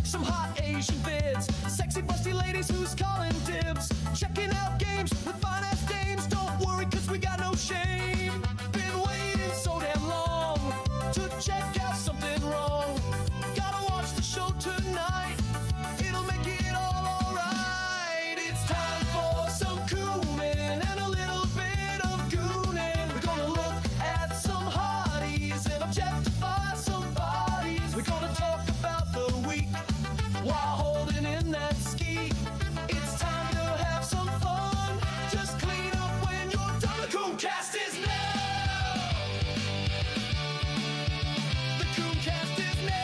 like some hot Asian vids. Sexy busty ladies who's calling dibs. Checking out games with fine ass dames. Don't worry, cause we got no shame. Been waiting so damn long to check out something wrong. Gotta watch the show tonight. It'll make it all alright. It's time for some Kooming and a little bit of gooning. We're gonna look at some hotties and objectify some bodies. We're gonna talk about the week while holding in that ski. It's time to have some fun. Just clean up when you're done. The CoomCast is now. The CoomCast is now.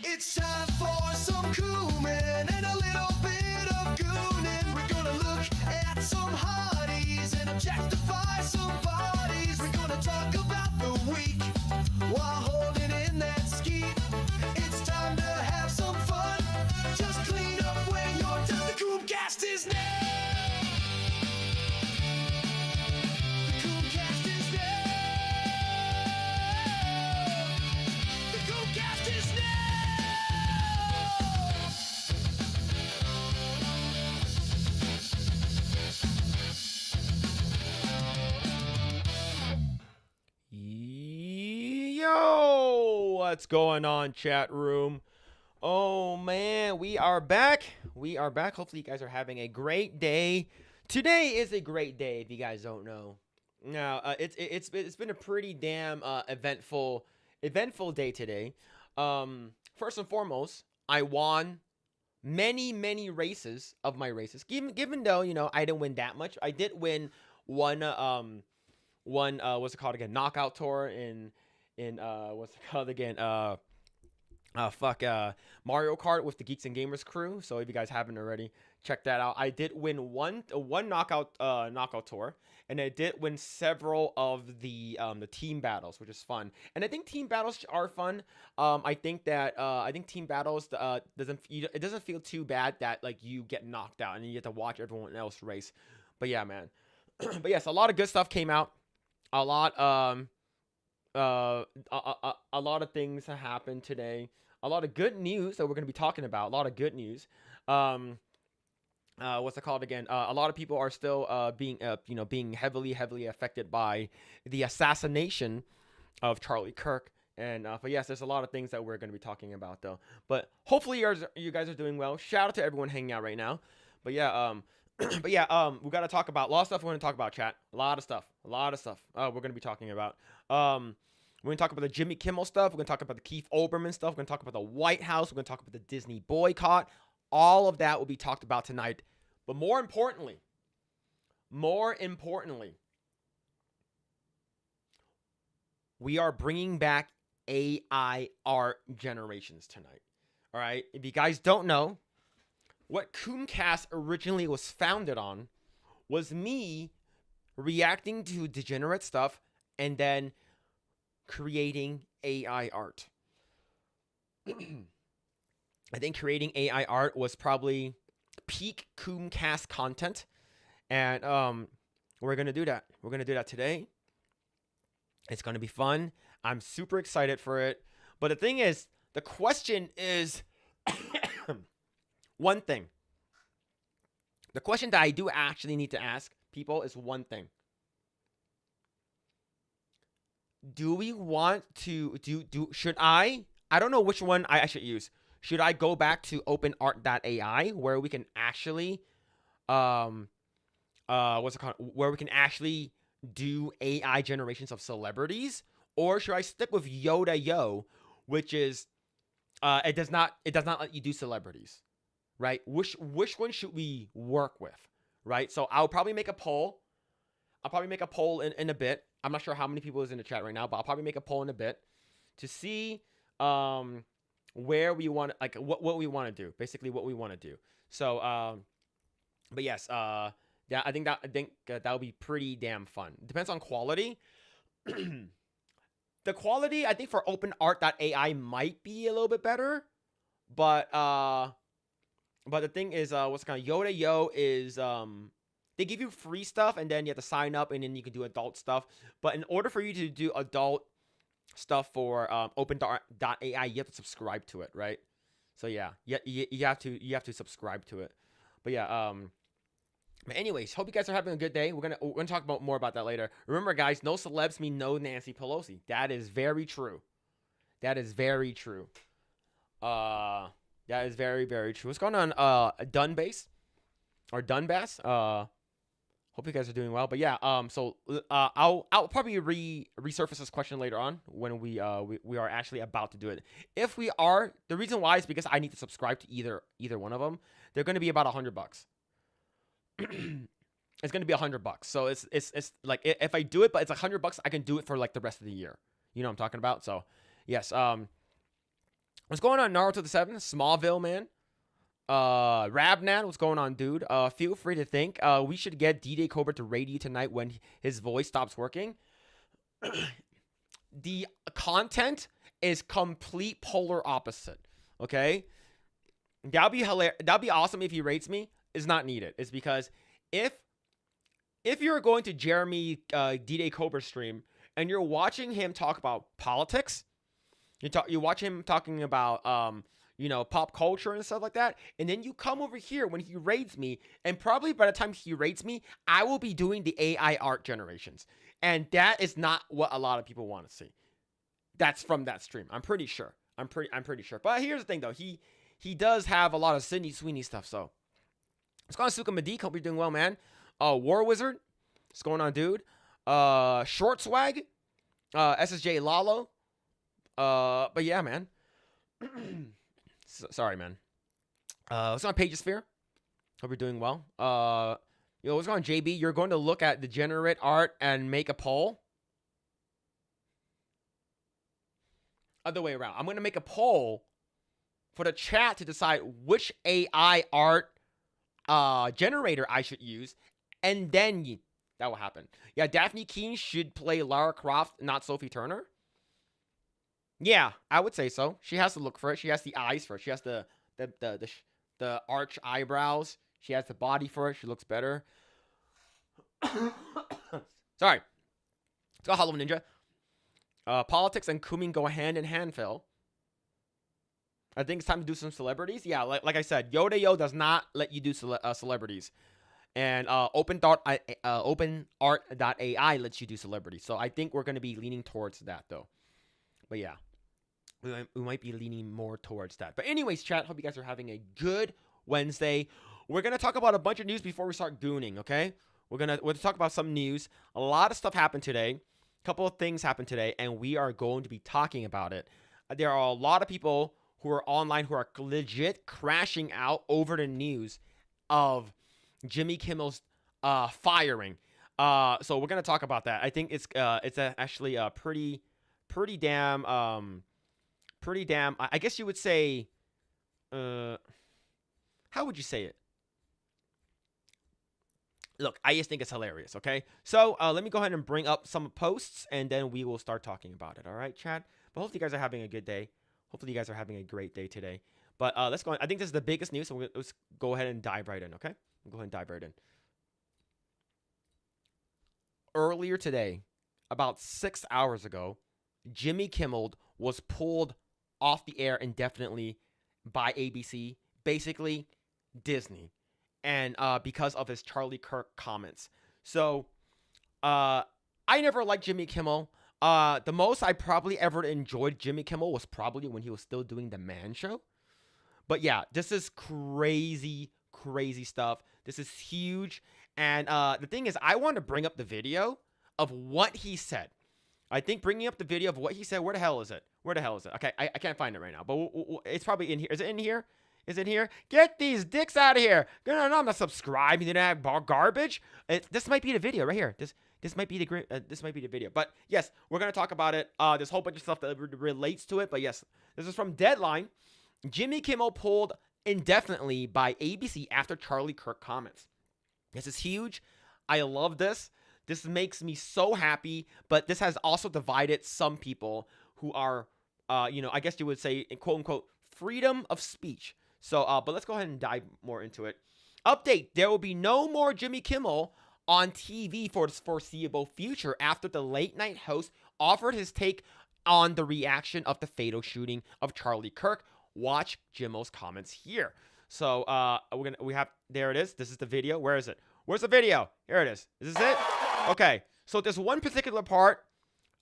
It's time for some Kooming and a little bit of gooning. We're gonna look at some hotties and objectify some bodies. We're gonna talk about the week while holding in that ski. It's time to have some fun. Just clean up when you're done. The CoomCast is now. The CoomCast is now. The CoomCast is now. Yo, what's going on, chat room? Oh man, we are back. We are back. Hopefully, you guys are having a great day. Today is a great day. If you guys don't know, now it's been a pretty damn eventful day today. First and foremost, I won many races of my races. Given though I didn't win that much, I did win one what's it called again, knockout tour in what's it called again, Mario Kart with the Geeks and Gamers crew. So if you guys haven't already, check that out. I did win one knockout tour, and I did win several of the team battles, which is fun. And I think team battles are fun. I think team battles it doesn't feel too bad that like you get knocked out and you get to watch everyone else race. But yeah, man. But yes, a lot of good stuff came out. A lot of things have happened today. A lot of good news that we're going to be talking about. A lot of good news. What's it called again? A lot of people are still being heavily affected by the assassination of Charlie Kirk. And but yes, there's a lot of things that we're going to be talking about though. But hopefully you guys are doing well. Shout out to everyone hanging out right now. But yeah, we got to talk about a lot of stuff. We're going to talk about, chat. A lot of stuff. We're going to be talking about. We're going to talk about the Jimmy Kimmel stuff. We're going to talk about the Keith Olbermann stuff. We're going to talk about the White House. We're going to talk about the Disney boycott. All of that will be talked about tonight. But more importantly, we are bringing back AI art generations tonight. All right. If you guys don't know, what CoomCast originally was founded on was me reacting to degenerate stuff and then creating AI art. I think creating AI art was probably peak CoomCast content. And we're going to do that. We're going to do that today. It's going to be fun. I'm super excited for it. But the thing is, the question is one thing. The question that I do actually need to ask people is one thing. Do we want to should I don't know which one I should use. Should I go back to openart.ai where we can actually what's it called? Where we can actually do AI generations of celebrities, or should I stick with Yoda, which is it does not let you do celebrities, right? Which one should we work with, right? So I'll probably make a poll. In a bit. I'm not sure how many people is in the chat right now, but I'll probably make a poll in a bit to see where we want, like what we want to do, basically what we want to do. So but yes, yeah, I think that'll be pretty damn fun. Depends on quality. The quality, I think, for OpenArt.ai might be a little bit better, but the thing is, what's kind of Yoda Yo is they give you free stuff and then you have to sign up and then you can do adult stuff. But in order for you to do adult stuff for OpenArt.ai, you have to subscribe to it, right? So yeah, you have to subscribe to it. But yeah, but anyways, hope you guys are having a good day. We're gonna talk about more about that later. Remember, guys, no celebs mean no Nancy Pelosi. That is very true. That is very true. That is very, very true. What's going on, Dunbass or Dunbass? Hope you guys are doing well. But yeah, so I'll probably resurface this question later on when we are actually about to do it. If we are, the reason why is because I need to subscribe to either one of them. They're going to be about $100. It's going to be $100. So it's like, if I do it, but it's $100, I can do it for like the rest of the year. You know what I'm talking about? So yes. What's going on, Naruto the 7th? Smallville, man. Rabnan, what's going on, dude? Feel free to think. We should get D-Day Cobra to raid you tonight when his voice stops working. The content is complete polar opposite. Okay? That'll be hilarious. That'll be awesome if he rates me. It's not needed. It's because if you're going to Jeremy D-Day Cobra stream and you're watching him talk about politics, you watch him talking about pop culture and stuff like that, and then you come over here when he raids me, and probably by the time he raids me, I will be doing the AI art generations, and that is not what a lot of people want to see. That's from that stream. I'm pretty sure. I'm pretty sure. But here's the thing, though. He does have a lot of Sydney Sweeney stuff, so. What's going on, Suka Madik? Hope you're doing well, man. War Wizard. What's going on, dude? Short Swag. SSJ Lalo. But yeah, man. Sorry, man. What's going on, Pageosphere? Hope you're doing well. What's going on, JB? You're going to look at the generate art and make a poll? Other way around. I'm going to make a poll for the chat to decide which AI art generator I should use, and then that will happen. Yeah, Daphne Keane should play Lara Croft, not Sophie Turner. Yeah, I would say so. She has to look for it. She has the eyes for it. She has the arch eyebrows. She has the body for it. She looks better. Sorry. Let's go, Hollow Ninja. Politics and Kumin go hand in hand, Phil. I think it's time to do some celebrities. Yeah, like I said, Yoda Yo does not let you do celebrities. And OpenArt.ai lets you do celebrities. So I think we're going to be leaning towards that, though. But yeah, we might be leaning more towards that. But anyways, chat, hope you guys are having a good Wednesday. We're going to talk about a bunch of news before we start gooning, okay? We're going to talk about some news. A lot of stuff happened today. A couple of things happened today, and we are going to be talking about it. There are a lot of people who are online who are legit crashing out over the news of Jimmy Kimmel's firing. So we're gonna talk about that. I think it's actually a pretty damn I guess you would say, how would you say it? Look, I just think it's hilarious. Okay, so let me go ahead and bring up some posts and then we will start talking about it. All right, chat. But hopefully you guys are having a good day. Hopefully you guys are having a great day today. But let's go on. I think this is the biggest news, so let's go ahead and dive right in, okay? We'll go ahead and dive right in. Earlier today, about 6 hours ago, Jimmy Kimmel was pulled off the air indefinitely by ABC, basically Disney, and because of his Charlie Kirk comments. So I never liked Jimmy Kimmel. The most I probably ever enjoyed Jimmy Kimmel was probably when he was still doing the Man Show. But yeah, this is crazy stuff. This is huge. And the thing is, I want to bring up the video of what he said. I think bringing up the video of what he said, where the hell is it? Okay, I can't find it right now, but it's probably in here. Is it in here? Is it here? Get these dicks out of here. No, I'm not subscribing to that garbage. This might be the video right here. This might be the video. But yes, we're gonna talk about it. There's a whole bunch of stuff that relates to it. But yes, this is from Deadline. Jimmy Kimmel pulled indefinitely by ABC after Charlie Kirk comments. This is huge. I love this. This makes me so happy. But this has also divided some people who are, I guess you would say, in quote unquote, freedom of speech. So, but let's go ahead and dive more into it. Update: there will be no more Jimmy Kimmel on TV for the foreseeable future after the late night host offered his take on the reaction of the fatal shooting of Charlie Kirk. Watch Jimmel's comments here. So, there it is. This is the video. Where is it? Where's the video? Here it is. Is this it? Okay. So there's one particular part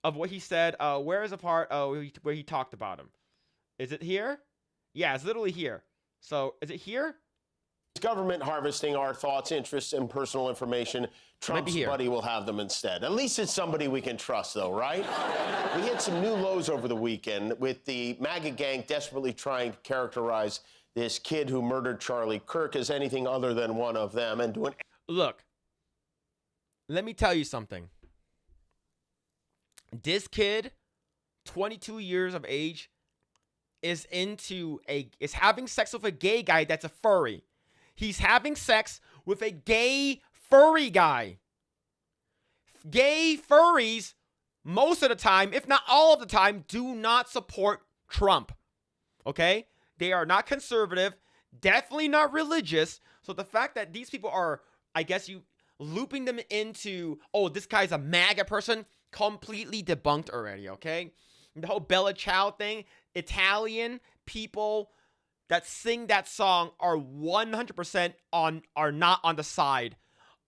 of what he said. Where is the part where he talked about him? Is it here? Yeah, it's literally here. So is it here? Government harvesting our thoughts, interests, and personal information. Trump's buddy will have them instead. At least it's somebody we can trust, though, right? We hit some new lows over the weekend with the MAGA gang desperately trying to characterize this kid who murdered Charlie Kirk as anything other than one of them and doing... Look, let me tell you something. This kid, 22 years of age, is having sex with a gay guy that's a furry. He's having sex with a gay furry guy. Gay furries, most of the time, if not all of the time, do not support Trump. Okay? They are not conservative, definitely not religious. So the fact that these people are, I guess you looping them into, oh, this guy's a MAGA person, completely debunked already, okay? The whole Bella Ciao thing, Italian people that sing that song are 100% are not on the side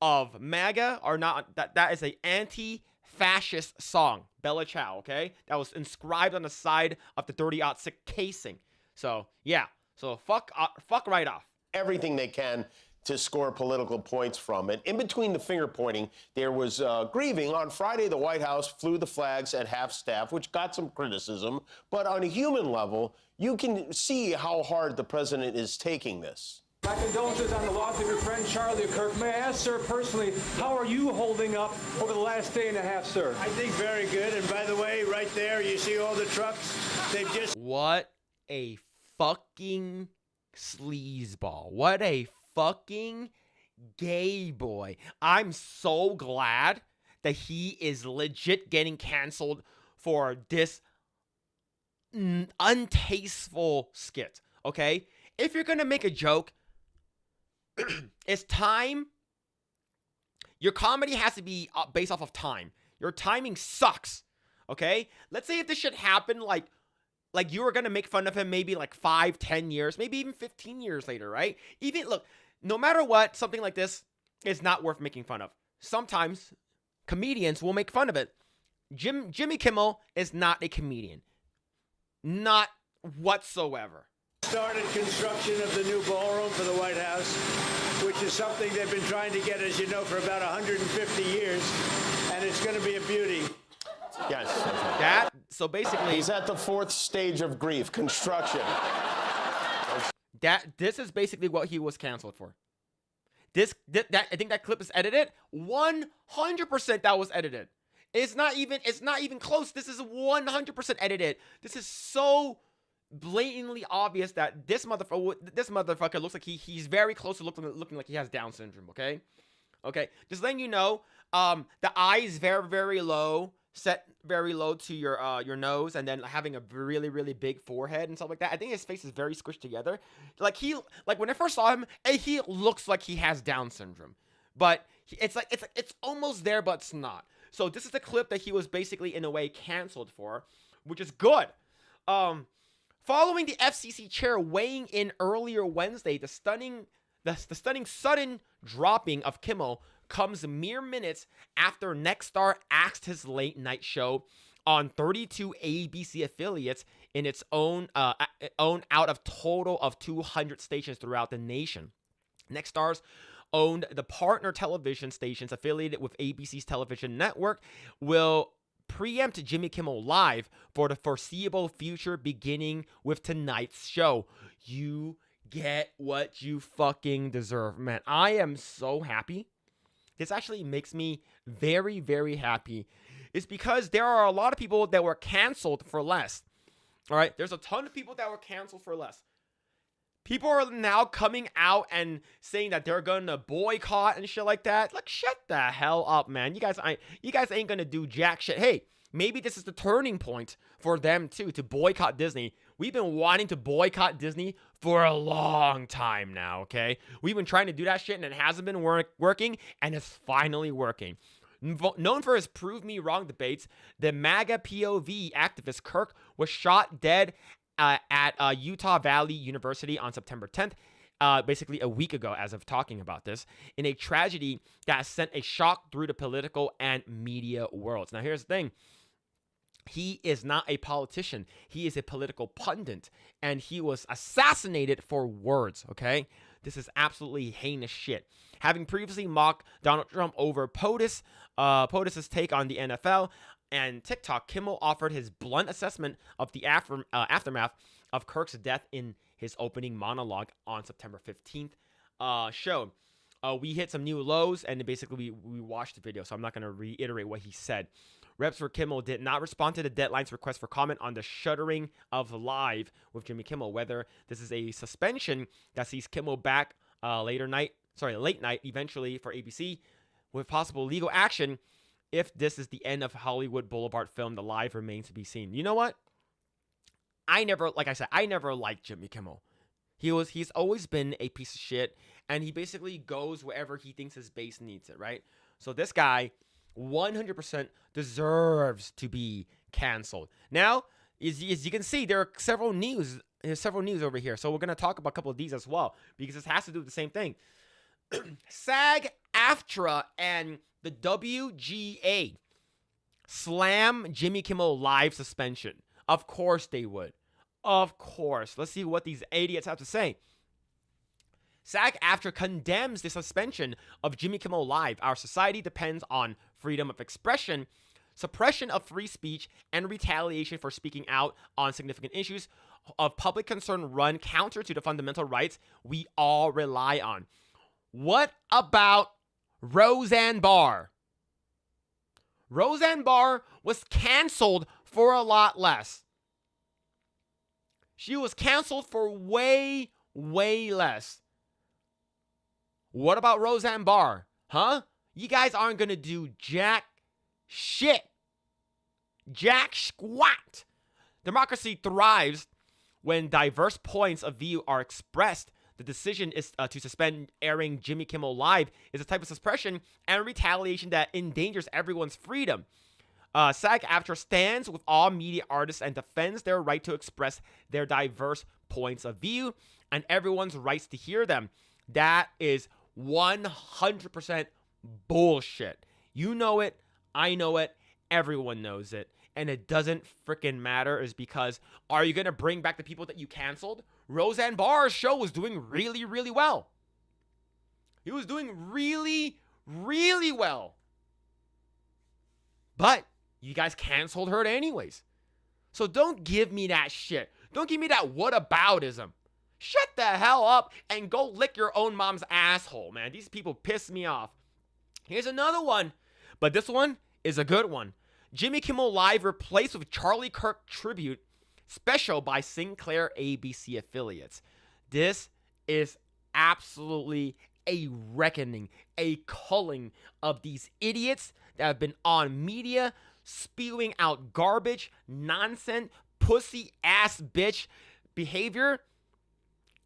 of MAGA, are not, that is a anti-fascist song, Bella Ciao, okay? That was inscribed on the side of the 30-06 casing. So, yeah. So, fuck right off. Everything they can to score political points from it. In between the finger pointing, there was grieving. On Friday, the White House flew the flags at half-staff, which got some criticism. But on a human level, you can see how hard the president is taking this. My condolences on the loss of your friend Charlie Kirk. May I ask, sir, personally, how are you holding up over the last day and a half, sir? I think very good. And by the way, right there, you see all the trucks? They've just... What a fucking sleazeball. What a fucking gay boy. I'm so glad that he is legit getting canceled for this untasteful skit, okay? If you're gonna make a joke, it's time. Your comedy has to be based off of time. Your timing sucks, okay? Let's say if this shit happened like you were gonna make fun of him maybe like 5-10 years, maybe even 15 years later, right? Even, look, no matter what, something like this is not worth making fun of. Sometimes comedians will make fun of it. Jimmy Kimmel is not a comedian. Not whatsoever. Started construction of the new ballroom for the White House, which is something they've been trying to get, as you know, for about 150 years, and it's going to be a beauty. Yes. So basically, he's at the fourth stage of grief, construction. This is basically what he was canceled for. I think that clip is edited. 100% that was edited. It's not even close. This is 100% edited. This is so blatantly obvious that this motherfucker looks like he's very close to looking like he has Down syndrome, okay? Okay, just letting you know, the eye is very, very low, set very low to your nose, and then having a really, really big forehead and stuff like that. I think his face is very squished together. Like when I first saw him, he looks like he has Down syndrome, but it's almost there, but it's not. So this is the clip that he was basically in a way canceled for, which is good. Following the FCC chair weighing in earlier Wednesday, the stunning sudden dropping of Kimmel comes mere minutes after Nexstar axed his late night show on 32 ABC affiliates in its own out of total of 200 stations throughout the nation. Nexstar's owned the partner television stations affiliated with ABC's television network will preempt Jimmy Kimmel Live for the foreseeable future, beginning with tonight's show. You get what you fucking deserve. Man, I am so happy. This actually makes me very, very happy. It's because there are a lot of people that were canceled for less. All right, there's a ton of people that were canceled for less. People are now coming out and saying that they're gonna boycott and shit like that. Like, shut the hell up, man. You guys ain't gonna do jack shit. Hey, maybe this is the turning point for them too, to boycott Disney. We've been wanting to boycott Disney for a long time now, okay? We've been trying to do that shit and it hasn't been working, and it's finally working. Known for his prove me wrong debates, the MAGA POV activist Kirk was shot dead at Utah Valley University on September 10th, basically a week ago as of talking about this, in a tragedy that sent a shock through the political and media worlds. Now, here's the thing. He is not a politician. He is a political pundit, and he was assassinated for words, okay? This is absolutely heinous shit. Having previously mocked Donald Trump over POTUS's take on the NFL and TikTok, Kimmel offered his blunt assessment of the aftermath of Kirk's death in his opening monologue on September 15th show. We hit some new lows, and basically we watched the video, so I'm not going to reiterate what he said. Reps for Kimmel did not respond to the Deadline's request for comment on the shuttering of Live with Jimmy Kimmel, whether this is a suspension that sees Kimmel back late night eventually for ABC with possible legal action. If this is the end of Hollywood Boulevard film, The Live remains to be seen. You know what? I never liked Jimmy Kimmel. He's always been a piece of shit, and he basically goes wherever he thinks his base needs it, right? So this guy 100% deserves to be canceled. Now, as you can see, there's several news over here. So we're going to talk about a couple of these as well, because this has to do with the same thing. SAG-AFTRA and the WGA slam Jimmy Kimmel Live suspension. Of course they would. Of course. Let's see what these idiots have to say. SAG-AFTRA condemns the suspension of Jimmy Kimmel Live. Our society depends on freedom of expression, suppression of free speech, and retaliation for speaking out on significant issues of public concern run counter to the fundamental rights we all rely on. What about Roseanne Barr? Roseanne Barr was canceled for a lot less. She was canceled for way, way less. What about Roseanne Barr? Huh? You guys aren't going to do jack shit. Jack squat. Democracy thrives when diverse points of view are expressed. The decision is to suspend airing Jimmy Kimmel Live is a type of suppression and retaliation that endangers everyone's freedom. SAG-AFTRA stands with all media artists and defends their right to express their diverse points of view and everyone's rights to hear them. That is 100% bullshit. You know it. I know it. Everyone knows it. And it doesn't freaking matter, is because, are you going to bring back the people that you canceled? Roseanne Barr's show was doing really, really well. He was doing really, really well. But you guys canceled her anyways. So don't give me that shit. Don't give me that whataboutism. Shut the hell up and go lick your own mom's asshole, man. These people piss me off. Here's another one, but this one is a good one. Jimmy Kimmel Live replaced with Charlie Kirk tribute special by Sinclair ABC affiliates. This is absolutely a reckoning, a culling of these idiots that have been on media spewing out garbage, nonsense, pussy ass bitch behavior.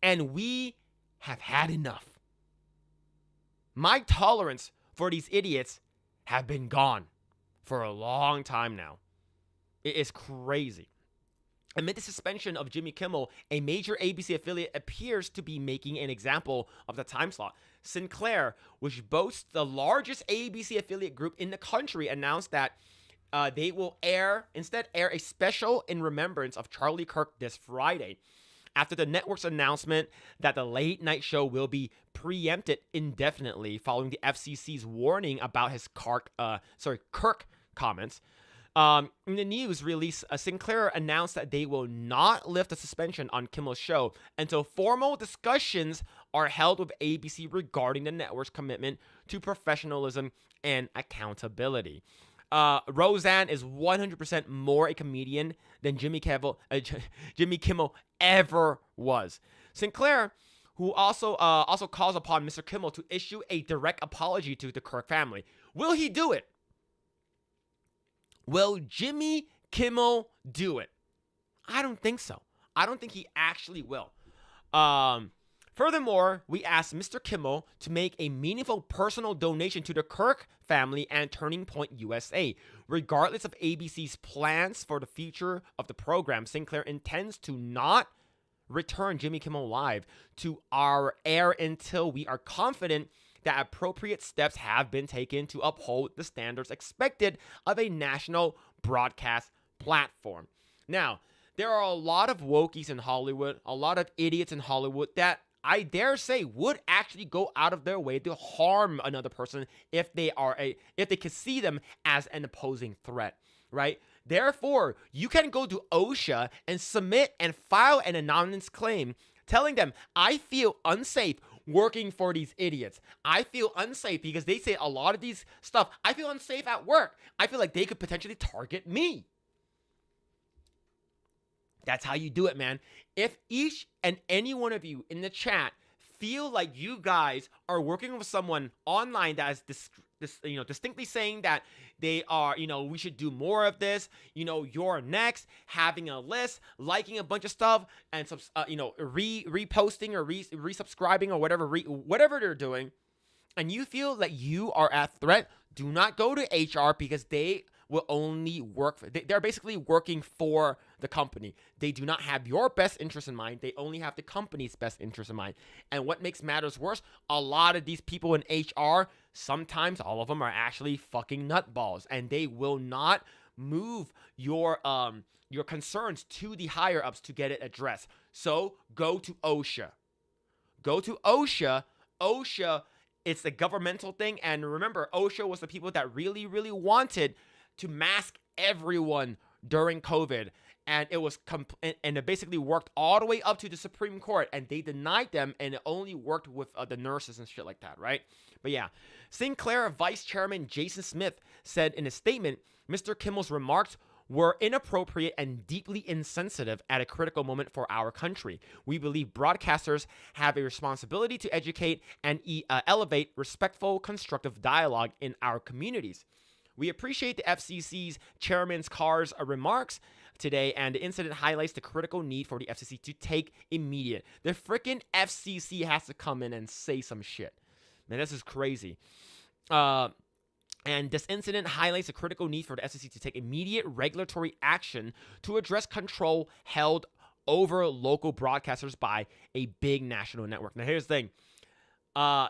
And we have had enough. My tolerance for these idiots have been gone for a long time now. It is crazy. Amid the suspension of Jimmy Kimmel, a major ABC affiliate appears to be making an example of the time slot. Sinclair, which boasts the largest ABC affiliate group in the country, announced that they will instead air a special in remembrance of Charlie Kirk this Friday. After the network's announcement that the late night show will be preempted indefinitely following the FCC's warning about his Kirk comments, In the news release, Sinclair announced that they will not lift the suspension on Kimmel's show until formal discussions are held with ABC regarding the network's commitment to professionalism and accountability. Roseanne is 100% more a comedian than Jimmy Kimmel ever was. Sinclair, who also calls upon Mr. Kimmel to issue a direct apology to the Kirk family. Will he do it? Will Jimmy Kimmel do it? I don't think so. I don't think he actually will. Furthermore, we asked Mr. Kimmel to make a meaningful personal donation to the Kirk family and Turning Point USA. Regardless of ABC's plans for the future of the program, Sinclair intends to not return Jimmy Kimmel Live to our air until we are confident that appropriate steps have been taken to uphold the standards expected of a national broadcast platform. Now, there are a lot of wokies in Hollywood, a lot of idiots in Hollywood that I dare say would actually go out of their way to harm another person if they could see them as an opposing threat, right? Therefore, you can go to OSHA and submit and file an anonymous claim telling them, I feel unsafe working for these idiots. I feel unsafe because they say a lot of these stuff. I feel unsafe at work. I feel like they could potentially target me. That's how you do it, man. If each and any one of you in the chat feel like you guys are working with someone online that is distinctly saying that they are, we should do more of this, you're next, having a list, liking a bunch of stuff, and reposting or resubscribing or whatever they're doing, and you feel that you are at threat, do not go to HR because they will only they're basically working for the company. They do not have your best interest in mind. They only have the company's best interest in mind. And what makes matters worse, a lot of these people in HR, sometimes all of them are actually fucking nutballs, and they will not move your concerns to the higher ups to get it addressed. So go to OSHA. Go to OSHA. OSHA, it's a governmental thing. And remember, OSHA was the people that really, really wanted to mask everyone during COVID, and it was and it basically worked all the way up to the Supreme Court, and they denied them, and it only worked with the nurses and shit like that, right? But yeah, Sinclair Vice Chairman Jason Smith said in a statement, Mr. Kimmel's remarks were inappropriate and deeply insensitive at a critical moment for our country. We believe broadcasters have a responsibility to educate and elevate respectful, constructive dialogue in our communities. We appreciate the FCC's Chairman Carr's remarks today, and the incident highlights the critical need for the FCC to take immediate. The freaking FCC has to come in and say some shit. Man, this is crazy. And this incident highlights the critical need for the FCC to take immediate regulatory action to address control held over local broadcasters by a big national network. Now, here's the thing.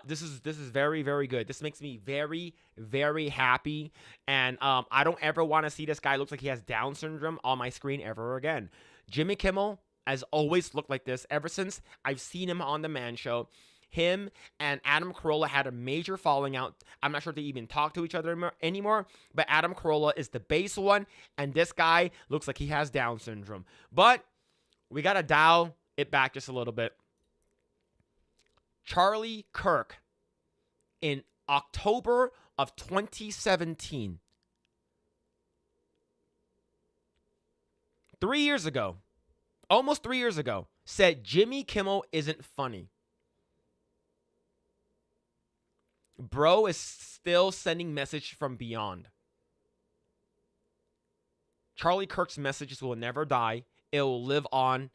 This is very, very good. This makes me very, very happy, and I don't ever want to see this guy looks like he has Down syndrome on my screen ever again. Jimmy Kimmel has always looked like this ever since I've seen him on The Man Show. Him and Adam Carolla had a major falling out. I'm not sure if they even talk to each other anymore, but Adam Carolla is the base one, and this guy looks like he has Down syndrome. But we got to dial it back just a little bit. Charlie Kirk, in October of 2017, 3 years ago, almost 3 years ago, said Jimmy Kimmel isn't funny. Bro is still sending message from beyond. Charlie Kirk's messages will never die. It will live on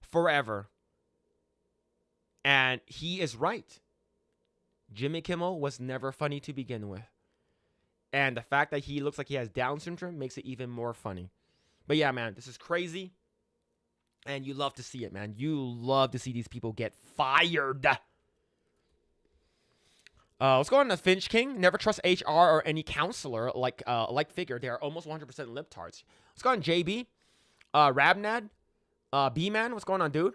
forever. And he is right. Jimmy Kimmel was never funny to begin with. And the fact that he looks like he has Down syndrome makes it even more funny. But yeah, man, this is crazy. And you love to see it, man. You love to see these people get fired. Let's go on to Finch King. Never trust HR or any counselor like figure. They are almost 100% libtards. Let's go on JB. Rabnad. B-Man. What's going on, dude?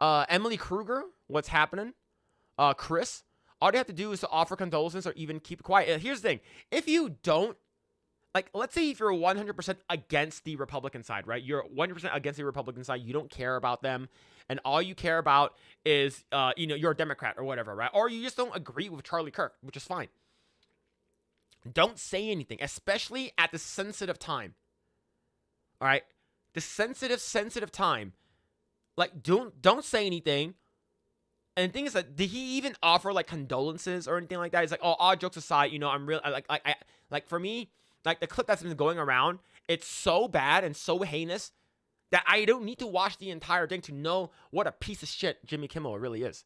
Emily Kruger. What's happening? Chris. All they have to do is to offer condolences or even keep quiet. Here's the thing. If you don't like, let's say if you're 100% against the Republican side, right? You're 100% against the Republican side. You don't care about them. And all you care about is, you're a Democrat or whatever, right? Or you just don't agree with Charlie Kirk, which is fine. Don't say anything, especially at the sensitive time. All right? The sensitive time. Like, don't say anything. And the thing is that, did he even offer, like, condolences or anything like that? He's like, oh, all jokes aside, I'm real, like, for me, like, the clip that's been going around, it's so bad and so heinous that I don't need to watch the entire thing to know what a piece of shit Jimmy Kimmel really is,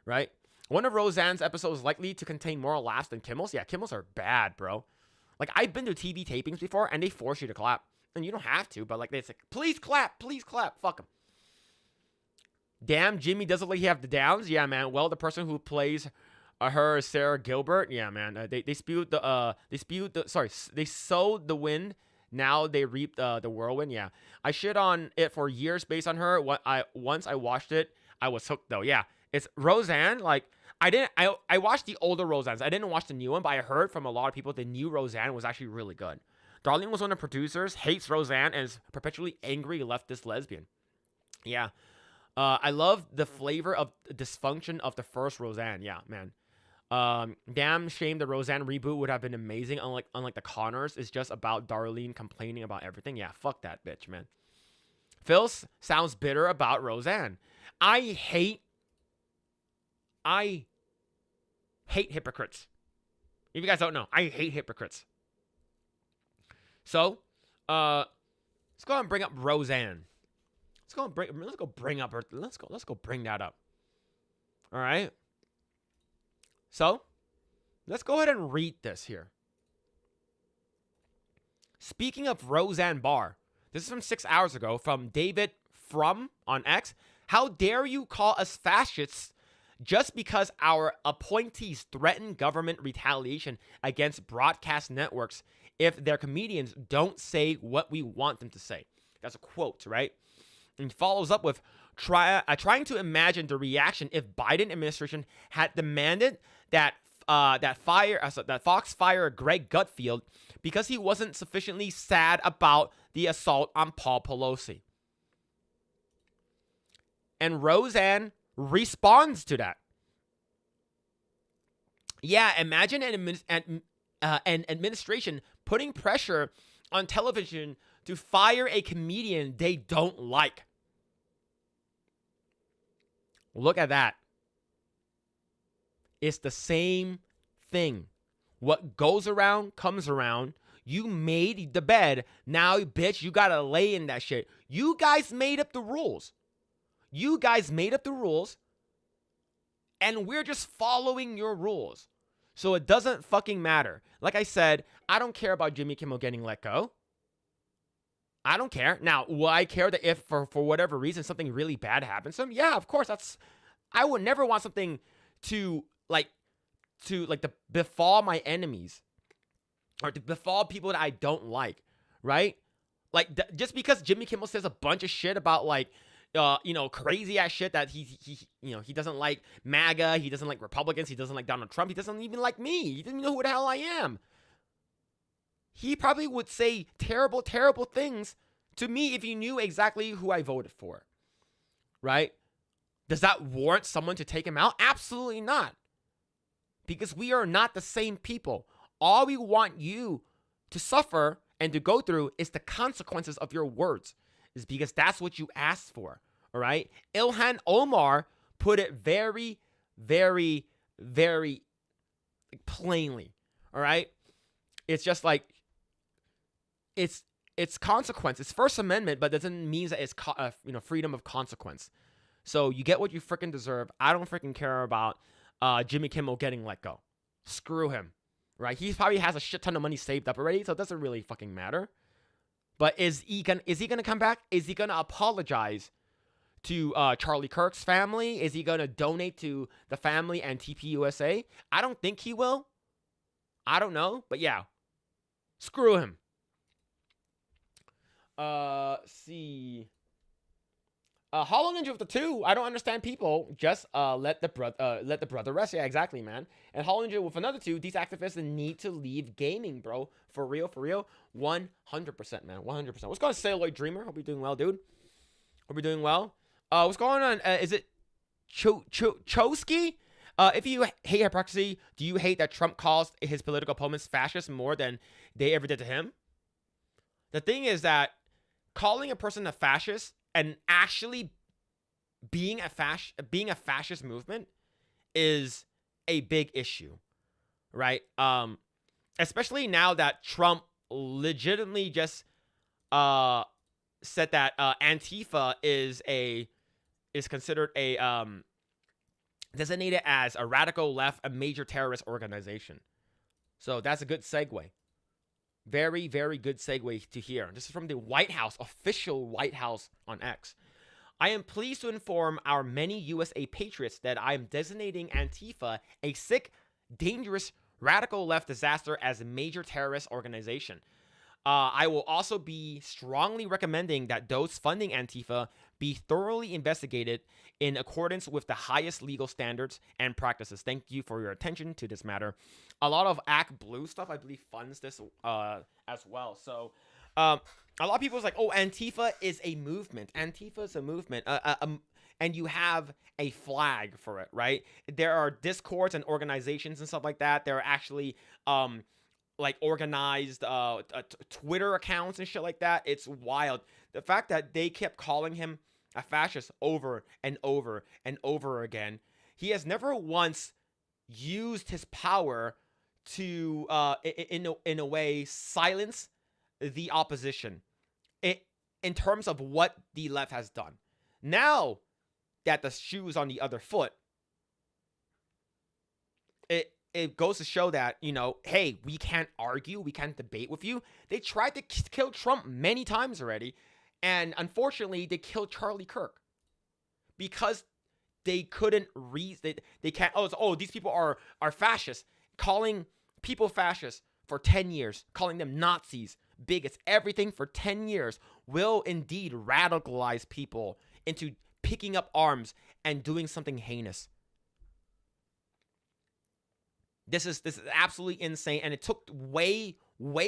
right? One of Roseanne's episodes is likely to contain more laughs than Kimmel's. Yeah, Kimmel's are bad, bro. Like, I've been to TV tapings before, and they force you to clap. And you don't have to, but, like, they say, please clap, fuck them. Damn, Jimmy doesn't look like he have the downs. Yeah, man. Well, the person who plays her is Sarah Gilbert. Yeah, man. They sowed the wind. Now they reap the whirlwind. Yeah, I shit on it for years based on her. Once I watched it, I was hooked though. Yeah, it's Roseanne. Like, I watched the older Roseannes. I didn't watch the new one, but I heard from a lot of people the new Roseanne was actually really good. Darlene was one of the producers, hates Roseanne, and is perpetually angry leftist lesbian. Yeah. I love the flavor of dysfunction of the first Roseanne. Yeah, man. Damn shame the Roseanne reboot would have been amazing. Unlike the Connors, it's just about Darlene complaining about everything. Yeah, fuck that bitch, man. Phil sounds bitter about Roseanne. I hate hypocrites. If you guys don't know, I hate hypocrites. So, let's go and bring up Roseanne. Let's go bring that up. All right. So, let's go ahead and read this here. Speaking of Roseanne Barr, this is from 6 hours ago from David Frum on X. How dare you call us fascists just because our appointees threaten government retaliation against broadcast networks if their comedians don't say what we want them to say. That's a quote, right? And follows up with trying to imagine the reaction if Biden administration had demanded that Fox fire Greg Gutfeld because he wasn't sufficiently sad about the assault on Paul Pelosi. And Roseanne responds to that. Yeah, imagine an administration putting pressure on television to fire a comedian they don't like. Look at that. It's the same thing. What goes around comes around. You made the bed. Now, bitch, you gotta lay in that shit. You guys made up the rules. And we're just following your rules. So it doesn't fucking matter. Like I said, I don't care about Jimmy Kimmel getting let go. I don't care. Now, will I care that if for whatever reason something really bad happens to him? Yeah, of course. I would never want something to befall my enemies or to befall people that I don't like, right? Like just because Jimmy Kimmel says a bunch of shit about crazy ass shit that he doesn't like MAGA, he doesn't like Republicans, he doesn't like Donald Trump, he doesn't even like me. He doesn't even know who the hell I am. He probably would say terrible, terrible things to me if he knew exactly who I voted for, right? Does that warrant someone to take him out? Absolutely not. Because we are not the same people. All we want you to suffer and to go through is the consequences of your words. Is because that's what you asked for, all right? Ilhan Omar put it very, very, very plainly, all right? It's just like, it's consequence. It's First Amendment, but doesn't mean that it's freedom of consequence. So you get what you freaking deserve. I don't freaking care about Jimmy Kimmel getting let go. Screw him, right? He probably has a shit ton of money saved up already, so it doesn't really fucking matter. But is he gonna come back? Is he gonna apologize to Charlie Kirk's family? Is he gonna donate to the family and TPUSA? I don't think he will. I don't know, but yeah, screw him. See. Hollow Ninja with the 2. I don't understand people. Just let the brother rest. Yeah, exactly, man. And Hollow Ninja with another 2. These activists need to leave gaming, bro. For real, 100%, man, 100%. What's going on, Celluloid Dreamer? Hope you're doing well, dude. Hope you're doing well. What's going on? Is it Chosky? If you hate hypocrisy, do you hate that Trump calls his political opponents fascist more than they ever did to him? The thing is that calling a person a fascist and actually being a fascist movement is a big issue, right? Especially now that Trump legitimately just said that Antifa is considered a designated as a radical left, a major terrorist organization. So that's a good segue. Very, very good segue to here. This is from the White House, official White House on X. I am pleased to inform our many USA patriots that I am designating Antifa a sick, dangerous, radical left disaster as a major terrorist organization. I will also be strongly recommending that those funding Antifa be thoroughly investigated in accordance with the highest legal standards and practices. Thank you for your attention to this matter. A lot of Act Blue stuff, I believe, funds this as well. So a lot of people is like, oh, Antifa is a movement. Antifa is a movement. And you have a flag for it, right? There are discords and organizations and stuff like that. There are actually like organized Twitter accounts and shit like that. It's wild. The fact that they kept calling him a fascist over and over and over again. He has never once used his power to, in a way, silence the opposition in terms of what the left has done. Now that the shoe is on the other foot, it goes to show that, you know, hey, we can't argue, we can't debate with you. They tried to kill Trump many times already, and unfortunately, they killed Charlie Kirk because they couldn't they can't. Oh, these people are fascists, calling people fascists for 10 years, calling them Nazis, bigots, everything for 10 years will indeed radicalize people into picking up arms and doing something heinous. This is absolutely insane, and it took way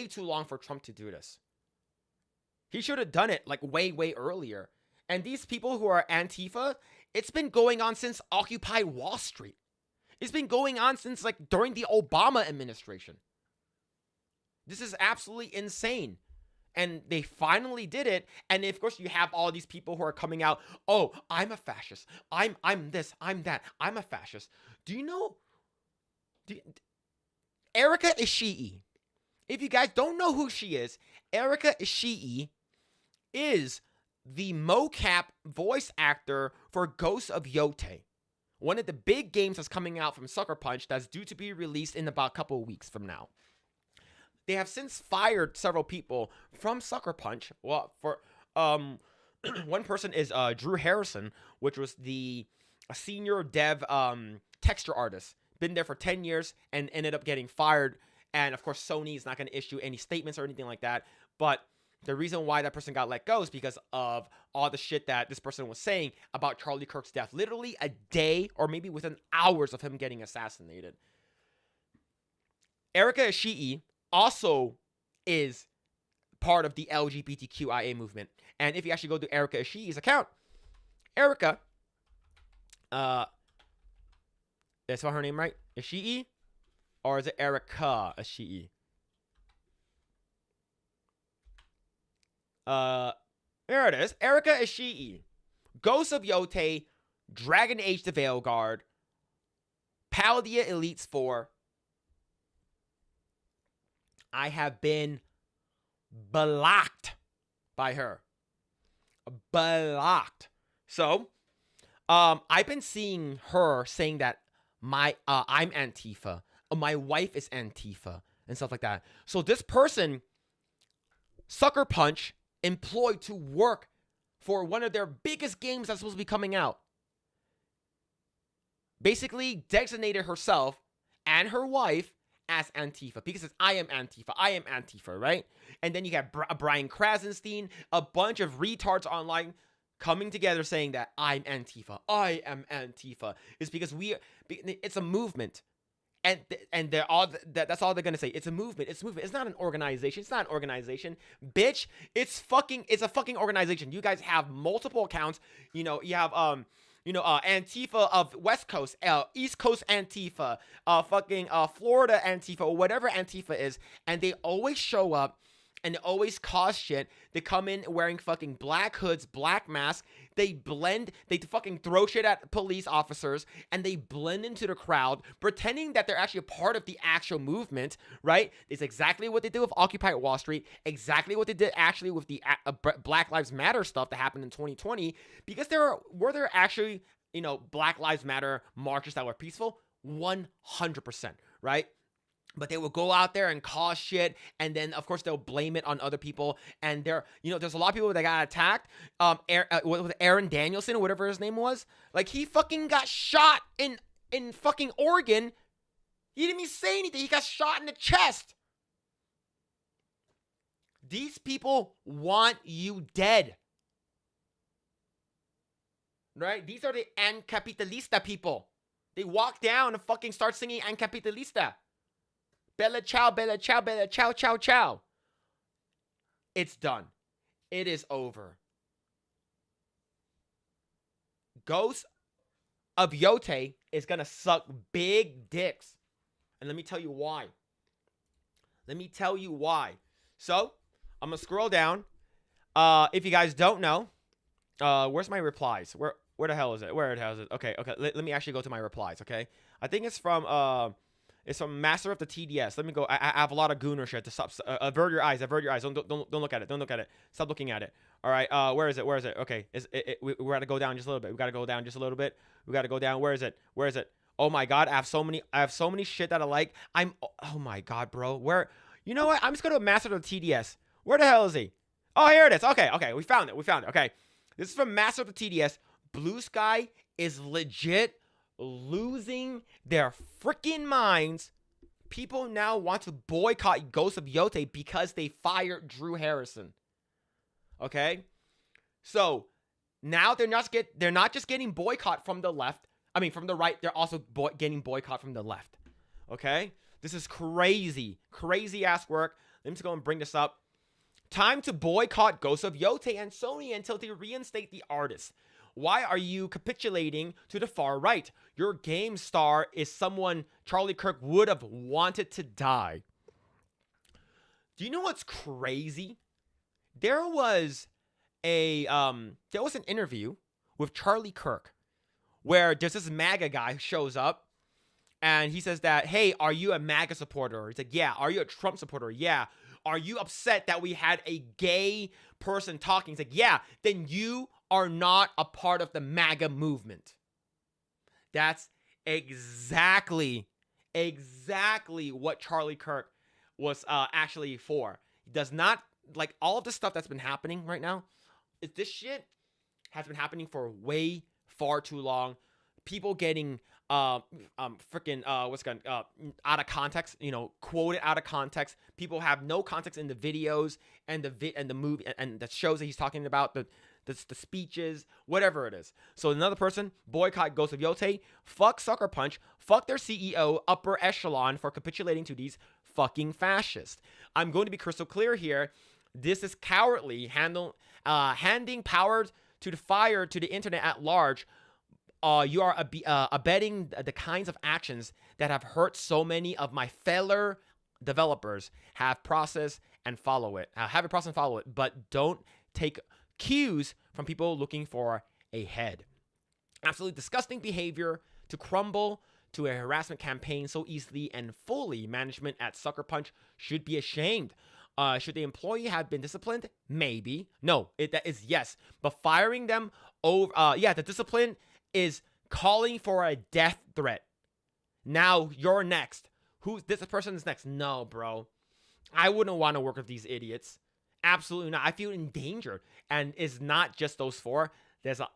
too long for Trump to do this. He should have done it like way earlier. And these people who are Antifa, it's been going on since Occupy Wall Street. It's been going on since like during the Obama administration. This is absolutely insane. And they finally did it. And of course, you have all these people who are coming out. Oh, I'm a fascist. I'm this. I'm that. I'm a fascist. Do you know? Erica Ishii. If you guys don't know who she is, Erica Ishii is the mocap voice actor for Ghost of Yote, one of the big games that's coming out from Sucker Punch that's due to be released in about a couple of weeks from now. They have since fired several people from Sucker Punch. Well, for one person is Drew Harrison, which was a senior dev texture artist. Been there for 10 years and ended up getting fired. And of course, Sony is not going to issue any statements or anything like that. But the reason why that person got let go is because of all the shit that this person was saying about Charlie Kirk's death. Literally a day or maybe within hours of him getting assassinated. Erica Ishii also is part of the LGBTQIA movement. And if you actually go to Erica Ishii's account, Erica, that's what her name, right? Ishii? Or is it Erica Ishii? There it is. Erica Ishii. Ghost of Yote, Dragon Age the Veilguard, Paldea Elites 4. I have been blocked by her. Blocked. So, I've been seeing her saying that I'm Antifa. My wife is Antifa and stuff like that. So this person, Sucker Punch, employed to work for one of their biggest games that's supposed to be coming out, basically designated herself and her wife as Antifa because it's I am Antifa, right? And then you got Brian Krasenstein, a bunch of retards online coming together saying that I am Antifa, is because it's a movement. And they're all that's all they're gonna say. It's a movement. It's a movement. It's not an organization. It's not an organization, bitch. It's a fucking organization. You guys have multiple accounts. You know, you have Antifa of West Coast, East Coast Antifa, Florida Antifa, or whatever Antifa is, and they always show up and they always cause shit. They come in wearing fucking black hoods, black masks. They fucking throw shit at police officers, and they blend into the crowd, pretending that they're actually a part of the actual movement, right? It's exactly what they did with Occupy Wall Street, exactly what they did actually with the Black Lives Matter stuff that happened in 2020, because were there actually, Black Lives Matter marches that were peaceful? 100%, right? But they will go out there and cause shit, and then of course they'll blame it on other people. And there's a lot of people that got attacked. Aaron Danielson, or whatever his name was, like he fucking got shot in fucking Oregon. He didn't even say anything. He got shot in the chest. These people want you dead, right? These are the ancapitalista people. They walk down and fucking start singing ancapitalista. Bella ciao, bella ciao, bella ciao, ciao, ciao. It's done. It is over. Ghost of Yote is going to suck big dicks. And let me tell you why. So, I'm going to scroll down. If you guys don't know, where's my replies? Where the hell is it? Okay. Let me actually go to my replies, okay? I think it's from... It's from Master of the TDS. Let me go. I have a lot of gooner shit to stop. Avert your eyes. Don't look at it. Stop looking at it. All right. Where is it? Okay. We got to go down just a little bit. We got to go down. Where is it? Oh my God. I have so many shit that I like. Oh my God, bro. Where? You know what? I'm just going to Master of the TDS. Where the hell is he? Oh, here it is. Okay. We found it. Okay. This is from Master of the TDS. Blue Sky is legit losing their freaking minds. People now want to boycott Ghost of Yote because they fired Drew Harrison. Okay? So, now they're not just getting boycott from the left. I mean, from the right, they're also getting boycott from the left. Okay? This is crazy. Crazy ass work. Let me just go and bring this up. Time to boycott Ghost of Yote and Sony until they reinstate the artist. Why are you capitulating to the far right? Your game star is someone Charlie Kirk would have wanted to die. Do you know what's crazy? There was an interview with Charlie Kirk where there's this MAGA guy who shows up and he says that, hey, are you a MAGA supporter? He's like, yeah. Are you a Trump supporter? Yeah. Are you upset that we had a gay person talking? He's like, yeah. Then you are not a part of the MAGA movement. That's exactly what Charlie Kirk was actually for. He does not, like, all of the stuff that's been happening right now, this shit has been happening for far too long. People getting out of context, quoted out of context. People have no context in the videos and the movie and the shows that he's talking about, the speeches, whatever it is. So another person, boycott Ghost of Yote, fuck Sucker Punch, fuck their CEO, upper echelon, for capitulating to these fucking fascists. I'm going to be crystal clear here. This is cowardly, handing power to the fire to the internet at large. You are abetting the kinds of actions that have hurt so many of my fellow developers. Have it process and follow it, but don't take cues from people looking for a head. Absolutely disgusting behavior to crumble to a harassment campaign so easily and fully. Management at Sucker Punch should be ashamed. Should the employee have been disciplined? Maybe. No, that is yes. But firing them over, the discipline is calling for a death threat. Now you're next. This person is next? No, bro. I wouldn't want to work with these idiots. Absolutely not. I feel endangered. And it's not just those four. There's a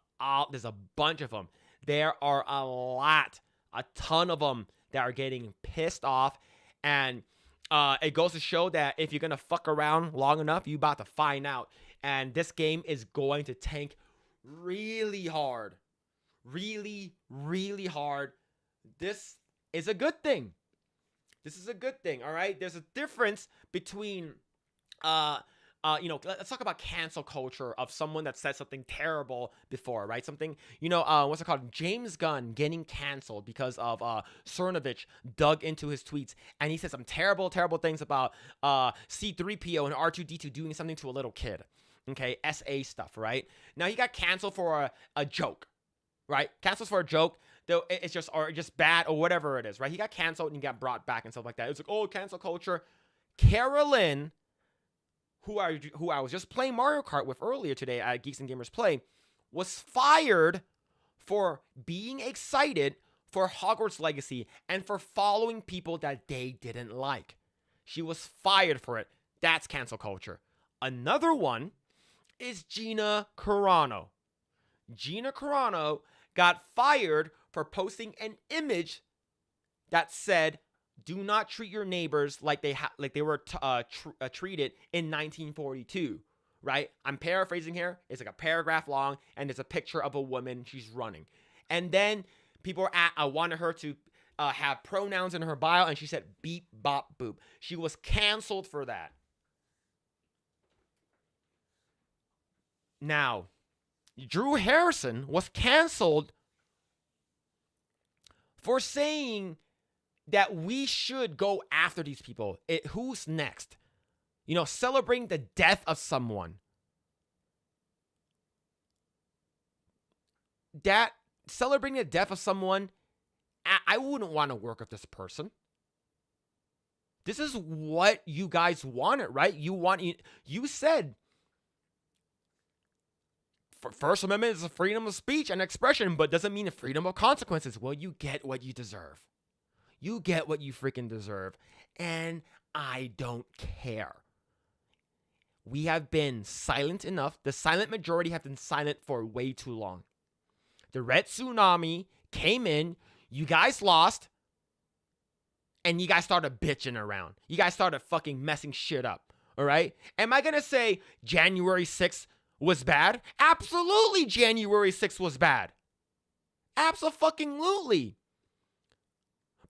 bunch of them. There are a ton of them that are getting pissed off. And it goes to show that if you're going to fuck around long enough, you're about to find out. And this game is going to tank really hard. Really, really hard. This is a good thing. This is a good thing, all right? There's a difference between, let's talk about cancel culture of someone that said something terrible before, right? Something, what's it called? James Gunn getting canceled because of Cernovich dug into his tweets, and he said some terrible, terrible things about C-3PO and R2-D2 doing something to a little kid, okay? SA stuff, right? Now, he got canceled for a joke, right? Canceled for a joke. Though it's just bad or whatever it is, right? He got canceled and he got brought back and stuff like that. It's like, oh, cancel culture. Carolyn, who I was just playing Mario Kart with earlier today at Geeks and Gamers Play, was fired for being excited for Hogwarts Legacy and for following people that they didn't like. She was fired for it. That's cancel culture. Another one is Gina Carano. Gina Carano got fired for posting an image that said, "Do not treat your neighbors like they were treated in 1942." Right? I'm paraphrasing here. It's like a paragraph long, and there's a picture of a woman. She's running, and then people wanted her to have pronouns in her bio, and she said beep bop boop. She was canceled for that. Now, Drew Harrison was canceled for saying that we should go after these people. Who's next? Celebrating the death of someone. Celebrating the death of someone, I wouldn't want to work with this person. This is what you guys wanted, right? You said First Amendment is a freedom of speech and expression, but doesn't mean a freedom of consequences. Well, you get what you deserve. You get what you freaking deserve. And I don't care. We have been silent enough. The silent majority have been silent for way too long. The red tsunami came in. You guys lost. And you guys started bitching around. You guys started fucking messing shit up. All right? Am I going to say January 6th was bad? Absolutely, January 6th was bad. Absolutely.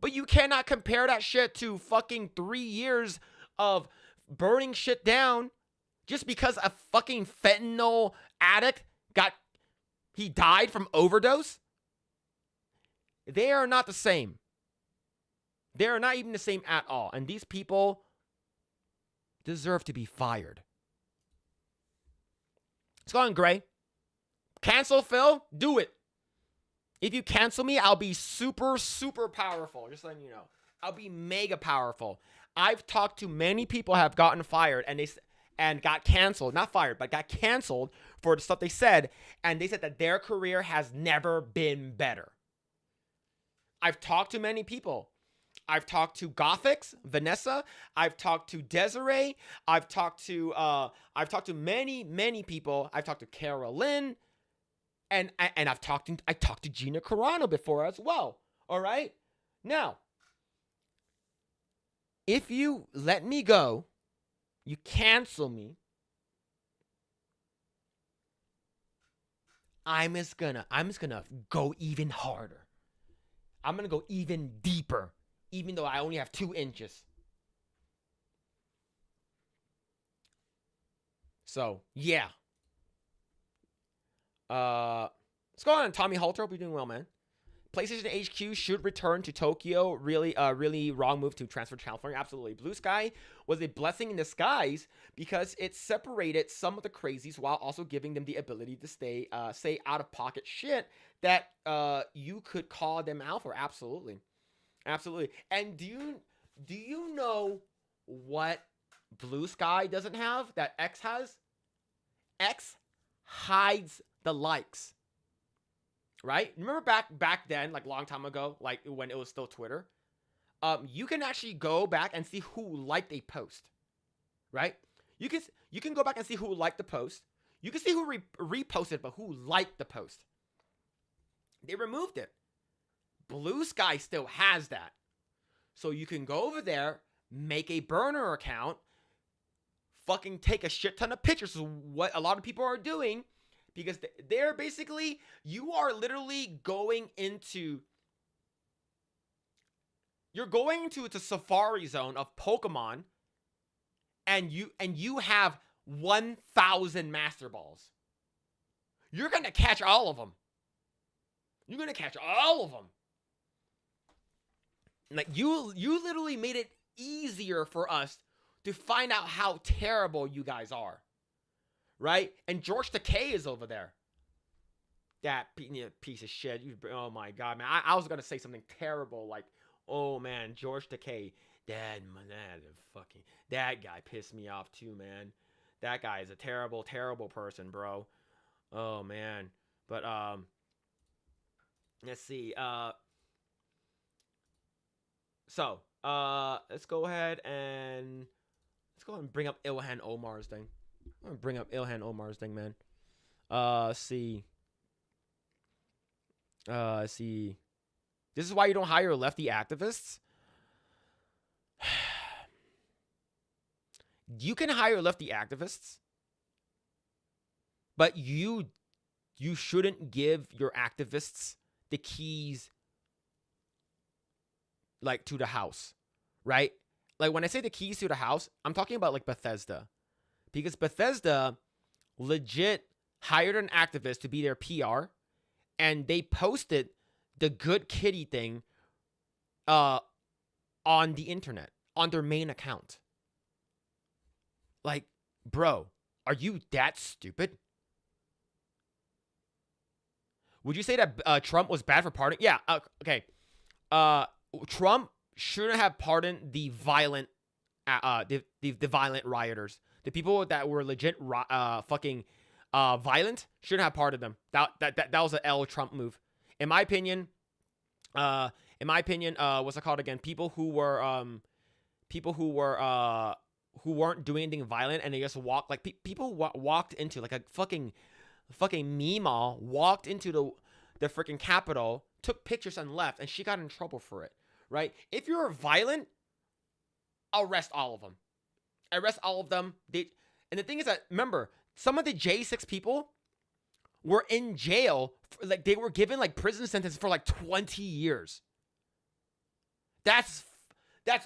But you cannot compare that shit to fucking 3 years of burning shit down just because a fucking fentanyl addict he died from overdose. They are not the same. They are not even the same at all. And these people deserve to be fired. It's going Gray. Cancel Phil? Do it. If you cancel me, I'll be super, super powerful. Just letting you know. I'll be mega powerful. I've talked to many people who have gotten fired and got canceled. Not fired, but got canceled for the stuff they said. And they said that their career has never been better. I've talked to many people. I've talked to Gothix, Vanessa. I've talked to Desiree. I've talked to many, many people. I've talked to Carolyn, and I've talked to Gina Carano before as well. All right. Now, if you let me go, you cancel me. I'm just gonna go even harder. I'm gonna go even deeper. Even though I only have 2 inches. So, yeah. Let's go on. Tommy Halter, hope you're doing well, man. PlayStation HQ should return to Tokyo. Really wrong move to transfer to California. Absolutely. Blue Sky was a blessing in disguise because it separated some of the crazies while also giving them the ability to say out-of-pocket shit that you could call them out for. Absolutely. Absolutely. And do you know what Blue Sky doesn't have that X has? X hides the likes. Right? Remember back then, like long time ago, like when it was still Twitter? You can actually go back and see who liked a post. Right? You can go back and see who liked the post. You can see who reposted, but who liked the post. They removed it. Blue Sky still has that. So you can go over there, make a burner account, fucking take a shit ton of pictures, is what a lot of people are doing, because they're basically, you are literally going into, you're going into the safari zone of Pokemon, and you have 1,000 Master Balls. You're gonna catch all of them. You're gonna catch all of them. Like, you literally made it easier for us to find out how terrible you guys are, right? And George Takei is over there. That piece of shit. Oh my god, man. I was gonna say something terrible, like, oh man, George Takei, that guy pissed me off too, man. That guy is a terrible, terrible person, bro. Oh man. But let's see. So let's go ahead and bring up Ilhan Omar's thing. I'm gonna bring up Ilhan Omar's thing, man. See. See. This is why you don't hire lefty activists. You can hire lefty activists, but you shouldn't give your activists the keys, like, to the house, right? Like, when I say the keys to the house, I'm talking about, like, Bethesda, because Bethesda legit hired an activist to be their PR, and they posted the Good Kitty thing on the internet, on their main account. Like, bro, are you that stupid? Would you say that Trump was bad for pardoning? Yeah, okay. Trump shouldn't have pardoned the violent, the violent rioters. The people that were legit fucking violent shouldn't have pardoned them. That was an L Trump move, in my opinion. What's it called again? People who weren't doing anything violent, and they just walked, like, people walked into, like, a fucking Meemaw walked into the freaking Capitol, took pictures and left, and she got in trouble for it, right? If you're violent, arrest all of them. Arrest all of them. And the thing is that, remember, some of the J6 people were in jail, like, they were given, like, prison sentence for, like, 20 years. That's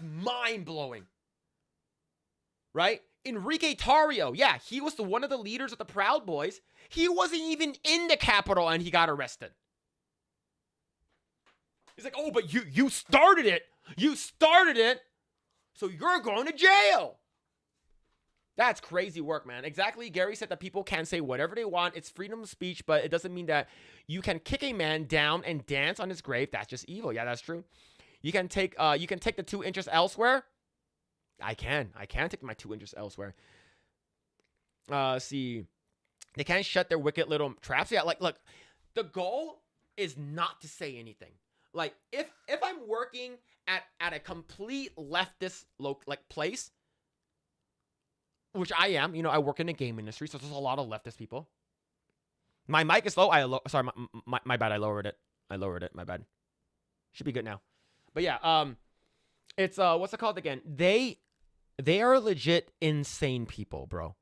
mind-blowing. Right? Enrique Tarrio, yeah, he was one of the leaders of the Proud Boys. He wasn't even in the Capitol, and he got arrested. He's like, oh, but you started it. You started it, so you're going to jail. That's crazy work, man. Exactly. Gary said that people can say whatever they want. It's freedom of speech, but it doesn't mean that you can kick a man down and dance on his grave. That's just evil. Yeah, that's true. You can take the 2 inches elsewhere. I can take my 2 inches elsewhere. See, they can't shut their wicked little traps. Yeah, like, look, the goal is not to say anything. Like, if I'm working at a complete leftist place, which I am, I work in the game industry, so there's a lot of leftist people. My mic is low. Sorry, my bad. I lowered it. My bad. Should be good now. But yeah, it's what's it called again? They are legit insane people, bro.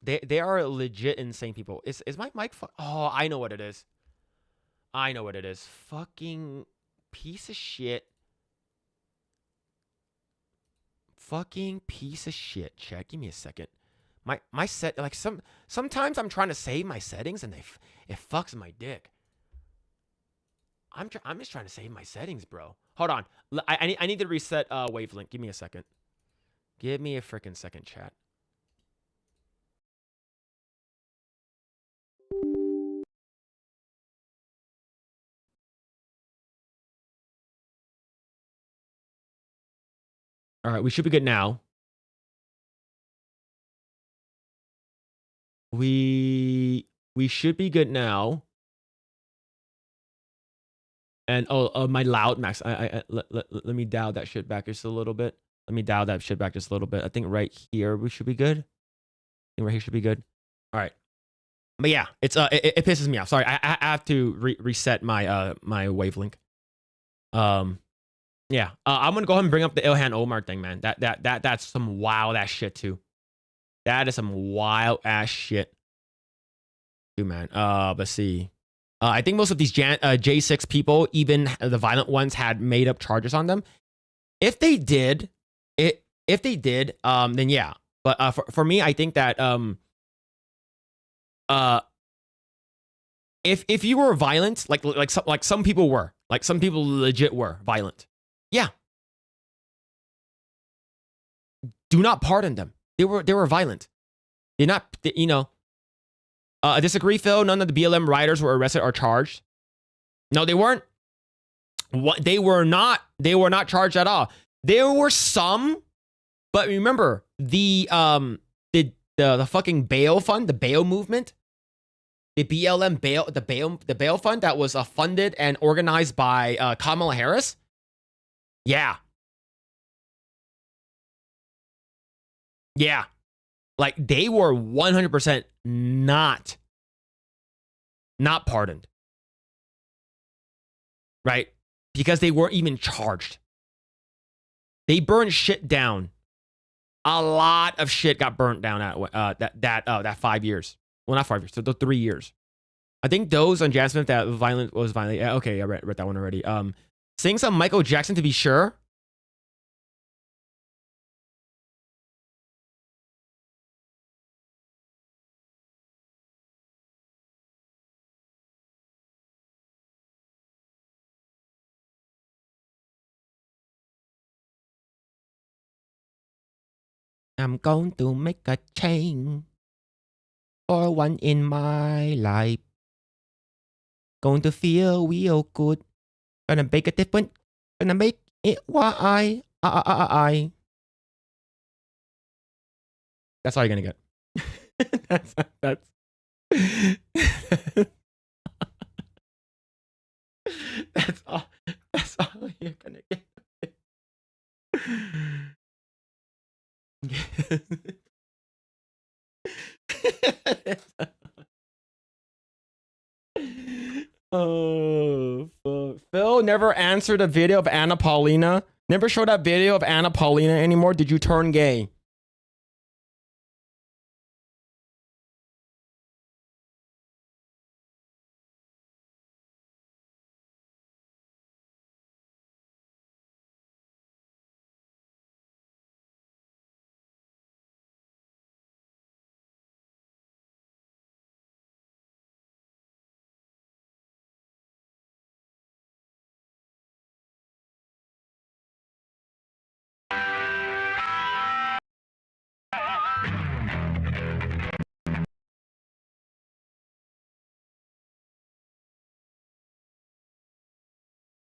They are legit insane people. Is my mic oh, I know what it is. Fucking piece of shit. Fucking piece of shit. Chat, give me a second. My set, like, sometimes I'm trying to save my settings and it fucks my dick. I'm just trying to save my settings, bro. Hold on. I need to reset wavelength. Give me a second. Give me a freaking second, chat. All right, we should be good now. We should be good now. And my loud max. Let me dial that shit back just a little bit. I think right here we should be good. I think right here should be good. All right. But yeah, it pisses me off. Sorry, I have to reset my my wavelength. Yeah. I'm gonna go ahead and bring up the Ilhan Omar thing, man. That's some wild ass shit too. That is some wild ass shit. Dude, man. Let's see. I think most of these J6 people, even the violent ones, had made up charges on them. If they did, then yeah. But for me, I think that if you were violent, like some people were, like some people legit were violent, yeah, do not pardon them. They were violent. They're not, you know. I disagree, Phil. None of the BLM rioters were arrested or charged. No, they weren't. What they were not. They were not charged at all. There were some, but remember the fucking bail fund, the bail movement, the BLM bail, the bail fund that was funded and organized by Kamala Harris. Yeah. Yeah. Like they were 100% not pardoned. Right? Because they weren't even charged. They burned shit down. A lot of shit got burnt down at that 5 years. Well, not 5 years, so the 3 years. I think those on Jasmine that was violent. Yeah, okay, I read that one already. Sing some Michael Jackson to be sure. I'm going to make a change for one in my life. Going to feel real good. Gonna make a difference. Gonna make it why I. That's all you're gonna get. that's that's all. That's all you're gonna get. Oh, fuck. Phil never answered a video of Anna Paulina. Never showed that video of Anna Paulina anymore. Did you turn gay?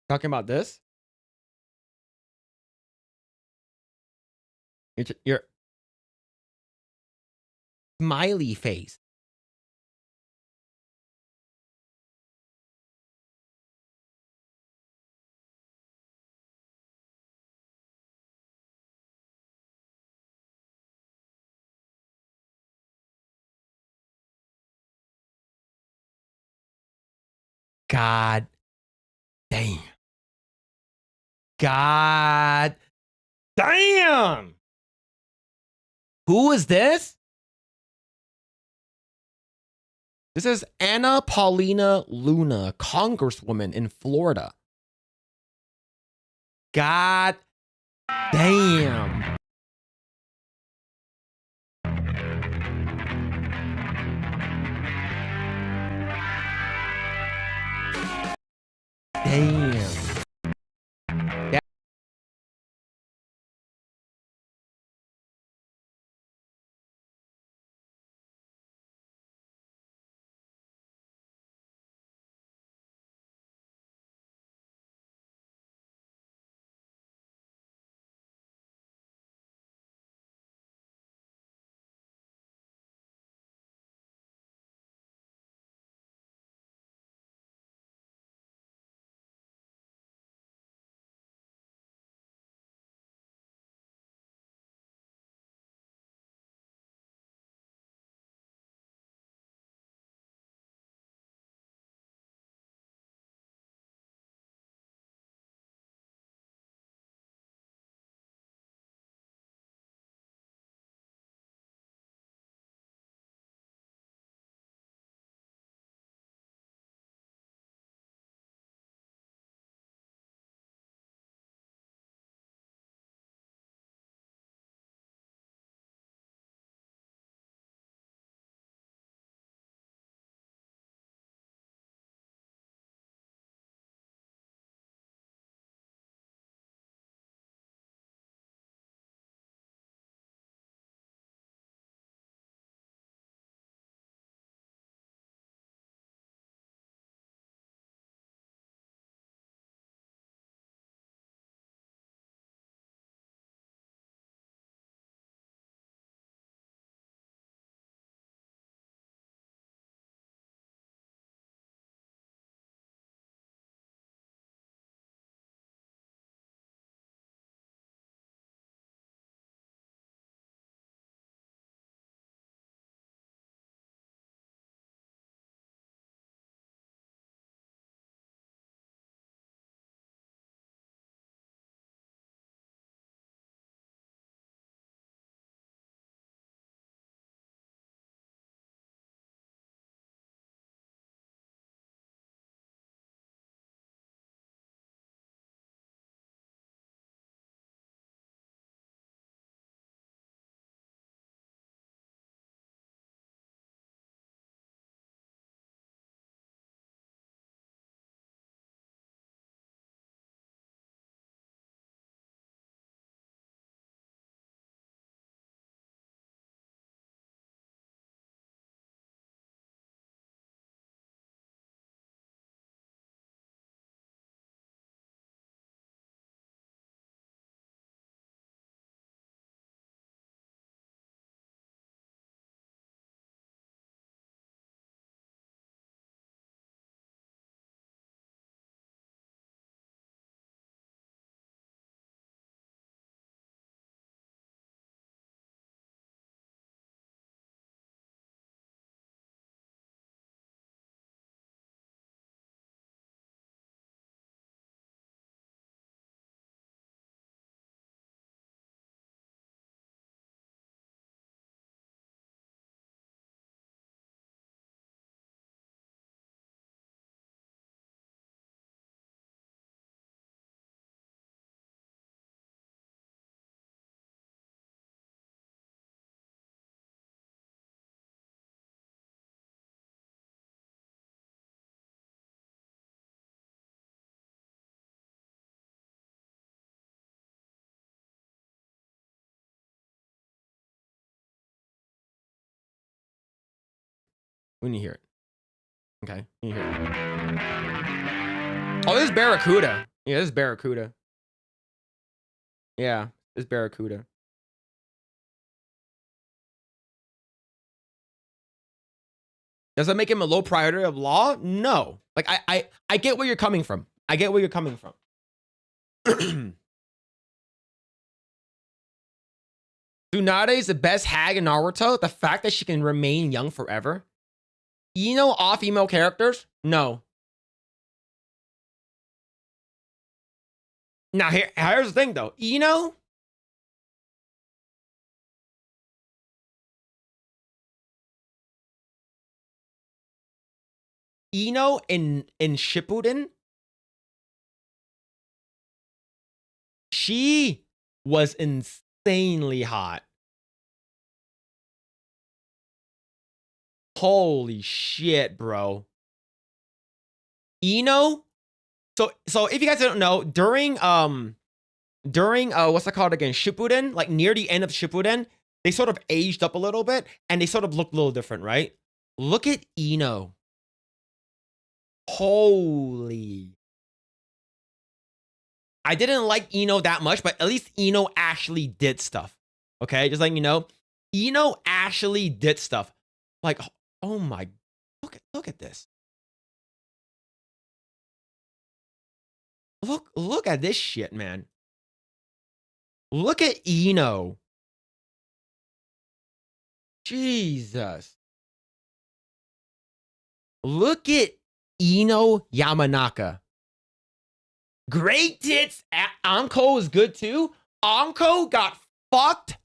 Talking about this? Your smiley face. God damn. God damn. Who is this? This is Anna Paulina Luna, congresswoman in Florida. God damn. Damn. We need to hear it. Okay. We need to hear it. Oh, this is Barracuda. Yeah, this is Barracuda. Yeah, this is Barracuda. Does that make him a low priority of law? No. Like, I get where you're coming from. I get where you're coming from. Tsunade is the best hag in Naruto. The fact that she can remain young forever. Ino, all female characters? No. Now, here's the thing, though. Ino in Shippuden, she was insanely hot. Holy shit, bro. Ino. So if you guys don't know, during what's that called again? Shippuden, like near the end of Shippuden, they sort of aged up a little bit and they sort of looked a little different, right? Look at Ino. Holy. I didn't like Ino that much, but at least Ino actually did stuff. Okay, just letting you know, Ino actually did stuff. Like, oh my, look at this. Look at this shit, man. Look at Ino. Jesus. Look at Ino Yamanaka. Great tits. Anko is good too. Anko got fucked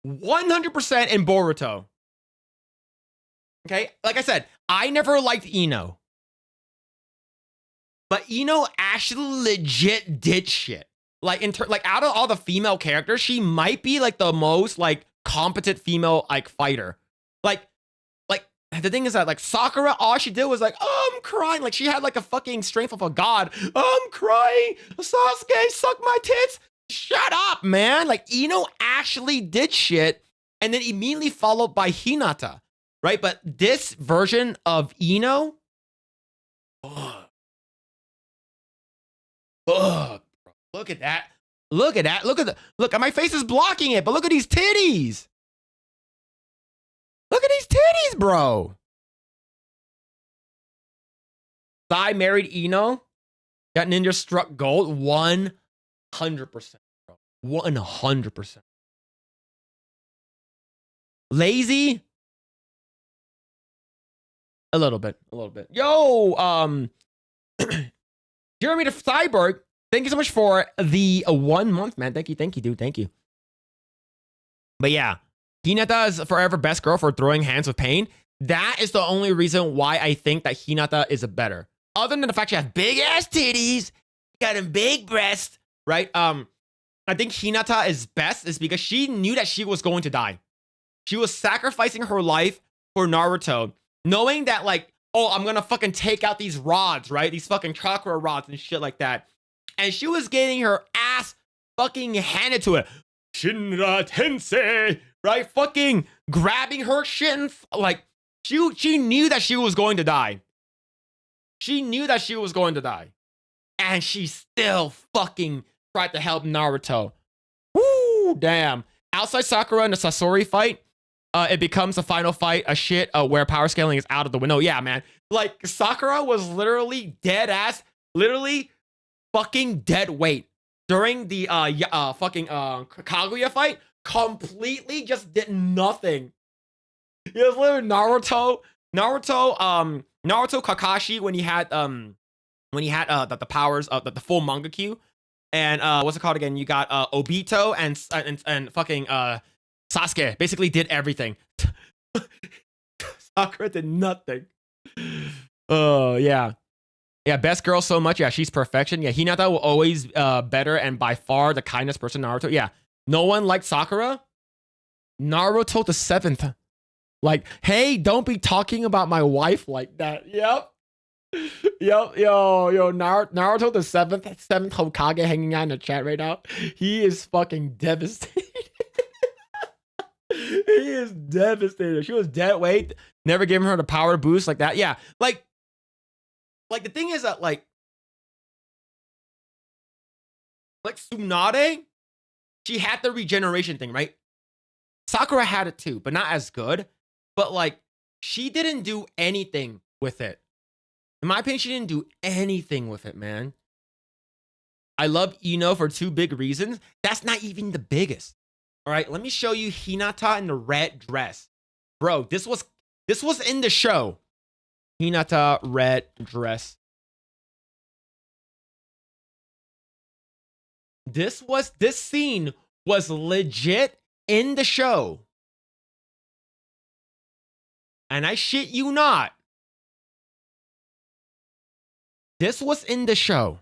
100% in Boruto. Okay, like I said, I never liked Ino. But Ino actually legit did shit. Like like out of all the female characters, she might be like the most like competent female like fighter. Like the thing is that like Sakura, all she did was like, oh, I'm crying. Like she had like a fucking strength of a god. Oh, I'm crying. Sasuke, suck my tits. Shut up, man. Like Ino actually did shit, and then immediately followed by Hinata, right? But this version of Ino, fuck, bro. Look at that. Look at that. Look, my face is blocking it, but look at these titties. Look at these titties, bro. Sai married Ino. Got ninja struck gold. 100%, bro. 100%. Lazy. A little bit. Yo, Jeremy the Cyborg, thank you so much for the 1 month, man. Thank you, dude. Thank you. But yeah, Hinata is forever best girl for throwing hands with pain. That is the only reason why I think that Hinata is a better. Other than the fact she has big ass titties, got a big breast, right? I think Hinata is best is because she knew that she was going to die. She was sacrificing her life for Naruto, knowing that like, oh, I'm gonna fucking take out these rods, right? These fucking chakra rods and shit like that. And she was getting her ass fucking handed to it. Shinra Tensei, right? Fucking grabbing her shit and like, she knew that she was going to die. She knew that she was going to die. And she still fucking tried to help Naruto. Woo, damn. Outside Sakura in the Sasori fight, it becomes a final fight, a shit where power scaling is out of the window. Yeah, man. Like, Sakura was literally dead ass, literally fucking dead weight during the fucking Kaguya fight. Completely just did nothing. It was literally Naruto Kakashi when he had the powers of the full Mangekyo. And what's it called again? You got Obito and fucking Sasuke basically did everything. Sakura did nothing. Oh, yeah. Yeah, best girl so much. Yeah, she's perfection. Yeah, Hinata will always better and by far the kindest person Naruto. Yeah, no one liked Sakura. Naruto the 7th. Like, hey, don't be talking about my wife like that. Yep. Yo, Naruto the 7th Hokage hanging out in the chat right now. He is fucking devastated. He is devastated. She was dead weight. Never giving her the power boost like that. Yeah, like the thing is that like Tsunade, she had the regeneration thing, right? Sakura had it too, but not as good. But like, she didn't do anything with it. In my opinion, she didn't do anything with it, man. I love Ino for two big reasons. That's not even the biggest. All right, let me show you Hinata in the red dress. Bro, this was in the show. Hinata red dress. This scene was legit in the show. And I shit you not. This was in the show.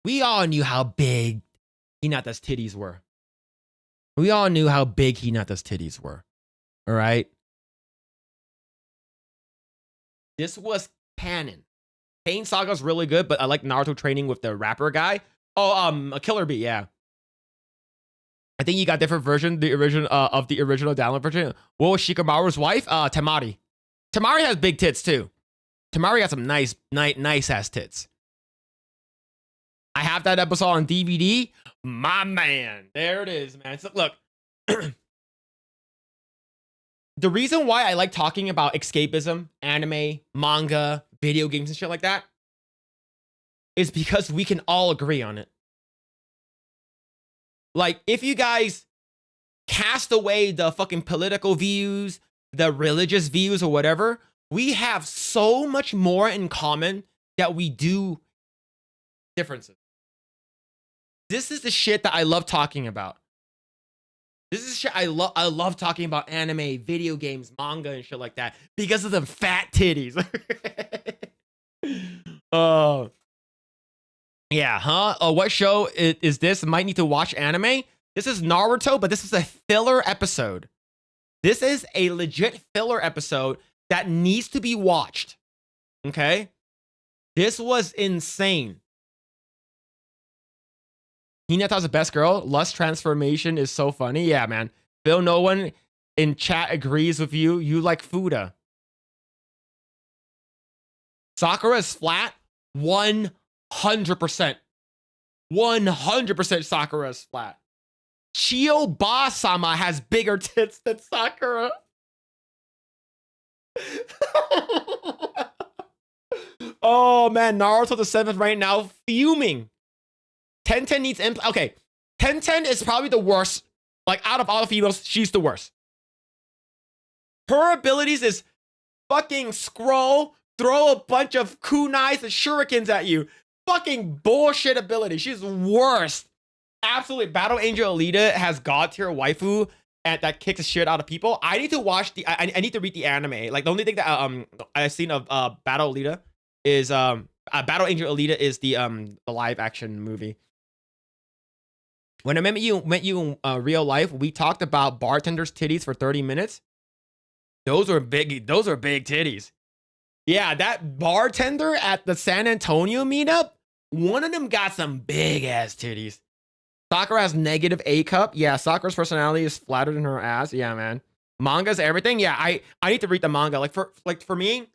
We all knew how big Hinata's titties were. We all knew how big Hinata's titties were. All right? This was canon. Pain Saga's really good, but I like Naruto training with the rapper guy. Oh, a Killer Bee, yeah. I think you got different version, the original of the original download version. What was Shikamaru's wife? Temari. Temari has big tits too. Temari got some nice ass tits. I have that episode on DVD. My man. There it is, man. So look. The reason why I like talking about escapism, anime, manga, video games, and shit like that is because we can all agree on it. Like, if you guys cast away the fucking political views, the religious views, or whatever, we have so much more in common that we do differences. This is the shit that I love talking about. This is shit I love talking about anime, video games, manga, and shit like that because of the fat titties. Yeah, huh? What show is this? Might need to watch anime. This is Naruto, but this is a filler episode. This is a legit filler episode that needs to be watched. Okay? This was insane. Hinata's the best girl. Lust transformation is so funny. Yeah, man. Phil, no one in chat agrees with you. You like Fuda. Sakura is flat. 100%. 100% Sakura is flat. Chiyo-ba-sama has bigger tits than Sakura. Oh, man. Naruto the 7th right now fuming. Tenten needs okay. Tenten is probably the worst. Like, out of all the females, she's the worst. Her abilities is fucking scroll, throw a bunch of kunais and shurikens at you. Fucking bullshit ability. She's worst. Absolutely. Battle Angel Alita has god tier waifu and that kicks the shit out of people. I need to watch the. I need to read the anime. Like, the only thing that I've seen of Battle Alita is Battle Angel Alita is the live action movie. When I met you in real life, we talked about bartenders' titties for 30 minutes. Those are big titties. Yeah, that bartender at the San Antonio meetup, one of them got some big ass titties. Sakura has negative A cup. Yeah, Sakura's personality is flattered in her ass. Yeah, man. Manga's everything. Yeah, I need to read the manga. Like for me,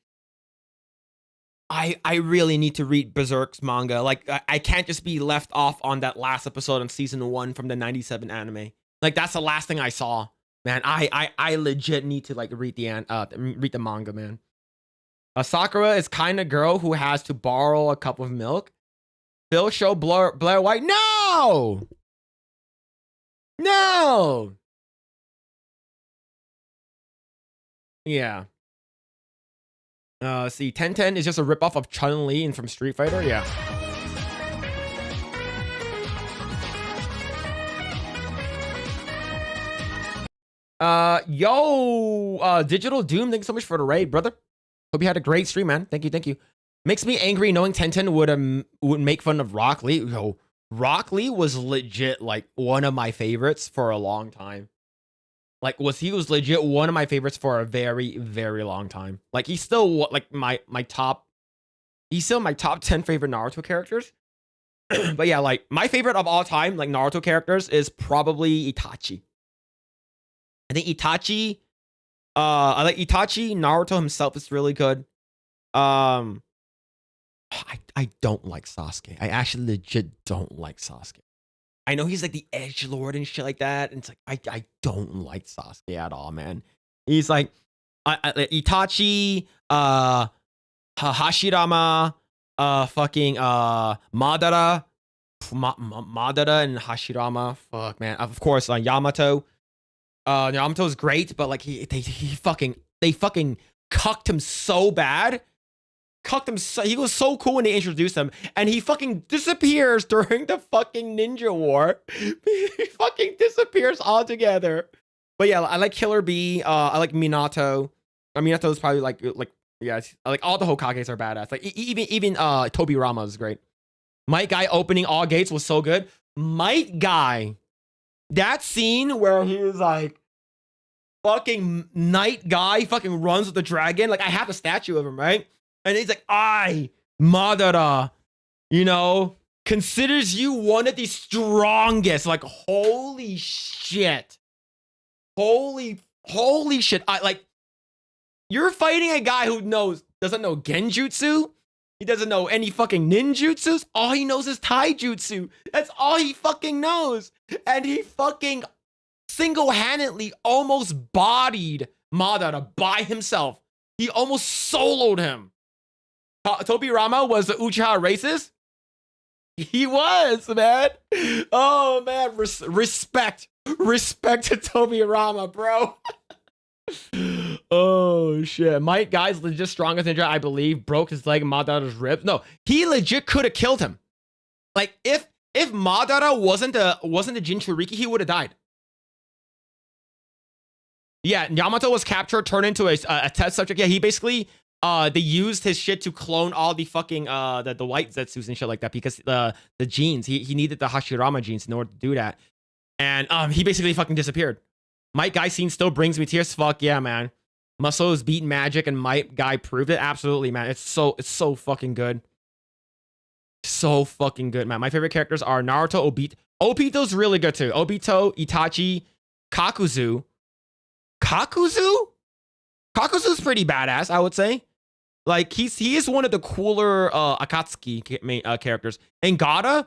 I really need to read Berserk's manga. Like, I can't just be left off on that last episode in season 1 from the 97 anime. Like, that's the last thing I saw. Man, I legit need to like read the manga, man. Sakura is kind of girl who has to borrow a cup of milk. Phil show Blair White. No! No! Yeah. See, Tenten is just a ripoff of Chun-Li and from Street Fighter. Yeah. Digital Doom, thanks so much for the raid, brother. Hope you had a great stream, man. Thank you. Makes me angry knowing Tenten would make fun of Rock Lee. Yo, Rock Lee was legit like one of my favorites for a long time. Like, he was legit one of my favorites for a very, very long time. Like, he's still like my top He's still my top 10 favorite Naruto characters. But yeah, like my favorite of all time, like Naruto characters, is probably Itachi. I think Itachi, I like Itachi. Naruto himself is really good. I don't like Sasuke. I actually legit don't like Sasuke. I know he's like the edgelord and shit like that, and it's like I don't like Sasuke at all, man. He's like Itachi, Hashirama, fucking Madara, Madara and Hashirama. Fuck, man. Of course, Yamato. Yamato's great, but like they fucking cucked him so bad. He was so cool when they introduced him, and he fucking disappears during the fucking ninja war. He fucking disappears altogether. But yeah, I like Killer Bee. I like Minato. Minato is probably like yeah, like all the Hokages are badass. Like even Tobirama is great. Might Guy opening all gates was so good. Might Guy, that scene where he was like fucking Night Guy fucking runs with the dragon. Like I have a statue of him, right? And he's like, Madara, you know, considers you one of the strongest. Like, holy shit. Holy shit. You're fighting a guy who doesn't know genjutsu. He doesn't know any fucking ninjutsus. All he knows is taijutsu. That's all he fucking knows. And he fucking single-handedly almost bodied Madara by himself. He almost soloed him. Tobirama was the Uchiha racist. He was, man. Oh, man. Respect to Tobirama, bro. Oh, shit. Might Guy's legit strongest ninja, I believe, broke his leg and Madara's ribs. No, he legit could have killed him. Like, if Madara wasn't a Jinchuriki, he would have died. Yeah, Yamato was captured, turned into a test subject. Yeah, he basically... they used his shit to clone all the fucking the white Zetsus and shit like that because the genes he needed the Hashirama genes in order to do that, and he basically fucking disappeared. Might Guy scene still brings me tears. Fuck yeah, man. Muscles beat magic and Might Guy proved it. Absolutely, man. It's so fucking good. So fucking good, man. My favorite characters are Naruto, Obito. Obito's really good too. Obito, Itachi, Kakuzu. Kakuzu's pretty badass, I would say. Like, he is one of the cooler Akatsuki characters. And Gaara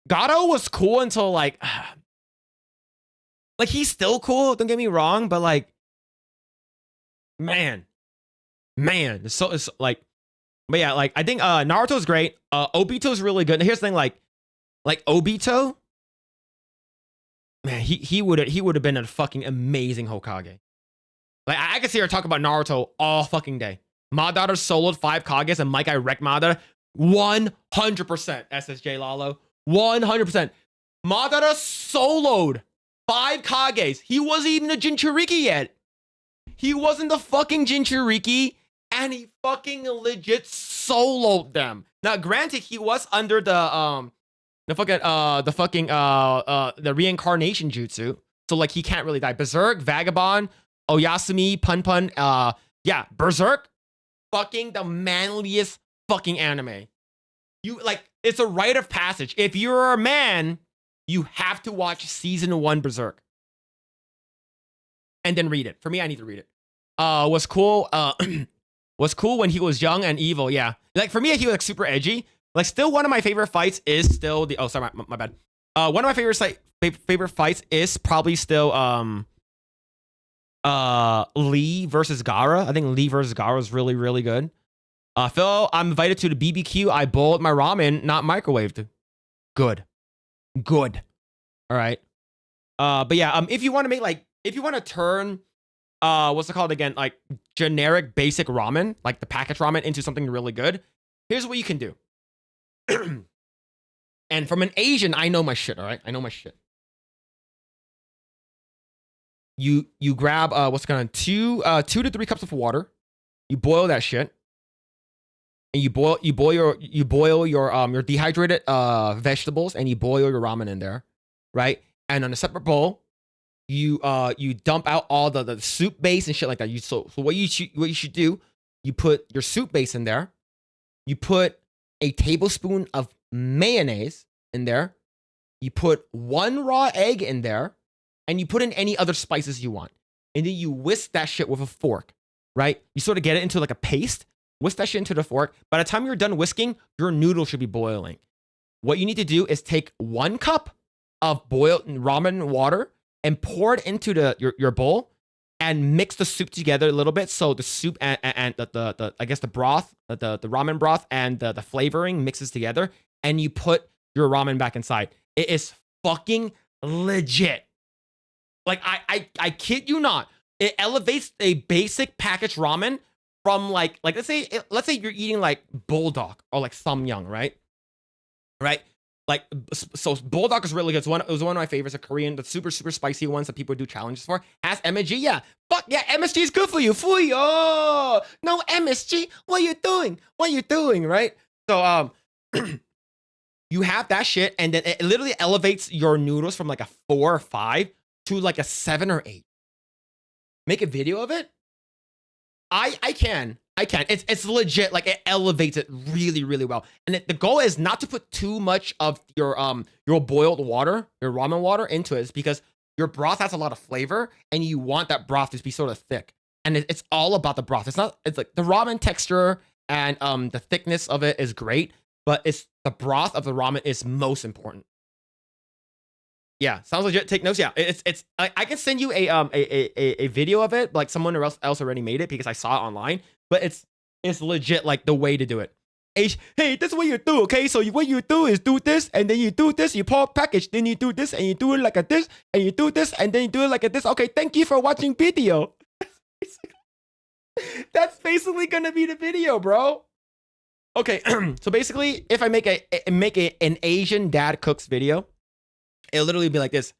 was cool until, like, he's still cool, don't get me wrong, but, like, man, it's like, but yeah, like, I think Naruto's great. Obito's really good. And here's the thing, like Obito, man, he would have been a fucking amazing Hokage. Like, I could sit here and talk about Naruto all fucking day. Madara soloed 5 Kages and Might Guy wrecked Madara. 100% SSJ Lalo. 100%. Madara soloed 5 Kages. He wasn't even a Jinchuriki yet. He wasn't the fucking Jinchuriki, and he fucking legit soloed them. Now, granted, he was under the reincarnation jutsu, so like he can't really die. Berserk, Vagabond, Oyasumi, Pun, yeah, Berserk, fucking the manliest fucking anime. You, like, it's a rite of passage. If you're a man, you have to watch season 1 Berserk. And then read it. For me, I need to read it. Was cool when he was young and evil, yeah. Like, for me, he was like super edgy. Like, still one of my favorite fights is still the, oh, sorry, my bad. One of my favorite fights is probably still, Lee versus Gaara. I think Lee versus Gaara is really, really good. Phil, I'm invited to the BBQ. I boiled my ramen, not microwaved. Good. All right. But yeah, if you want to turn, what's it called again? Like generic basic ramen, like the packaged ramen, into something really good. Here's what you can do. And from an Asian, I know my shit. All right, I know my shit. You grab what's going on 2 to 3 cups of water. You boil that shit, and you boil your dehydrated vegetables, and you boil your ramen in there, right? And on a separate bowl, you dump out all the soup base and shit like that. So what you should do, you put your soup base in there. You put a tablespoon of mayonnaise in there. You put 1 raw egg in there, and you put in any other spices you want. And then you whisk that shit with a fork, right? You sort of get it into like a paste, whisk that shit into the fork. By the time you're done whisking, your noodle should be boiling. What you need to do is take 1 cup of boiled ramen water and pour it into your bowl and mix the soup together a little bit. So the soup and the I guess the broth, the ramen broth and the flavoring mixes together, and you put your ramen back inside. It is fucking legit. Like I kid you not. It elevates a basic packaged ramen from like let's say you're eating like bulldog or like samyang, right? Right? Like, so bulldog is really good. It was one of my favorites, a Korean, the super spicy ones that people do challenges for. Has MSG, yeah. Fuck yeah, MSG is good for you. Fui, oh, no MSG. What are you doing? What are you doing, right? So you have that shit, and then it literally elevates your noodles from like a 4 or 5 to like a 7 or 8. Make a video of it. I can. It's legit. Like, it elevates it really, really well. And the goal is not to put too much of your boiled water, your ramen water into it, because your broth has a lot of flavor, and you want that broth to be sort of thick. And it's all about the broth. It's like the ramen texture and the thickness of it is great, but it's the broth of the ramen is most important. Yeah, sounds legit. Take notes. Yeah, it's. I can send you a video of it. Like someone else already made it because I saw it online. But it's legit like the way to do it. Hey, that's what you do, okay? So what you do is do this, and then you do this, you pour package, then you do this, and you do it like a this, and you do this, and then you do it like a this. Okay, thank you for watching video. That's basically gonna be the video, bro. Okay, so basically, if I make an Asian dad cooks video, it'll literally be like this.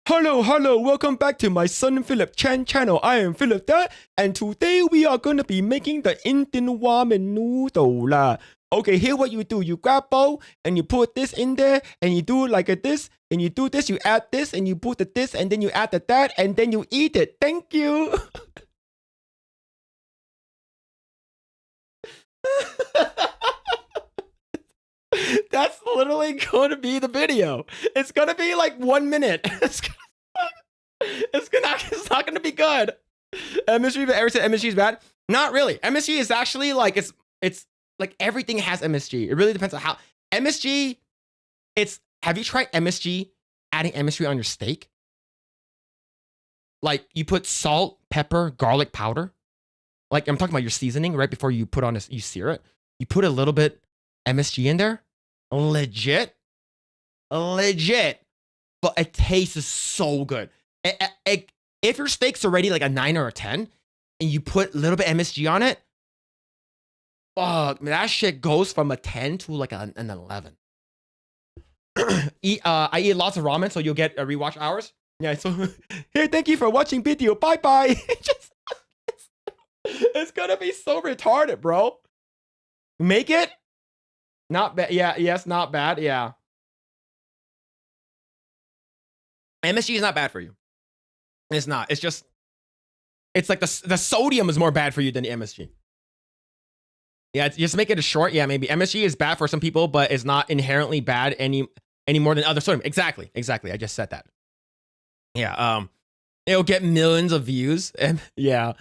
Hello, welcome back to my son Philip Chan channel. I am Philip Dad, and today we are gonna be making the Indian ramen noodle lah. Okay, here what you do, you grab bowl, and you put this in there, and you do it like this, and you do this, you add this, and you put the this, and then you add the that, and then you eat it. Thank you. That's literally going to be the video. It's going to be like 1 minute. It's not going to be good. MSG, but ever said MSG is bad? Not really. MSG is actually like, it's like everything has MSG. It really depends on how. MSG, have you tried MSG, adding MSG on your steak? Like you put salt, pepper, garlic powder. Like I'm talking about your seasoning right before you put on this, you sear it. You put a little bit MSG in there. Legit. But it tastes so good. If your steak's already like a 9 or a 10, and you put a little bit MSG on it, fuck, man, that shit goes from a 10 to like an 11. I eat lots of ramen, so you'll get a rewatch hours. Yeah, so here, thank you for watching video. Bye. It's gonna be so retarded, bro. Make it. Not bad. Yeah, yes, not bad. Yeah. MSG is not bad for you. It's not. It's just, it's like the sodium is more bad for you than the MSG. Yeah, just make it a short. Yeah, maybe MSG is bad for some people, but it's not inherently bad any more than other sodium. Exactly. I just said that. Yeah. It'll get millions of views. And yeah.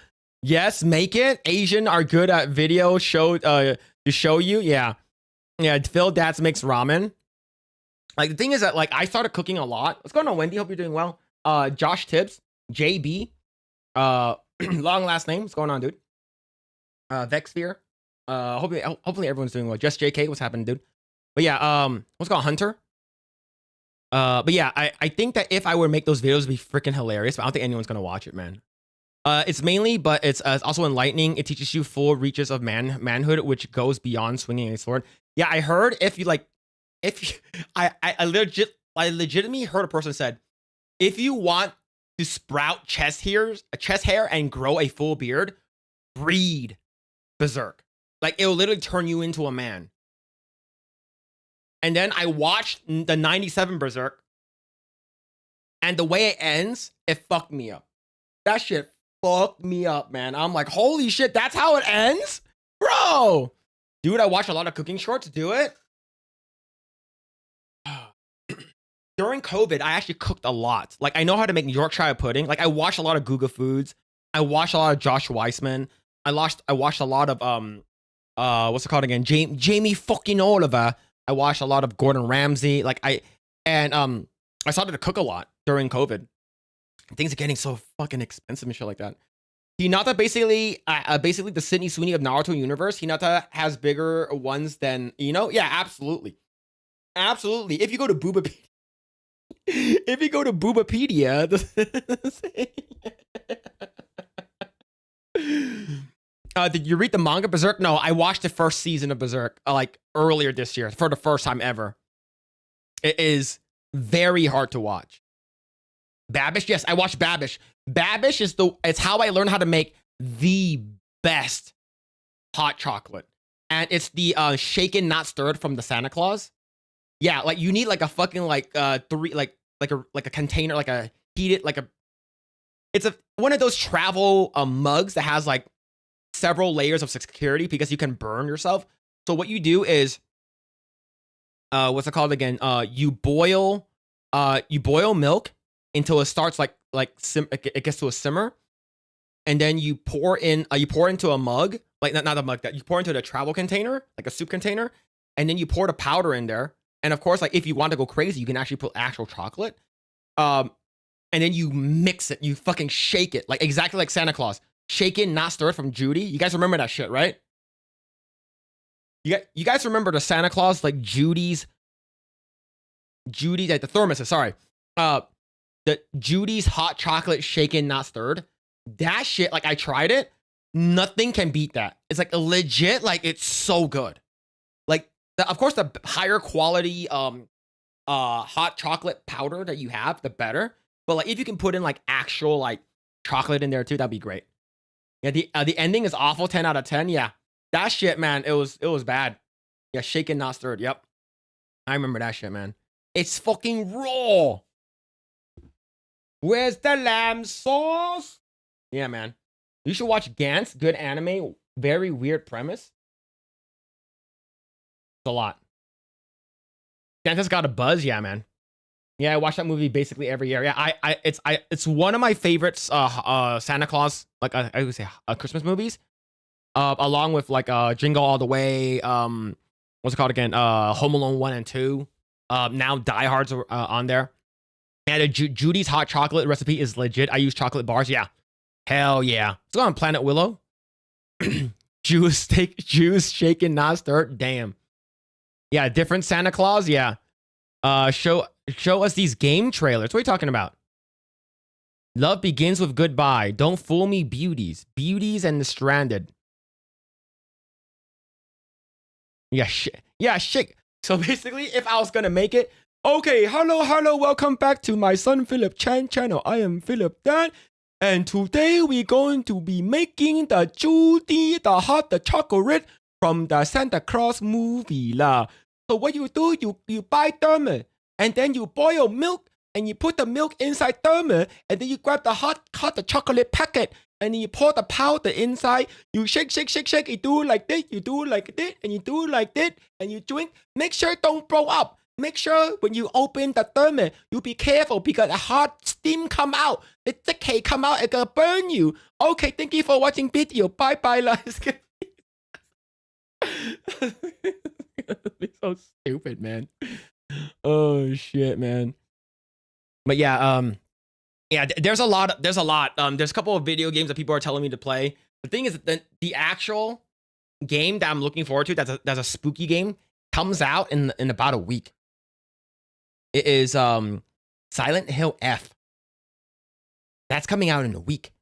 Yes, make it. Asian are good at video to show you. Yeah. Yeah, Phil Dad's makes ramen. Like the thing is that like I started cooking a lot. What's going on, Wendy? Hope you're doing well. Josh Tibbs, JB, long last name. What's going on, dude? Vexfear. Hopefully everyone's doing well. Just JK, what's happening, dude? But yeah, what's going on, Hunter? But yeah, I think that if I were to make those videos, it'd be freaking hilarious. But I don't think anyone's gonna watch it, man. It's mainly, but it's also enlightening. It teaches you full reaches of manhood, which goes beyond swinging a sword. Yeah, I heard I legitimately heard a person said, if you want to sprout chest hair and grow a full beard, read Berserk. Like it'll literally turn you into a man. And then I watched the 97 Berserk, and the way it ends, it fucked me up. That shit fucked me up, man. I'm like, holy shit, that's how it ends? Bro! Dude, I watch a lot of cooking shorts. Do it. During COVID, I actually cooked a lot. Like, I know how to make Yorkshire pudding. Like, I watched a lot of Guga Foods. I watched a lot of Josh Weissman. I watched a lot of what's it called again? Jamie fucking Oliver. I watched a lot of Gordon Ramsay. Like, I started to cook a lot during COVID. Things are getting so fucking expensive and shit like that. Hinata basically the Sydney Sweeney of Naruto universe. Hinata has bigger ones than Ino. Yeah, absolutely. Absolutely. If you go to Boobapedia, did you read the manga Berserk? No, I watched the first season of Berserk like earlier this year for the first time ever. It is very hard to watch. Babish, yes, I watched Babish. Babish it's how I learned how to make the best hot chocolate. And it's the shaken not stirred from the Santa Claus. Yeah, like you need like a fucking like a container, like a heated it's one of those travel mugs that has like several layers of security because you can burn yourself. So what you do is what's it called again? You boil milk until it starts it gets to a simmer, and then you pour into a mug, like not a mug, that you pour into the travel container, like a soup container, and then you pour the powder in there. And of course, like if you want to go crazy, you can actually put actual chocolate. And then you mix it, you fucking shake it, like exactly like Santa Claus. Shaken, not stirred from Judy. You guys remember that shit, right? You guys remember the Santa Claus, like Judy, like the thermoses, sorry. The Judy's hot chocolate shaken, not stirred. That shit, like I tried it. Nothing can beat that. It's like legit, like it's so good. Like, of course, the higher quality hot chocolate powder that you have, the better. But like if you can put in like actual like chocolate in there too, that'd be great. Yeah, the ending is awful. 10 out of 10. Yeah, that shit, man. It was bad. Yeah, shaken, not stirred. Yep, I remember that shit, man. It's fucking raw. Where's the lamb sauce? Yeah, man. You should watch Gantz. Good anime. Very weird premise. It's a lot. Gantz has got a buzz. Yeah, man. Yeah, I watch that movie basically every year. Yeah, it's one of my favorites. Santa Claus, like I would say, Christmas movies. Along with like Jingle All the Way. What's it called again? Home Alone 1 and 2. Now Die Hard's on there. And Judy's hot chocolate recipe is legit. I use chocolate bars. Yeah, hell yeah. Let's go on Planet Willow. Juice shaken, not stirred. Damn. Yeah, different Santa Claus. Yeah. Show us these game trailers. What are you talking about? Love begins with goodbye. Don't fool me, beauties. Beauties and the stranded. Yeah, shit. Yeah, shit. So basically, if I was gonna make it, okay, hello, welcome back to my son Philip Chan channel. I am Philip Dan, and today we're going to be making the Judy the hot chocolate from the Santa Claus movie lah. So what you do, you buy thermos, and then you boil milk, and you put the milk inside thermos, and then you grab the hot chocolate packet, and you pour the powder inside. You shake, you do like this, you do like this, and you do like this, and you drink. Make sure it don't blow up. Make sure when you open the thermos, you be careful because a hot steam come out. The cake come out, it gonna burn you. Okay, thank you for watching video. Bye bye, guys. It's so stupid, man. Oh shit, man. But yeah, there's a lot. There's a couple of video games that people are telling me to play. The thing is that the actual game that I'm looking forward to, that's a spooky game, comes out in about a week. It is Silent Hill F. That's coming out in a week.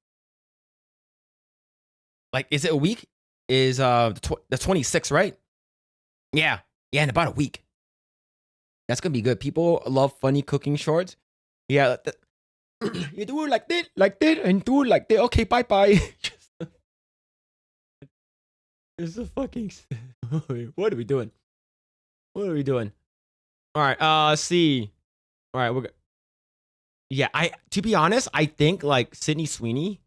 Like, is it a week? Is the 26th, right? Yeah, in about a week. That's gonna be good. People love funny cooking shorts. Yeah, you do it like this, and do it like this. Okay, bye bye. It's a fucking. What are we doing? All right. See. All right. Yeah. To be honest, I think like Sydney Sweeney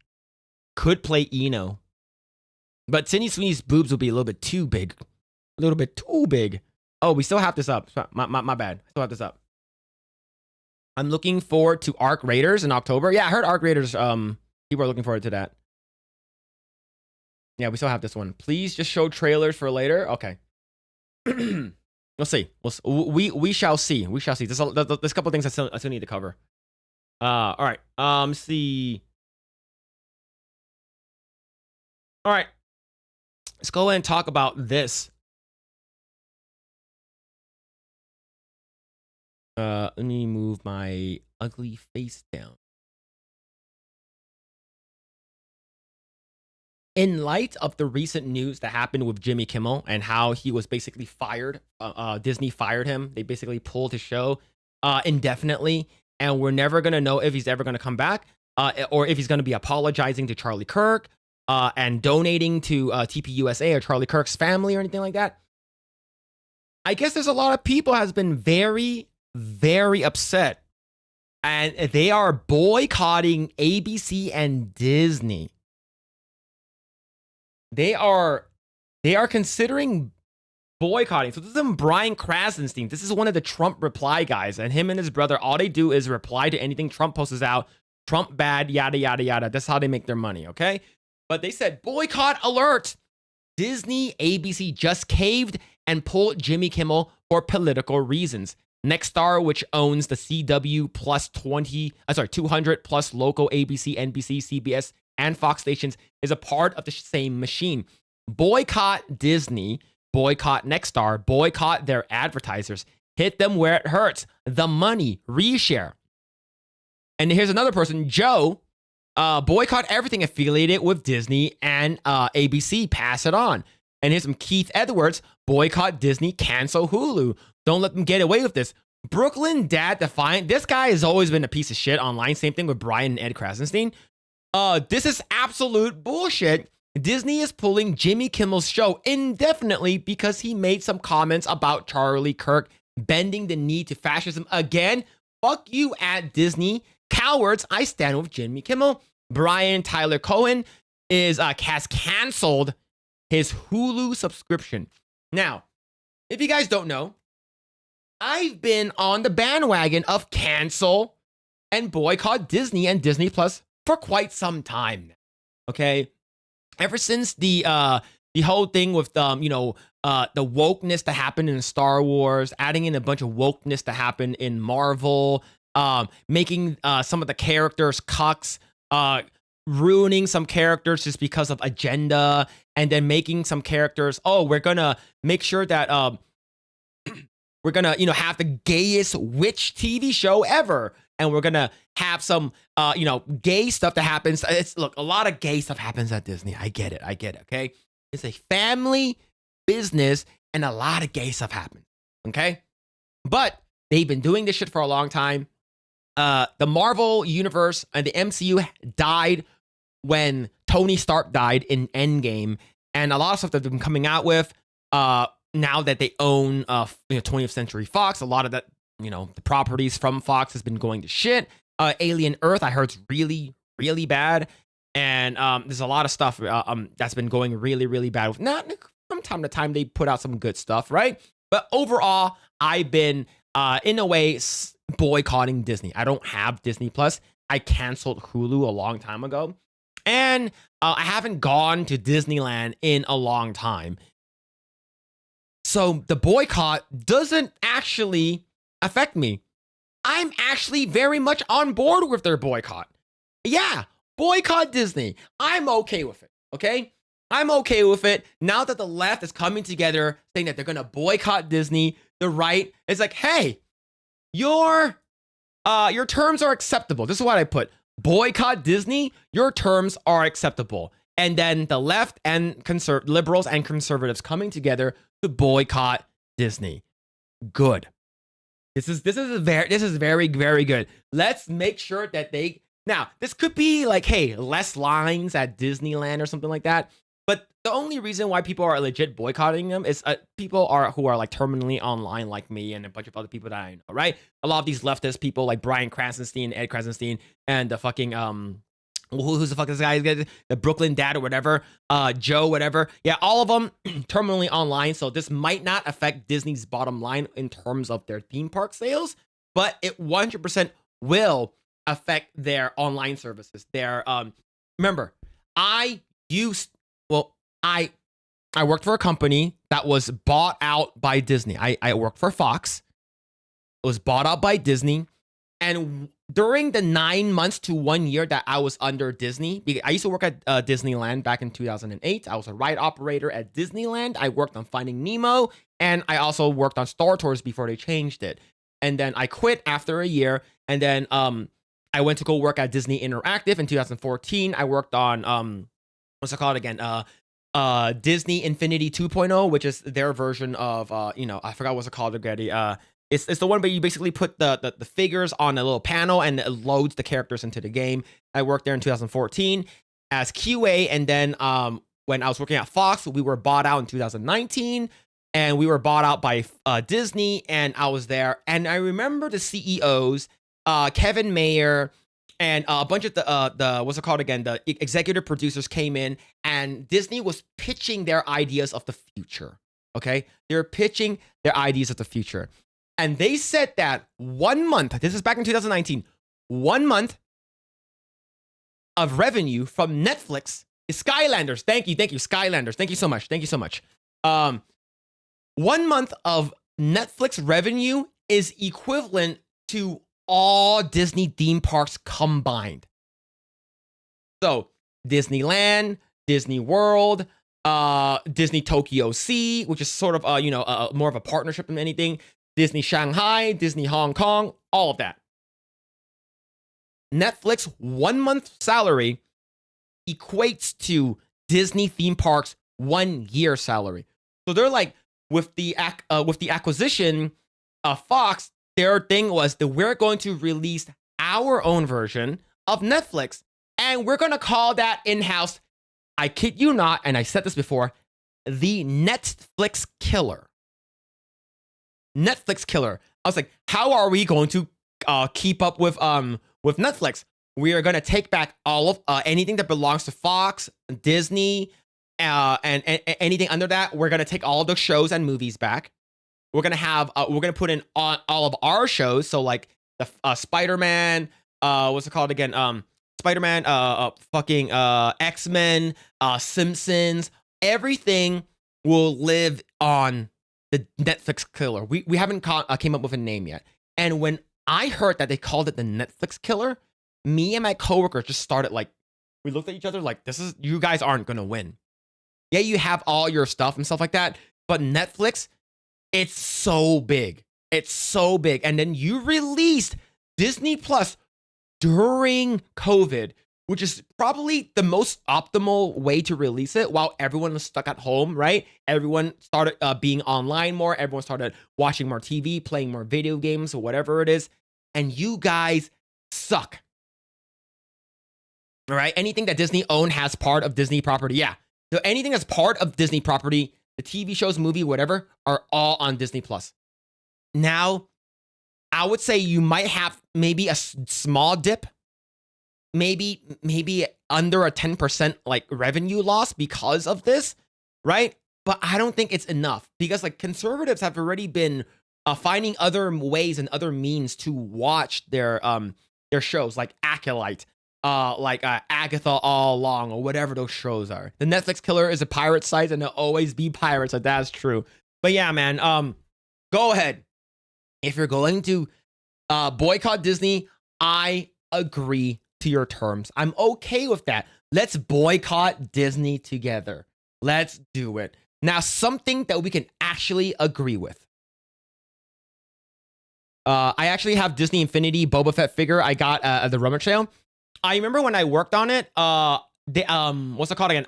could play Eno, but Sydney Sweeney's boobs will be a little bit too big A little bit too big. Oh, we still have this up. My bad. Still have this up. I'm looking forward to Arc Raiders in October. Yeah, I heard Arc Raiders. People are looking forward to that. Yeah, we still have this one. Please just show trailers for later. Okay. We'll see. We shall see. We shall see. There's a couple things I still need to cover. All right. Let's see. All right. Let's go ahead and talk about this. Let me move my ugly face down. In light of the recent news that happened with Jimmy Kimmel and how he was basically fired, Disney fired him. They basically pulled his show indefinitely, and we're never going to know if he's ever going to come back or if he's going to be apologizing to Charlie Kirk and donating to TPUSA or Charlie Kirk's family or anything like that. I guess there's a lot of people has been very, very upset, and they are boycotting ABC and Disney. They are considering boycotting. So this is Brian Krasenstein. This is one of the Trump reply guys, and him and his brother, all they do is reply to anything Trump posts out. Trump bad, yada, yada, yada. That's how they make their money, okay? But they said, boycott alert. Disney, ABC just caved and pulled Jimmy Kimmel for political reasons. Nexstar, which owns the CW plus 200 plus local ABC, NBC, CBS, and Fox stations, is a part of the same machine. Boycott Disney, boycott Nexstar, boycott their advertisers. Hit them where it hurts. The money, reshare. And here's another person, Joe. Boycott everything affiliated with Disney and ABC. Pass it on. And here's some Keith Edwards. Boycott Disney, cancel Hulu. Don't let them get away with this. Brooklyn Dad Defiant. This guy has always been a piece of shit online. Same thing with Brian and Ed Krasenstein. This is absolute bullshit. Disney is pulling Jimmy Kimmel's show indefinitely because he made some comments about Charlie Kirk bending the knee to fascism again. Fuck you at Disney. Cowards, I stand with Jimmy Kimmel. Brian Tyler Cohen has canceled his Hulu subscription. Now, if you guys don't know, I've been on the bandwagon of cancel and boycott Disney and Disney Plus for quite some time now. Okay, ever since the whole thing with the wokeness that happened in Star Wars, adding in a bunch of wokeness that happened in Marvel, making some of the characters cucks, ruining some characters just because of agenda, and then making some characters, we're gonna make sure that we're gonna have the gayest witch TV show ever. And we're gonna have some, gay stuff that happens. Look, a lot of gay stuff happens at Disney. I get it. Okay, it's a family business, and a lot of gay stuff happens. Okay, but they've been doing this shit for a long time. The Marvel universe and the MCU died when Tony Stark died in Endgame, and a lot of stuff that they've been coming out with now that they own 20th Century Fox, a lot of that. The properties from Fox has been going to shit. Alien Earth, I heard, is really, really bad. And there's a lot of stuff that's been going really, really bad. Not from time to time, they put out some good stuff, right? But overall, I've been, in a way, boycotting Disney. I don't have Disney Plus. I canceled Hulu a long time ago. And I haven't gone to Disneyland in a long time. So the boycott doesn't actually affect me. I'm actually very much on board with their boycott. Yeah, boycott Disney. I'm okay with it, okay? I'm okay with it. Now that the left is coming together saying that they're going to boycott Disney, the right is like, hey, your terms are acceptable. This is what I put. Boycott Disney, your terms are acceptable. And then the left and liberals and conservatives coming together to boycott Disney. Good. This is very, very good. Let's make sure that this could be like, hey, less lines at Disneyland or something like that. But the only reason why people are legit boycotting them is people who are like terminally online like me and a bunch of other people that I know, right? A lot of these leftist people like Brian Krasenstein, Ed Krasenstein, and the fucking who's the fuck this guy? The Brooklyn Dad or whatever, Joe, whatever. Yeah, all of them terminally online. So this might not affect Disney's bottom line in terms of their theme park sales, but it 100% will affect their online services. Their remember, I worked for a company that was bought out by Disney. I worked for Fox. It was bought out by Disney. And during the 9 months to 1 year that I was under Disney, I used to work at Disneyland back in 2008. I was a ride operator at Disneyland. I worked on Finding Nemo, and I also worked on Star Tours before they changed it. And then I quit after a year, and then I went to go work at Disney Interactive in 2014. I worked on what's it called again? Disney Infinity 2.0, which is their version of I forgot what's it called already. It's the one where you basically put the figures on a little panel and it loads the characters into the game. I worked there in 2014 as QA, and then when I was working at Fox, we were bought out in 2019, and we were bought out by Disney, and I was there. And I remember the CEOs, Kevin Mayer, and a bunch of the what's it called again? The executive producers came in, and Disney was pitching their ideas of the future. Okay, they're pitching their ideas of the future. And they said that 1 month, this is back in 2019, 1 month of revenue from Netflix is Skylanders. Thank you, Skylanders. Thank you so much. 1 month of Netflix revenue is equivalent to all Disney theme parks combined. So Disneyland, Disney World, Disney Tokyo Sea, which is sort of more of a partnership than anything. Disney Shanghai, Disney Hong Kong, all of that. Netflix 1 month salary equates to Disney theme parks 1 year salary. So they're like, with the acquisition of Fox, their thing was that we're going to release our own version of Netflix, and we're going to call that in-house, I kid you not, and I said this before, the Netflix killer. Netflix killer. I was like, how are we going to keep up with Netflix? We are going to take back all of anything that belongs to Fox, Disney, and anything under that. We're going to take all of those shows and movies back. We're going to have we're going to put in all of our shows. So like the Spider-Man, what's it called again? Spider-Man, fucking X-Men, Simpsons. Everything will live on the Netflix killer. We haven't came up with a name yet. And when I heard that they called it the Netflix killer, me and my coworkers just started like, we looked at each other like, you guys aren't gonna win. Yeah, you have all your stuff and stuff like that, but Netflix, it's so big. It's so big. And then you released Disney Plus during COVID, which is probably the most optimal way to release it while everyone was stuck at home, right? Everyone started being online more. Everyone started watching more TV, playing more video games or whatever it is. And you guys suck. All right? Anything that Disney owned has part of Disney property. Yeah. So anything that's part of Disney property, the TV shows, movie, whatever, are all on Disney Plus. Now, I would say you might have maybe a small dip, maybe under a 10% like revenue loss because of this, right? But I don't think it's enough because like conservatives have already been finding other ways and other means to watch their shows, like Acolyte, like Agatha All Along, or whatever those shows are. The Netflix killer is a pirate site, and there'll always be pirates, so that's true. But yeah, man, go ahead. If you're going to boycott Disney, I agree to your terms. I'm okay with that. Let's boycott Disney together. Let's do it. Now, something that we can actually agree with. I actually have Disney Infinity Boba Fett figure I got at the rummage sale. I remember when I worked on it, what's it called again?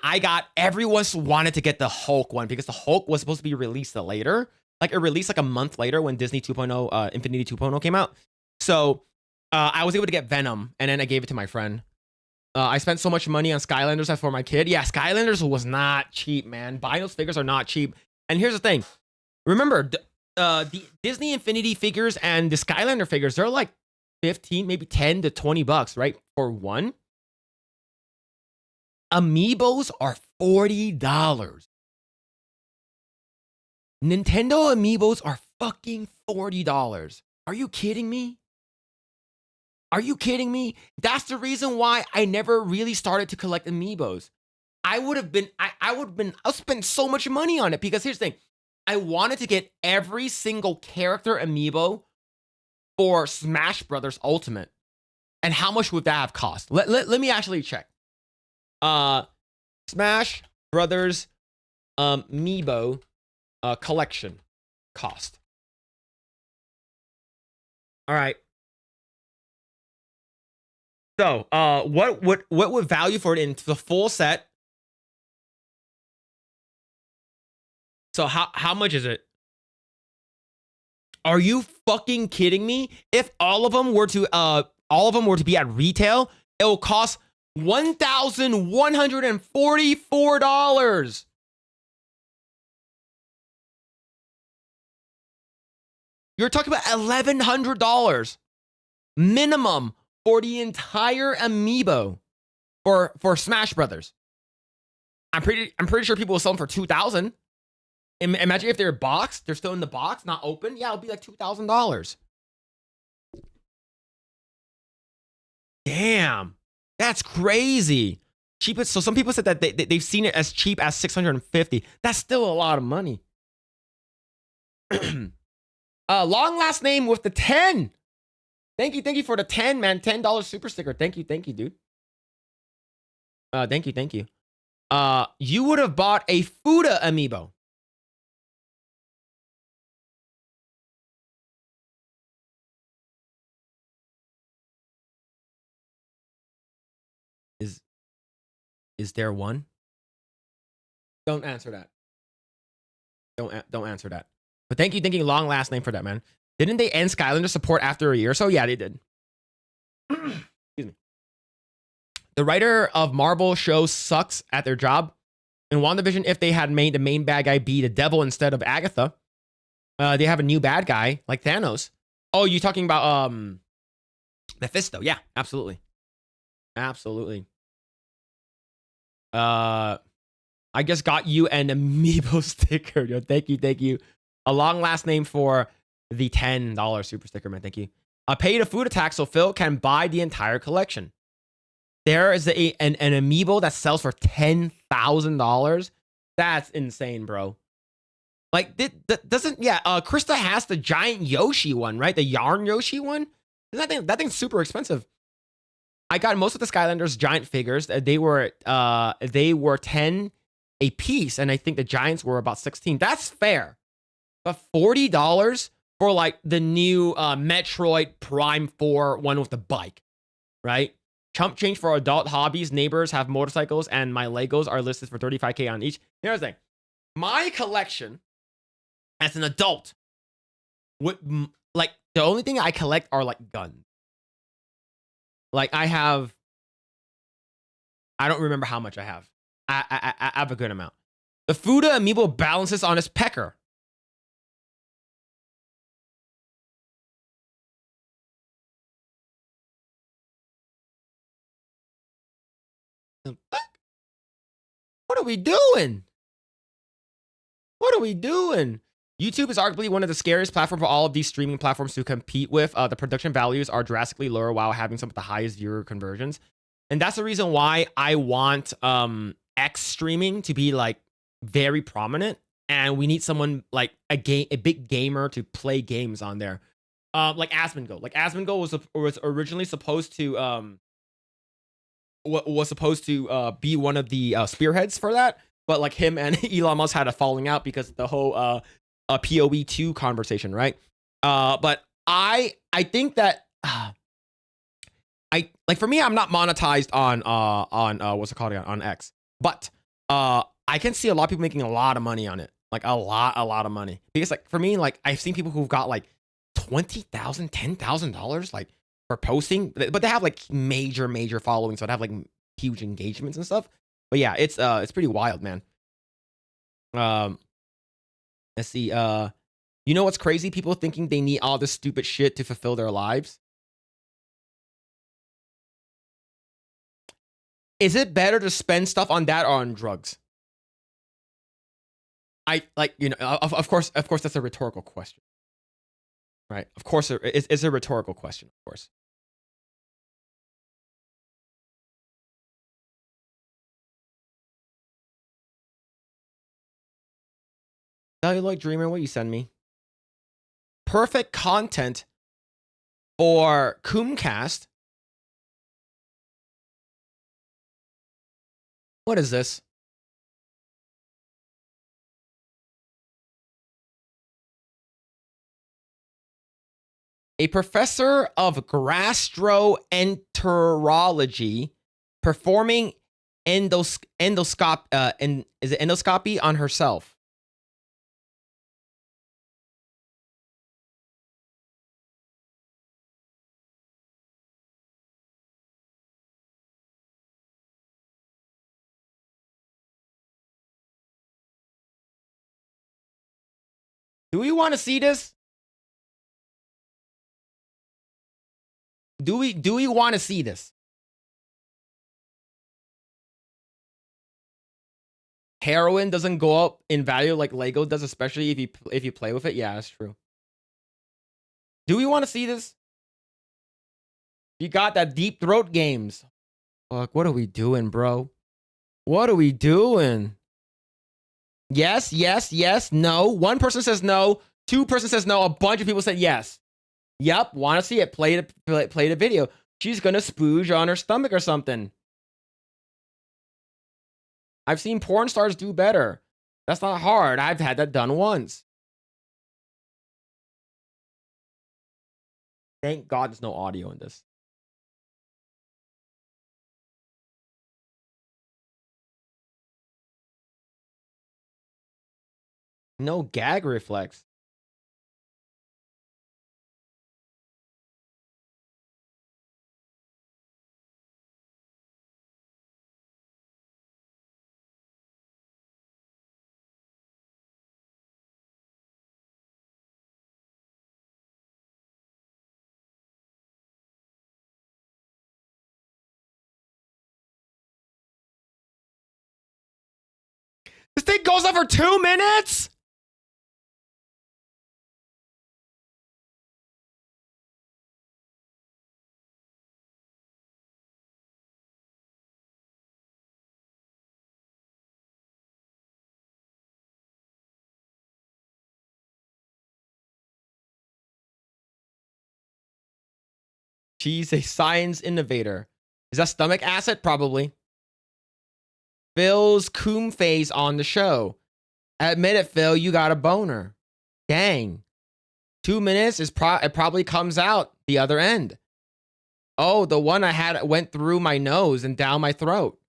Everyone wanted to get the Hulk one because the Hulk was supposed to be released later. Like it released like a month later when Disney 2.0, Infinity 2.0 came out. So I was able to get Venom, and then I gave it to my friend. I spent so much money on Skylanders for my kid. Yeah, Skylanders was not cheap, man. Buying those figures are not cheap. And here's the thing. Remember, the Disney Infinity figures and the Skylander figures, they're like 15, maybe 10 to 20 bucks, right? For one. Amiibos are $40. Nintendo Amiibos are fucking $40. Are you kidding me? Are you kidding me? That's the reason why I never really started to collect Amiibos. I'll spend so much money on it because here's the thing. I wanted to get every single character Amiibo for Smash Brothers Ultimate. And how much would that have cost? Let me actually check. Smash Brothers Amiibo collection cost. All right. So, what would value for it in the full set? So how much is it? Are you fucking kidding me? If all of them were to be at retail, it will cost $1,144. You're talking about $1,100 minimum for the entire Amiibo for Smash Brothers. I'm pretty sure people will sell them for $2,000. Imagine if they're boxed, they're still in the box, not open. Yeah, it'll be like $2,000. Damn, that's crazy. Cheapest. So some people said that they've seen it as cheap as $650. That's still a lot of money. Long last name with the 10. Thank you for the 10, man. $10 super sticker. Thank you, dude. Thank you. You would have bought a Fuda Amiibo. Is there one? Don't answer that. Don't answer that. But thank you, long last name for that, man. Didn't they end Skylander support after a year or so? Yeah, they did. Excuse me. The writer of Marvel shows sucks at their job. In WandaVision, if they had made the main bad guy be the devil instead of Agatha, they have a new bad guy like Thanos. Oh, you talking about Mephisto? Yeah, absolutely. I just got you an Amiibo sticker. Yo, thank you. A long last name for the $10 super sticker, man. Thank you. Pay the food attack so Phil can buy the entire collection. There is an Amiibo that sells for $10,000. That's insane, bro. Like, Krista has the giant Yoshi one, right? The yarn Yoshi one. That thing's super expensive. I got most of the Skylanders giant figures. They were 10 a piece, and I think the giants were about 16. That's fair. But $40 for like the new Metroid Prime 4 one with the bike, right? Chump change for adult hobbies. Neighbors have motorcycles, and my Legos are listed for $35K on each. Here's the thing. My collection as an adult, the only thing I collect are like guns. Like I don't remember how much I have. I have a good amount. The Fuda Amiibo balances on his pecker. What are we doing? YouTube is arguably one of the scariest platforms for all of these streaming platforms to compete with. The production values are drastically lower while having some of the highest viewer conversions. And that's the reason why I want X streaming to be like very prominent. And we need someone like a big gamer to play games on there. Like Asmongold. Like Asmongold was originally supposed to be one of the spearheads for that. But like him and Elon Musk had a falling out because of the whole PoE 2 conversation, right? But I think that for me, I'm not monetized on what's it called again? On X, but I can see a lot of people making a lot of money on it, like a lot of money. Because like for me, like I've seen people who've got like $20,000, $10,000 like for posting, but they have like major followings, so they have like huge engagements and stuff. But yeah, it's pretty wild, man. Let's see. You know what's crazy? People thinking they need all this stupid shit to fulfill their lives. Is it better to spend stuff on that or on drugs? I like, you know, of course that's a rhetorical question, right? Of course it's a rhetorical question, of course. Celluloid Dreamer, what you send me? Perfect content for CoomCast. What is this? A professor of gastroenterology performing endoscopy on herself. Do we want to see this? Do we want to see this? Heroin doesn't go up in value like Lego does, especially if you play with it. Yeah, that's true. Do we want to see this? You got that Deep Throat games. Fuck, what are we doing, bro? What are we doing? Yes, yes, yes, no. One person says no. Two person says no. A bunch of people said yes. Yep, want to see it. Play the video. She's gonna spooge on her stomach or something. I've seen porn stars do better. That's not hard. I've had that done once. Thank God there's no audio in this. No gag reflex. This thing goes on for 2 minutes? She's a science innovator. Is that stomach acid? Probably. Phil's coom face on the show. Admit it, Phil, you got a boner. Dang. 2 minutes is it probably comes out the other end. Oh, the one I had went through my nose and down my throat.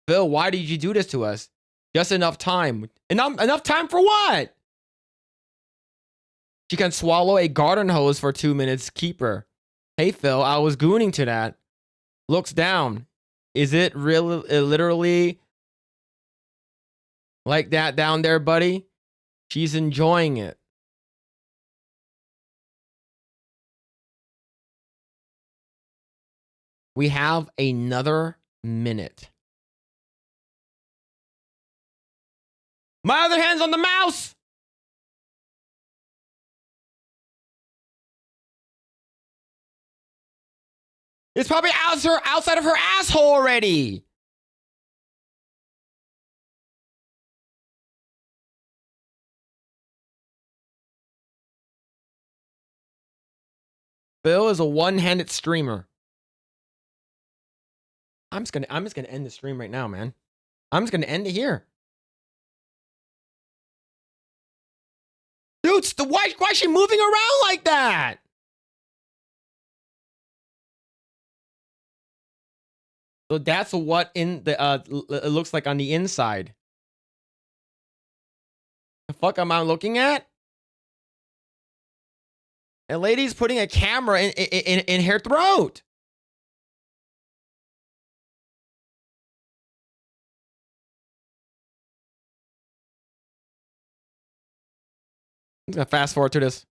Phil, why did you do this to us? Just enough time. Enough time for what? She can swallow a garden hose for 2 minutes. Keep her. Hey, Phil, I was gooning to that. Looks down. Is it really literally like that down there, buddy? She's enjoying it. We have another minute. My other hand's on the mouse. It's probably outside of her asshole already. Bill is a one-handed streamer. I'm just gonna end the stream right now, man. I'm just gonna end it here. Dude, why is she moving around like that? So that's what in the it looks like on the inside. The fuck am I looking at? A lady's putting a camera in her throat. I'm gonna fast forward to this.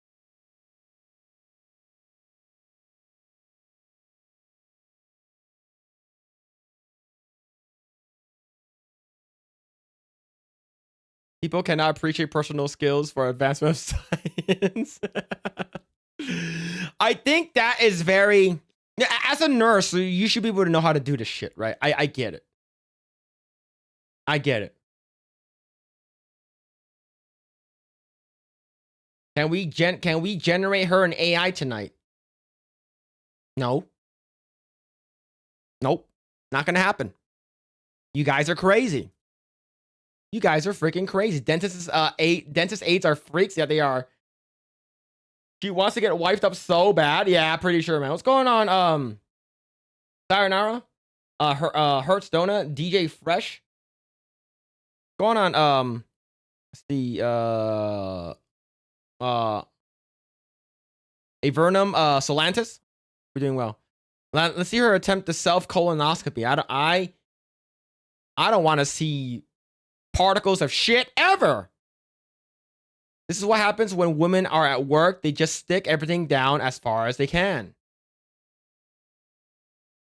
People cannot appreciate personal skills for advancement of science. I think that is very... As a nurse, you should be able to know how to do this shit, right? I get it. I get it. Can we generate her an AI tonight? No. Nope. Not gonna happen. You guys are crazy. You guys are freaking crazy. Dentist aides are freaks. Yeah, they are. She wants to get wiped up so bad. Yeah, pretty sure, man. What's going on? Sayonara? Hertz Donut, DJ Fresh. Going on, let's see, Avernum, Solantis. We're doing well. Let's see her attempt to self-colonoscopy. I don't want to see particles of shit ever. This is what happens when women are at work. They just stick everything down as far as they can.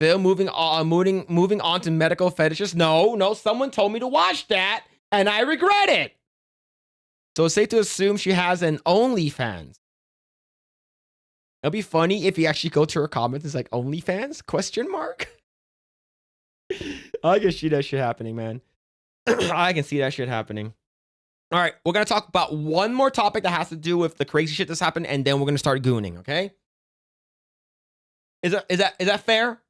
Phil, moving on to medical fetishes. No, someone told me to watch that, and I regret it. So it's safe to assume she has an OnlyFans. It'll be funny if you actually go to her comments. It's like, OnlyFans? Question mark? I can see that shit happening, man. I can see that shit happening. All right, we're going to talk about one more topic that has to do with the crazy shit that's happened, and then we're going to start gooning, okay? Is that fair?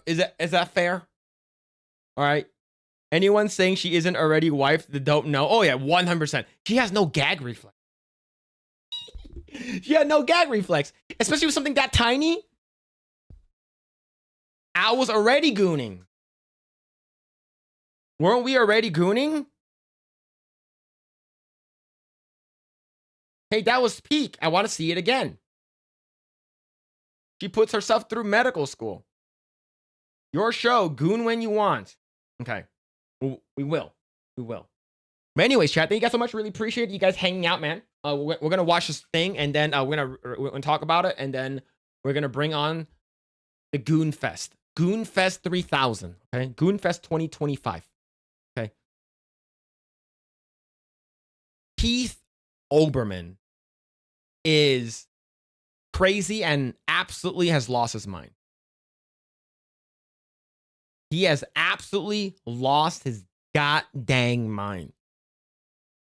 Is that fair? All right. Anyone saying she isn't already wifed that don't know? Oh, yeah, 100%. She has no gag reflex. She had no gag reflex, especially with something that tiny. I was already gooning. Weren't we already gooning? Hey, that was peak. I want to see it again. She puts herself through medical school. Your show, goon when you want. Okay. We will. But anyways, chat, thank you guys so much. Really appreciate you guys hanging out, man. We're going to watch this thing, and then we're gonna talk about it, and then we're going to bring on the Goonfest. Goonfest 3000. Okay. Goonfest 2025. Okay. Keith Olbermann is crazy and absolutely has lost his mind. He has absolutely lost his goddamn mind.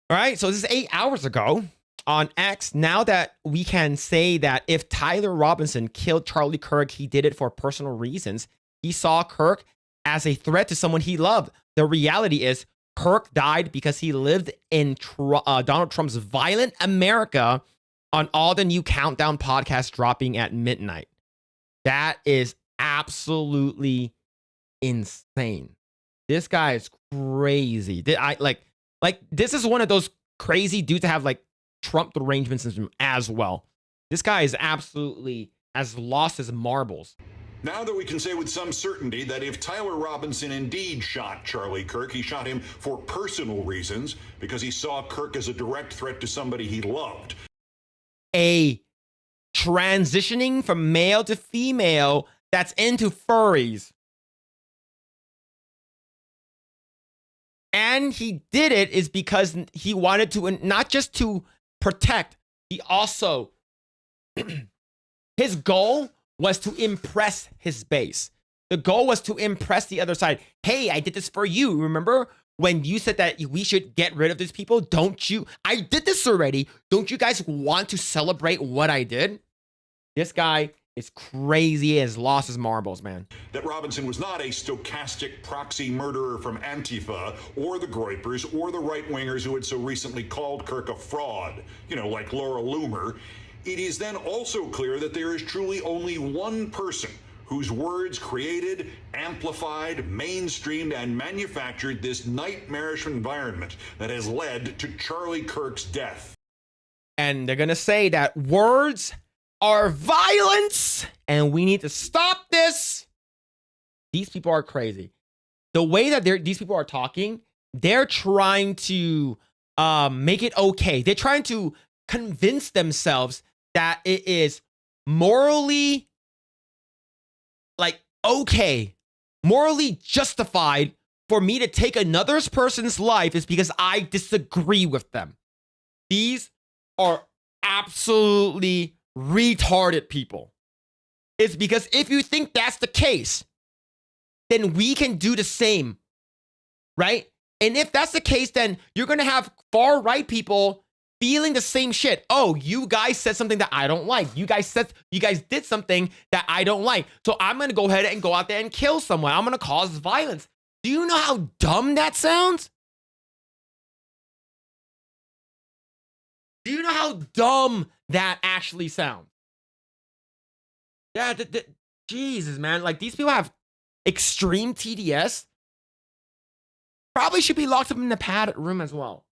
All right, so this is 8 hours ago on X. Now that we can say that if Tyler Robinson killed Charlie Kirk, he did it for personal reasons. He saw Kirk as a threat to someone he loved. The reality is Kirk died because he lived in Donald Trump's violent America on all the new countdown podcasts dropping at midnight. That is absolutely insane. This guy is crazy. This is one of those crazy dudes that have like Trump derangement syndrome as well. This guy is absolutely has lost his marbles. Now that we can say with some certainty that if Tyler Robinson indeed shot Charlie Kirk, he shot him for personal reasons because he saw Kirk as a direct threat to somebody he loved. A transitioning from male to female that's into furries. And he did it is because he wanted to not just to protect, he also, his goal was to impress his base. The goal was to impress the other side. Hey, I did this for you. Remember when you said that we should get rid of these people? Don't you? I did this already. Don't you guys want to celebrate what I did? This guy is crazy. He has lost his marbles, man. That Robinson was not a stochastic proxy murderer from Antifa or the Groypers or the right-wingers who had so recently called Kirk a fraud, like Laura Loomer. It is then also clear that there is truly only one person whose words created, amplified, mainstreamed, and manufactured this nightmarish environment that has led to Charlie Kirk's death. And they're going to say that words are violence, and we need to stop this. These people are crazy. The way that these people are talking, they're trying to make it okay. They're trying to convince themselves that it is morally okay, morally justified for me to take another person's life is because I disagree with them. These are absolutely retarded people. It's because if you think that's the case, then we can do the same, right? And if that's the case, then you're going to have far-right people feeling the same shit. Oh, you guys said something that I don't like. You guys did something that I don't like. So I'm going to go ahead and go out there and kill someone. I'm going to cause violence. Do you know how dumb that sounds? Do you know how dumb that actually sounds? Yeah, Jesus, man. Like, these people have extreme TDS. Probably should be locked up in a padded room as well.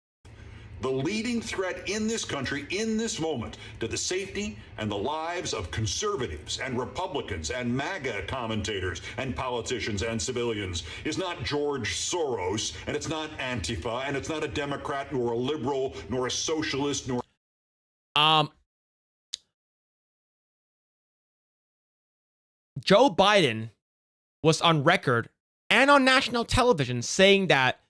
The leading threat in this country, in this moment, to the safety and the lives of conservatives and Republicans and MAGA commentators and politicians and civilians is not George Soros, and it's not Antifa, and it's not a Democrat, nor a liberal, nor a socialist, nor... Joe Biden was on record and on national television saying that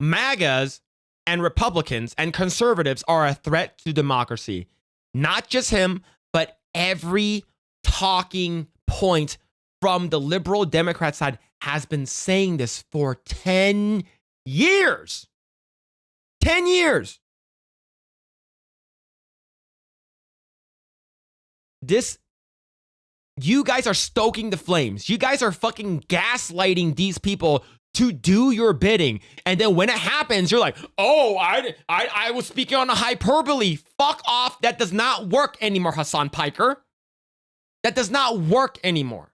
MAGAs and Republicans and conservatives are a threat to democracy. Not just him, but every talking point from the liberal Democrat side has been saying this for 10 years. 10 years. You guys are stoking the flames. You guys are fucking gaslighting these people to do your bidding. And then when it happens, you're like, oh, I was speaking on a hyperbole. Fuck off. That does not work anymore, Hassan Piker. That does not work anymore.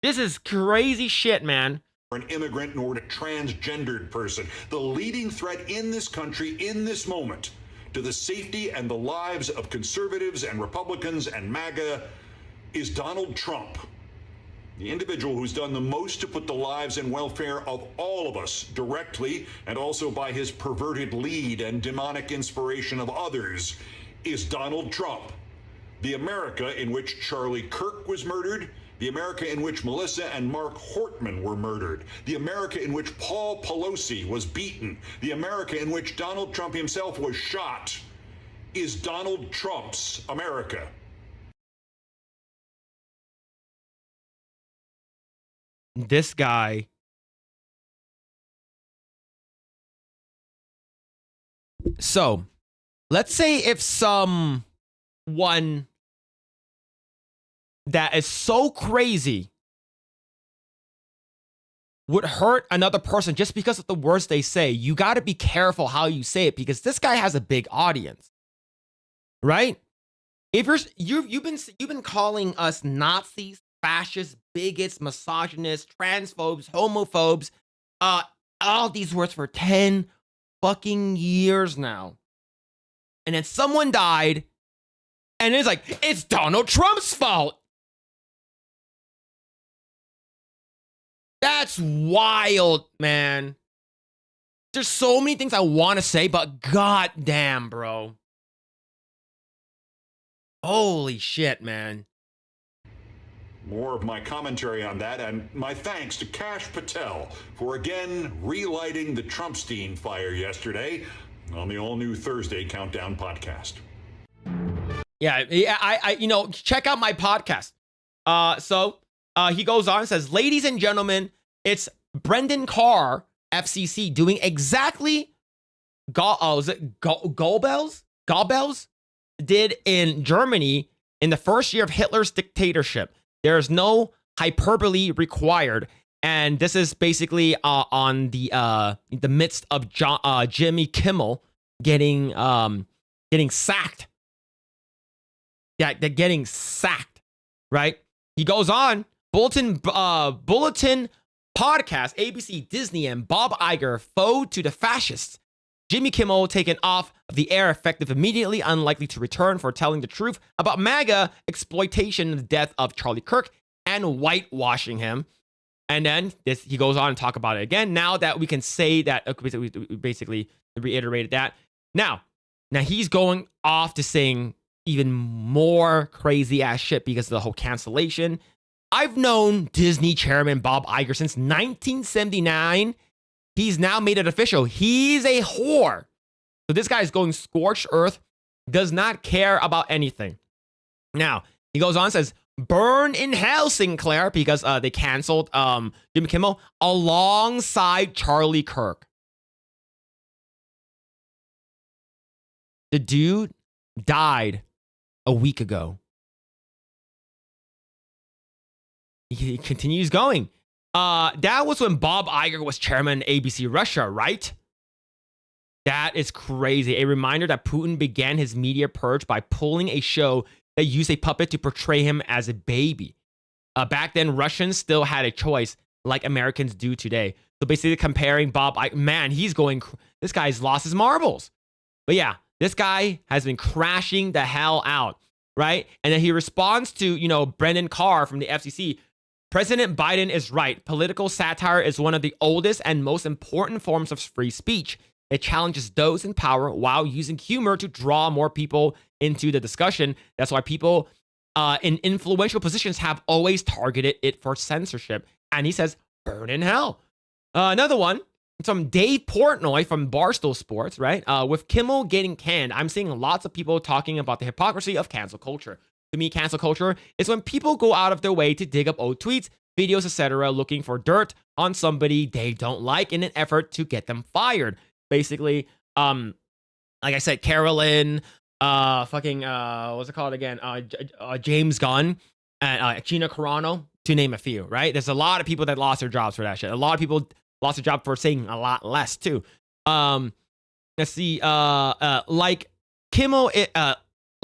This is crazy shit, man. An immigrant nor a transgendered person. The leading threat in this country, in this moment, to the safety and the lives of conservatives and Republicans and MAGA is Donald Trump. The individual who's done the most to put the lives and welfare of all of us directly, and also by his perverted lead and demonic inspiration of others, is Donald Trump. The America in which Charlie Kirk was murdered, the America in which Melissa and Mark Hortman were murdered, the America in which Paul Pelosi was beaten, the America in which Donald Trump himself was shot, is Donald Trump's America. This guy. So, let's say if someone that is so crazy would hurt another person just because of the words they say, you got to be careful how you say it, because this guy has a big audience, right? If you've been calling us Nazis, fascists, bigots, misogynists, transphobes, homophobes, all these words for 10 fucking years now. And then someone died, and it's like, it's Donald Trump's fault. That's wild, man. There's so many things I want to say, but goddamn, bro. Holy shit, man. More of my commentary on that, and my thanks to Kash Patel for again relighting the Trumpstein fire yesterday on the all-new Thursday Countdown podcast. Yeah, I check out my podcast. So he goes on and says, ladies and gentlemen, it's Brendan Carr, FCC, doing exactly Goebbels did in Germany in the first year of Hitler's dictatorship. There is no hyperbole required, and this is basically on the midst of Jimmy Kimmel getting sacked. Yeah, they're getting sacked, right? He goes on, Bulletin podcast, ABC, Disney, and Bob Iger foe to the fascists. Jimmy Kimmel taken off the air effective immediately, unlikely to return for telling the truth about MAGA exploitation of the death of Charlie Kirk and whitewashing him. And then he goes on and talk about it again. Now that we can say that, we basically reiterated that. Now he's going off to saying even more crazy ass shit because of the whole cancellation. I've known Disney chairman Bob Iger since 1979. He's now made it official. He's a whore. So this guy is going scorched earth, does not care about anything. Now, he goes on and says, burn in hell, Sinclair, because they canceled Jimmy Kimmel alongside Charlie Kirk. The dude died a week ago. He continues going. That was when Bob Iger was chairman of ABC Russia, right? That is crazy. A reminder that Putin began his media purge by pulling a show that used a puppet to portray him as a baby. Back then, Russians still had a choice like Americans do today. So basically comparing Bob Iger, man, this guy's lost his marbles. But yeah, this guy has been crashing the hell out, right? And then he responds to, Brendan Carr from the FCC. President Biden is right. Political satire is one of the oldest and most important forms of free speech. It challenges those in power while using humor to draw more people into the discussion. That's why people in influential positions have always targeted it for censorship. And he says, burn in hell. Another one, from Dave Portnoy from Barstool Sports, right? With Kimmel getting canned, I'm seeing lots of people talking about the hypocrisy of cancel culture. To me, cancel culture is when people go out of their way to dig up old tweets, videos, etc., looking for dirt on somebody they don't like in an effort to get them fired. Basically, like I said, Carolyn, what's it called again? James Gunn and Gina Carano, to name a few, right? There's a lot of people that lost their jobs for that shit. A lot of people lost their job for saying a lot less too. Let's see, like Kimmel,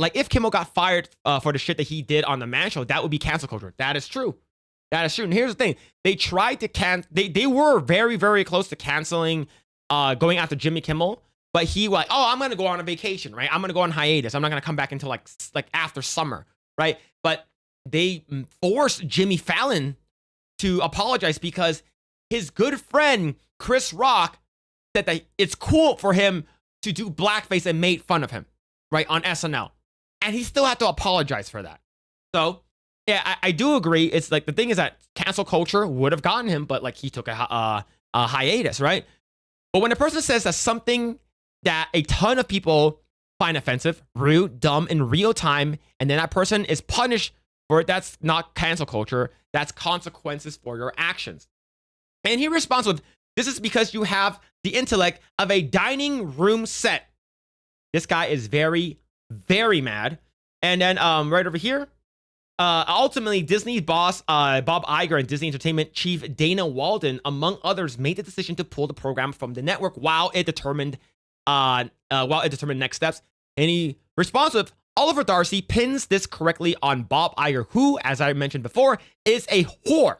like if Kimmel got fired for the shit that he did on the Man Show, that would be cancel culture. That is true. That is true. And here's the thing: they tried to they were very, very close to canceling, going after Jimmy Kimmel, but he was like, oh, I'm gonna go on a vacation, right? I'm gonna go on hiatus. I'm not gonna come back until like after summer, right? But they forced Jimmy Fallon to apologize because his good friend Chris Rock said that it's cool for him to do blackface and made fun of him, right, on SNL. And he still had to apologize for that. So, yeah, I do agree. It's like the thing is that cancel culture would have gotten him, but like he took a hiatus, right? But when a person says that something that a ton of people find offensive, rude, dumb in real time, and then that person is punished for it, that's not cancel culture. That's consequences for your actions. And he responds with, this is because you have the intellect of a dining room set. This guy is very, very mad. And then right over here, ultimately, Disney boss Bob Iger and Disney Entertainment chief Dana Walden, among others, made the decision to pull the program from the network while it determined next steps. And he responds with, Oliver Darcy pins this correctly on Bob Iger, who, as I mentioned before, is a whore,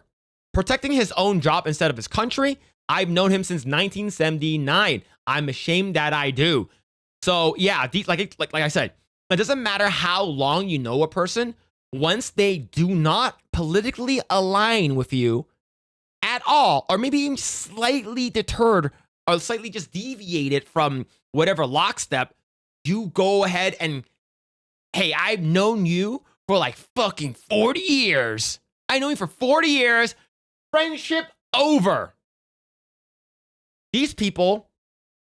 protecting his own job instead of his country. I've known him since 1979. I'm ashamed that I do. So yeah, like I said, it doesn't matter how long you know a person. Once they do not politically align with you at all, or maybe even slightly deterred or slightly just deviated from whatever lockstep, you go ahead and, hey, I've known you for like fucking 40 years. I know you for 40 years. Friendship over. These people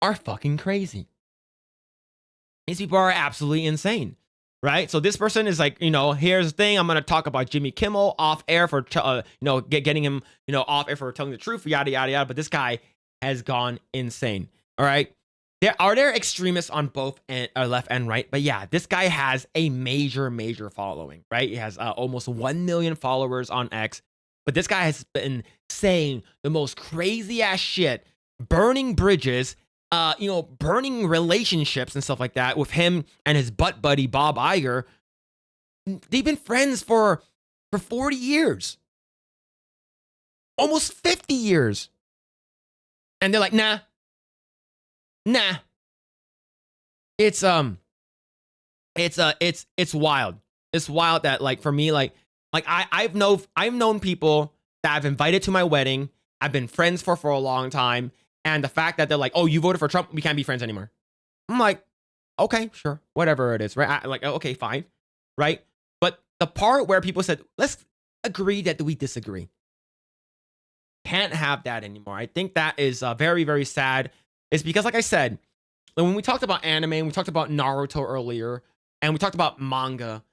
are fucking crazy. These people are absolutely insane, right? So this person is like, here's the thing. I'm going to talk about Jimmy Kimmel off air for, getting him, off air for telling the truth, yada, yada, yada. But this guy has gone insane, all right? There are extremists on both left and right. But yeah, this guy has a major, major following, right? He has almost 1 million followers on X. But this guy has been saying the most crazy ass shit, burning bridges, burning relationships and stuff like that with him and his butt buddy, Bob Iger. They've been friends for 40 years, almost 50 years. And they're like, nah. It's wild. It's wild that, like, for me, I've known people that I've invited to my wedding. I've been friends for a long time. And the fact that they're like, oh, you voted for Trump, we can't be friends anymore. I'm like, okay, sure, whatever it is, right? Okay, fine, right? But the part where people said, let's agree that we disagree. Can't have that anymore. I think that is very, very sad. It's because, like I said, when we talked about anime, we talked about Naruto earlier, and we talked about manga,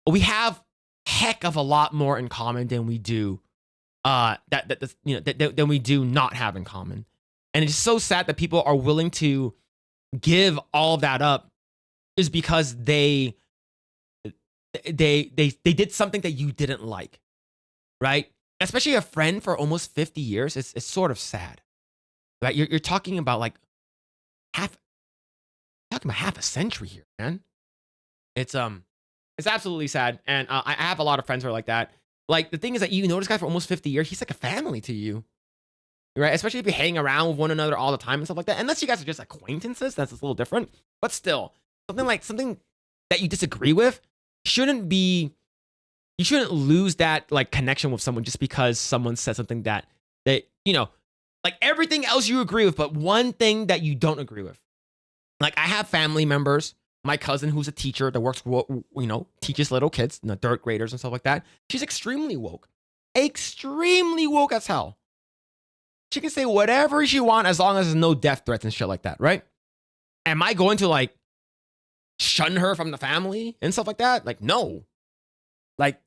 we have heck of a lot more in common than we do than we do not have in common. And it's so sad that people are willing to give all of that up is because they did something that you didn't like, right? Especially a friend for almost 50 years. It's sort of sad, right? You're talking about like half a century here, man. It's absolutely sad, and I have a lot of friends who are like that. Like, the thing is that you know this guy for almost 50 years. He's like a family to you, right? Especially if you hang around with one another all the time and stuff like that. Unless you guys are just acquaintances, that's a little different. But still, something that you disagree with shouldn't be. You shouldn't lose that like connection with someone just because someone said something that like everything else you agree with, but one thing that you don't agree with. Like, I have family members. My cousin, who's a teacher that works, teaches little kids, third graders and stuff like that. She's extremely woke as hell. She can say whatever she wants as long as there's no death threats and shit like that, right? Am I going to like shun her from the family and stuff like that? Like, no. Like,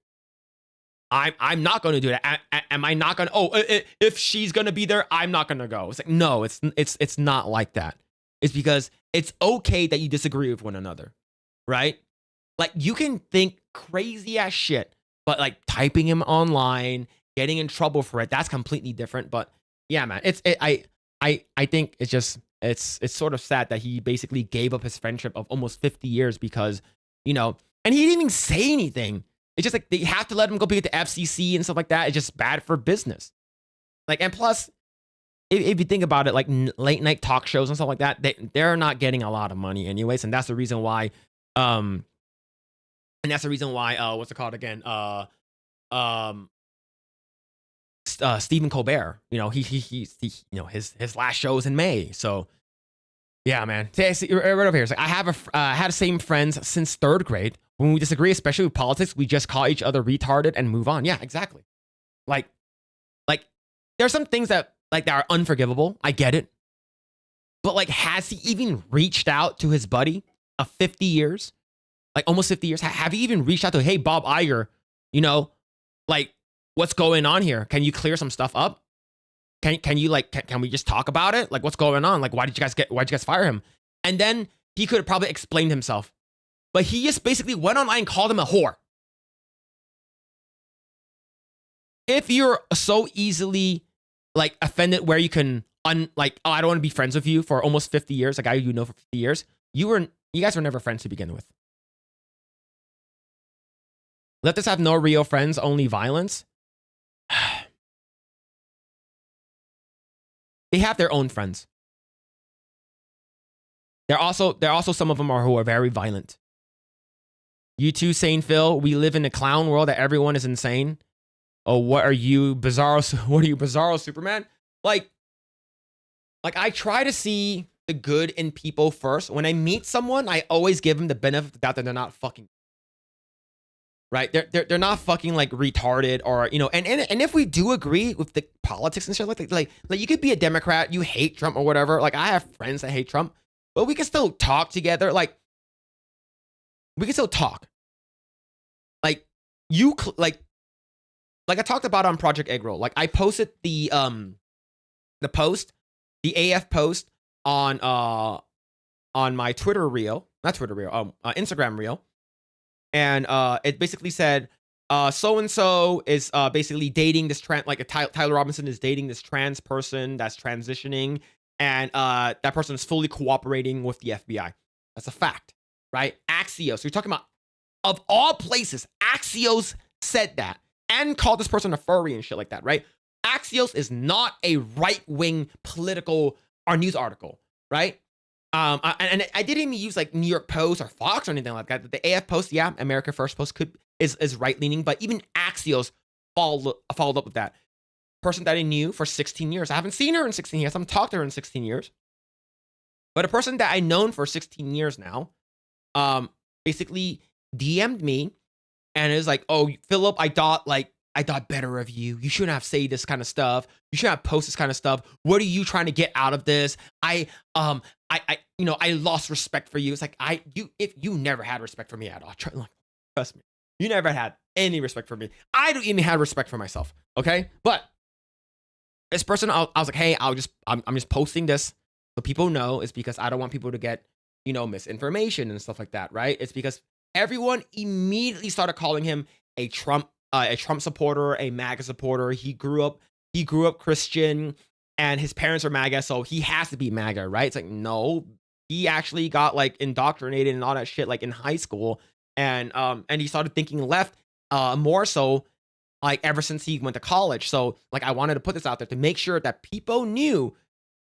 I'm not going to do that. Am I not going to? If she's going to be there, I'm not going to go. It's like, no, it's not like that. It's because it's okay that you disagree with one another, right? Like, you can think crazy ass shit, but like typing him online, getting in trouble for it, that's completely different. But yeah, man, I think it's sort of sad that he basically gave up his friendship of almost 50 years because, and he didn't even say anything. It's just like they have to let him go be at the FCC and stuff like that. It's just bad for business. Like, and plus, if you think about it, like late night talk shows and stuff like that, they're not getting a lot of money anyways, and that's the reason why. What's it called again? Stephen Colbert. His last show is in May, so yeah, man. See, right over here. It's like I had the same friends since third grade. When we disagree, especially with politics, we just call each other retarded and move on. Yeah, exactly. Like there's some things that are unforgivable. I get it. But like, has he even reached out to his buddy of 50 years? Like almost 50 years? Have you even reached out to, hey, Bob Iger, like what's going on here? Can you clear some stuff up? Can we just talk about it? Like, what's going on? Like, why'd you guys fire him? And then he could have probably explained himself. But he just basically went online and called him a whore. If you're so easily like offended where you can I don't want to be friends with you for almost 50 years, a guy you know for 50 years, you guys were never friends to begin with. Leftists have no real friends, only violence. They have their own friends. There are also some of them who are very violent. You too, Sane Phil. We live in a clown world that everyone is insane. Oh, what are you, Bizarro? What are you, Bizarro Superman? Like I try to see the good in people first. When I meet someone, I always give them the benefit of the doubt that they're not fucking right. They're not fucking like retarded or and if we do agree with the politics and shit like you could be a Democrat, you hate Trump or whatever. Like, I have friends that hate Trump, but we can still talk together. Like, we can still talk. Like, like I talked about on Project Eggroll. Like, I posted the AF post on my Twitter reel, not Twitter reel, Instagram reel, and it basically said so and so is basically dating this Tyler Robinson is dating this trans person that's transitioning, and that person is fully cooperating with the FBI. That's a fact, right? Axios. We're talking about, of all places, Axios said that and called this person a furry and shit like that, right? Axios is not a right-wing political or news article, right? And I didn't even use like New York Post or Fox or anything like that. The AF Post, yeah, America First Post is right-leaning, but even Axios followed up with that. Person that I knew for 16 years. I haven't seen her in 16 years. I haven't talked to her in 16 years. But a person that I known for 16 years now, basically DM'd me and is like, oh, Philip, I thought like I thought better of you. You shouldn't have said this kind of stuff. You shouldn't have posted this kind of stuff. What are you trying to get out of this? I lost respect for you. It's like, if you never had respect for me at all, trust me, you never had any respect for me. I don't even have respect for myself. Okay. But this person, I was like, hey, I'm just posting this so people know. It's because I don't want people to get, misinformation and stuff like that. Right. It's because everyone immediately started calling him a Trump supporter, a MAGA supporter. He grew up Christian, and his parents are MAGA, so he has to be MAGA, right? It's like, no, he actually got like indoctrinated and all that shit like in high school, and he started thinking left more so like ever since he went to college. So like I wanted to put this out there to make sure that people knew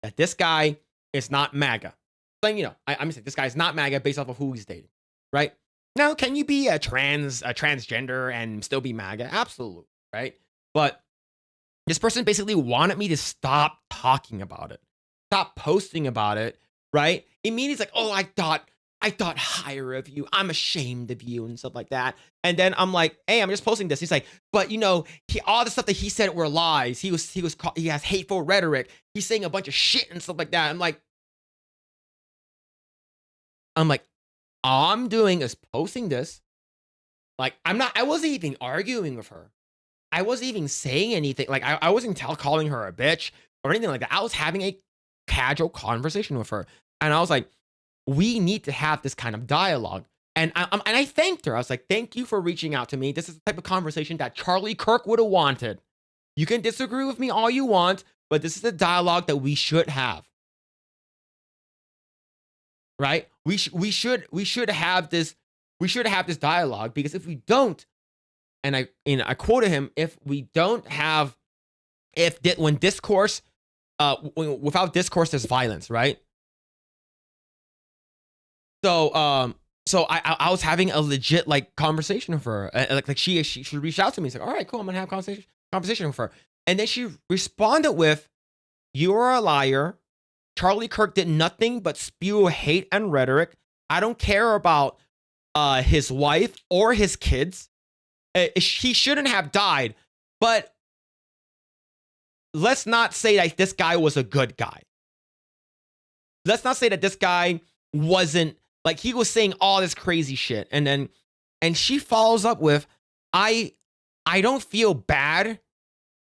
that this guy is not MAGA. Saying, I'm saying this guy's not MAGA based off of who he's dating, right? Now, can you be a transgender and still be MAGA? Absolutely, right? But this person basically wanted me to stop talking about it, stop posting about it, right? Immediately, it's like, oh, I thought higher of you. I'm ashamed of you and stuff like that. And then I'm like, hey, I'm just posting this. He's like, but all the stuff that he said were lies. He has hateful rhetoric. He's saying a bunch of shit and stuff like that. I'm like, all I'm doing is posting this. Like, I wasn't even arguing with her. I wasn't even saying anything. Like, I wasn't calling her a bitch or anything like that. I was having a casual conversation with her. And I was like, we need to have this kind of dialogue. And I thanked her. I was like, thank you for reaching out to me. This is the type of conversation that Charlie Kirk would have wanted. You can disagree with me all you want, but this is the dialogue that we should have. Right? We should have this dialogue, because if we don't, and I quoted him, when discourse, without discourse, there's violence, right? So I was having a legit like conversation with her, like she reached out to me. She's like, all right, cool, I'm gonna have a conversation with her, and then she responded with, "You are a liar. Charlie Kirk did nothing but spew hate and rhetoric. I don't care about his wife or his kids. He shouldn't have died. But let's not say that this guy was a good guy. Let's not say that this guy wasn't, like, he was saying all this crazy shit." And she follows up with, I don't feel bad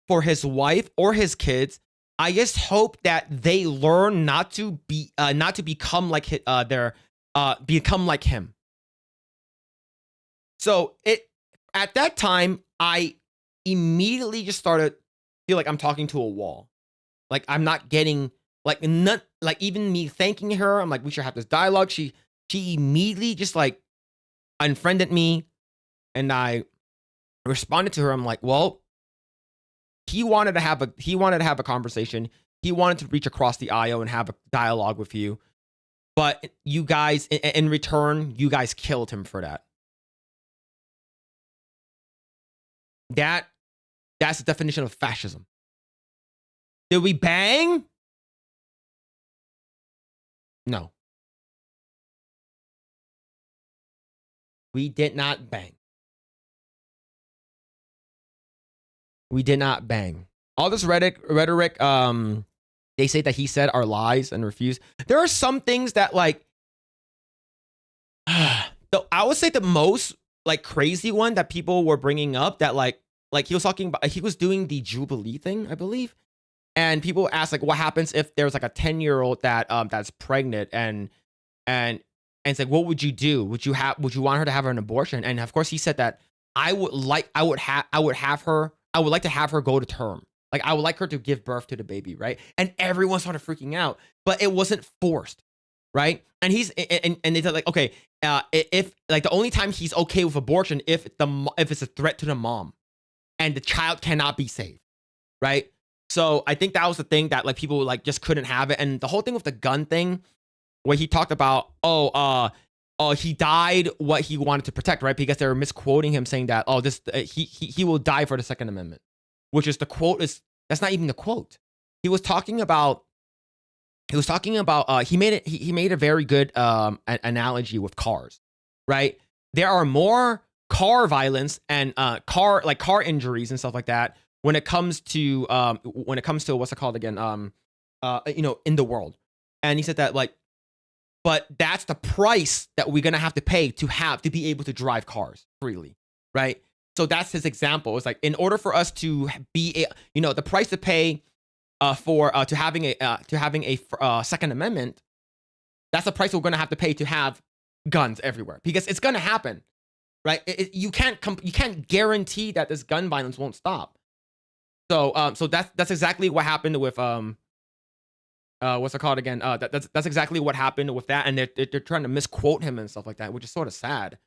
for his wife or his kids. I just hope that they learn not to become like become like him. So at that time, I immediately just started feel like I'm talking to a wall. Like, I'm not getting even me thanking her. I'm like, we should have this dialogue. She immediately just like unfriended me, and I responded to her. I'm like, well, he wanted to have a conversation. He wanted to reach across the aisle and have a dialogue with you. But you guys, in return, you guys killed him for that. That's the definition of fascism. Did we bang? No. We did not bang. We did not bang. All this rhetoric, they say that he said are lies and refuse. There are some things that, like, I would say the most like crazy one that people were bringing up, that like he was talking about, he was doing the Jubilee thing, I believe. And people asked, like, what happens if there's like a 10-year-old that's pregnant, and it's like, what would you do? Would you want her to have an abortion? And of course he said that I would like to have her go to term. Like, I would like her to give birth to the baby, right? And everyone started freaking out, but it wasn't forced, right? And they said, like, okay, if like the only time he's okay with abortion if it's a threat to the mom, and the child cannot be saved, right? So I think that was the thing that like people like just couldn't have it. And the whole thing with the gun thing, where he talked about, he died what he wanted to protect, right? Because they were misquoting him, saying that, he will die for the Second Amendment, which is the quote that's not even the quote. He made a very good analogy with cars, right? There are more car violence and car injuries and stuff like that when it comes to what's it called again, in the world. And he said that like, but that's the price that we're gonna have to pay to be able to drive cars freely, right? So that's his example. It's like, in order for us to be the price to pay to having a Second Amendment, that's the price we're gonna have to pay to have guns everywhere, because it's gonna happen, right? You can't guarantee that this gun violence won't stop. So that's exactly what happened with what's it called again? That's exactly what happened with that, and they're trying to misquote him and stuff like that, which is sort of sad,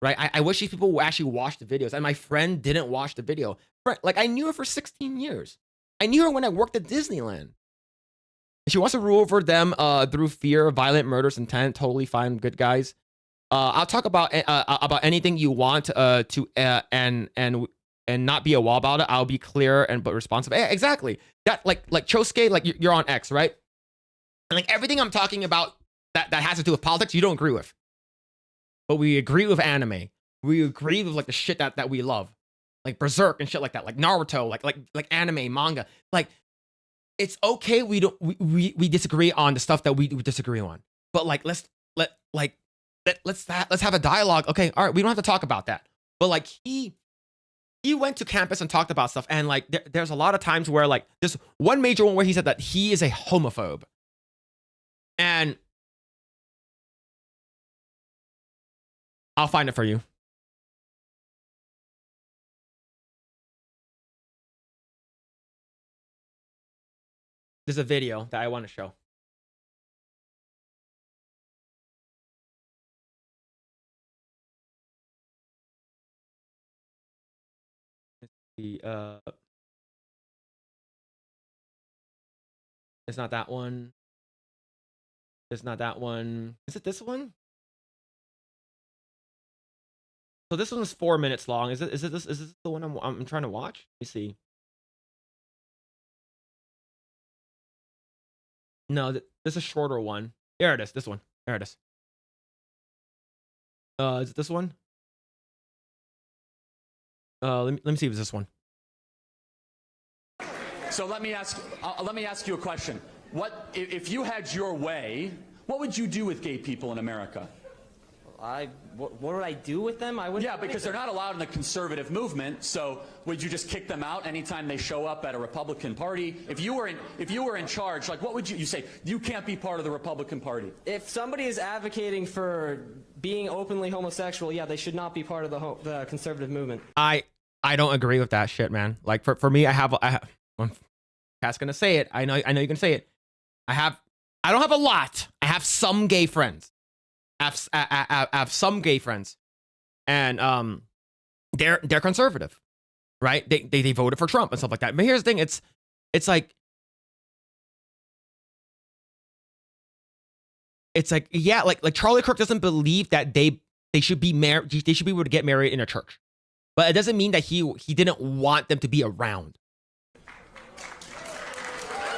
right? I wish these people would actually watch the videos, and my friend didn't watch the video. Like, I knew her for 16 years. I knew her when I worked at Disneyland. She wants to rule over them through fear, violent murders, intent. Totally fine, good guys. I'll talk about anything you want and not be a wall about it. I'll be clear but responsive. Yeah, exactly. That like Chosuke, like you're on X, right? And like everything I'm talking about that has to do with politics, you don't agree with. But we agree with anime. We agree with like the shit that we love. Like Berserk and shit like that. Like Naruto, like anime, manga. Like, it's okay we disagree on the stuff that we disagree on. But like let's have a dialogue. Okay, all right, we don't have to talk about that. But like he went to campus and talked about stuff, and like there's a lot of times where like there's one major one where he said that he is a homophobe. And I'll find it for you. There's a video that I want to show. It's not that one. It's not that one. Is it this one? So this one is 4 minutes long. Is this the one I'm trying to watch? Let me see. No, this is a shorter one. There it is. This one. There it is. Is it this one? Let me see if it's this one. So let me ask you a question. What if you had your way? What would you do with gay people in America? What would I do with them? I would. Yeah, because they're not allowed in the conservative movement. So would you just kick them out anytime they show up at a Republican Party? If you were in charge, like what would you say? You can't be part of the Republican Party. If somebody is advocating for being openly homosexual, yeah, they should not be part of the conservative movement. I don't agree with that shit, man. Like for me, I have Cat's gonna say it. I know you can say it. I don't have a lot. I have some gay friends. I have some gay friends, and they're conservative, right? They voted for Trump and stuff like that. But here's the thing: it's like yeah, like Charlie Kirk doesn't believe that they should be married. They should be able to get married in a church, but it doesn't mean that he didn't want them to be around.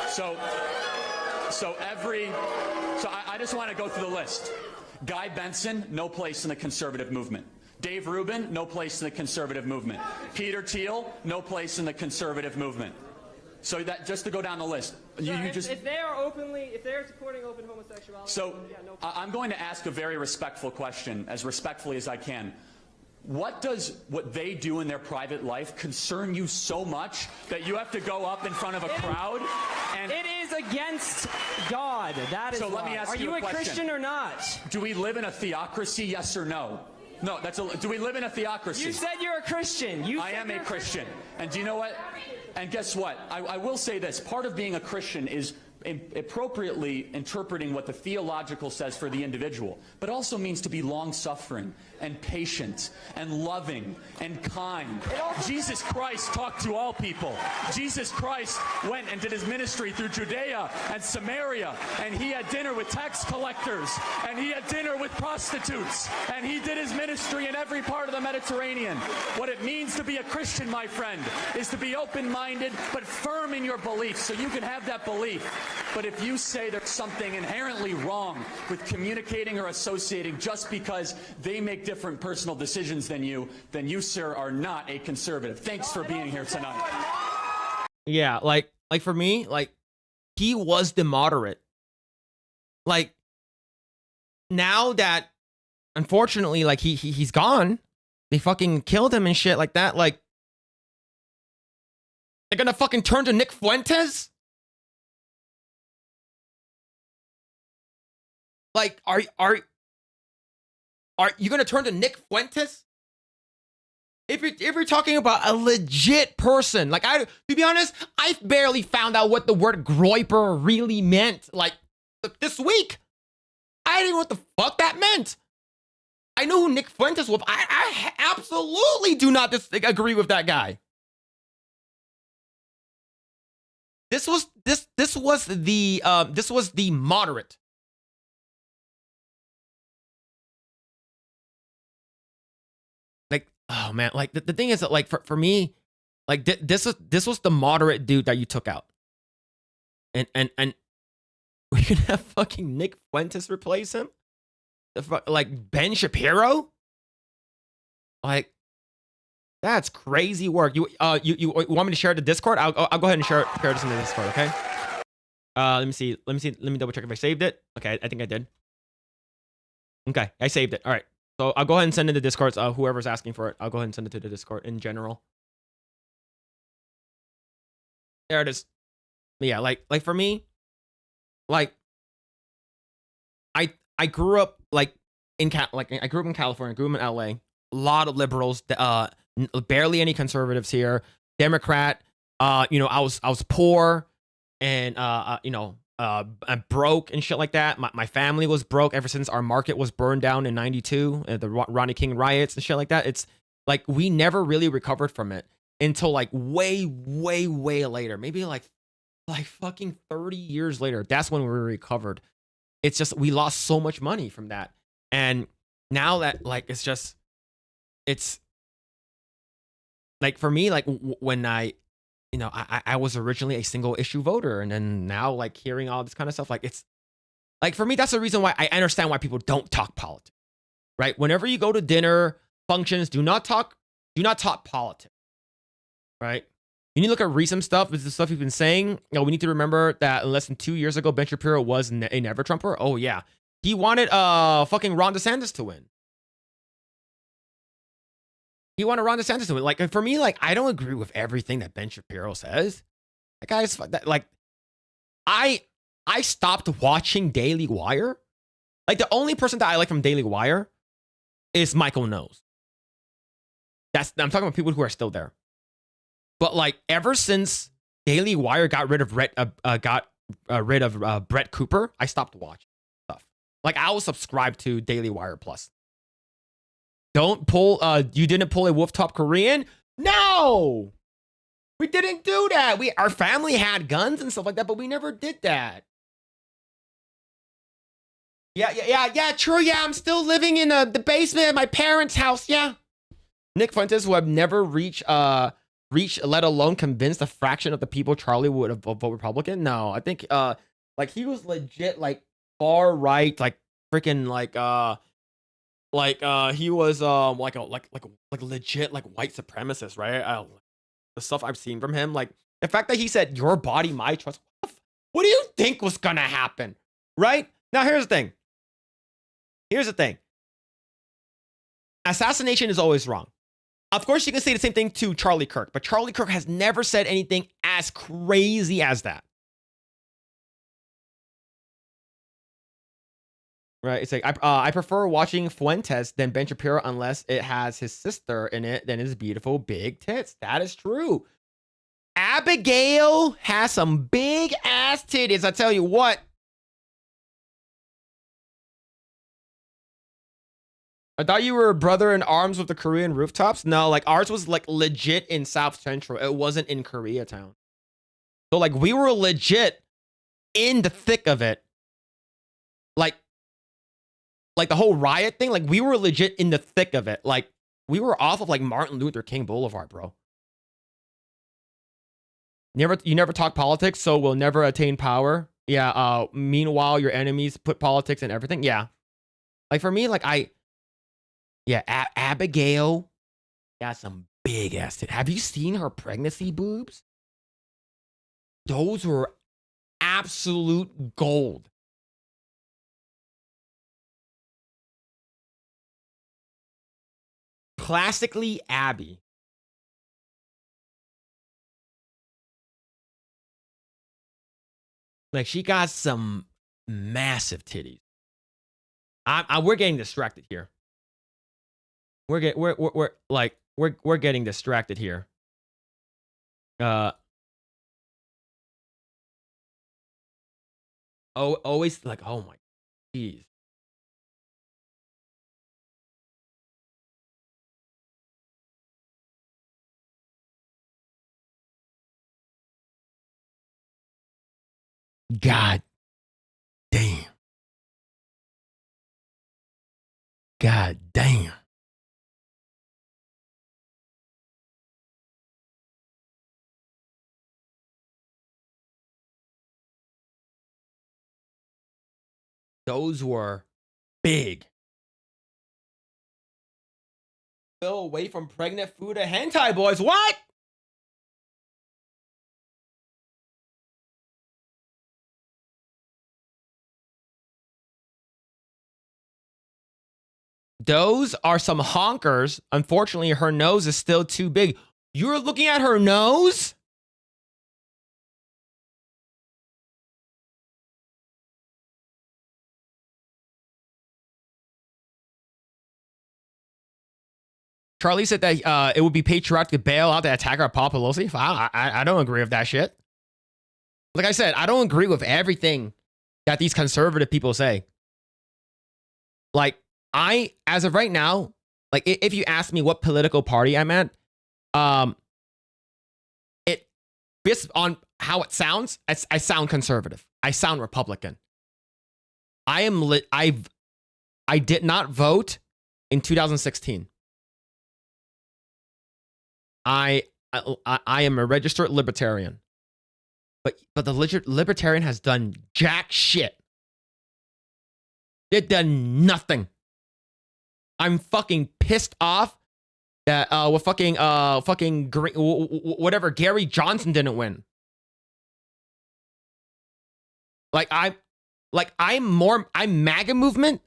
So I just want to go through the list. Guy Benson, no place in the conservative movement. Dave Rubin, no place in the conservative movement. Peter Thiel, no place in the conservative movement. So that just to go down the list. If they are supporting open homosexuality. So yeah, no. I'm going to ask a very respectful question, as respectfully as I can. What does what they do in their private life concern you so much that you have to go up in front of a crowd? And it is against God. That is. So let me ask you a question. Are you a Christian or not? Do we live in a theocracy? Yes or no? No. Do we live in a theocracy? You said you're a Christian. I am a Christian. And do you know what? And guess what? I will say this. Part of being a Christian is appropriately interpreting what the theological says for the individual, but also means to be long-suffering and patient and loving and kind. Jesus Christ talked to all people. Jesus Christ went and did his ministry through Judea and Samaria, and he had dinner with tax collectors, and he had dinner with prostitutes, and he did his ministry in every part of the Mediterranean. What it means to be a Christian, my friend, is to be open-minded but firm in your beliefs, so you can have that belief But if you say there's something inherently wrong with communicating or associating just because they make different personal decisions than you, sir, are not a conservative. Thanks for being here tonight. Yeah, like for me, like, he was the moderate. Like, now that, unfortunately, like, he's gone, they fucking killed him and shit like that, like, they're gonna fucking turn to Nick Fuentes? Like, are you gonna turn to Nick Fuentes? If you're talking about a legit person, like, to be honest, I barely found out what the word groiper really meant, like, this week. I didn't know what the fuck that meant. I know who Nick Fuentes was. I absolutely do not agree with that guy. This was the moderate. Like, oh man, like the thing is that, like, for me, like, this was the moderate dude that you took out, and we can have fucking Nick Fuentes replace him, like Ben Shapiro, like, that's crazy work. You want me to share the Discord? I'll go ahead and share this in the Discord, okay? Let me see. Let me double check if I saved it. Okay, I think I did. Okay, I saved it. All right. So I'll go ahead and send it to Discord. Whoever's asking for it, I'll go ahead and send it to the Discord in general. There it is. But yeah, like for me, like, I grew up I grew up in California, grew up in LA. A lot of liberals, barely any conservatives here. Democrat, I was poor and I'm broke and shit like that. My family was broke ever since our market was burned down in '92, the Rodney King riots and shit like that. It's like we never really recovered from it until like way later, maybe like fucking 30 years later. That's when we recovered. It's just we lost so much money from that, and now that, like, it's like, for me, like, when I was originally a single issue voter, and then now, like, hearing all this kind of stuff, like, it's like, for me, that's the reason why I understand why people don't talk politics, right? Whenever you go to dinner functions, do not talk politics, right? You need to look at recent stuff. This is the stuff you've been saying. We need to remember that less than 2 years ago, Ben Shapiro was a never Trumper. Oh yeah, he wanted fucking Ron DeSantis to win. He wanted Ron DeSantis to win. Like, for me, like, I don't agree with everything that Ben Shapiro says. That guy's like, I stopped watching Daily Wire. Like, the only person that I like from Daily Wire is Michael Knowles. I'm talking about people who are still there. But, like, ever since Daily Wire got rid of Brett Cooper, I stopped watching stuff. Like, I was subscribed to Daily Wire Plus. Don't pull. You didn't pull a Wolf Top Korean? No, we didn't do that. Our family had guns and stuff like that, but we never did that. Yeah. True. Yeah, I'm still living in the basement of my parents' house. Yeah. Nick Fuentes, who have never reached, let alone convinced a fraction of the people Charlie would have voted Republican. No, I think like, he was legit, like, far right, like, freaking, he was like legit, like, white supremacist, right? The stuff I've seen from him, like, the fact that he said your body, my choice. What do you think was gonna happen, right? Now here's the thing. Assassination is always wrong. Of course, you can say the same thing to Charlie Kirk, but Charlie Kirk has never said anything as crazy as that. Right? It's like, I prefer watching Fuentes than Ben Shapiro unless it has his sister in it, then his beautiful big tits. That is true. Abigail has some big ass titties, I tell you what. I thought you were a brother in arms with the Korean rooftops. No, like, ours was, like, legit in South Central. It wasn't in Koreatown. So, like, we were legit in the thick of it. Like the whole riot thing, like, we were legit in the thick of it. Like, we were off of, like, Martin Luther King Boulevard, bro. You never talk politics, so we'll never attain power. Yeah. Meanwhile, your enemies put politics and everything. Yeah. Like for me, like Abigail got some big ass tits. Have you seen her pregnancy boobs? Those were absolute gold. Classically Abby. Like she got some massive titties. We're getting distracted here. We're getting distracted here. Always like, oh my, jeez. God damn. God damn. Those were big. Go away from pregnant food to hentai boys. What? Those are some honkers. Unfortunately, her nose is still too big. You're looking at her nose? Charlie said that it would be patriotic to bail out the attacker of Paul Pelosi. I don't agree with that shit. Like I said, I don't agree with everything that these conservative people say. Like, as of right now, like if you ask me what political party I'm at, it based on how it sounds, I sound conservative. I sound Republican. I am lit. I did not vote in 2016. I am a registered libertarian. But the libertarian has done jack shit. They've done nothing. I'm fucking pissed off that with whatever Gary Johnson didn't win. I'm MAGA movement.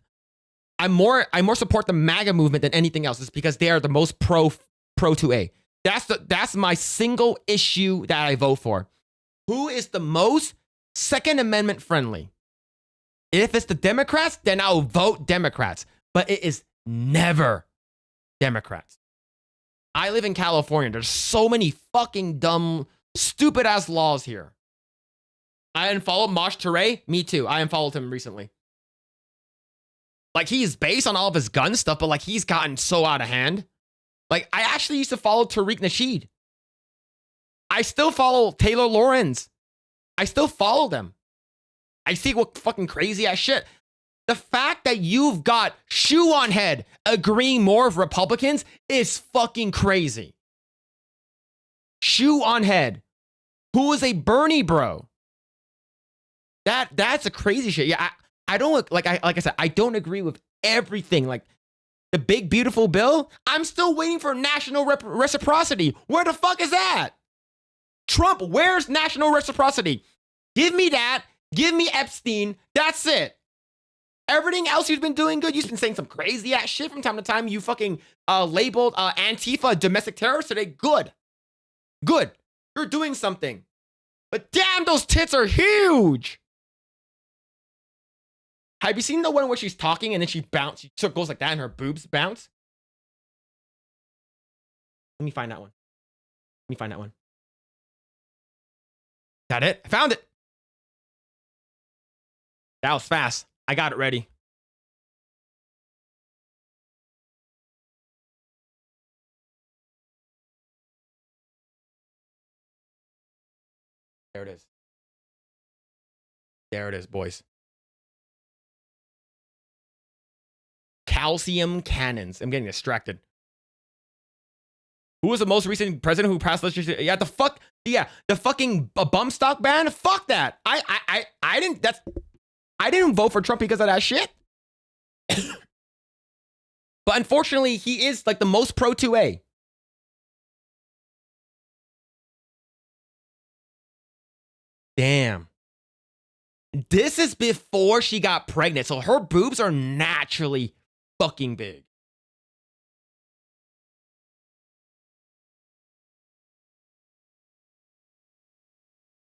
I more support the MAGA movement than anything else. It's because they are the most pro 2A. That's my single issue that I vote for. Who is the most Second Amendment friendly? If it's the Democrats, then I'll vote Democrats. But it is never Democrats. I live in California. There's so many fucking dumb, stupid ass laws here. I unfollowed Mosh Toure. Me too. I unfollowed him recently. Like, he's based on all of his gun stuff, but like he's gotten so out of hand. Like, I actually used to follow Tariq Nasheed. I still follow Taylor Lorenz. I still follow them. I see what fucking crazy ass shit. The fact that you've got Shoe on Head agreeing more with Republicans is fucking crazy. Shoe on Head, who is a Bernie bro. That's a crazy shit. Yeah, I don't like I said, I don't agree with everything. Like the big beautiful bill, I'm still waiting for national reciprocity. Where the fuck is that? Trump, where's national reciprocity? Give me that. Give me Epstein. That's it. Everything else you've been doing good. You've been saying some crazy ass shit from time to time. You fucking labeled Antifa a domestic terrorist today. Good. Good. You're doing something. But damn, those tits are huge. Have you seen the one where she's talking and then she bounces? She goes like that and her boobs bounce? Let me find that one. Let me find that one. That it? I found it. That was fast. I got it ready. There it is. There it is, boys. Calcium cannons. I'm getting distracted. Who was the most recent president who passed legislation? Yeah, the fuck? the fucking bum stock ban. Fuck that. I didn't vote for Trump because of that shit. But unfortunately, he is like the most pro 2A. Damn. This is before she got pregnant, so her boobs are naturally fucking big.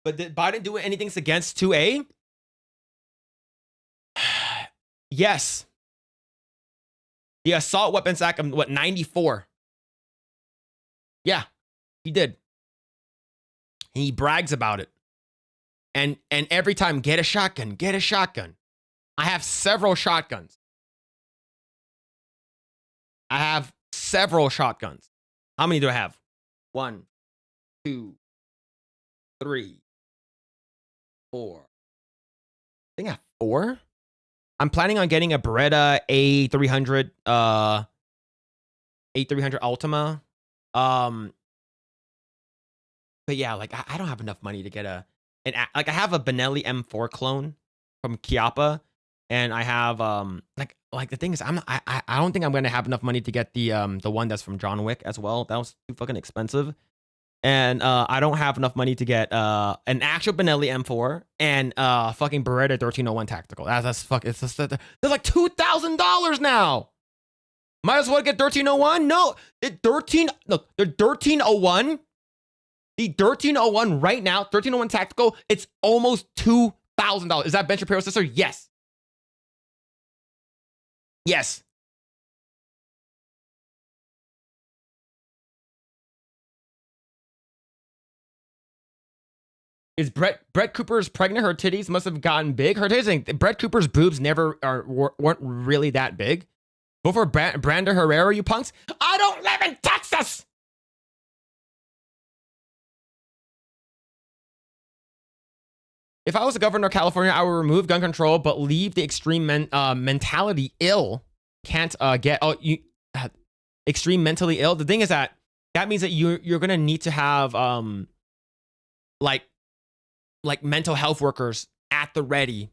But did Biden do anything against 2A? Yes. The Assault Weapons Act of, 94? Yeah, he did. He brags about it. And every time, get a shotgun, get a shotgun. I have several shotguns. I have several shotguns. How many do I have? 1, 2, 3, 4. I think I have 4. I'm planning on getting a Beretta A300, A300 Ultima. But yeah, like I don't have enough money to get like I have a Benelli M4 clone from Chiappa, and I have like the thing is I don't think I'm gonna have enough money to get the one that's from John Wick as well. That was too fucking expensive. And I don't have enough money to get an actual Benelli M4 and fucking Beretta 1301 tactical. That's fucking they're like $2,000 now. Might as well get 1301. No, the 1301. The 1301 right now, 1301 tactical, it's almost $2,000. Is that Ben Shapiro's sister? Yes. Yes. Is Brett Cooper's pregnant? Her titties must have gotten big. Her titties, Brett Cooper's boobs weren't really that big. Vote for Brenda Herrera, you punks. I don't live in Texas. If I was the governor of California, I would remove gun control, but leave the extreme mentality ill. Can't get extreme mentally ill. The thing is that means that you're gonna need to have like mental health workers at the ready.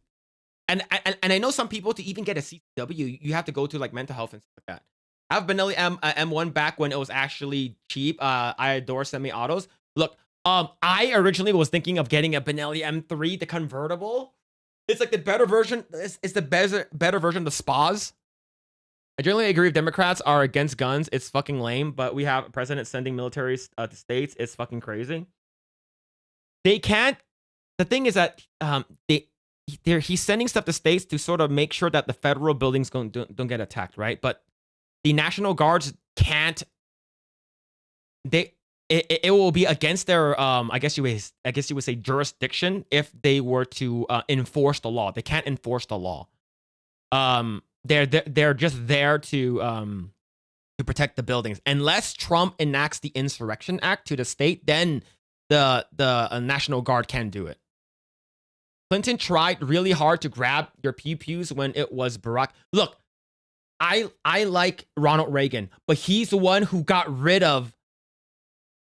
And I know some people, to even get a CCW, you have to go to like mental health and stuff like that. I have Benelli M1 back when it was actually cheap. I adore semi-autos. Look, I originally was thinking of getting a Benelli M3, the convertible. It's like the better version. It's the better version of the spas. I generally agree if Democrats are against guns, it's fucking lame. But we have a president sending militaries to states. It's fucking crazy. They can't. The thing is that he's sending stuff to states to sort of make sure that the federal buildings don't get attacked, right? But the National Guards can't. It will be against their I guess you would say jurisdiction if they were to enforce the law. They can't enforce the law. They're just there to protect the buildings. Unless Trump enacts the Insurrection Act to the state, then the National Guard can do it. Clinton tried really hard to grab your pew-pews when it was Barack. Look, I like Ronald Reagan, but he's the one who got rid of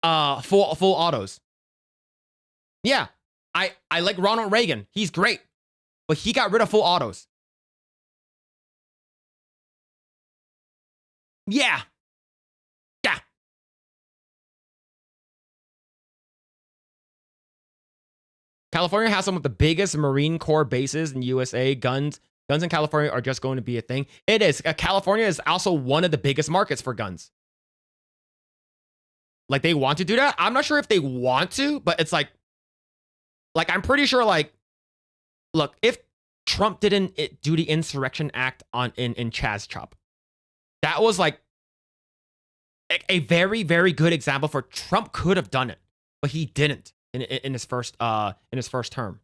full autos. Yeah, I like Ronald Reagan. He's great, but he got rid of full autos. Yeah. Yeah. California has some of the biggest Marine Corps bases in USA. Guns in California are just going to be a thing. It is. California is also one of the biggest markets for guns. Like, they want to do that. I'm not sure if they want to, but it's like I'm pretty sure, like, look, if Trump didn't do the Insurrection Act in Chaz Chop, that was like a very, very good example for Trump could have done it, but he didn't in his first term.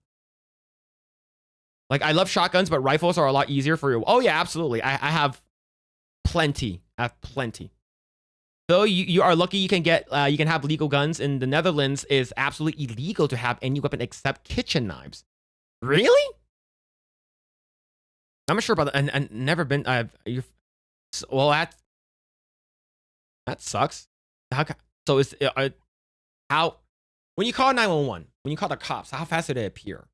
Like, I love shotguns, but rifles are a lot easier for you. Oh yeah, absolutely. I have plenty. Though you are lucky you can have legal guns. In the Netherlands, is absolutely illegal to have any weapon except kitchen knives. Really? I'm not sure about that. And never been. Well, that sucks. How when you call 911, when you call the cops, how fast did it appear?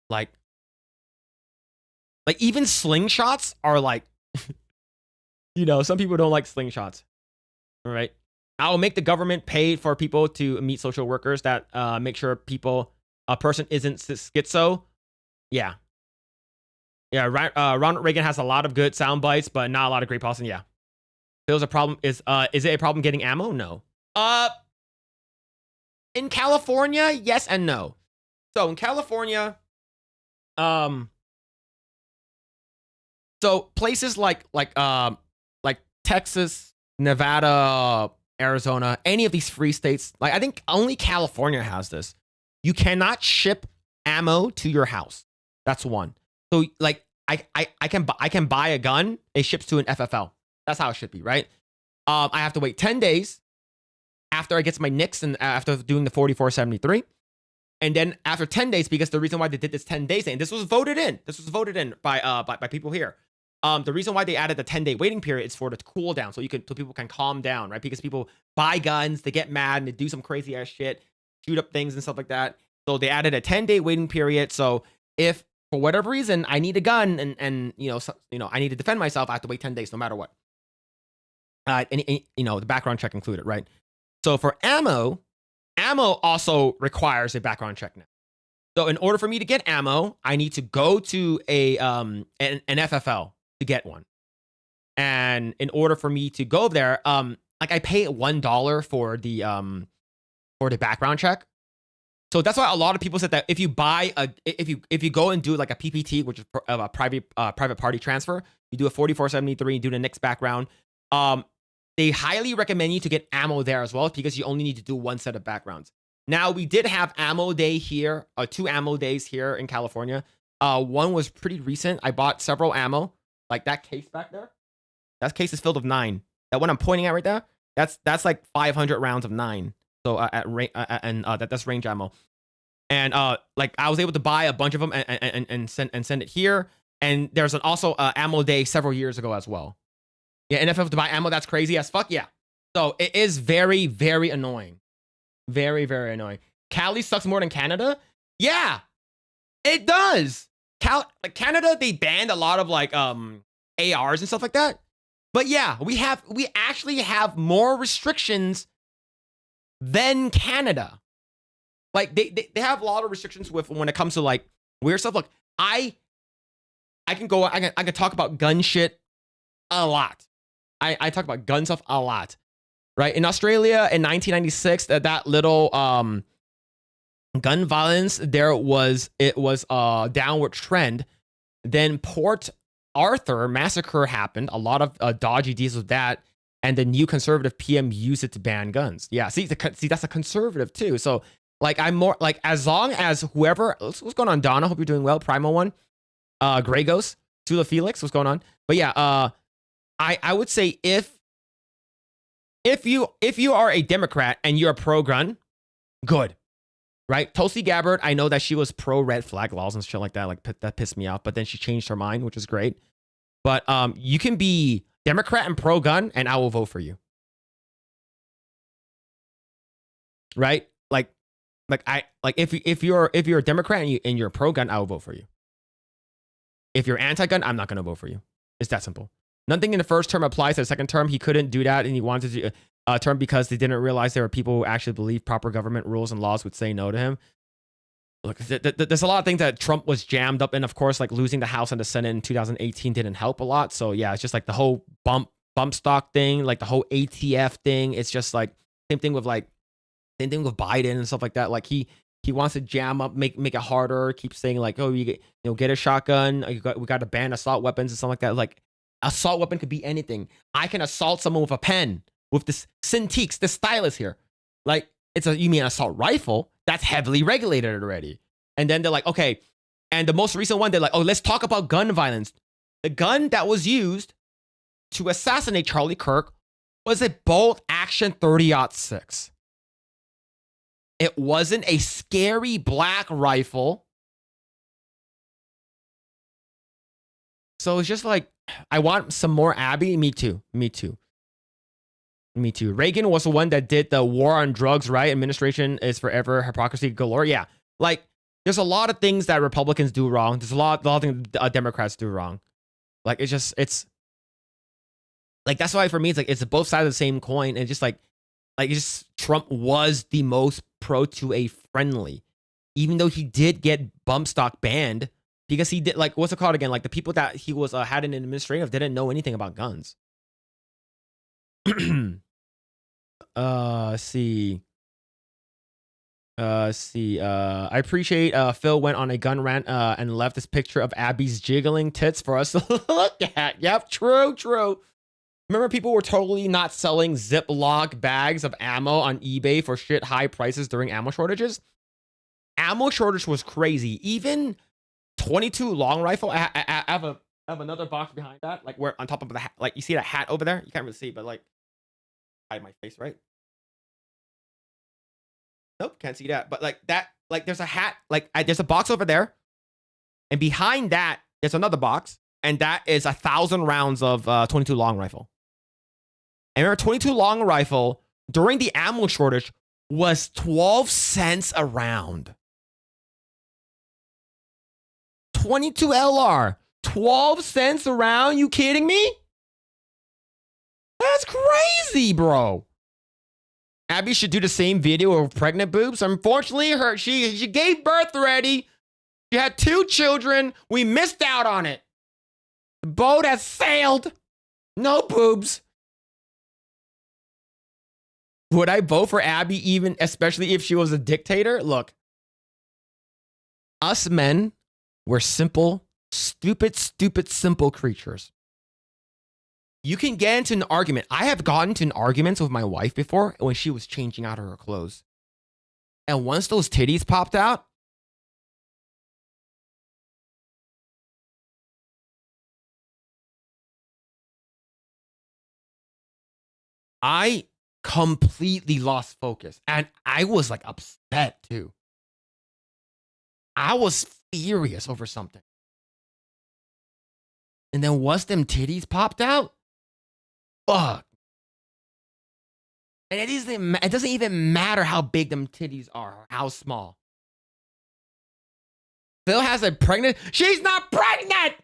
Like even slingshots are like, some people don't like slingshots. All right. I'll make the government pay for people to meet social workers that make sure a person isn't schizo. Yeah. Yeah. Ronald Reagan has a lot of good sound bites, but not a lot of great policy. Yeah. There's a problem. Is it a problem getting ammo? No. In California, yes and no. So in California, so places like Texas, Nevada, Arizona, any of these free states, like I think only California has this. You cannot ship ammo to your house. That's one. So like I can buy a gun. It ships to an FFL. That's how it should be, right? I have to wait 10 days after I get my NICS and after doing the 4473. And then after 10 days, because the reason why they did this 10 days, and this was voted in by people here. The reason why they added the 10-day waiting period is for the cool down, so people can calm down, right? Because people buy guns, they get mad, and they do some crazy ass shit, shoot up things and stuff like that. So they added a 10-day waiting period. So if for whatever reason I need a gun and I need to defend myself, I have to wait 10 days no matter what. And the background check included, right? So for ammo also requires a background check now. So in order for me to get ammo, I need to go to an FFL to get one. And in order for me to go there, I pay $1 for the background check. So that's why a lot of people said that if you go and do like a PPT, which is a private party transfer, you do a 4473, do the next background. They highly recommend you to get ammo there as well, because you only need to do one set of backgrounds. Now, we did have ammo day here, 2 ammo days here in California. One was pretty recent. I bought several ammo, like that case back there. That case is filled with 9. That one I'm pointing at right there, that's like 500 rounds of 9. So that's range ammo. And I was able to buy a bunch of them and send it here. And there's also ammo day several years ago as well. Yeah, and if I have to buy ammo, that's crazy as fuck. Yeah. So it is very, very annoying. Very, very annoying. Cali sucks more than Canada? Yeah, it does. Canada, they banned a lot of ARs and stuff like that. But yeah, we actually have more restrictions than Canada. Like they have a lot of restrictions when it comes to weird stuff. Look, I can talk about gun shit a lot. I talk about gun stuff a lot, right? In Australia in 1996, that little gun violence, it was a downward trend. Then Port Arthur massacre happened. A lot of dodgy deals with that, and the new conservative PM used it to ban guns. Yeah, see that's a conservative too. So I'm more as long as whoever, what's going on, Donna? Hope you're doing well. Primal One, Grey Ghost, Tula Felix, what's going on? But yeah, I would say if you are a Democrat and you're pro-gun, good, right? Tulsi Gabbard, I know that she was pro-red flag laws and shit like that. That pissed me off, but then she changed her mind, which is great. But you can be Democrat and pro-gun, and I will vote for you, right? If you're a Democrat and you're pro-gun, I will vote for you. If you're anti-gun, I'm not going to vote for you. It's that simple. Nothing in the first term applies to the second term. He couldn't do that, and he wanted to term because they didn't realize there were people who actually believe proper government rules and laws would say no to him. Look, there's a lot of things that Trump was jammed up in. Of course, losing the House and the Senate in 2018 didn't help a lot. So yeah, it's just the whole bump stock thing, the whole ATF thing. It's just same thing with Biden and stuff like that. He wants to jam up, make it harder. Keep saying oh, you get a shotgun. We got to ban assault weapons and stuff like that. Assault weapon could be anything. I can assault someone with a pen, with this Cintiq, this stylus here. You mean an assault rifle? That's heavily regulated already. And then they're okay. And the most recent one, they're oh, let's talk about gun violence. The gun that was used to assassinate Charlie Kirk was a bolt action 30-06. It wasn't a scary black rifle. So it's just I want some more Abby. Me too. Me too. Reagan was the one that did the war on drugs, right? Administration is forever hypocrisy galore. Yeah. Like, there's a lot of things that Republicans do wrong. There's a lot of things Democrats do wrong. Like, it's like, that's why for me, it's both sides of the same coin. And just like Trump was the most pro-2A friendly, even though he did get bump stock banned because he did, like, what's it called again? Like, the people that he was had an administrative didn't know anything about guns. See. I appreciate Phil went on a gun rant and left this picture of Abby's jiggling tits for us to look at. Yep, true. Remember, people were totally not selling Ziploc bags of ammo on eBay for shit high prices during ammo shortages. Ammo shortage was crazy. Even 22 long rifle. I have another box behind that, like where on top of the hat, like you see that hat over there. You can't really see, but like hide my face, right? Nope, can't see that. But like that, like there's a hat, like there's a box over there, and behind that there's another box, and that is 1,000 rounds of 22 long rifle. And remember, 22 long rifle during the ammo shortage was 12 cents a round. 22 LR, 12 cents a round? You kidding me? That's crazy, bro. Abby should do the same video of pregnant boobs. Unfortunately, she gave birth already. She had 2 children. We missed out on it. The boat has sailed. No boobs. Would I vote for Abby, even especially if she was a dictator? Look, us men were simple, stupid, simple creatures. You can get into an argument. I have gotten into an argument with my wife before when she was changing out her clothes. And once those titties popped out, I completely lost focus. And I was like upset too. I was furious over something. And then once them titties popped out, fuck. And it doesn't even matter how big them titties are or how small. Phil has a pregnant. She's not pregnant.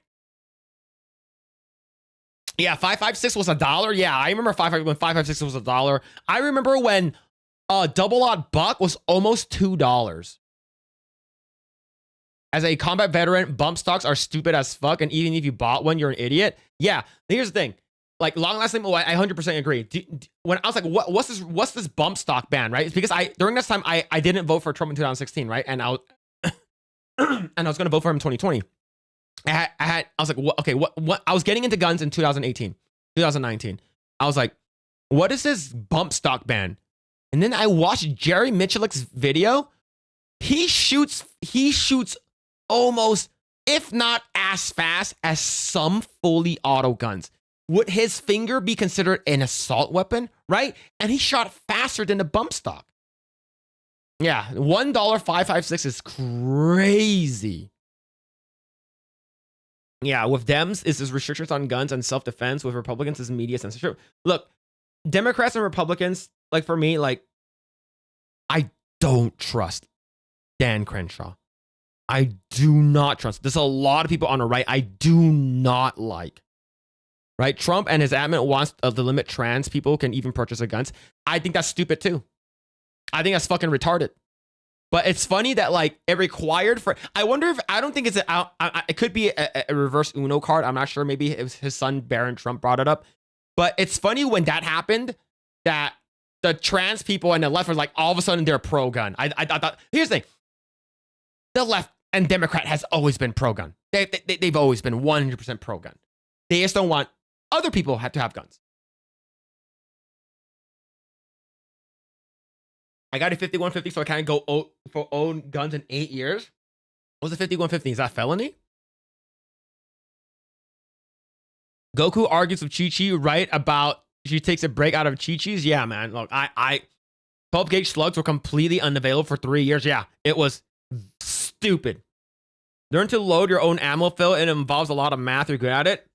Yeah, 556 was $1. Yeah, I remember when 556 was $1. I remember when double odd buck was almost $2. As a combat veteran, bump stocks are stupid as fuck, and even if you bought one, you're an idiot. Yeah, here's the thing. Like, long lasting, I 100% agree. When I was like, what's this bump stock ban, right? It's because during this time, I didn't vote for Trump in 2016, right? And I was going to vote for him in 2020. I was like, what? I was getting into guns in 2018, 2019. I was like, what is this bump stock ban? And then I watched Jerry Michelick's video. He shoots almost, if not as fast as some fully auto guns. Would his finger be considered an assault weapon, right? And he shot faster than the bump stock. Yeah, $1.556 is crazy. Yeah, with Dems, is restrictions on guns and self-defense. With Republicans, is media censorship. Look, Democrats and Republicans, like for me, like, I don't trust Dan Crenshaw. I do not trust. There's a lot of people on the right I do not like. Right? Trump and his admin wants to limit trans people can even purchase their guns. I think that's stupid too. I think that's fucking retarded. But it's funny that like it required for. I wonder if I don't think it's it could be a reverse Uno card. I'm not sure. Maybe it was his son Barron Trump brought it up. But it's funny when that happened that the trans people and the left were like all of a sudden they're pro gun. I thought here's the thing. The left and Democrat has always been pro gun. They've always been 100% pro gun. They just don't want other people to have guns. I got a 5150, so I can't go for own guns in 8 years. What's a 5150? Is that felony? Goku argues with Chi-Chi, right? About she takes a break out of Chi-Chi's. Yeah, man. Look, 12 gauge slugs were completely unavailable for 3 years. Yeah, it was stupid. Learn to load your own ammo, Phil. It involves a lot of math. You're good at it.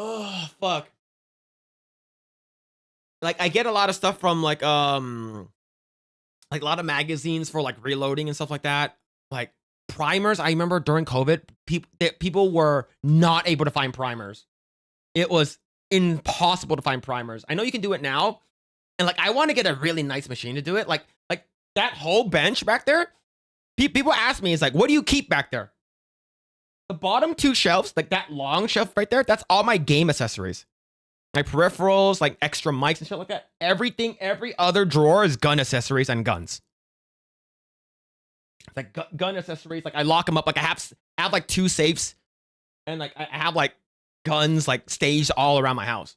Oh, fuck. like I get a lot of stuff from like a lot of magazines for like reloading and stuff like that. Like primers, I remember during COVID, people were not able to find primers. It was impossible to find primers. I know you can do it now, and like I want to get a really nice machine to do it. Like that whole bench back there. People ask me, it's like, what do you keep back there? The bottom 2 shelves, like that long shelf right there, that's all my game accessories. My peripherals, like extra mics and shit like that. Everything, every other drawer is gun accessories and guns. It's like gun accessories. Like I lock them up. Like I have like 2 safes, and like I have like guns like staged all around my house.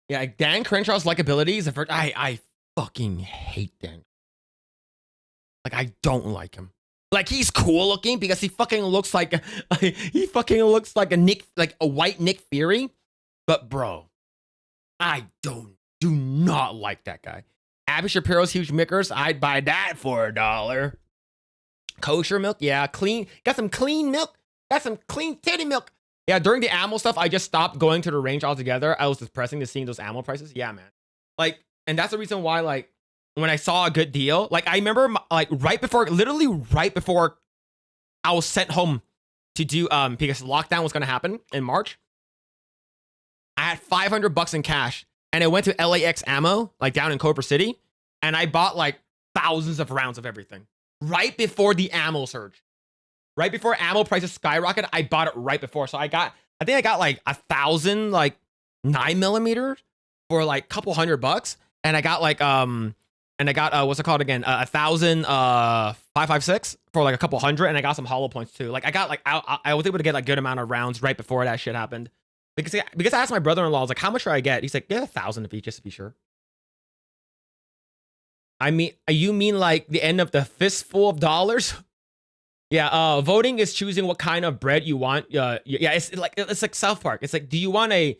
Yeah, like Dan Crenshaw's likability is I fucking hate Dan. Like I don't like him. Like he's cool looking because he fucking looks like a white Nick Fury. But bro, I do not like that guy. Abby Shapiro's huge mickers, I'd buy that for $1. Kosher milk, yeah, clean. Got some clean milk. Got some clean titty milk. Yeah, during the ammo stuff, I just stopped going to the range altogether. I was depressing to seeing those ammo prices. Yeah, man. Like, and that's the reason why, like, when I saw a good deal, like, I remember, like, literally right before I was sent home to do, because lockdown was going to happen in March, I had $500 in cash, and I went to LAX Ammo, like, down in Culver City, and I bought, like, thousands of rounds of everything. Right before the ammo surge. Right before ammo prices skyrocketed, I bought it right before. So I think I got like 1,000 like 9mm for like a couple $100, and I got like what's it called again? 1,000 5.56 for like a couple $100, and I got some hollow points too. Like I got like I was able to get like good amount of rounds right before that shit happened. Because I asked my brother-in-law, I was like, how much should I get? He's like, get 1,000 of each just to be sure. I mean, you mean like the end of the fistful of dollars? Yeah, voting is choosing what kind of bread you want. Yeah, it's like South Park. It's like, do you want a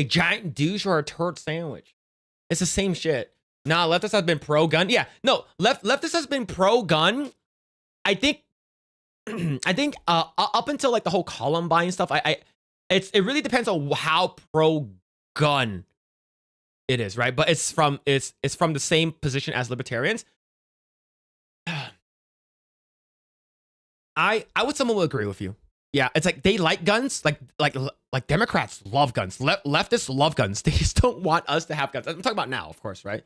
giant douche or a turd sandwich? It's the same shit. Nah, leftist has been pro-gun. Yeah, no, leftist has been pro-gun. I think up until like the whole Columbine stuff, it really depends on how pro-gun it is, right? But it's from the same position as libertarians. I would someone will agree with you. Yeah, it's like they like guns, like Democrats love guns. Leftists love guns. They just don't want us to have guns. I'm talking about now, of course, right?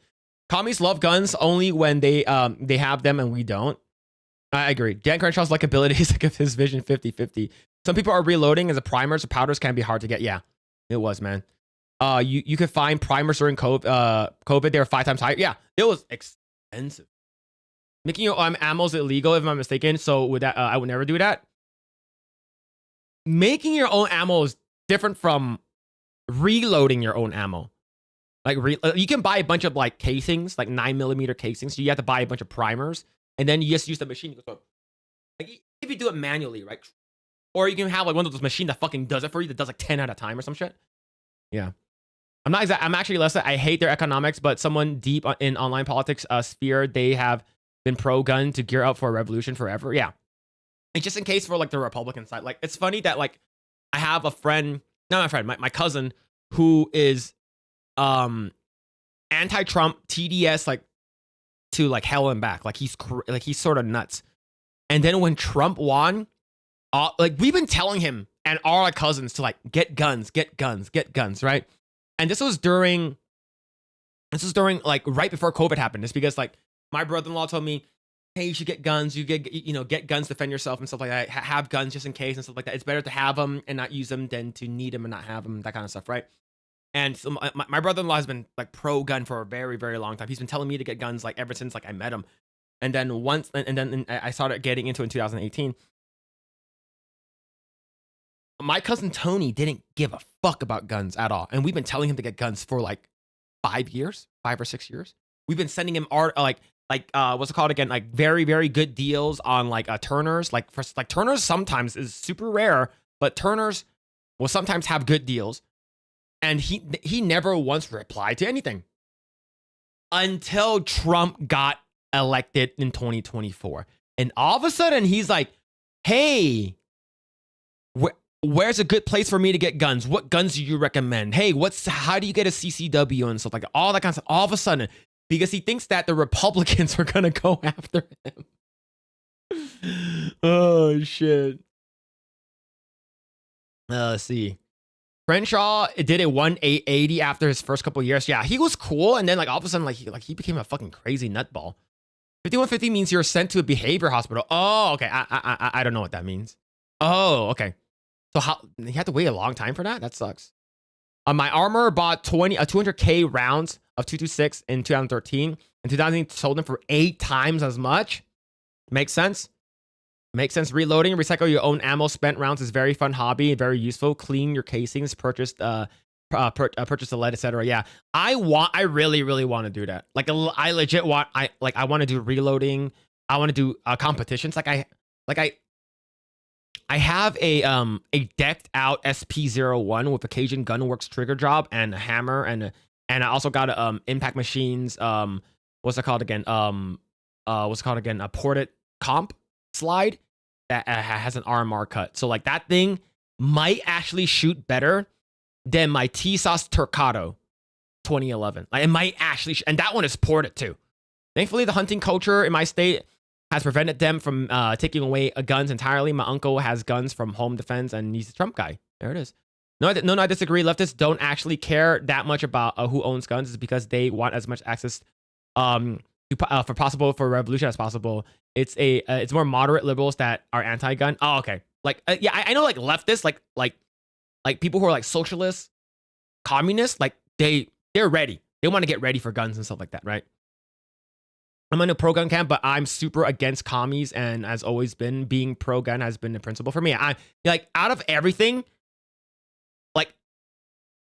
Commies love guns only when they have them and we don't. I agree. Dan Crenshaw's likability is like his vision 50-50. Some people are reloading as a primers or powders can be hard to get. Yeah, it was, man. You could find primers during COVID. They were 5 times higher. Yeah, it was expensive. Making your own ammo is illegal, if I'm not mistaken. So with that, I would never do that. Making your own ammo is different from reloading your own ammo. Like you can buy a bunch of like casings, like 9mm casings. So you have to buy a bunch of primers, and then you just use the machine. Like if you do it manually, right? Or you can have like one of those machines that fucking does it for you, that does like 10 at a time or some shit. Yeah. I'm actually less. I hate their economics, but someone deep in online politics sphere, they have been pro-gun to gear up for a revolution forever. Yeah. And just in case for like the Republican side, like it's funny that like I have a friend, not my friend, my cousin who is anti-Trump TDS like to like hell and back. Like he's sort of nuts. And then when Trump won, like we've been telling him and all our cousins to like get guns, right? And this was during like right before COVID happened. It's because like my brother-in-law told me, hey, you should get guns. You get guns to defend yourself and stuff like that. Have guns just in case and stuff like that. It's better to have them and not use them than to need them and not have them, that kind of stuff, right? And so my brother-in-law has been like pro-gun for a very, very long time. He's been telling me to get guns like ever since like I met him. And then I started getting into it in 2018. My cousin Tony didn't give a fuck about guns at all. And we've been telling him to get guns for like 5 or 6 years. We've been sending him art, what's it called again? Like very, very good deals on like Turners. Like Turners sometimes is super rare, but Turners will sometimes have good deals. And he never once replied to anything until Trump got elected in 2024. And all of a sudden he's like, hey, where's a good place for me to get guns? What guns do you recommend? Hey, how do you get a CCW and stuff like that? All that kind of stuff. All of a sudden, because he thinks that the Republicans are gonna go after him. Oh shit. Let's see. Crenshaw did a 180 after his first couple years. Yeah, he was cool, and then like all of a sudden, he became a fucking crazy nutball. 5150 means you're sent to a behavior hospital. Oh, okay. I don't know what that means. Oh, okay. So how you had to wait a long time for that? That sucks. My armor bought 200K rounds of 226 in 2013. In 2000, sold them for 8 times as much. Makes sense. Makes sense. Reloading, recycle your own ammo. Spent rounds is very fun hobby, very useful. Clean your casings. Purchase the lead, etc. Yeah, I really want to do that. Like I legit want. I want to do reloading. I want to do competitions. I have a decked out SP01 with occasion gunworks trigger job and a hammer and I also got impact machines. What's it called again? A ported comp slide that has an RMR cut. So like that thing might actually shoot better than my T-Sauce Turcado 2011. Like it might actually, and that one is ported too. Thankfully, the hunting culture in my state has prevented them from taking away guns entirely. My uncle has guns from home defense, and he's a Trump guy. There it is. No, I disagree. Leftists don't actually care that much about who owns guns. It's because they want as much access for revolution as possible. It's more moderate liberals that are anti-gun. Oh, okay. Like yeah, I know like leftists, like people who are like socialists, communists, like they're ready. They want to get ready for guns and stuff like that, right? I'm in a pro-gun camp, but I'm super against commies, and as always been, being pro-gun has been the principle for me. I like out of everything, like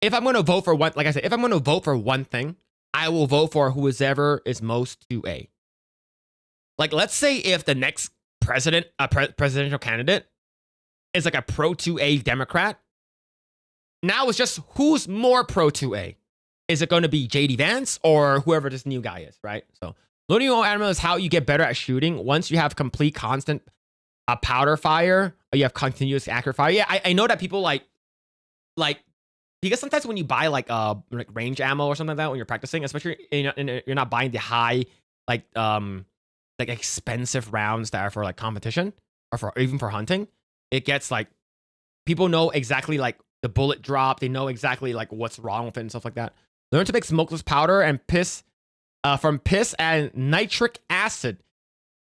if I'm going to vote for one, like I said, if I'm going to vote for one thing, I will vote for whoever is most 2A. Like, let's say if the next presidential candidate is like a pro 2A Democrat. Now it's just who's more pro 2A. Is it going to be JD Vance or whoever this new guy is, right? So loading your own ammo is how you get better at shooting. Once you have complete constant powder fire, or you have continuous accurate fire. Yeah, I know that people like because sometimes when you buy like range ammo or something like that when you're practicing, especially you're not buying the high like expensive rounds that are for like competition or even for hunting, it gets like people know exactly like the bullet drop. They know exactly like what's wrong with it and stuff like that. Learn to make smokeless powder and piss from piss and nitric acid.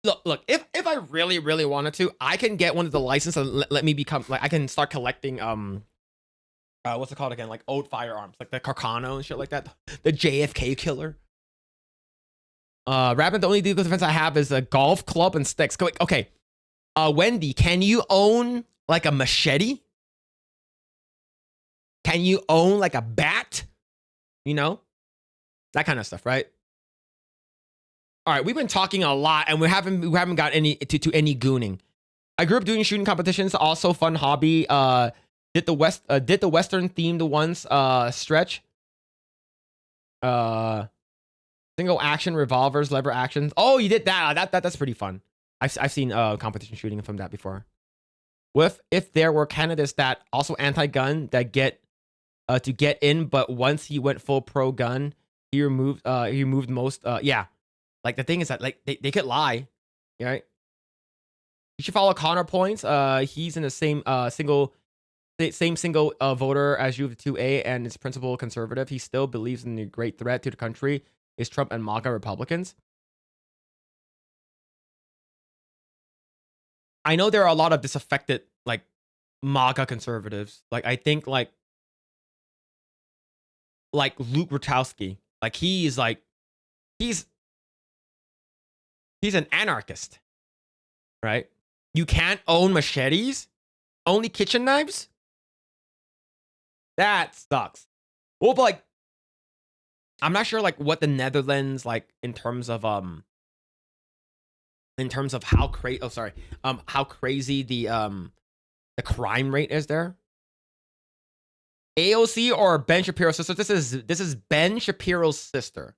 Look. If I really wanted to, I can get one of the license and let me become like I can start collecting what's it called again? Like old firearms, like the Carcano and shit like that. The JFK killer. Rapid, the only legal defense I have is a golf club and sticks. Okay. Wendy, can you own like a machete? Can you own like a bat? You know? That kind of stuff, right? All right, we've been talking a lot and we haven't got any to any gooning. I grew up doing shooting competitions, also fun hobby. Did the Western themed ones stretch? Single action revolvers, lever actions. Oh, you did that. That's pretty fun. I've seen competition shooting from that before. If there were candidates that also anti-gun that get to get in, but once he went full pro gun, he removed most. Yeah, like the thing is that like they could lie, right? You should follow Connor points. He's in the same single voter as you, the 2A, and is principal conservative. He still believes in the great threat to the country is Trump and MAGA Republicans. I know there are a lot of disaffected like MAGA conservatives. Like I think like Luke Rutowski. Like he's an anarchist, right? You can't own machetes, only kitchen knives. That sucks. Well, but like, I'm not sure like what the Netherlands like in terms of how crazy the crime rate is there. AOC or Ben Shapiro's sister? This is Ben Shapiro's sister.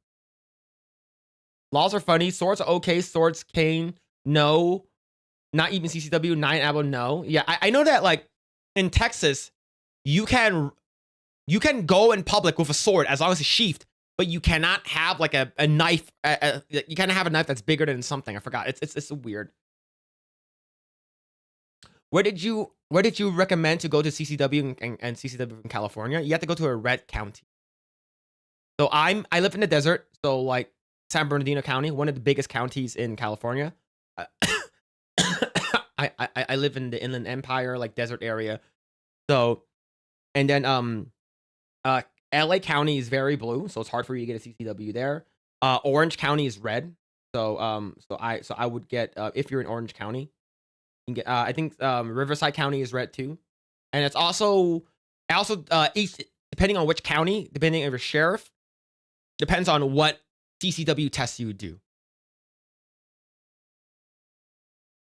Laws are funny. Swords are okay. Swords cane. No. Not even CCW. 9 ammo. No. Yeah, I know that like in Texas, you can go in public with a sword as long as it's sheathed, but you cannot have like a knife. You cannot have a knife that's bigger than something. I forgot. It's weird. Where did you recommend to go to CCW and CCW in California? You have to go to a red county. So I live in the desert, so like San Bernardino County, one of the biggest counties in California. I live in the Inland Empire, like desert area. So, and then LA County is very blue, so it's hard for you to get a CCW there. Orange County is red, so I would get if you're in Orange County, you can get I think Riverside County is red too, and it's also each depending on which county, depending on your sheriff, depends on what CCW tests you would do.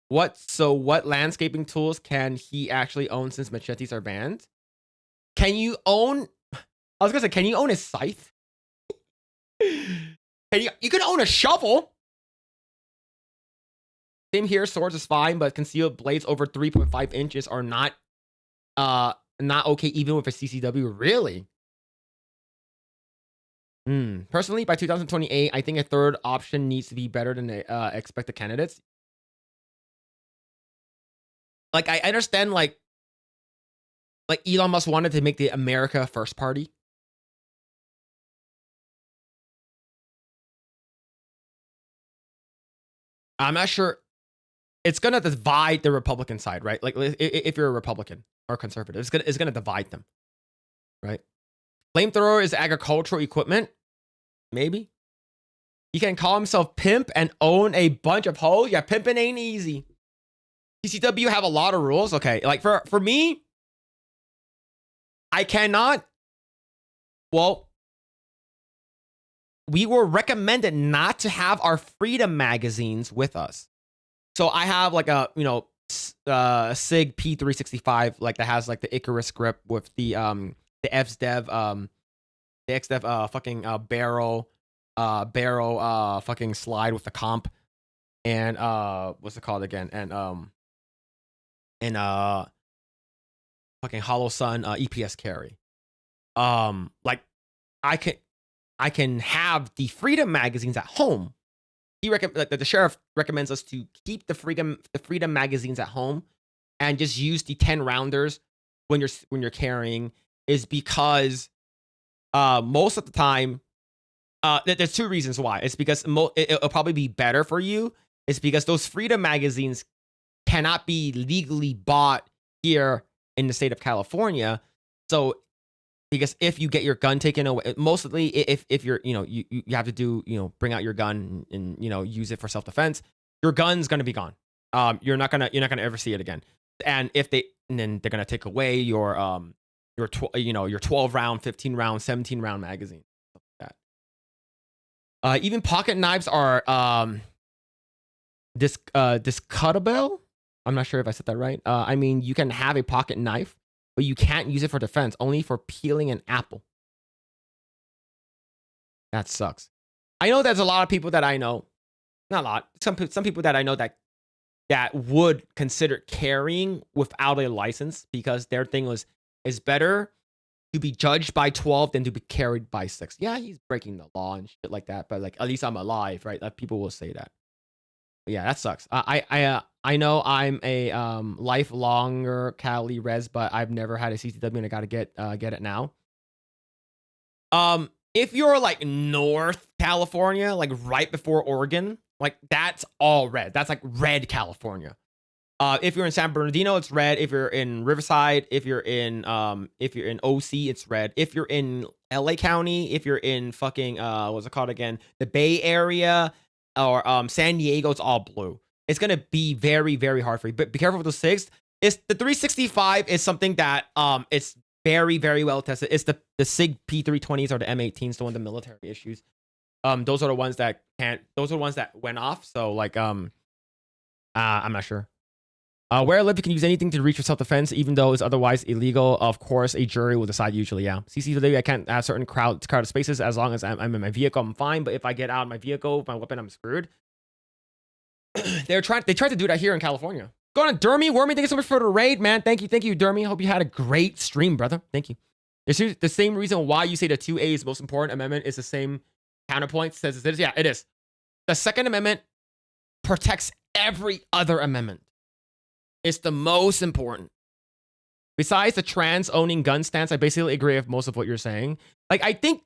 What landscaping tools can he actually own since machetes are banned? Can you own? I was gonna say, can you own a scythe? You can own a shovel. Same here. Swords is fine, but concealed blades over 3.5 inches are not okay, even with a CCW. Really? Personally, by 2028, I think a third option needs to be better than the expected candidates. Like, I understand, like Elon Musk wanted to make the America First Party. I'm not sure. It's gonna divide the Republican side, right? Like, if you're a Republican or conservative, it's gonna divide them, right? Flamethrower is agricultural equipment, maybe. He can call himself pimp and own a bunch of hoes. Yeah, pimping ain't easy. CCW have a lot of rules. Okay, like for me, I cannot. Well, we were recommended not to have our freedom magazines with us. So I have like a SIG P365, like that has like the Icarus grip with the XDev fucking barrel fucking slide with the comp, and what's it called again, and fucking Hollow Sun EPS carry. Like I can have the freedom magazines at home. The sheriff recommends us to keep the freedom magazines at home and just use the 10 rounders when you're carrying, is because most of the time there's two reasons why. It's because it'll probably be better for you. It's because those freedom magazines cannot be legally bought here in the state of California. So because if you get your gun taken away, mostly if you're, you have to do, bring out your gun and, use it for self-defense, your gun's going to be gone. You're not going to ever see it again. And then they're going to take away your 12 round, 15 round, 17 round magazine. Like that. Even pocket knives are, discuttable. I'm not sure if I said that right. I mean, you can have a pocket knife, but you can't use it for defense, only for peeling an apple. That sucks. I know there's a lot of people that I know, not a lot, some people that I know that would consider carrying without a license, because their thing is better to be judged by 12 than to be carried by 6. Yeah, he's breaking the law and shit like that, but like, at least I'm alive, right? Like, people will say that. But yeah, that sucks. I know I'm a lifelonger Cali res, but I've never had a CCW and I gotta get it now. If you're like North California, like right before Oregon, like that's all red. That's like red California. If you're in San Bernardino, it's red. If you're in Riverside, if you're in OC, it's red. If you're in LA County, if you're in fucking what's it called again, the Bay Area or San Diego, it's all blue. It's gonna be very, very hard for you. But be careful with the 6. It's the 365 is something that it's very, very well tested. It's the SIG P320s or the M18s, the one with the military issues. Those are the ones that went off. So like I'm not sure. Where I live, you can use anything to reach for self-defense, even though it's otherwise illegal. Of course, a jury will decide usually, yeah. CCW, I can't have certain crowded spaces. As long as I'm in my vehicle, I'm fine. But if I get out of my vehicle with my weapon, I'm screwed. They tried to do that here in California. going on, Dermy? Wormy, thank you so much for the raid, man. Thank you, Dermy. Hope you had a great stream, brother. Thank you. It's the same reason why you say the 2A is the most important amendment is the same counterpoint says it is. Yeah, it is. The Second Amendment protects every other amendment. It's the most important. Besides the trans owning gun stance, I basically agree with most of what you're saying. Like, I think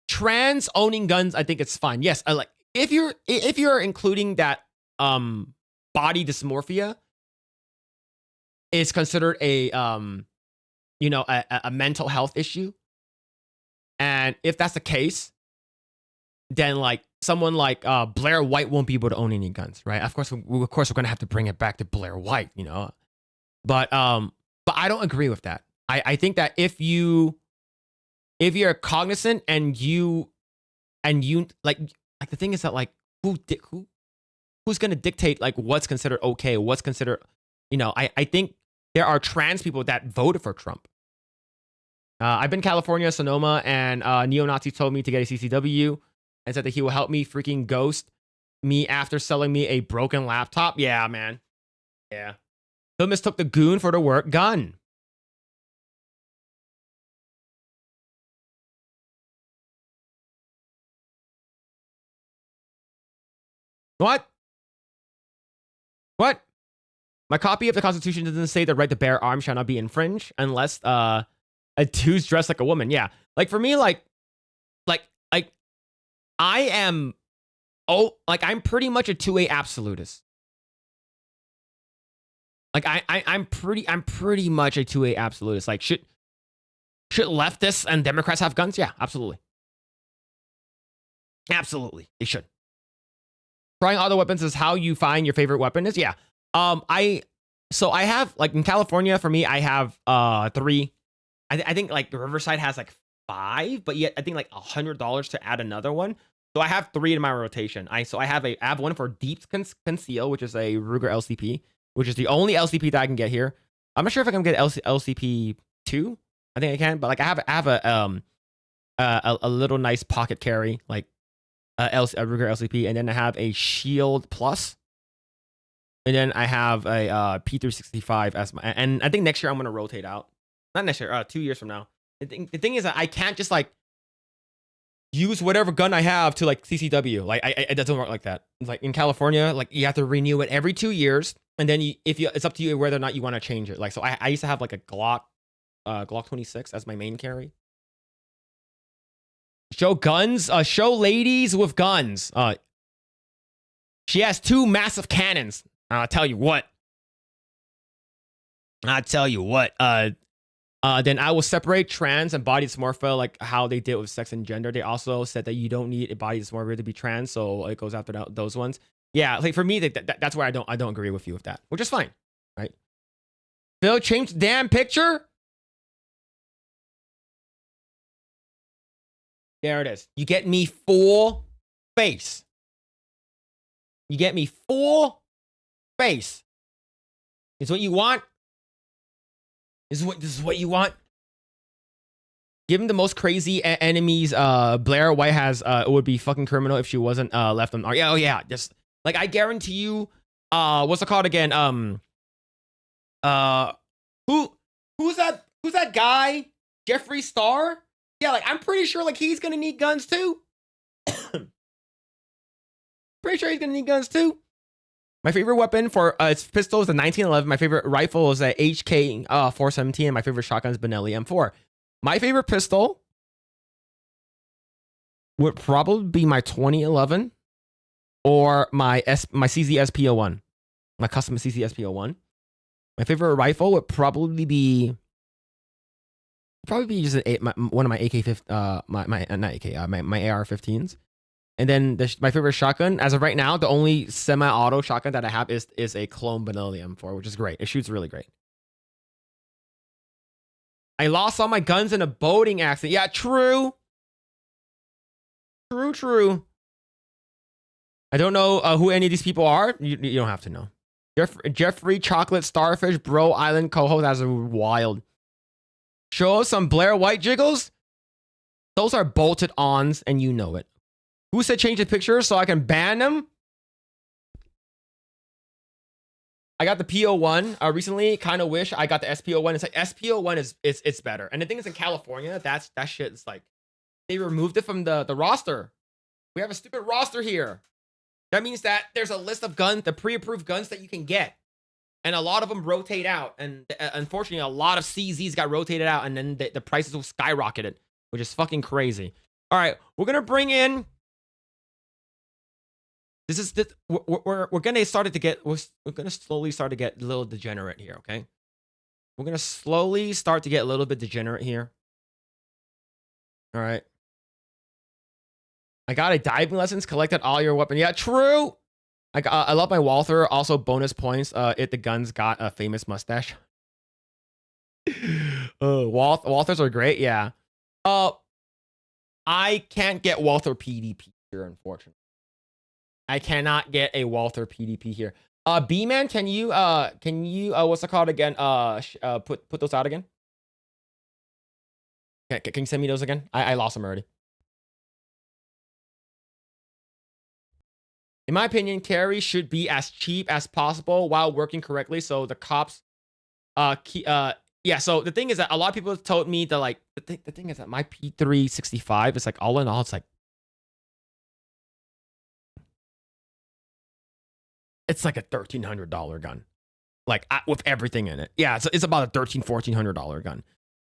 trans owning guns, I think it's fine. Yes, I like if you're including that body dysmorphia is considered a a mental health issue. And if that's the case, then like someone like Blair White won't be able to own any guns, right? Of course, we're gonna have to bring it back to Blair White, you know. But I don't agree with that. I think that if you're cognizant and you like the thing is that like who's gonna dictate like what's considered okay, what's considered, you know, I think there are trans people that voted for Trump. I've been in California, Sonoma, and neo-Nazi told me to get a CCW and said that he will help me freaking ghost me after selling me a broken laptop. Yeah, man. Yeah. He mistook the goon for the work gun. What? What? My copy of the Constitution doesn't say the right to bear arms shall not be infringed unless a dude's dressed like a woman. Yeah. Like for me, like I am, I'm pretty much a 2A absolutist. Like I'm pretty much a 2A absolutist. Like should leftists and Democrats have guns? Yeah, absolutely. Absolutely. They should. Trying other weapons is how you find your favorite weapon is? Yeah. I have, like, in California, for me, I have 3. I think, like, Riverside has, like, 5, but yet I think, like, $100 to add another one. So I have 3 in my rotation. I have one for Deep Conceal, which is a Ruger LCP, which is the only LCP that I can get here. I'm not sure if I can get LCP 2. I think I can, but, like, I have a little nice pocket carry, like, a Ruger LCP, and then I have a Shield Plus, and then I have a P365 as my, and I think next year I'm gonna rotate out. Not next year, 2 years from now. The thing is that I can't just like use whatever gun I have to like CCW. Like it doesn't work like that. Like in California, like you have to renew it every 2 years, and then it's up to you whether or not you want to change it. Like so, I used to have like a Glock 26 as my main carry. Show guns. Show ladies with guns. She has 2 massive cannons. I'll tell you what. Then I will separate trans and body dysmorphia, like how they did with sex and gender. They also said that you don't need a body dysmorphia to be trans, so it goes after those ones. Yeah, like for me, that's where I don't agree with you with that, which is fine, right? Phil, change the damn picture. There it is. You get me full face. You get me full face. Is what you want? This is what you want? Given the most crazy enemies Blair White has, it would be fucking criminal if she wasn't left on. Yeah, oh yeah. Just like I guarantee you, what's it called again? Who's that guy? Jeffree Star? Yeah, like I'm pretty sure like he's gonna need guns too. Pretty sure he's gonna need guns too. My favorite weapon for its pistol is the 1911. My favorite rifle is a HK 417, and my favorite shotgun is Benelli M4. My favorite pistol would probably be my 2011 or my CZ SP01, my custom CZ SP01. My favorite rifle would probably be just one of my my AR-15s. And then my favorite shotgun, as of right now, the only semi-auto shotgun that I have is a clone Benelli M4, which is great. It shoots really great. I lost all my guns in a boating accident. Yeah, true. True. I don't know who any of these people are. You don't have to know. Jeffrey Chocolate Starfish Bro Island co-host as a wild. Show us some Blair White jiggles. Those are bolted ons, and you know it. Who said change the picture so I can ban them? I got the PO1 recently. Kind of wish I got the SPO1. It's like SPO1 is it's better. And the thing is, in California, that shit is like they removed it from the roster. We have a stupid roster here. That means that there's a list of guns, the pre-approved guns that you can get, and a lot of them rotate out. And unfortunately, a lot of CZs got rotated out, and then the prices will skyrocketed, which is fucking crazy. All right, we're gonna bring in. We're gonna start to get we're gonna slowly start to get a little degenerate here, okay? We're gonna slowly start to get a little bit degenerate here. All right. I got a diving lessons, collected all your weapons. Yeah, true. I love my Walther. Also bonus points. If the guns got a famous mustache. Walthers are great. Yeah. I can't get Walther PDP here, unfortunately. I cannot get a Walther PDP here. B-Man, can you what's it called again? Put those out again. Can you send me those again? I lost them already. In my opinion, carry should be as cheap as possible while working correctly, so the cops yeah, so the thing is that a lot of people told me that, like, the thing is that my P365 is like, all in all, it's like a $1,300 gun, like with everything in it. Yeah, so it's about a $1,400 gun.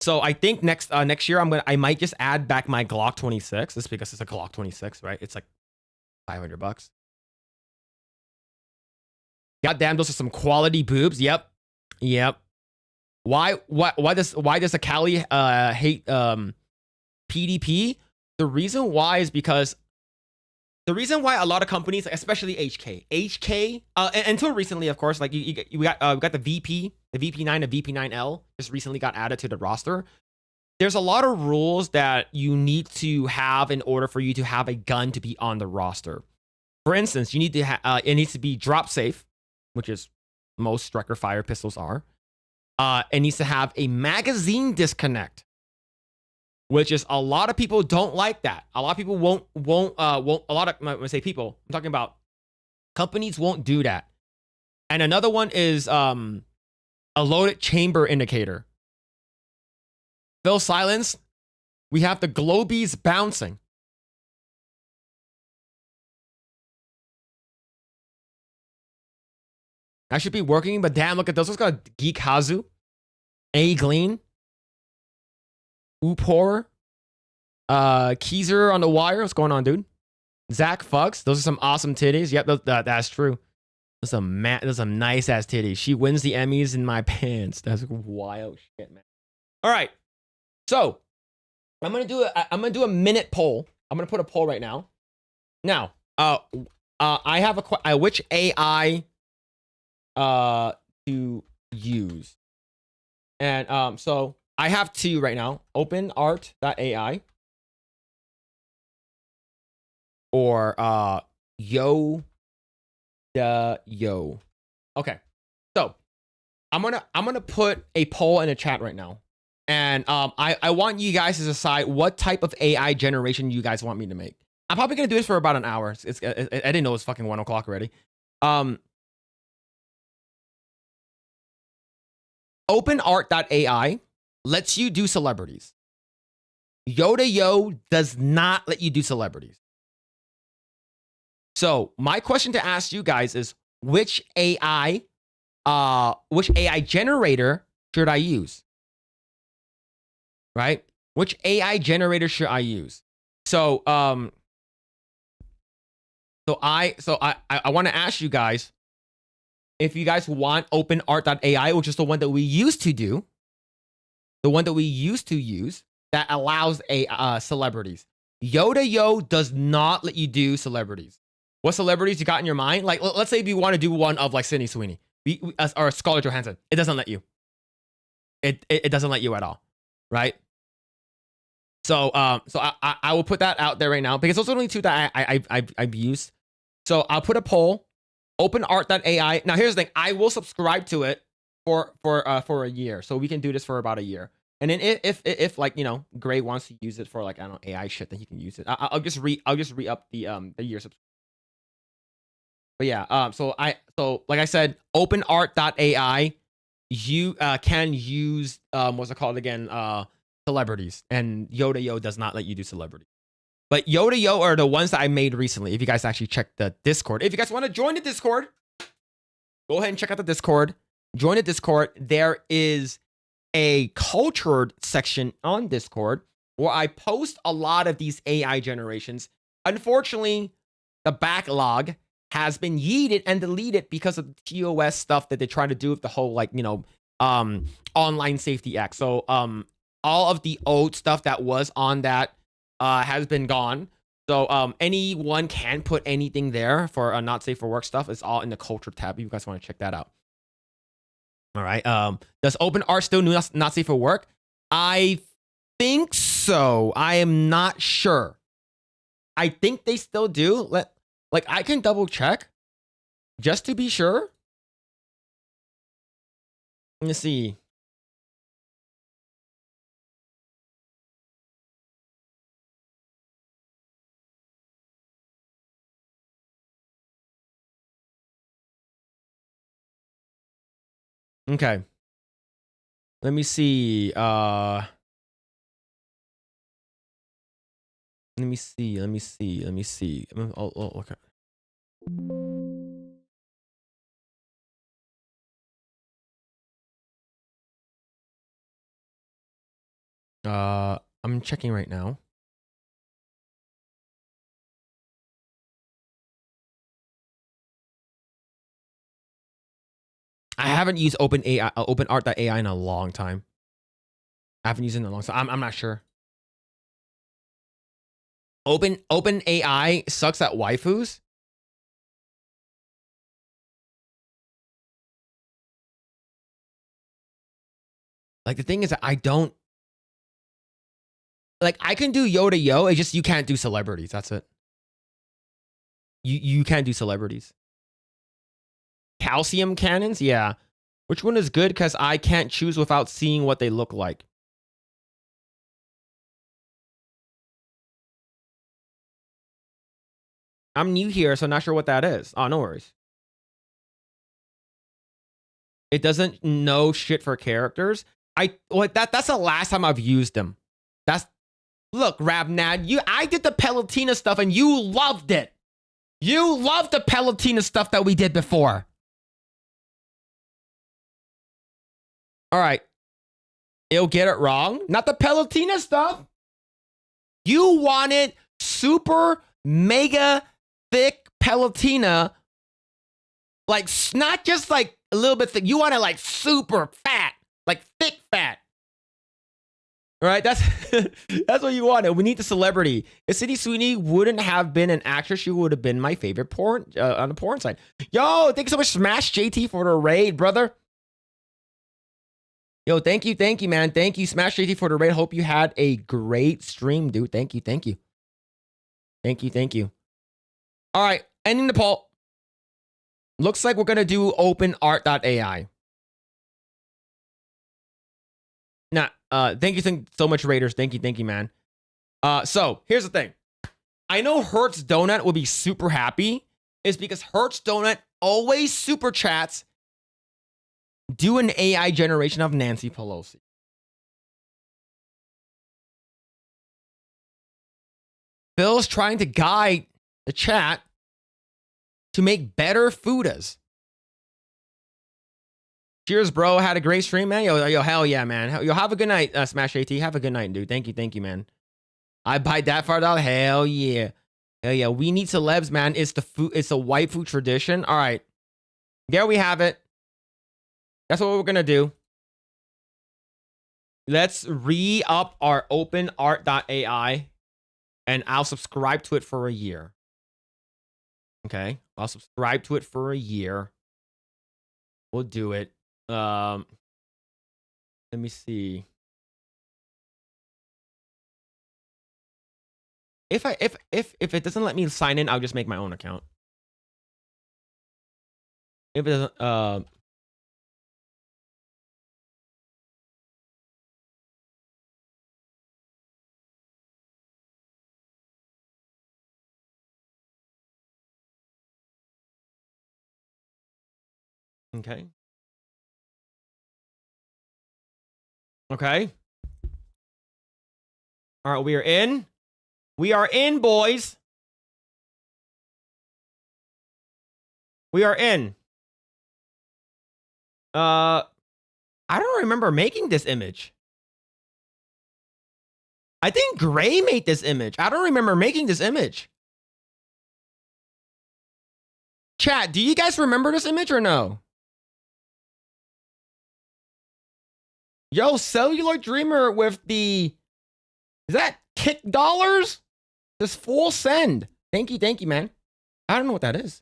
So I think next year I might just add back my Glock 26. This because it's a Glock 26, right? It's like $500. God damn, those are some quality boobs. Yep. Why does the Cali hate PDP? The reason why is because the reason why a lot of companies, especially HK, until recently, of course, like we got the VP9, the VP9L just recently got added to the roster. There's a lot of rules that you need to have in order for you to have a gun to be on the roster. For instance, you need to it needs to be drop safe, which is most striker fire pistols are. It needs to have a magazine disconnect, which is a lot of people don't like that. A lot of people won't. A lot of, when I say people, I'm talking about companies won't do that. And another one is a loaded chamber indicator. Phil Silence, we have the globies bouncing. I should be working, but damn, look at those. Let's go Geek Hazu, A Glean, Oop Horror, Keezer on the wire. What's going on, dude? Zach Fucks. Those are some awesome titties. Yep, that's true. Those are some nice ass titties. She wins the Emmys in my pants. That's wild shit, man. All right, so I'm gonna do a minute poll. I'm gonna put a poll right now. Now, I have which AI to use, and so I have two right now: OpenArt.ai or Yo. Okay, so I'm gonna put a poll in the chat right now, and I want you guys to decide what type of AI generation you guys want me to make. I'm probably gonna do this for about an hour. I didn't know it was fucking 1 o'clock already. OpenArt.ai lets you do celebrities. Yo does not let you do celebrities. So my question to ask you guys is, which AI generator should I use? Right? Which AI generator should I use? So I want to ask you guys if you guys want OpenArt.ai, which is the one that we used to do, the one that we used to use that allows celebrities. Yo does not let you do celebrities. What celebrities you got in your mind? Like, let's say if you want to do one of like Sydney Sweeney or Scarlett Johansson, it doesn't let you. It doesn't let you at all, right? So I will put that out there right now because those are the only two that I've used. So I'll put a poll. OpenArt.ai. Now here's the thing: I will subscribe to it for a year, so we can do this for about a year. And then if like, you know, Gray wants to use it for like, I don't know, AI shit, then he can use it. I'll just re-up the year subscription. But yeah, so like I said, openart.ai, you can use what's it called again? Celebrities, and Yoda does not let you do celebrities. But Yoda are the ones that I made recently. If you guys actually check the Discord, if you guys want to join the Discord, go ahead and check out the Discord. Join the Discord. There is a cultured section on Discord where I post a lot of these AI generations. Unfortunately, the backlog has been yeeted and deleted because of the TOS stuff that they try to do with the whole, like, Online Safety Act. So all of the old stuff that was on that has been gone. So anyone can put anything there for not safe for work stuff. It's all in the culture tab if you guys want to check that out. All right. Does OpenArt still not safe for work? I think so. I am not sure. I think they still do. I can double check just to be sure. Let's see. Okay. Let me see. Let me see. Oh, okay. I'm checking right now. I haven't used OpenArt.ai in a long time. I haven't used it in a long time. I'm not sure. OpenAI sucks at waifus. Like, the thing is that I don't like, I can do Yoda, it's just you can't do celebrities. That's it. You can't do celebrities. Calcium cannons? Yeah. Which one is good? Because I can't choose without seeing what they look like. I'm new here, so I'm not sure what that is. Oh, no worries. It doesn't know shit for characters. That's the last time I've used them. Look, Rabnad, I did the Pelotina stuff and you loved it. You loved the Pelotina stuff that we did before. All right. It'll get it wrong. Not the Pelotina stuff. You wanted super mega thick Pelotina. Like, not just like a little bit thick. You want it like super fat. Like thick fat. All right, that's what you wanted. We need the celebrity. If Sydney Sweeney wouldn't have been an actress, she would have been my favorite porn on the porn side. Yo, thank you so much, Smash JT, for the raid, brother. Yo, thank you, man. Thank you, Smash JT, for the raid. Hope you had a great stream, dude. Thank you. All right, ending the poll. Looks like we're gonna do openart.ai. Nah, thank you so much, Raiders. Thank you, man. So here's the thing. I know Hertz Donut will be super happy. Is because Hertz Donut always super chats. Do an AI generation of Nancy Pelosi. Phil's trying to guide the chat to make better foodahs. Cheers, bro. Had a great stream, man. Yo, hell yeah, man. Yo, have a good night, Smash AT. Have a good night, dude. Thank you, man. I buy that far down. Hell yeah. We need celebs, man. It's a white food tradition. All right. There we have it. That's what we're gonna do. Let's re-up our openart.ai, and I'll subscribe to it for a year. Okay, I'll subscribe to it for a year. We'll do it. Let me see. If it doesn't let me sign in, I'll just make my own account. If it doesn't, Okay. Okay. All right, we are in. We are in, boys. We are in. I don't remember making this image. I think Gray made this image. I don't remember making this image. Chat, do you guys remember this image or no? Yo, Cellular Dreamer with the... Is that kick dollars? This full send. Thank you, man. I don't know what that is.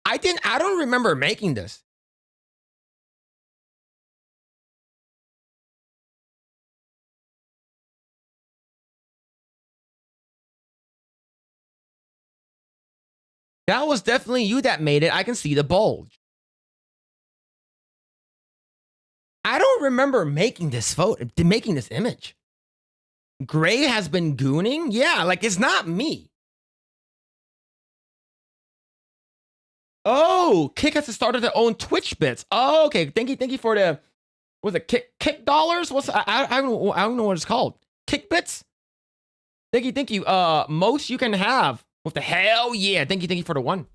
I don't remember making this. That was definitely you that made it. I can see the bulge. I don't remember making this photo, making this image. Gray has been gooning? Yeah, like it's not me. Oh, Kick has started their own Twitch bits. Oh, okay. Thank you for the, what's it, kick dollars? What's I don't know what it's called. Kick bits? Thank you. Most you can have. What the hell? Yeah, thank you for the one.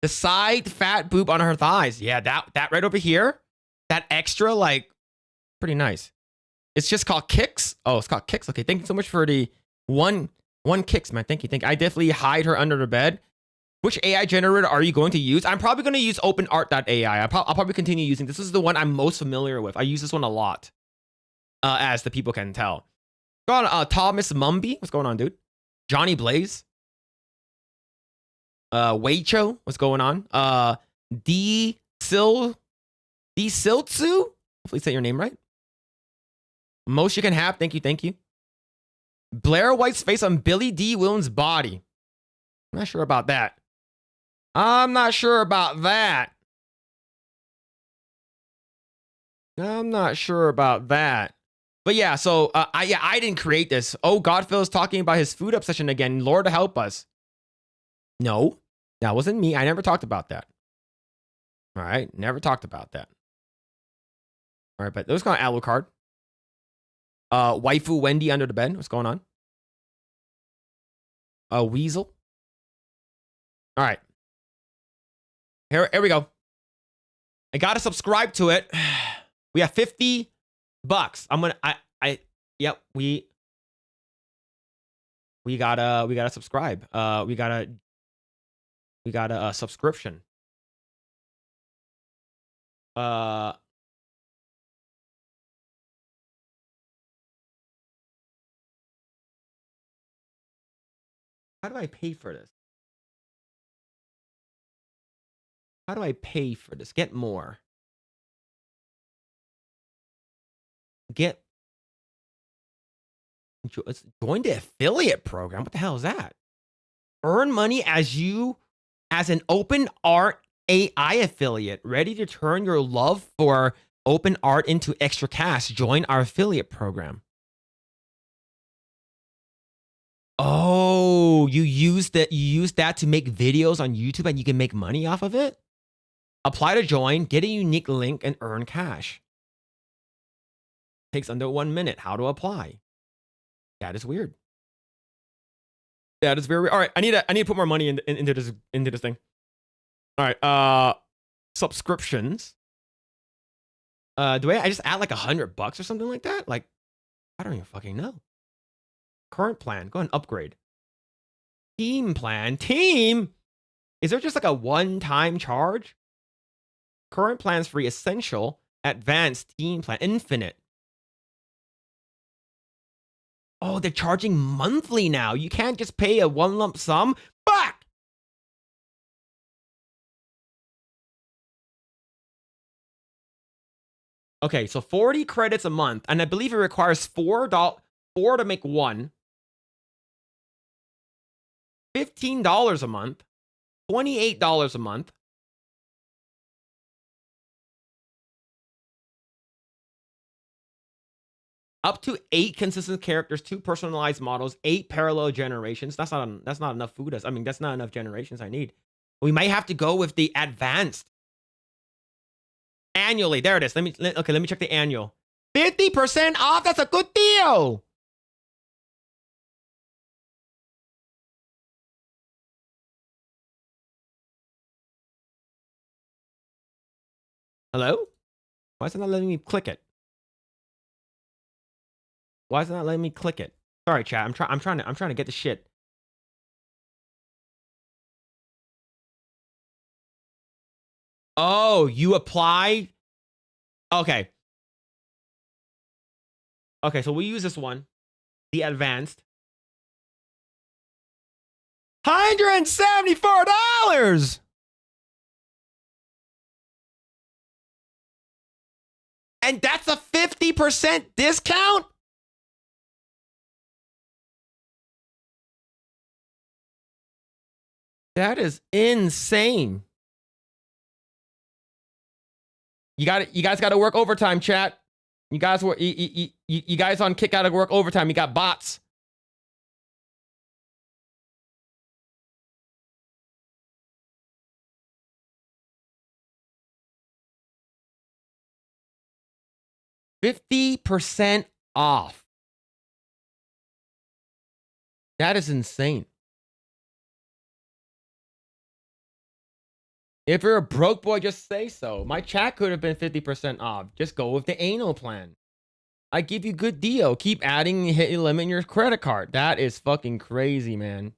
The side fat boob on her thighs. Yeah, that right over here. That extra, like, pretty nice. It's just called kicks. Oh, it's called kicks. Okay, thank you so much for the one kicks, man. Thank you. I definitely hide her under the bed. Which AI generator are you going to use? I'm probably going to use openart.ai. I'll probably continue using this. This is the one I'm most familiar with. I use this one a lot, as the people can tell. Go on, Thomas Mumby. What's going on, dude? Johnny Blaze. Weicho. What's going on? D Siltsu. Hopefully say your name right. Most you can have. Thank you. Blair White's face on Billy D. Williams' body. I'm not sure about that. I'm not sure about that. But yeah, so I didn't create this. Oh, Godfell is talking about his food obsession again. Lord help us. No, that wasn't me. I never talked about that. All right, never talked about that. All right, but those kind of Alucard. Waifu Wendy under the bed. What's going on? Weasel. All right. Here we go. I gotta subscribe to it. We have $50. Yep, we gotta subscribe. We got a subscription. How do I pay for this? How do I pay for this? Get more. Join the affiliate program. What the hell is that? Earn money as an open art AI affiliate. Ready to turn your love for open art into extra cash? Join our affiliate program. Oh, you use that to make videos on YouTube and you can make money off of it? Apply to join, get a unique link, and earn cash. Takes under 1 minute. How to apply? That is weird. That is very weird. All right, I need to put more money into this thing. All right, subscriptions. Do I just add like $100 or something like that? Like, I don't even fucking know. Current plan. Go and upgrade. Team plan. Team. Is there just like a one-time charge? Current plan's free. Essential. Advanced. Team plan. Infinite. Oh, they're charging monthly now. You can't just pay a one lump sum. Fuck! Okay, so 40 credits a month. And I believe it requires $4 to make one. $15 a month. $28 a month. Up to 8 consistent characters, 2 personalized models, 8 parallel generations. That's not enough food. I mean, that's not enough generations I need. We might have to go with the advanced. Annually. There it is. Let me check the annual. 50% off. That's a good deal. Hello? Why is it not letting me click it? Why is it not letting me click it? Sorry, chat. I'm trying to get the shit. Oh, you apply? Okay. Okay, so we use this one. The advanced. $174! And that's a 50% discount? That is insane. You guys got to work overtime, chat. You guys on Kick got to work overtime. You got bots. $50% off. That is insane. If you're a broke boy, just say so. My chat could have been 50% off. Just go with the anal plan. I give you good deal. Keep adding, hit your limit in your credit card. That is fucking crazy, man.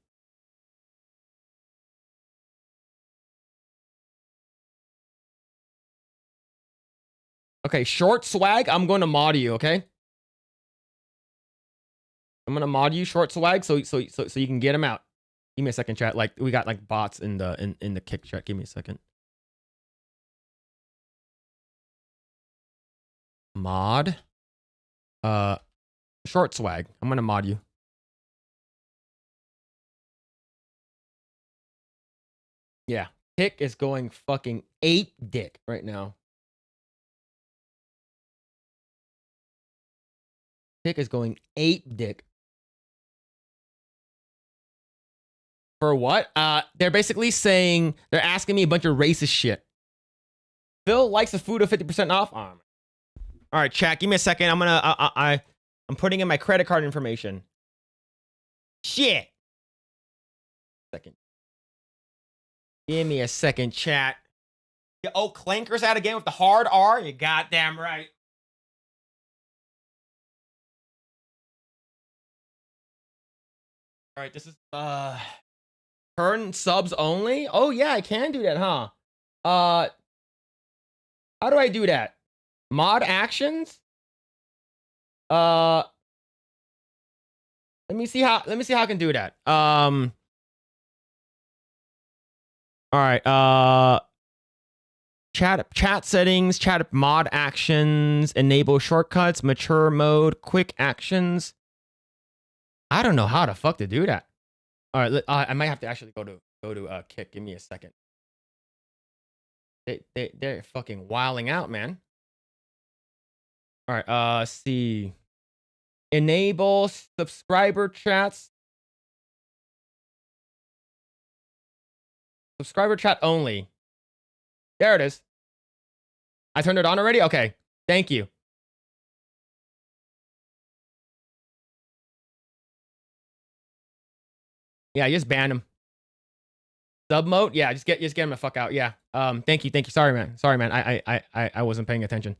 Okay, short swag. I'm going to mod you, okay? I'm going to mod you short swag so you can get them out. Give me a second, chat. Like we got like bots in the Kick chat. Give me a second. Mod. Short swag. I'm gonna mod you. Yeah. Kick is going fucking ape dick right now. Kick is going ape dick. For what? They're basically saying, they're asking me a bunch of racist shit. Phil likes the food of 50% off. All right, chat. Give me a second. I'm putting in my credit card information. Shit. Second. Give me a second, chat. Oh, Clanker's out again with the hard R. You goddamn right. All right, this is turn subs only. Oh yeah, I can do that, huh? How do I do that? Mod actions. Let me see how I can do that. All right. Chat settings, chat mod actions, enable shortcuts, mature mode, quick actions. I don't know how the fuck to do that. All right, I might have to actually go to Kick. Give me a second. They're fucking wilding out, man. All right, see. Enable subscriber chats. Subscriber chat only. There it is. I turned it on already? Okay. Thank you. Yeah, just ban him. Sub mode? Yeah, just get him the fuck out. Yeah. Thank you. Sorry, man. I wasn't paying attention.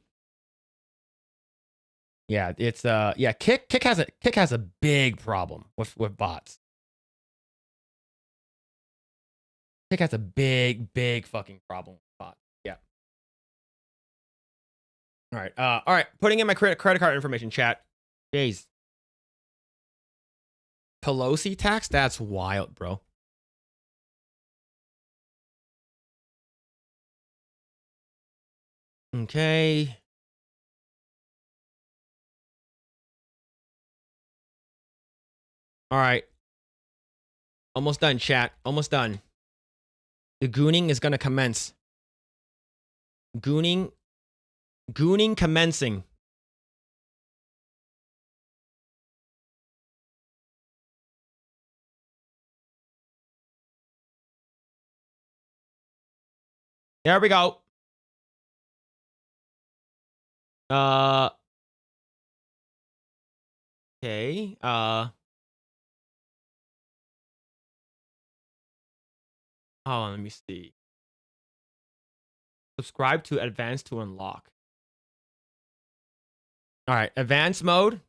Yeah, it's yeah, Kick has a big problem with bots. Kick has a big fucking problem with bots. Yeah. All right. Putting in my credit card information, chat. Jeez. Pelosi tax? That's wild, bro. Okay. All right. Almost done, chat. Almost done. The gooning is going to commence. Gooning commencing. There we go. Okay. Oh, let me see. Subscribe to advanced to unlock. All right, advanced mode.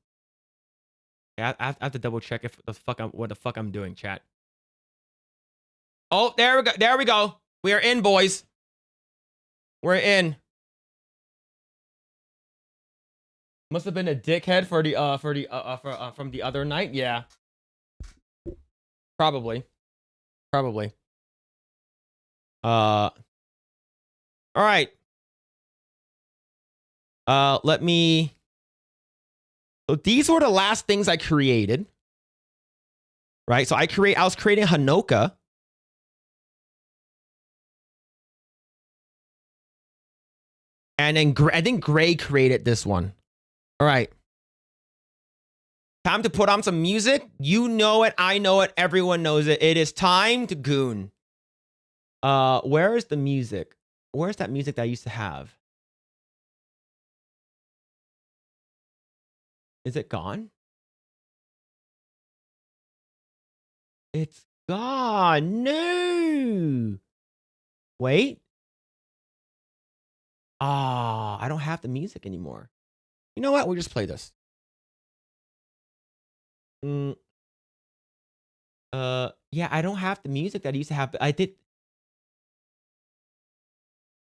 Yeah, I have to double check if what the fuck I'm doing, chat. Oh, there we go. There we go. We are in, boys. We're in. Must have been a dickhead from the other night. Yeah. Probably. All right. Let me. So these were the last things I created. Right? So I was creating Hanoka. And then I think Gray created this one. All right. Time to put on some music. You know it. I know it. Everyone knows it. It is time to goon. Where is the music? Where's that music that I used to have? Is it gone? It's gone. No. Wait. Ah, I don't have the music anymore. You know what? We'll just play this. Yeah, I don't have the music that I used to have. But I did.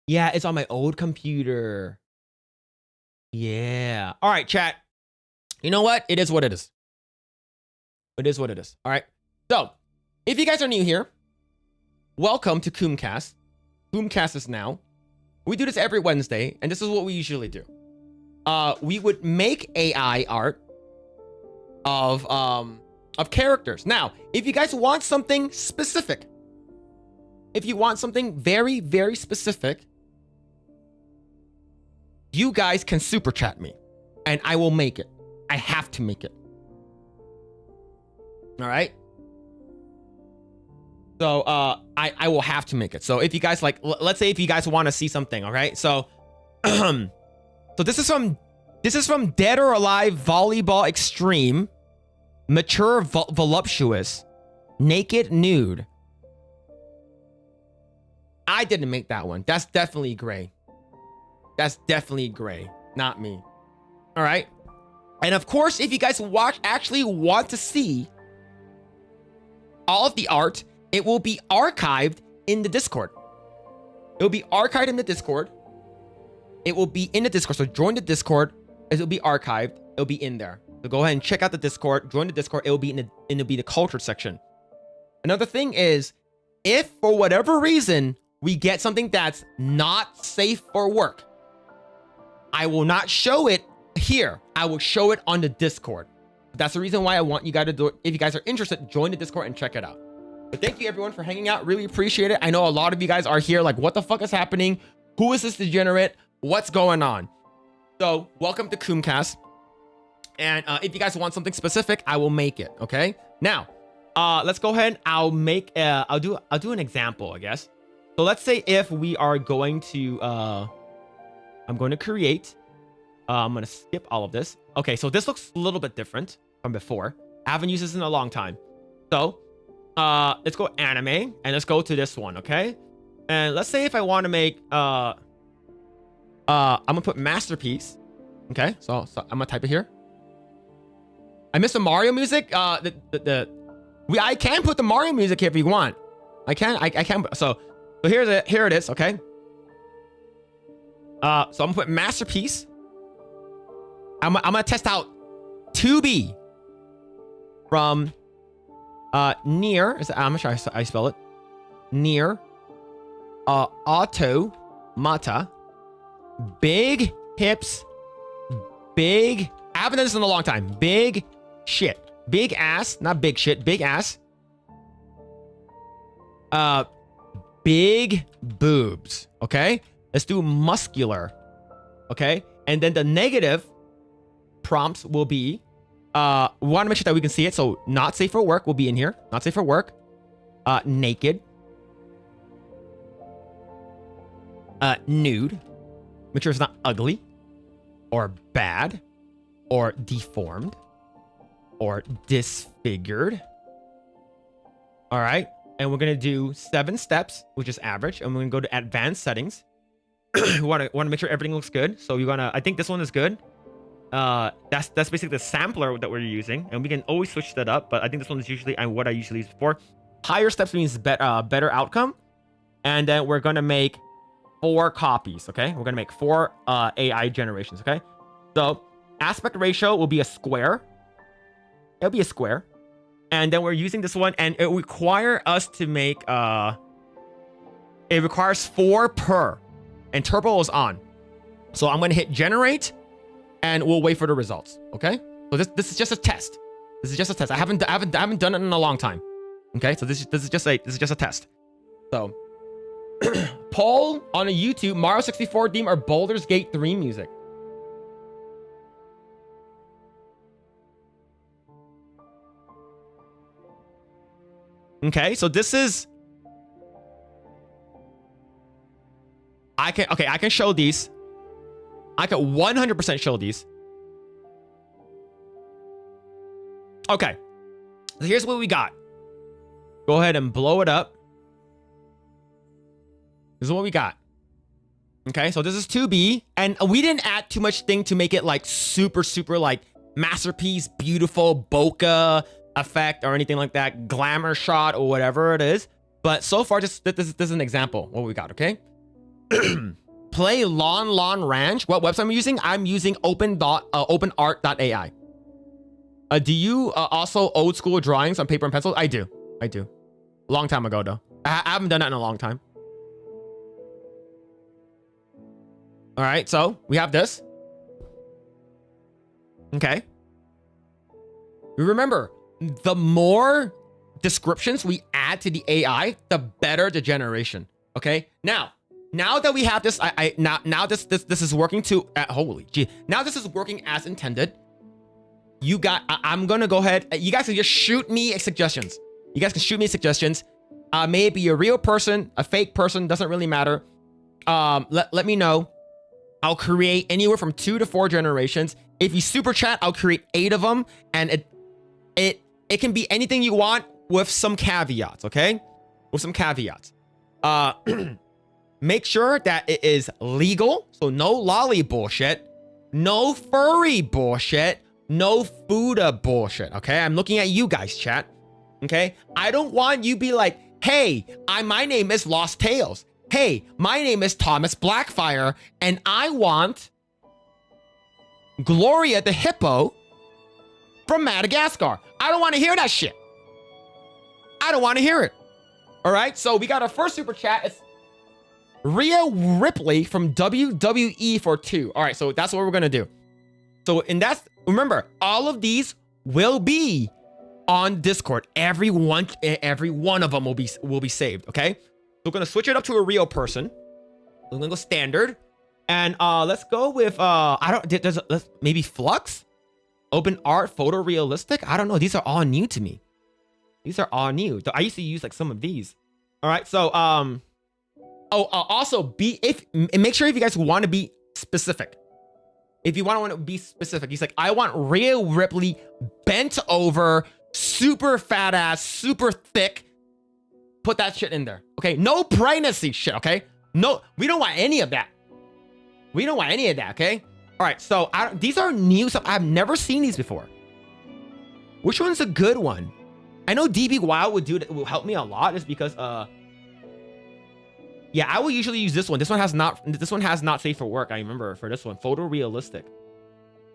Yeah, it's on my old computer. Yeah. All right, chat. You know what? It is what it is. It is what it is. All right. So, if you guys are new here, welcome to CoomCast. CoomCast Is Now. We do this every Wednesday, and this is what we usually do. We would make AI art of characters. Now, if you guys want something specific, if you want something very, very specific, you guys can super chat me, and I will make it. I have to make it. All right. So I will have to make it. So if you guys like, let's say if you guys want to see something, all right. So so this is from Dead or Alive Volleyball Extreme, Mature Voluptuous, Naked Nude. I didn't make that one. That's definitely Gray. That's definitely Gray, not me. All right. And of course, if you guys actually want to see all of the art, it will be archived in the Discord. It will be archived in the Discord. It will be in the Discord. So join the Discord. It will be archived. It'll be in there. So go ahead and check out the Discord. Join the Discord. It will be it'll be the culture section. Another thing is, if for whatever reason we get something that's not safe for work, I will not show it here. I will show it on the Discord. That's the reason why I want you guys to do it. If you guys are interested, join the Discord and check it out. But thank you everyone for hanging out. Really appreciate it. I know a lot of you guys are here like, what the fuck is happening? Who is this degenerate? What's going on? So welcome to CoomCast. And if you guys want something specific, I will make it. Okay. Now, let's go ahead. I'll do an example, I guess. So let's say if we are going to, I'm going to create. I'm going to skip all of this. Okay. So this looks a little bit different from before. I haven't used this in a long time. So let's go anime and let's go to this one. Okay. And let's say if I want to make, I'm gonna put masterpiece. Okay. So I'm gonna type it here. I missed the Mario music. I can put the Mario music here if you want. I can. So here it is. Okay. So I'm gonna put masterpiece. I'm gonna test out 2B from near. I'm gonna try I spell it. Near automata. Big hips. Big. I haven't done this in a long time. Big shit. Big ass. Not big shit. Big ass. Big boobs. Okay. Let's do muscular. Okay. And then the negative prompts will be, we want to make sure that we can see it. So not safe for work will be in here. Not safe for work. Naked. nude. Make sure it's not ugly or bad or deformed or disfigured. All right. And we're going to do 7 steps, which is average. And we're going to go to advanced settings. We want to make sure everything looks good. So you're gonna, I think this one is good. That's basically the sampler that we're using, and we can always switch that up. But I think this one is usually what I usually use for. Higher steps means better outcome, and then we're gonna make 4 copies. Okay, we're gonna make 4 AI generations. Okay, so aspect ratio will be a square. It'll be a square, and then we're using this one, and it require us to make it requires 4 per. And turbo is on. So I'm going to hit generate and we'll wait for the results. Okay. So this is just a test. This is just a test. I haven't done it in a long time. Okay. So this is just a test. So poll on a YouTube, Mario 64 theme or Baldur's Gate 3 music. Okay. So this is, I can show these. I can 100% show these. Okay. So here's what we got. Go ahead and blow it up. This is what we got. Okay, so this is 2B. And we didn't add too much thing to make it like super like masterpiece, beautiful, bokeh effect or anything like that. Glamour shot or whatever it is. But so far, this is an example. What we got, okay? Play Lawn Ranch. What website am I using? I'm using openart.ai. Do you also old school drawings on paper and pencil? I do. Long time ago though. I haven't done that in a long time. All right, so we have this. Okay. Remember, the more descriptions we add to the AI, the better the generation. Okay. Now that we have this, now this is working to holy gee. Now this is working as intended. I'm gonna go ahead. You guys can just shoot me suggestions. You guys can shoot me suggestions. Maybe a real person, a fake person, doesn't really matter. Let me know. I'll create anywhere from 2 to 4 generations. If you super chat, I'll create 8 of them, and it can be anything you want with some caveats. Okay, with some caveats. Make sure that it is legal. So no lolly bullshit, no furry bullshit, no Fuda bullshit. Okay, I'm looking at you guys, chat. Okay, I don't want you be like, hey, my name is Lost Tales. Hey, my name is Thomas Blackfire, and I want Gloria the hippo from Madagascar. I don't want to hear that shit. I don't want to hear it. All right, so we got our first super chat. It's Rhea Ripley from WWE for 2. All right, so that's what we're gonna do. So, and that's, remember, all of these will be on Discord. Every one of them will be saved. Okay, so we're gonna switch it up to a real person. We're gonna go standard, and let's go with let's maybe Flux, Open Art, Photorealistic. I don't know. These are all new to me. These are all new. I used to use like some of these. All right, so also make sure if you guys want to be specific. If you want to be specific, he's like, I want Rhea Ripley bent over, super fat ass, super thick. Put that shit in there. Okay, no pregnancy shit. Okay, no, we don't want any of that. We don't want any of that. Okay. All right. So these are new stuff. I've never seen these before. Which one's a good one? I know DB Wild will help me a lot, just because yeah, I will usually use this one. This one has not safe for work. I remember for this one, photorealistic.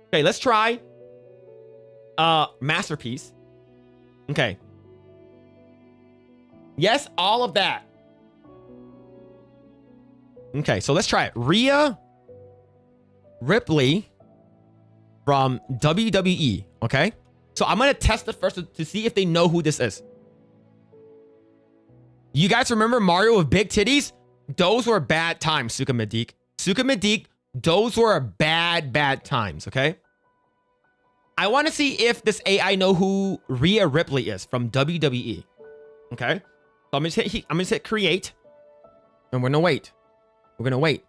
Okay, let's try masterpiece. Okay. Yes, all of that. Okay, so let's try it. Rhea Ripley from WWE. Okay, so I'm gonna test it first to see if they know who this is. You guys remember Mario with big titties? Those were bad times, Suka Medik. Suka Medik, those were bad times, okay? I want to see if this AI know who Rhea Ripley is from WWE. Okay? So I'm gonna hit create. And we're gonna wait. We're gonna wait.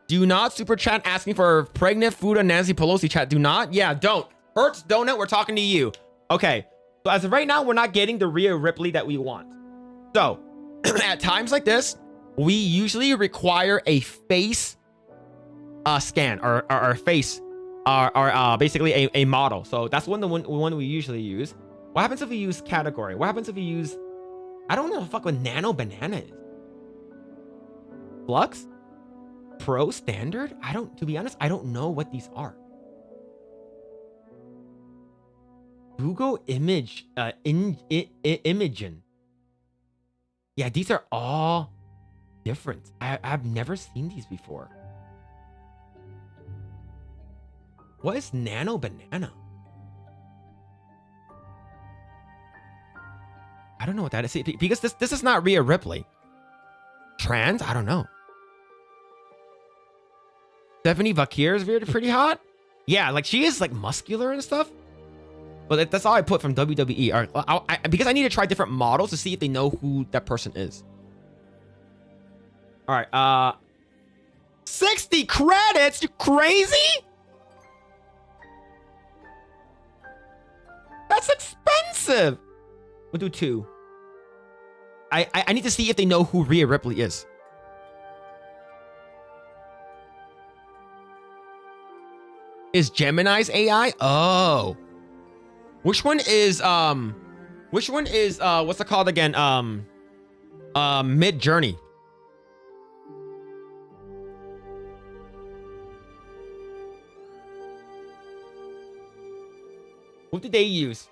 Do not super chat asking for pregnant food on Nancy Pelosi chat. Do not. Yeah, don't. Hertz Donut, we're talking to you. Okay. So as of right now, we're not getting the Rhea Ripley that we want. So at times like this, we usually require a face scan or face or basically a model. So that's one we usually use. What happens if we use category? What happens if we use, I don't know what the fuck what nano banana is. Flux? Pro standard? To be honest, I don't know what these are. Google image, Imagen. Yeah, these are all different. I've never seen these before. What is nano banana? I don't know what that is. Because this is not Rhea Ripley. Trans? I don't know. Stephanie Vakir is pretty hot. Yeah, like she is like muscular and stuff. But that's all I put from WWE. All right, because I need to try different models to see if they know who that person is. All right, 60 credits? You crazy? That's expensive. We'll do 2. I need to see if they know who Rhea Ripley is. Is Gemini's AI? Oh. Which one is what's it called again? Mid Journey. What did they use?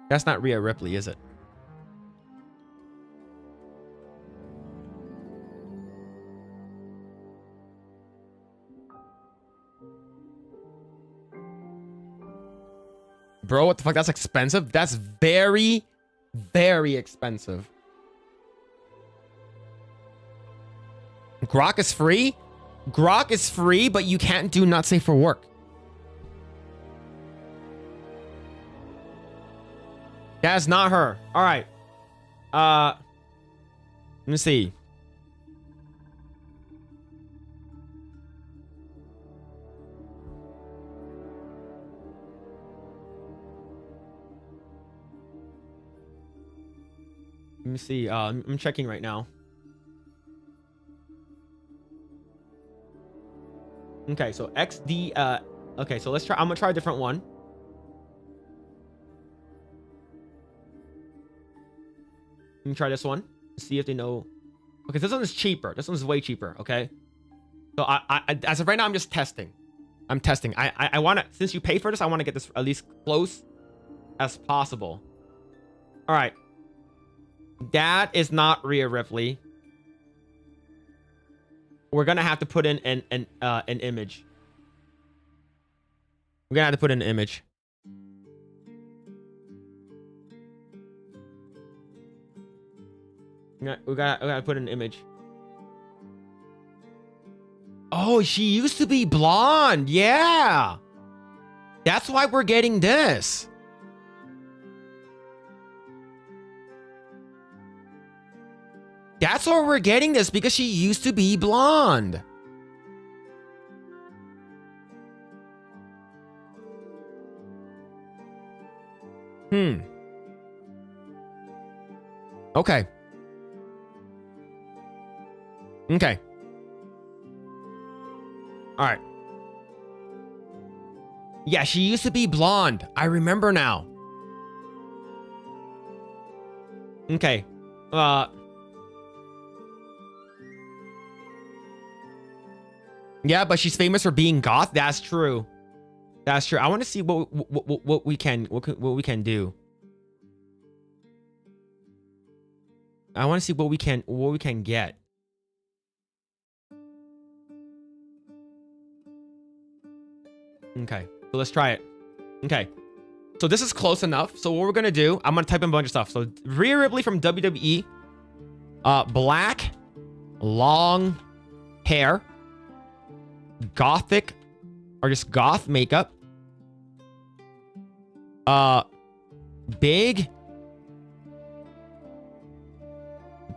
That's not Rhea Ripley, is it? Bro, what the fuck? That's expensive? That's very, very expensive. Grok is free? Grok is free, but you can't do not safe for work. That's not her. All right. Let me see. Let me see. I'm checking right now. Okay, so XD. Okay, so let's try. I'm gonna try a different one. Let me try this one. See if they know. Okay, this one is cheaper. This one's way cheaper. Okay. So I as of right now, I'm just testing. I'm testing. I want to, since you pay for this, I want to get this at least close as possible. All right. That is not Rhea Ripley. We're gonna have to put in an image. We're gonna have to put in an image. We gotta put in an image. Oh, she used to be blonde. Yeah. That's why we're getting this. That's why we're getting this, because she used to be blonde. Okay. Okay. All right. Yeah, she used to be blonde. I remember now. Okay. Yeah, but she's famous for being goth. That's true. That's true. I want to see what we can do. I want to see what we can get. Okay, so let's try it. Okay, So this is close enough. So what we're gonna do, I'm gonna type in a bunch of stuff. So Rhea Ripley from WWE, black, long hair, gothic, or just goth makeup, big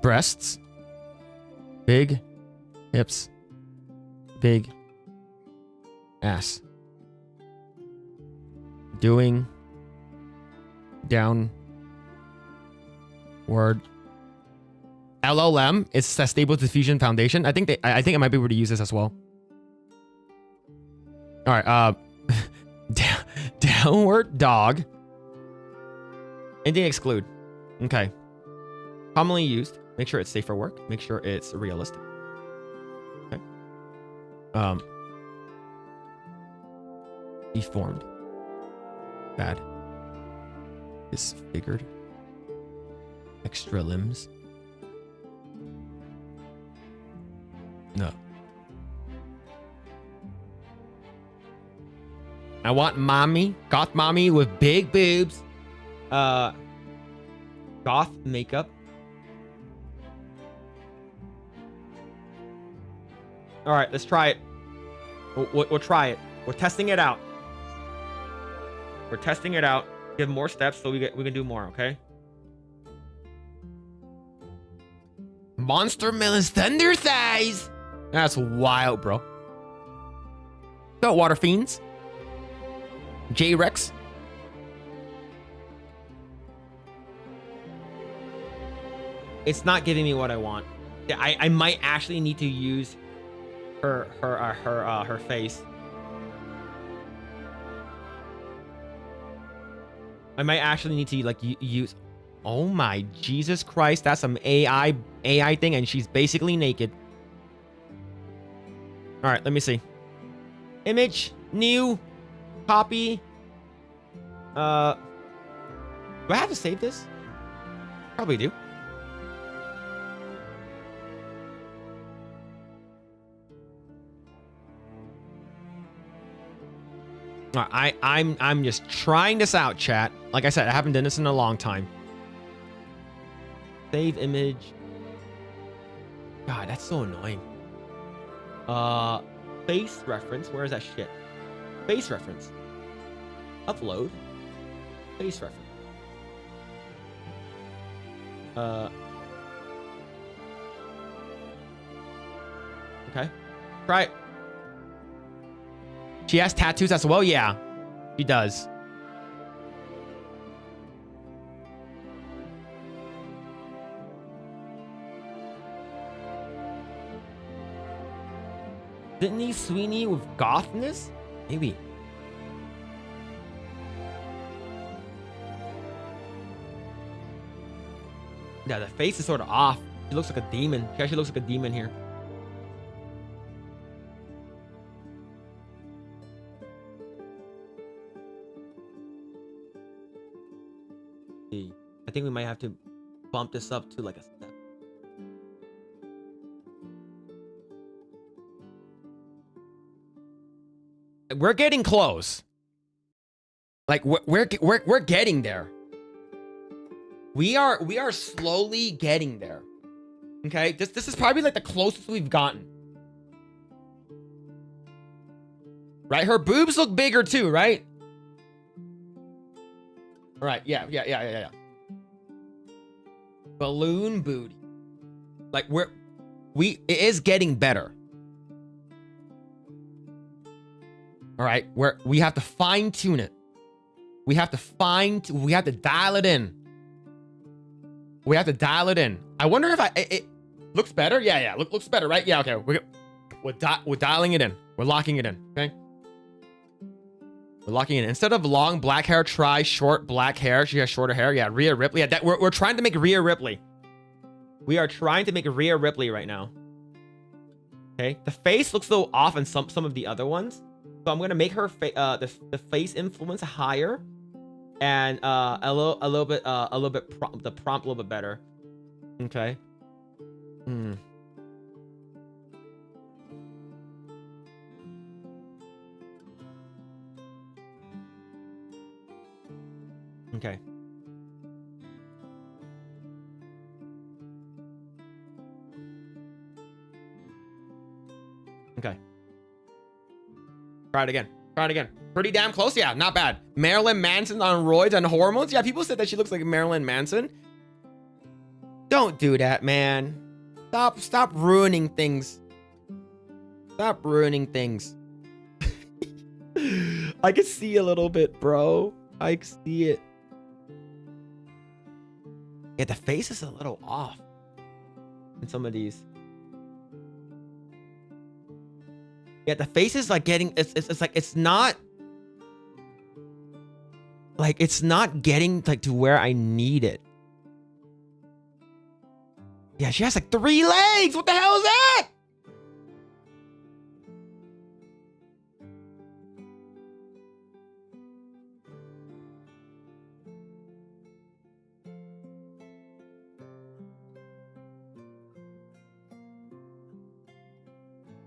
breasts, big hips, big ass, doing downward LLM. It's a Stable Diffusion Foundation. I think I might be able to use this as well. All right, downward dog. Anything exclude. Okay. Commonly used. Make sure it's safe for work. Make sure it's realistic. Okay. Deformed. Bad. Disfigured. Extra limbs. No. I want mommy. Goth mommy with big boobs. Goth makeup. All right, let's try it. We'll try it. We're testing it out. We're testing it out. Give more steps so we can do more, okay? Monster Melon's Thunder Thighs. That's wild, bro. Got Water Fiends. J-Rex. It's not giving me what I want. I might actually need to use her face. I might actually need to like use. Oh my Jesus Christ! That's some AI thing, and she's basically naked. All right, let me see. Image, new, copy. Do I have to save this? Probably do. All right, I'm just trying this out, chat. Like I said, I haven't done this in a long time. Save image. God, that's so annoying. Face reference. Where is that shit? Face reference. Upload. Face reference. Okay. Try it. She has tattoos as well? Yeah, she does. Sydney Sweeney with gothness? Maybe. Yeah, the face is sort of off. She looks like a demon. She actually looks like a demon here. I think we might have to bump this up to like a step. We're getting close. Like we're getting there. We are slowly getting there. Okay, this is probably like the closest we've gotten. Right, her boobs look bigger too, right? All right, yeah. Balloon booty. Like it is getting better. All right, we have to fine tune it. We have to dial it in. We have to dial it in. I wonder if it looks better. Yeah, looks better, right? Yeah, okay. We're dialing it in. We're locking it in. Okay. We're locking it in. Instead of long black hair, try short black hair. She has shorter hair. Yeah, Rhea Ripley. Yeah, we're trying to make Rhea Ripley. We are trying to make Rhea Ripley right now. Okay. The face looks a little off in some of the other ones. So I'm gonna make her the face influence higher, and a little bit the prompt a little bit better. Okay. Okay. Okay. Try it again. Try it again. Pretty damn close. Yeah, not bad. Marilyn Manson on roids and hormones. Yeah, people said that she looks like Marilyn Manson. Don't do that, man. Stop ruining things. Stop ruining things. I can see a little bit, bro. I can see it. Yeah, the face is a little off in some of these. Yeah, the face is like getting, it's like, it's not getting like to where I need it. Yeah, she has like 3 legs. What the hell is that?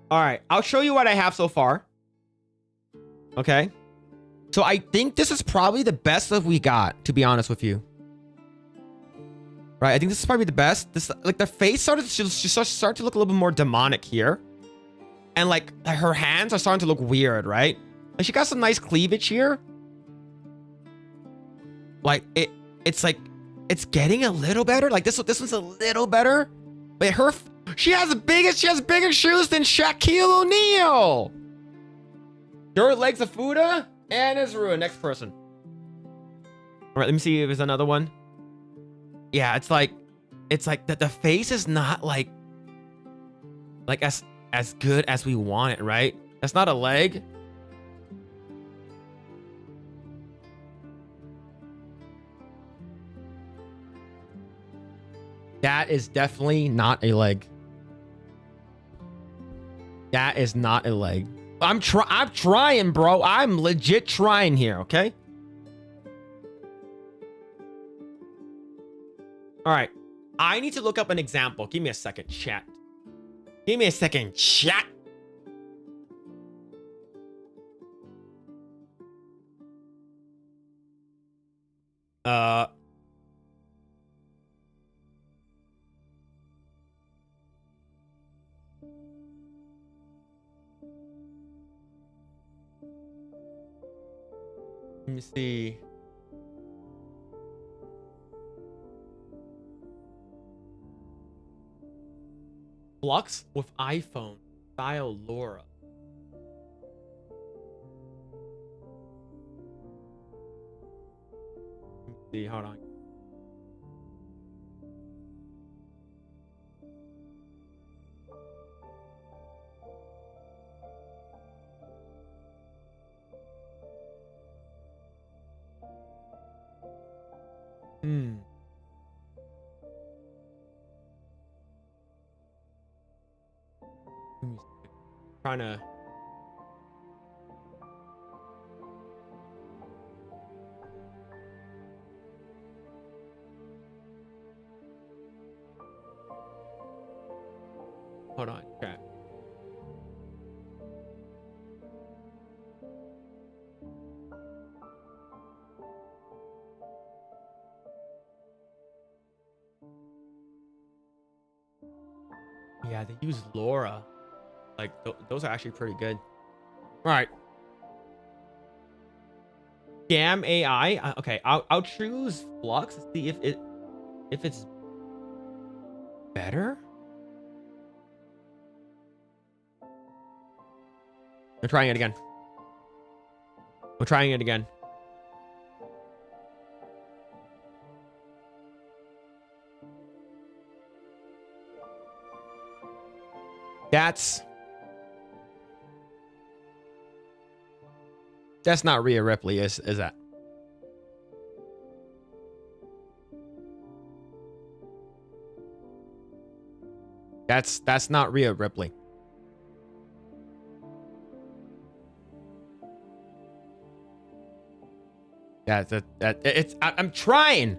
All right, I'll show you what I have so far. Okay. So I think this is probably the best that we got, to be honest with you. Right, I think this is probably the best. This, like, the face started to look a little bit more demonic here. And like her hands are starting to look weird, right? Like she got some nice cleavage here. Like it's like it's getting a little better. Like this one's a little better. But she has bigger shoes than Shaquille O'Neal. Short legs of Fuda and Israel. Next person. All right, let me see if there's another one. Yeah, it's like that the face is not like as good as we want it, right? That's not a leg. That is definitely not a leg. That is not a leg. I'm trying, bro. I'm legit trying here, okay? All right. I need to look up an example. Give me a second, chat. Give me a second, chat. Let me see. Flux with iPhone style Laura. Let me see, hold on. Trying to hold on, chat. Yeah, they use Laura. Like, those are actually pretty good. All right. Scam AI. Okay, I'll choose Flux to see if it's better. I'm trying it again. I'm trying it again. That's not Rhea Ripley, is that? That's not Rhea Ripley. I'm trying.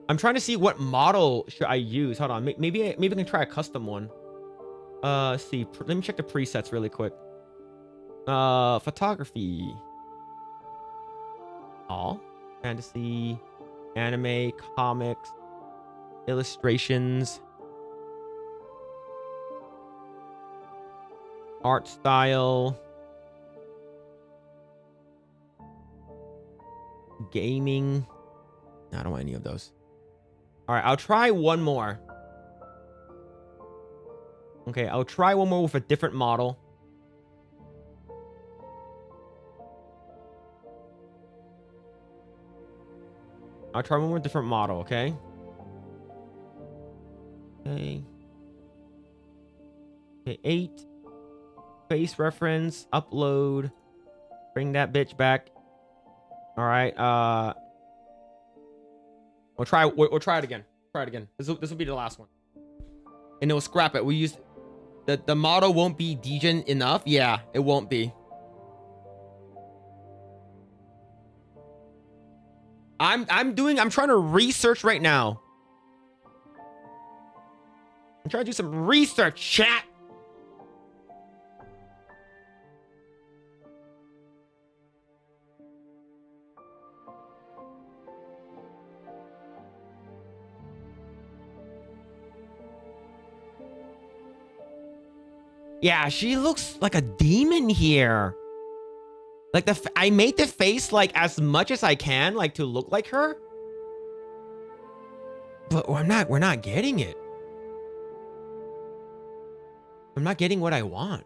I'm trying to see what model should I use. Hold on, maybe I can try a custom one. See, let me check the presets really quick. Photography. all. Fantasy, anime, comics, illustrations, art style, gaming. I don't want any of those. All right, I'll try one more. Okay, I'll try one more with a different model. I'll try one more different model, okay? Okay. Okay, 8. Face reference, upload. Bring that bitch back. All right, we'll try it again. Try it again. This will be the last one. And we'll scrap it. We use the model won't be degen enough. Yeah, it won't be. I'm trying to research right now. I'm trying to do some research, chat. Yeah, she looks like a demon here. Like I made the face like as much as I can, like to look like her. But we're not getting it. I'm not getting what I want.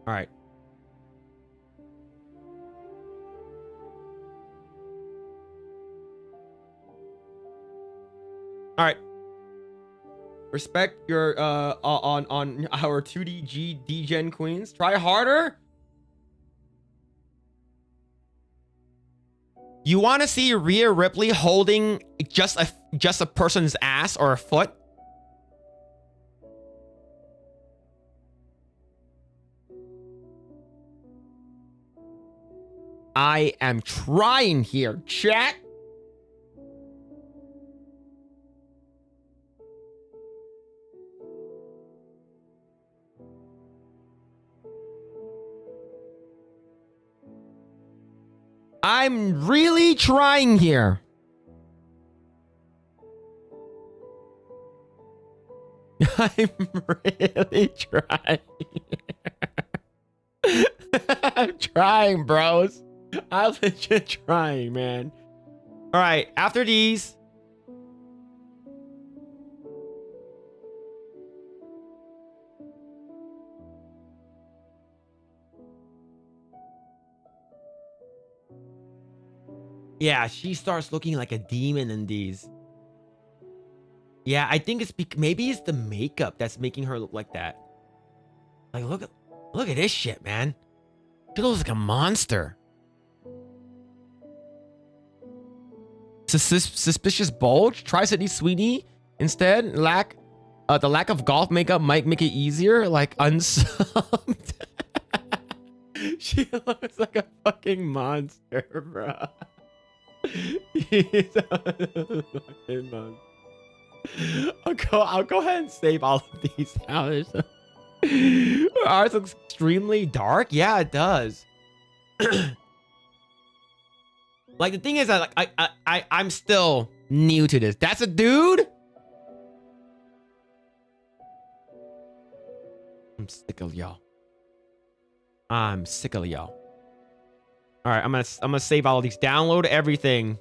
All right. All right. Respect your on our 2D degen queens. Try harder. You want to see Rhea Ripley holding just a person's ass or a foot? I am trying here, chat. I'm really trying here. I'm really trying. I'm trying, bros. I'm legit trying, man. All right, after these. Yeah, she starts looking like a demon in these. Yeah, I think it's maybe it's the makeup that's making her look like that. Like, look at this shit, man. She looks like a monster. Suspicious bulge. Try Sydney Sweeney instead. The lack of golf makeup might make it easier. Like unsubbed. She looks like a fucking monster, bro. He's a fucking monster. I'll go ahead and save all of these now. Ours looks extremely dark. Yeah, it does. Like the thing is, I'm still new to this. That's a dude. I'm sick of y'all. I'm sick of y'all. All right, I'm gonna save all of these. Download everything.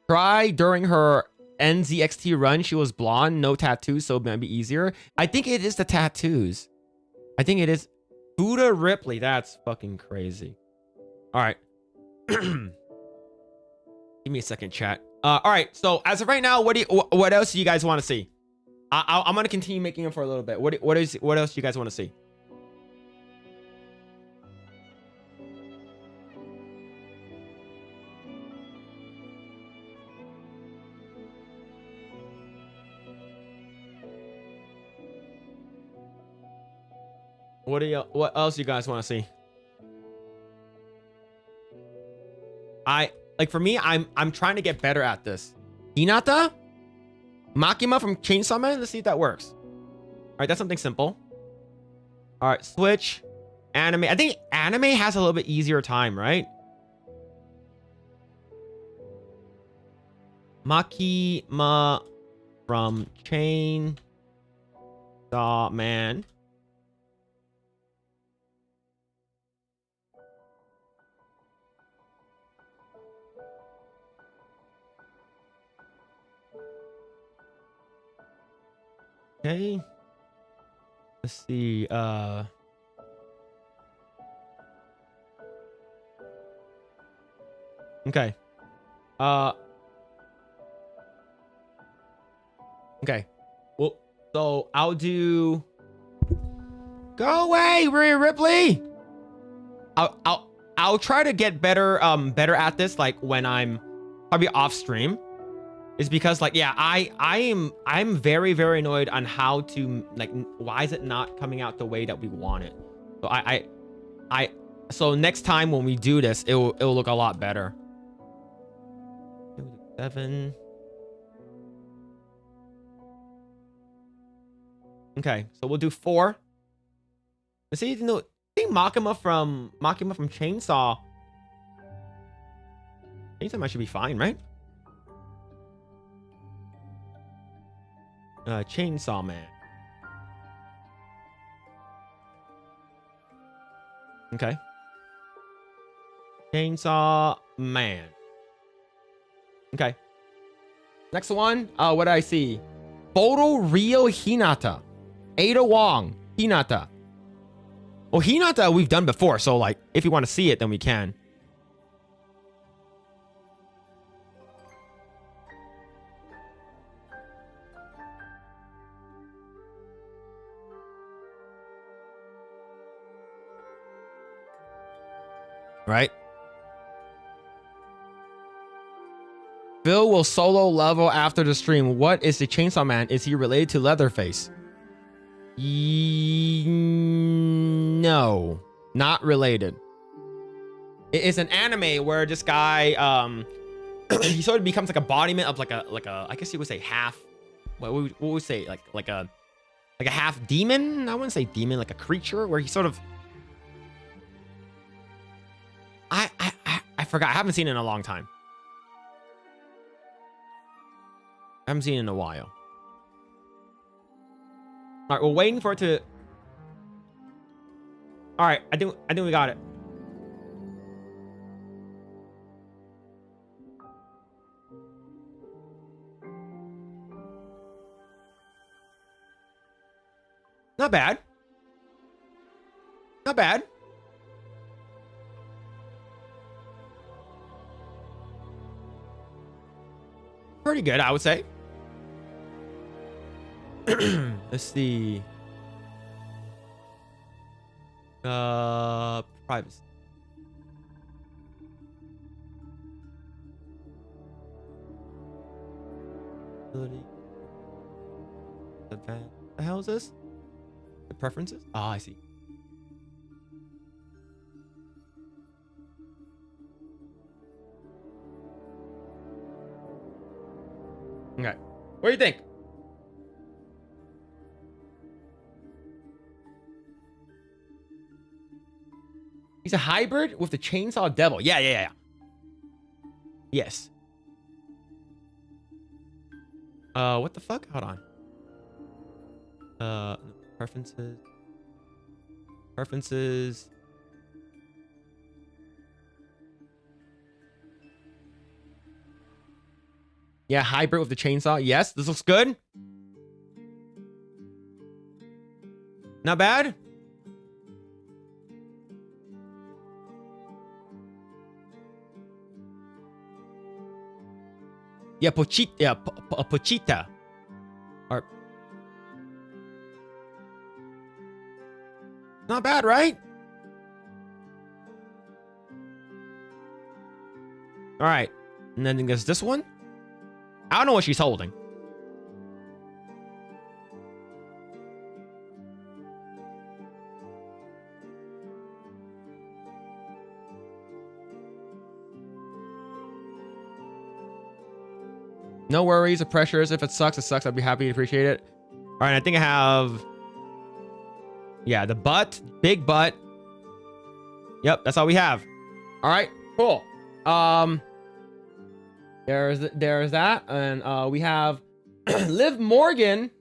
Try during her NZXT run. She was blonde, no tattoos, so it might be easier. I think it is the tattoos. I think it is. Buddha Ripley. That's fucking crazy. All right. Give me a second, chat. All right. So as of right now, what else do you guys want to see? I'm gonna continue making them for a little bit. What else do you guys want to see? What else you guys want to see? For me, I'm trying to get better at this. Hinata? Makima from Chainsaw Man. Let's see if that works. All right, that's something simple. All right, switch. Anime. I think anime has a little bit easier time, right? Makima from Chainsaw Man. Okay. Let's see. Okay. Okay. Well, so I'll do. Go away, Rhea Ripley. I'll try to get better at this, like when I'm probably off stream. Is because like, yeah, I'm very, very annoyed on how to, like, why is it not coming out the way that we want it? So so next time when we do this, it will look a lot better. 7. Okay, so we'll do 4. Let's see, you know, I think Makima from Chainsaw. Chainsaw Man should be fine, right? Chainsaw Man. Okay. Chainsaw Man. Okay. Next one. What did I see? Photo Rio Hinata. Ada Wong. Hinata. Well, Hinata we've done before, so like, if you want to see it, then we can. Right? Phil will solo level after the stream. What is the Chainsaw Man? Is he related to Leatherface? No, not related. It is an anime where this guy, he sort of becomes like a embodiment of like a, I guess you would say half. What would we say? Like a half demon? I wouldn't say demon, like a creature where he sort of. I forgot. I haven't seen it in a long time. I haven't seen it in a while. All right, we're waiting for it to. All right, I think we got it. Not bad. Not bad. Pretty good, I would say. Let's see. Privacy. The hell is this? The preferences? Oh, I see. Okay. What do you think? He's a hybrid with the Chainsaw Devil. Yeah. Yes. What the fuck? Hold on. Preferences. Preferences. Yeah, hybrid with the chainsaw. Yes, this looks good. Not bad. Yeah, Pochita. Yeah, Pochita. Or not bad, right? All right, and then there's this one. I don't know what she's holding. No worries or pressures. If it sucks, it sucks. I'd be happy to appreciate it. All right, I think I have... Yeah, the butt. Big butt. Yep, that's all we have. All right, cool. There's that. And we have Liv Morgan.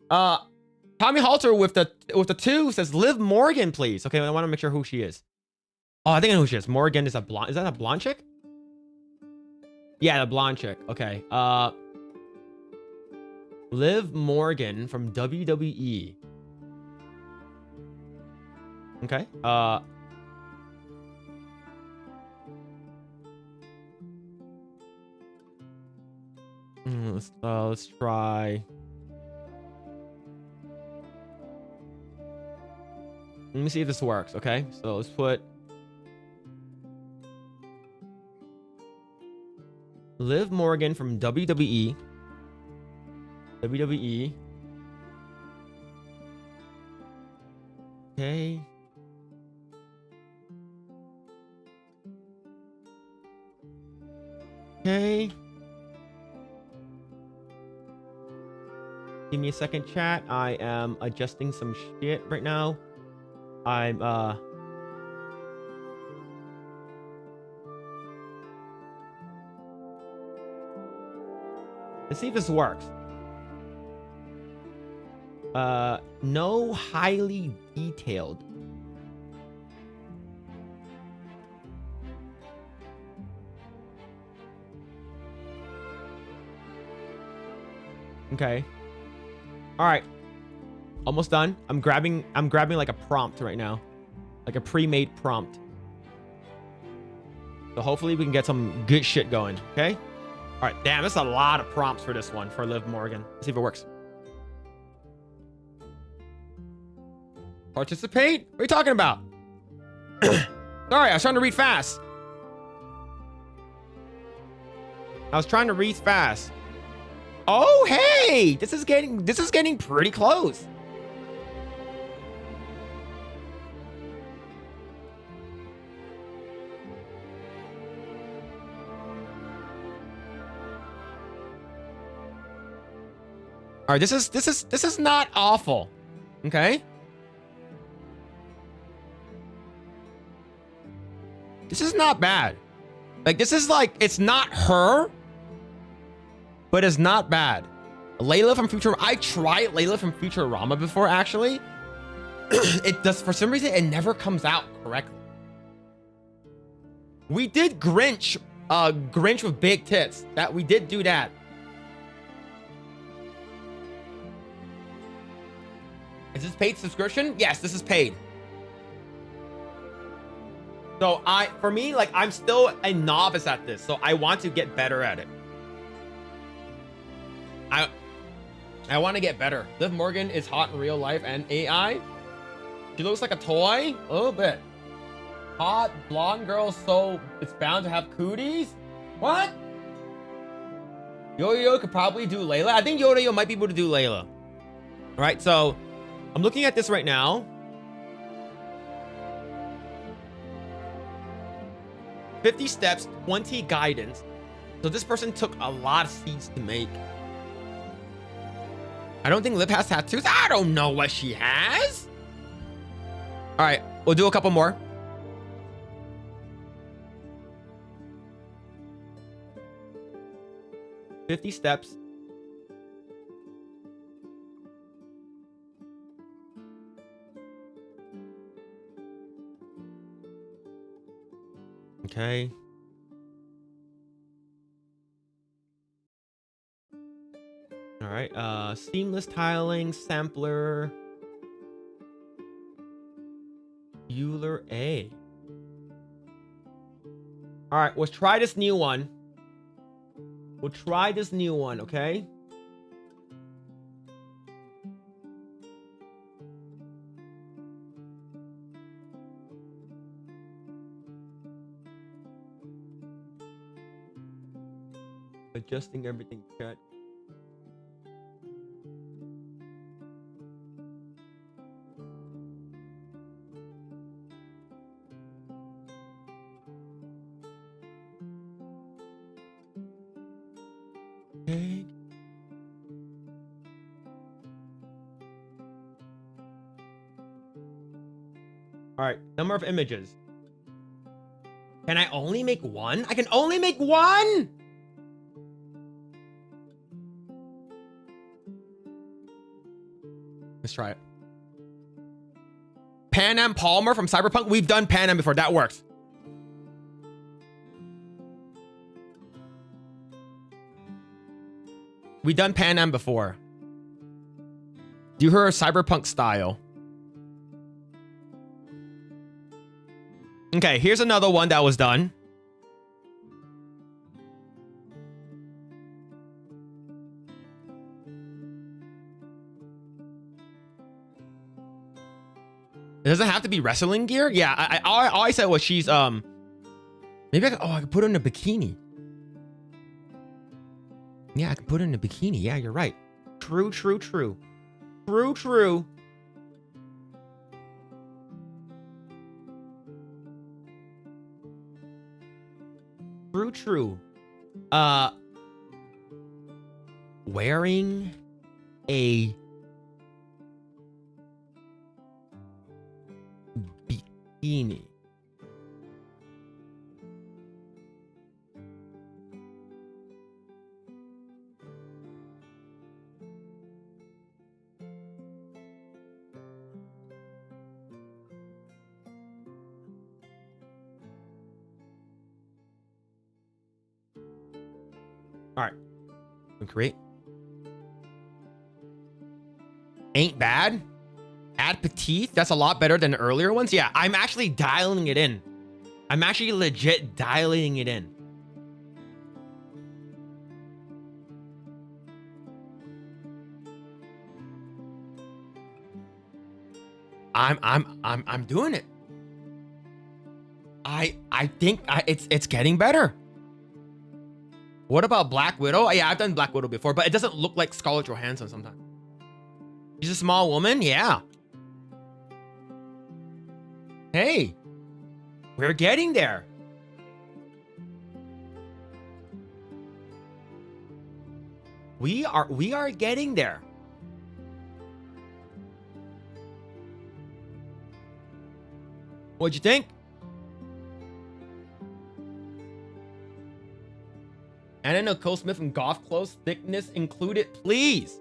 Tommy Halter with the 2 says Liv Morgan, please. Okay, I want to make sure who she is. Oh, I think I know who she is. Morgan is a blonde. Is that a blonde chick? Yeah, the blonde chick. Okay. Liv Morgan from WWE. Okay. Let's try. Let me see if this works. Okay, so let's put Liv Morgan from WWE. WWE. Okay. Okay. Give me a second, chat. I am adjusting some shit right now. I'm let's see if this works. No highly detailed. Okay. All right. Almost done. I'm grabbing like a prompt right now. Like a pre-made prompt. So hopefully we can get some good shit going, okay? All right, damn, that's a lot of prompts for this one, for Liv Morgan. Let's see if it works. Participate? What are you talking about? Sorry, I was trying to read fast. Oh, hey! This is getting pretty close. All right, this is not awful. Okay? This is not bad. Like, this is like, it's not her, but it's not bad. Layla from I tried Layla from Futurama before, actually. It does, for some reason, it never comes out correctly. We did Grinch with big tits. We did do that. Is this paid subscription? Yes, this is paid. So for me, like, I'm still a novice at this, so I want to get better at it. I want to get better. Liv Morgan is hot in real life and AI. She looks like a toy, a little bit. Hot blonde girl, so it's bound to have cooties. What? Yo-Yo could probably do Layla. I think Yo-Yo might be able to do Layla. All right, so I'm looking at this right now. 50 steps, 20 guidance. So this person took a lot of seeds to make. I don't think Liv has tattoos. I don't know what she has. All right, we'll do a couple more. "50 steps. Okay. All right. Seamless tiling, sampler. Euler A. All right, let's try this new one. Okay? Adjusting everything, chat. Take. All right, number of images. Can I only make one? I can only make one? Let's try it. Pan Am Palmer from Cyberpunk. We've done Pan Am before. That works. We've done Pan Am before. Do her Cyberpunk style. Okay, here's another one that was done. It doesn't have to be wrestling gear. Yeah, all I said was she's maybe I can put her in a bikini. Yeah, I can put her in a bikini. Yeah, you're right. True. True. Wearing a bikini. All right. Create. Ain't bad. Add petite. That's a lot better than the earlier ones. Yeah, I'm actually dialing it in. I'm actually legit dialing it in. I'm doing it. I think it's getting better. What about Black Widow? Yeah, I've done Black Widow before, but it doesn't look like Scarlett Johansson sometimes. She's a small woman? Yeah. Hey, we're getting there. We are getting there. What'd you think? And then Nicole Smith and golf clothes, thickness included, please.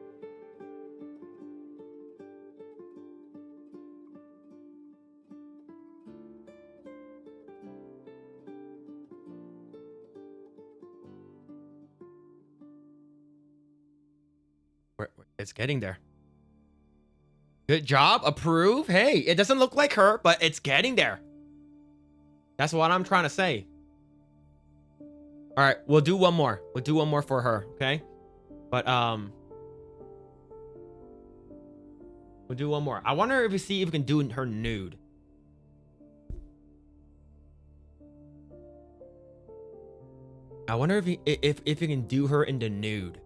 It's getting there. Good job. Approve. Hey, it doesn't look like her, but it's getting there. That's what I'm trying to say. All right, we'll do one more. We'll do one more for her, okay? But we'll do one more. I wonder if we see if we can do her nude. I wonder if we can do her in the nude.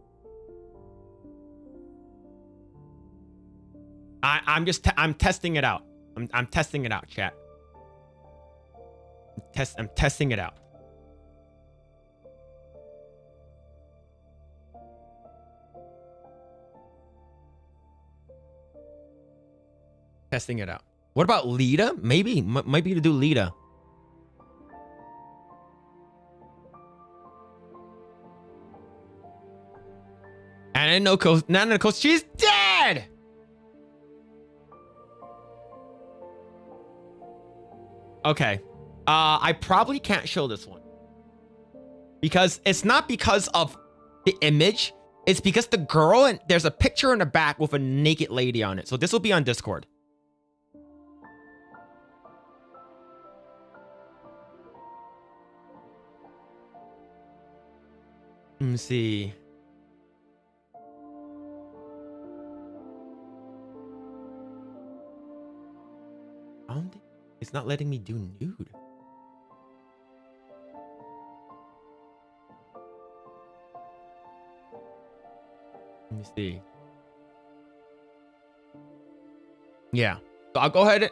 I'm testing it out. I'm testing it out, chat. I'm testing it out. Testing it out. What about Lita? Maybe might be to do Lita. And no coast. No, she's dead. Okay. I probably can't show this one. Because it's not because of the image. It's because the girl, and there's a picture in the back with a naked lady on it. So this will be on Discord. Let me see. I don't think it's not letting me do nude. Let me see. Yeah. So I'll go ahead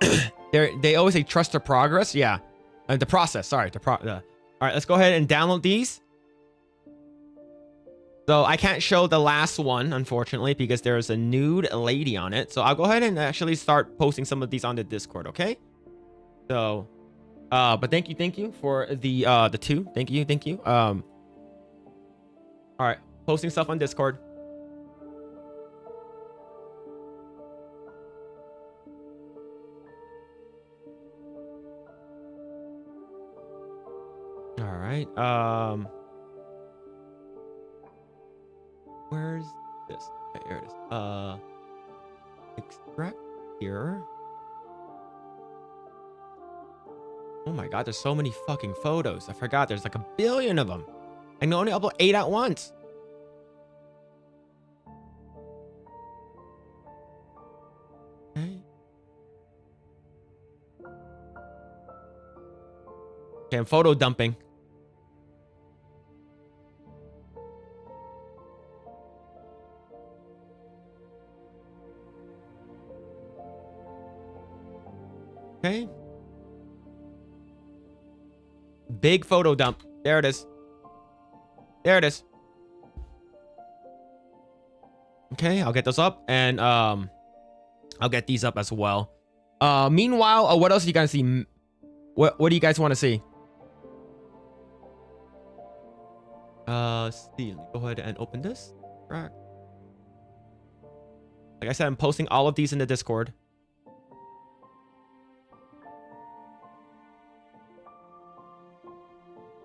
and they always say trust the progress. Yeah. The process. Sorry. All right, let's go ahead and download these. So I can't show the last one, unfortunately, because there's a nude lady on it. So I'll go ahead and actually start posting some of these on the Discord, okay? So, but thank you for the two. Thank you. All right, posting stuff on Discord. All right. Where's this? Okay, here it is. Extract here. Oh my god, there's so many fucking photos. I forgot there's like a billion of them. I can only upload 8 at once. Okay. Okay, I'm photo dumping. Okay. Big photo dump. There it is. There it is. Okay, I'll get those up, and I'll get these up as well. Meanwhile, what else do you guys see? What do you guys want to see? See, let me go ahead and open this. Right. Like I said, I'm posting all of these in the Discord.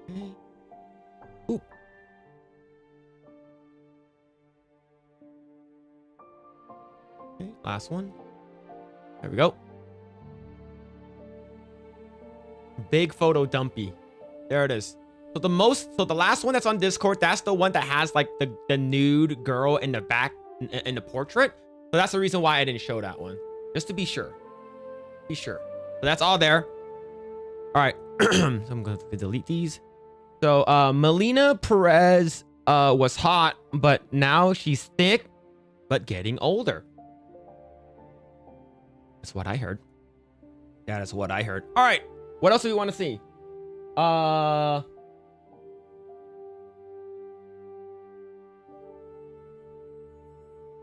Okay. Ooh. Okay, last one. There we go. Big photo dumpy. There it is. So the last one that's on Discord, that's the one that has like the nude girl in the back in the portrait. So that's the reason why I didn't show that one. Just to be sure. Be sure. So that's all there. All right. So I'm going to delete these. So Melina Perez was hot, but now she's thick, but getting older. That's what I heard. That is what I heard. All right. What else do we want to see?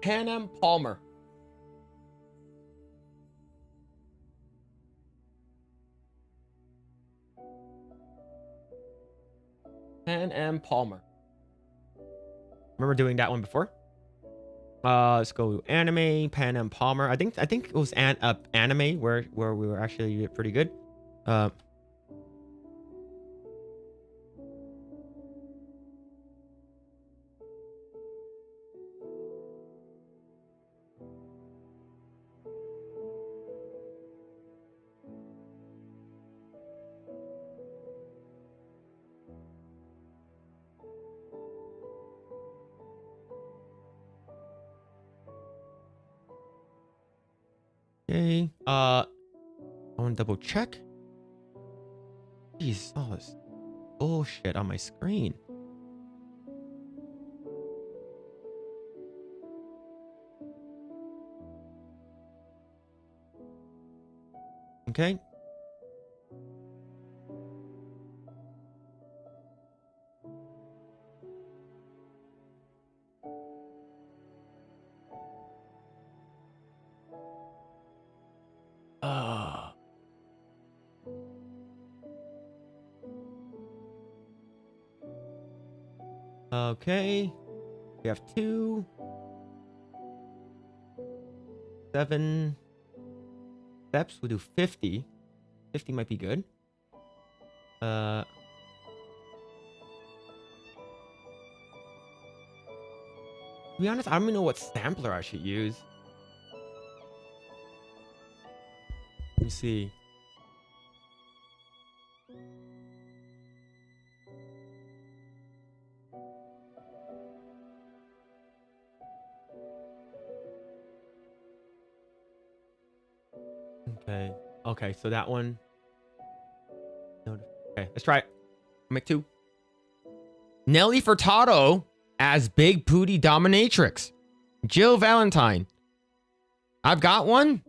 Pan Am Palmer. Pan Am Palmer. Remember doing that one before? Let's go anime. Pan Am Palmer. I think it was anime where we were actually pretty good. Okay. I want to double check. Jeez, all this bullshit on my screen. Okay. Okay. We have 2. 7 steps. We'll do 50. 50 might be good. To be honest, I don't even know what sampler I should use. Let me see. Okay, so that one. Okay, let's try it. I'll make 2. Nelly Furtado as Big Booty Dominatrix. Jill Valentine. I've got one.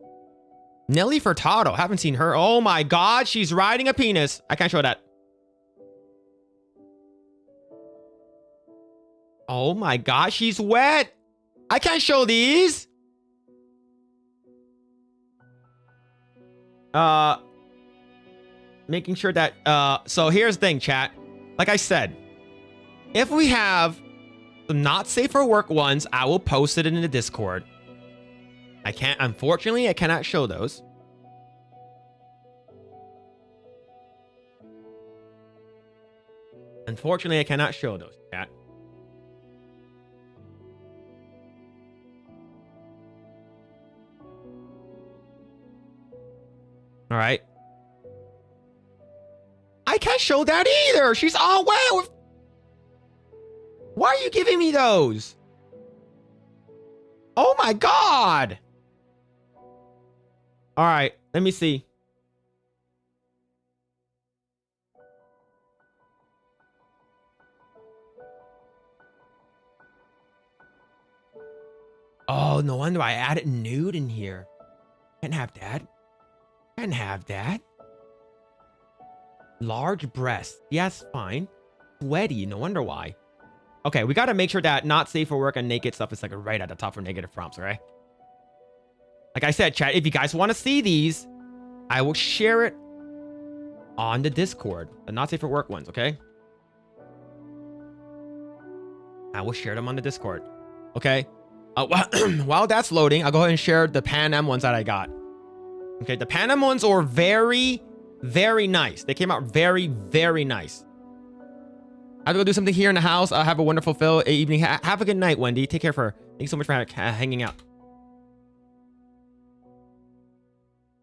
Nelly Furtado. Haven't seen her. Oh my god, she's riding a penis. I can't show that. Oh my gosh, she's wet. I can't show these. Making sure that, so here's the thing, chat. Like I said, if we have the not safe for work ones, I will post it in the Discord. Unfortunately, I cannot show those. Unfortunately, I cannot show those, chat. All right. I can't show that either. She's all wet. Why are you giving me those? Oh my God. All right. Let me see. Oh, no wonder I added nude in here. Can't have that. Can't have that. Large breasts. Yes, fine. Sweaty. No wonder why. Okay, we got to make sure that not safe for work and naked stuff is like right at the top for negative prompts, all right? Like I said, chat, if you guys want to see these, I will share it on the Discord. The not safe for work ones, okay? I will share them on the Discord, okay? While that's loading, I'll go ahead and share the Pan Am ones that I got. Okay, the Pan Am ones are very, very nice. They came out very, very nice. I have to go do something here in the house. Have a wonderful evening. Have a good night, Wendy. Take care for her. Thank you so much for hanging out.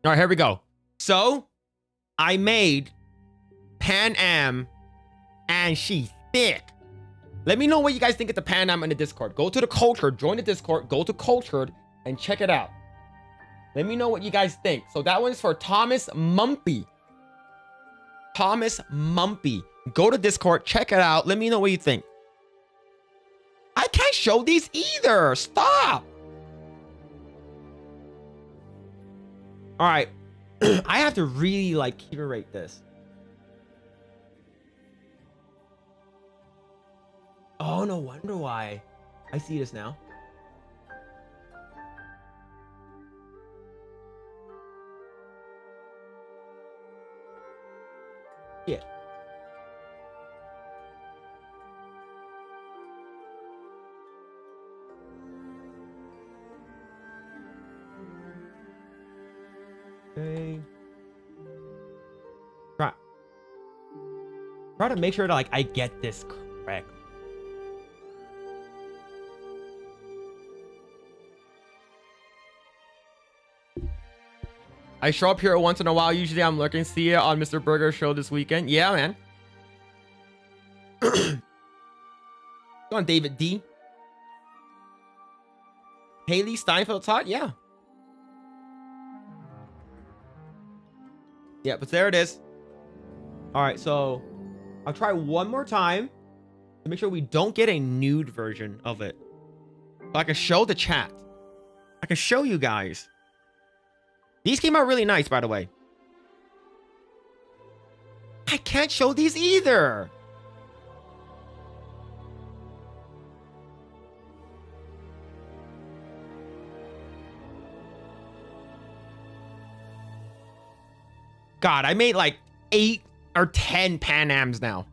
All right, here we go. So, I made Pan Am, and she's thick. Let me know what you guys think of the Pan Am in the Discord. Go to the Cultured, join the Discord, go to Cultured, and check it out. Let me know what you guys think. So that one's for Thomas Mumpy. Thomas Mumpy. Go to Discord, check it out. Let me know what you think. I can't show these either. Stop. All right. I have to really like curate this. Oh, no wonder why. I see this now. Yeah. Okay. Try to make sure that like I get this correct. I show up here once in a while. Usually I'm lurking. See ya on Mr. Burger's show this weekend. Yeah, man. Go on, David D. Haley Steinfeld's hot? Yeah. Yeah, but there it is. All right, so I'll try one more time to make sure we don't get a nude version of it. So I can show the chat. I can show you guys. These came out really nice, by the way. I can't show these either. God, I made like 8 or 10 Pan Ams now.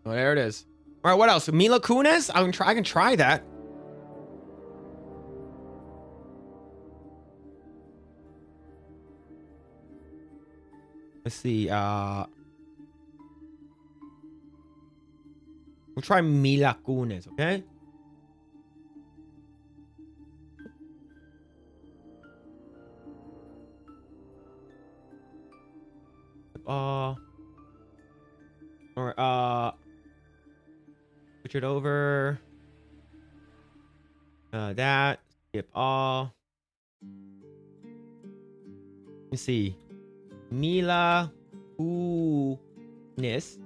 Oh, there it is. All right, what else? Mila Kunis? I can try that. Let's see. We'll try Mila Kunis, okay? All right, switch it over. That. Skip all. Let me see. Mila Kunis.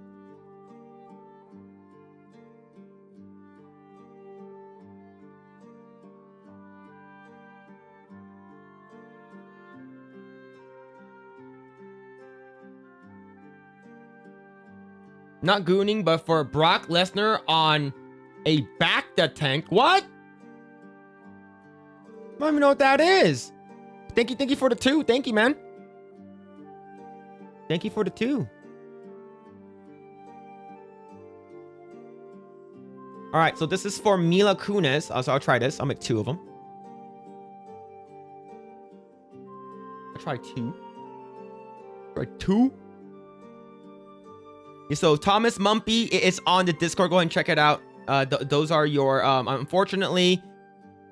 Not gooning, but for Brock Lesnar on a back the tank. What? I don't even know what that is. Thank you for the 2. Thank you, man. Thank you for the 2. All right, so this is for Mila Kunis. So I'll try this. I'll make 2 of them. I'll try 2. Try 2. Yeah, so Thomas Mumpy is on the Discord. Go ahead and check it out. Those are your unfortunately,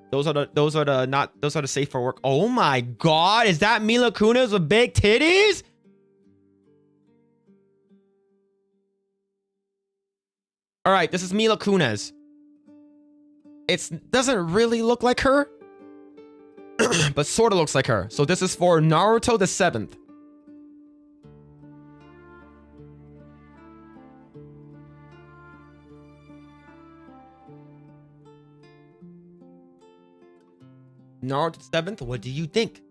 those are the safe for work. Oh my god, is that Mila Kunis with big titties? All right, this is Mila Kunis. It doesn't really look like her, but sort of looks like her. So this is for Naruto the 7th. Naruto the 7th, what do you think?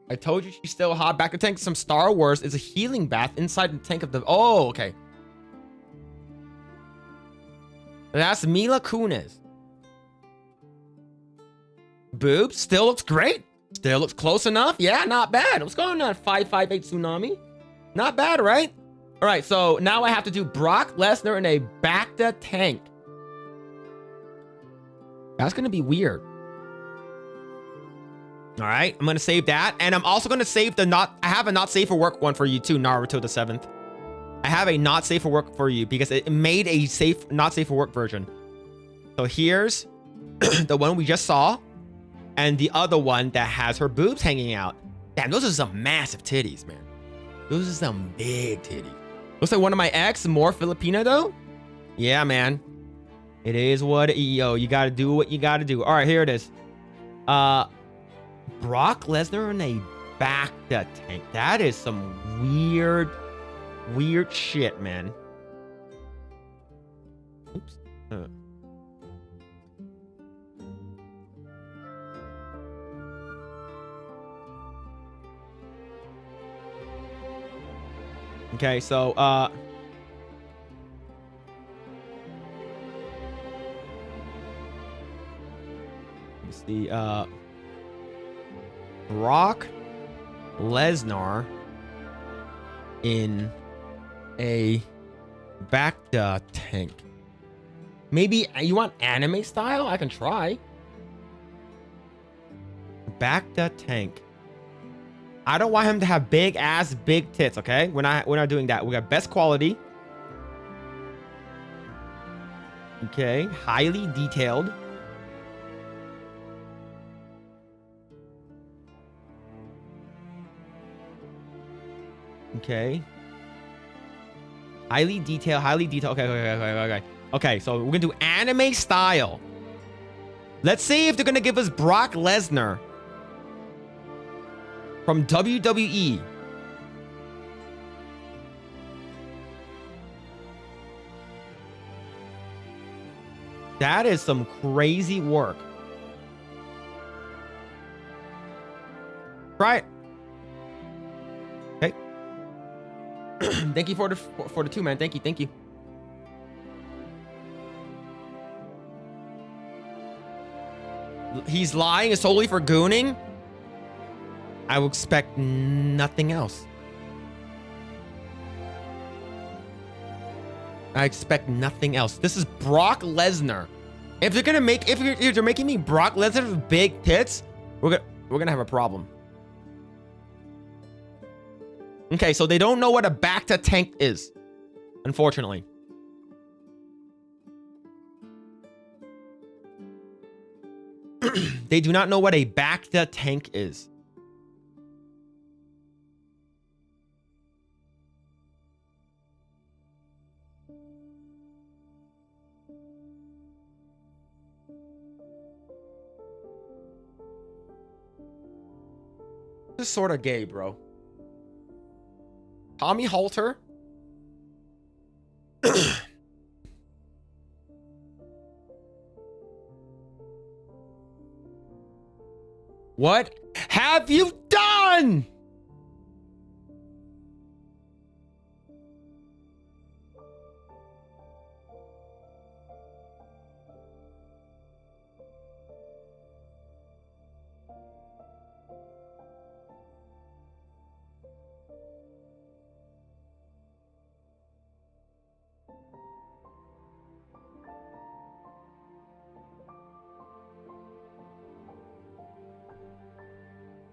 I told you she's still hot. Back to tank. Some Star Wars is a healing bath inside the tank of the... Oh, okay. That's Mila Kunis. Boobs still looks great. Still looks close enough. Yeah, not bad. What's going on, 558 Tsunami? Not bad, right? All right, so now I have to do Brock Lesnar in a back to tank. That's going to be weird. All right, I'm going to save that. And I'm also going to save I have a not safe for work one for you too, Naruto the 7th. I have a not safe for work for you because it made a not safe for work version. So here's the one we just saw. And the other one that has her boobs hanging out. Damn, those are some massive titties, man. Those are some big titties. Looks like one of my ex, more Filipina though. Yeah, man. It is what, yo, you gotta do what you gotta do. All right, here it is. Brock Lesnar in a back to tank. That is some weird shit, man. Oops. Okay, so let's see, Brock Lesnar in a back to tank. Maybe you want anime style? I can try. Back to tank. I don't want him to have big ass, big tits, okay? We're not doing that. We got best quality. Okay, highly detailed. Okay. Highly detailed. Okay. Okay, so we're gonna do anime style. Let's see if they're gonna give us Brock Lesnar from WWE. That is some crazy work. Try it. Okay. Thank you for the 2, man. Thank you. He's lying. It's totally for gooning. I would expect nothing else. I expect nothing else. This is Brock Lesnar. If you're making me Brock Lesnar with big tits, we're gonna have a problem. Okay, so they don't know what a back to tank is, unfortunately. They do not know what a back to tank is. This is sort of gay, bro. Tommy Halter. What have you done?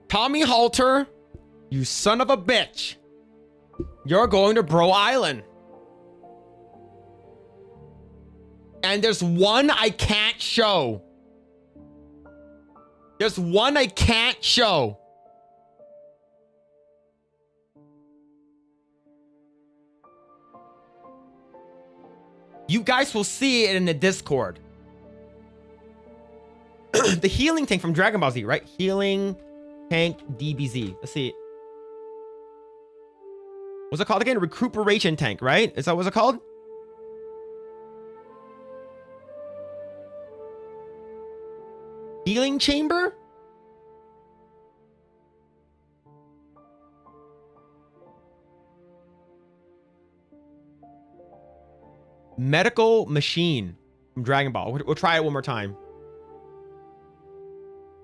Tommy Halter, you son of a bitch. You're going to Bro Island. And there's one I can't show. There's one I can't show. You guys will see it in the Discord. The healing tank from Dragon Ball Z, right? Healing tank DBZ. Let's see. What's it called again? Recuperation tank, right? Is that what's it called? Healing chamber? Medical machine from Dragon Ball. We'll try it one more time.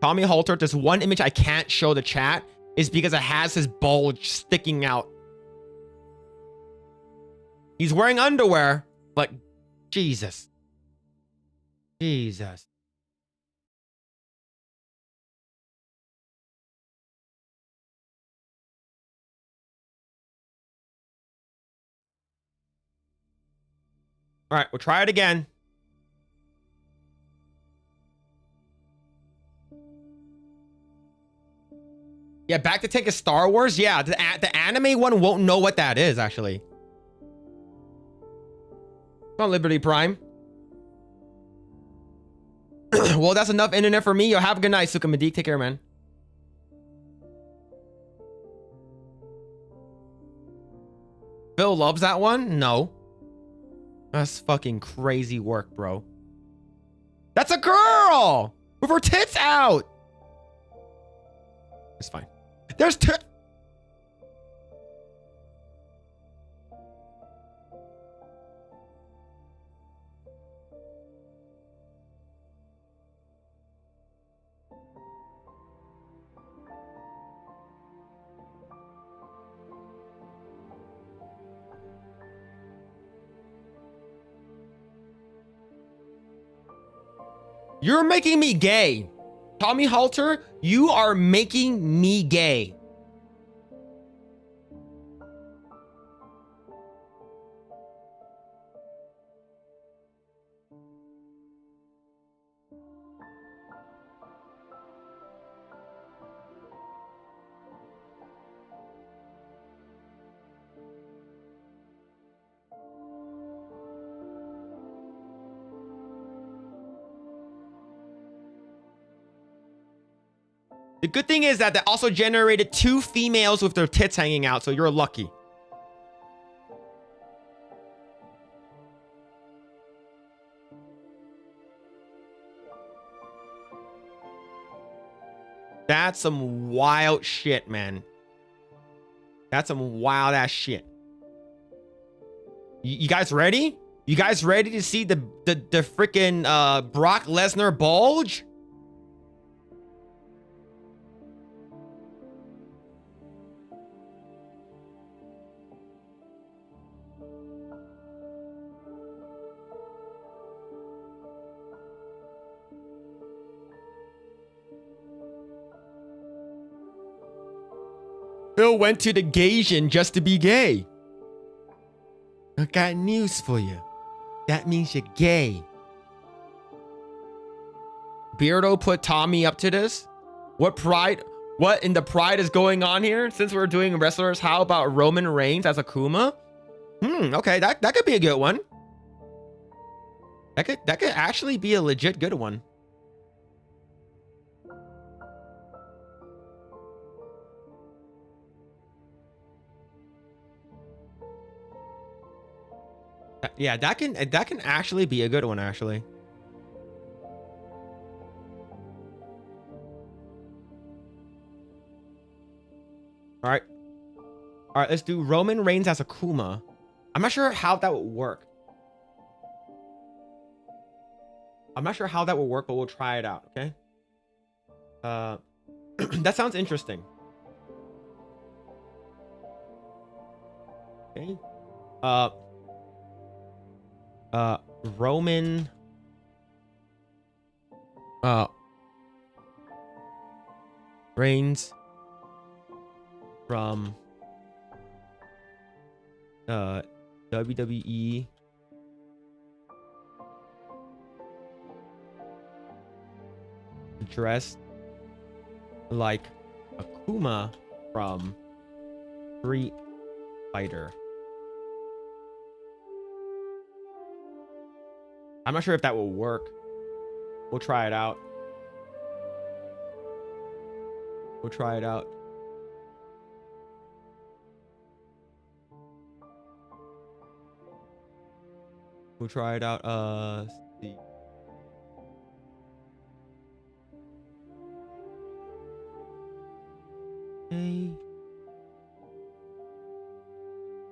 Tommy Halter, this one image I can't show the chat is because it has his bulge sticking out. He's wearing underwear, but Jesus. Jesus. All right, we'll try it again. Yeah, back to take a Star Wars. Yeah, the anime one won't know what that is, actually. Come on, Liberty Prime. Well, that's enough internet for me. Yo, have a good night, Sukamadik. Take care, man. Phil loves that one? No. That's fucking crazy work, bro. That's a girl with her tits out. It's fine. There's two. You're making me gay. Tommy Halter, you are making me gay. The good thing is that also generated 2 females with their tits hanging out, so you're lucky. That's some wild shit, man. That's some wild ass shit. You guys ready? You guys ready to see the freaking Brock Lesnar bulge? Phil went to the Gaysian just to be gay. I got news for you. That means you're gay. Beardo put Tommy up to this? What in the pride is going on here? Since we're doing wrestlers, how about Roman Reigns as Akuma? Okay, that could be a good one. That could actually be a legit good one. Yeah, that can actually be a good one, actually. All right, let's do Roman Reigns as Akuma. I'm not sure how that would work. But we'll try it out, okay? That sounds interesting. Okay. Roman Reigns from WWE dressed like Akuma from Street Fighter. I'm not sure if that will work. We'll try it out. We'll try it out. Let's see.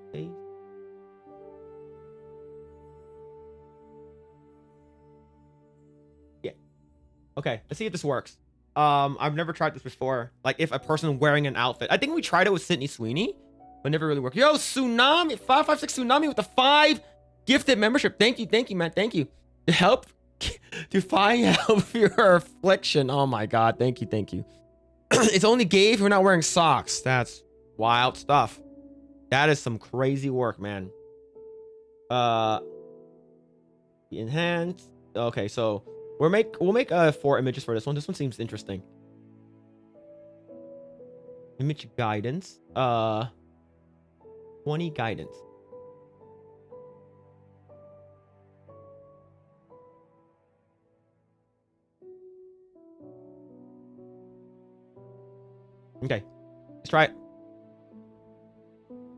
Okay. Yeah. Okay, let's see if this works. I've never tried this before. Like if a person wearing an outfit. I think we tried it with Sydney Sweeney, but never really worked. Yo, Tsunami, 556 Tsunami with the 5 gifted membership. Thank you, man. Thank you. To help to find help for your affliction. Oh my god, thank you. It's only gay if you're not wearing socks. That's wild stuff. That is some crazy work, man. Enhance. Okay, so we'll make 4 images for this one. This one seems interesting. Image guidance. 20 guidance. Okay, let's try it.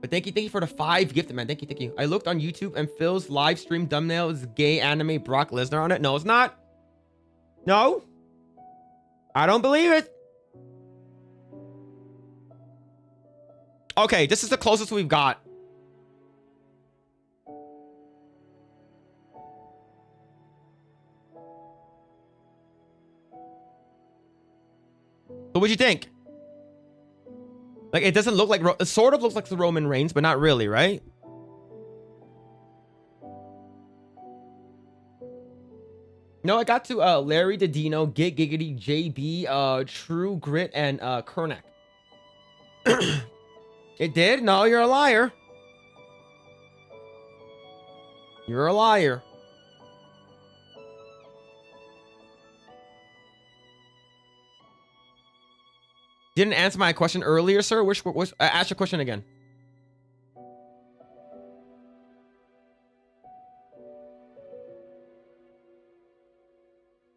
But thank you for the 5 gifted, man. Thank you. I looked on YouTube and Phil's live stream thumbnail is gay anime Brock Lesnar on it. No, it's not. No, I don't believe it. Okay, this is the closest we've got. So what'd you think? Like, it doesn't look like... It sort of looks like the Roman Reigns, but not really, right? No, I got to Larry Didino, Gig Giggity, JB, True Grit, and Kernak. It did? No, you're a liar. You're a liar. Didn't answer my question earlier, sir. Ask your question again.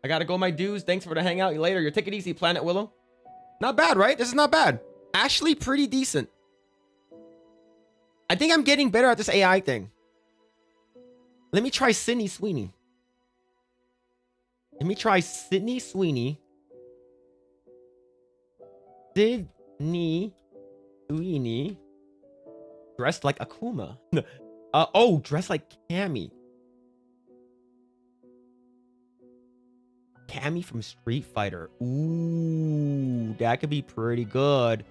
I gotta go, my dudes. Thanks for the hangout. You later. Your take it easy, Planet Willow. Not bad, right? This is not bad. Actually, pretty decent. I think I'm getting better at this AI thing. Let me try Sydney Sweeney. Sydney Sweeney dressed like Akuma. Oh, dressed like Cammy. Cammy from Street Fighter. Ooh, that could be pretty good.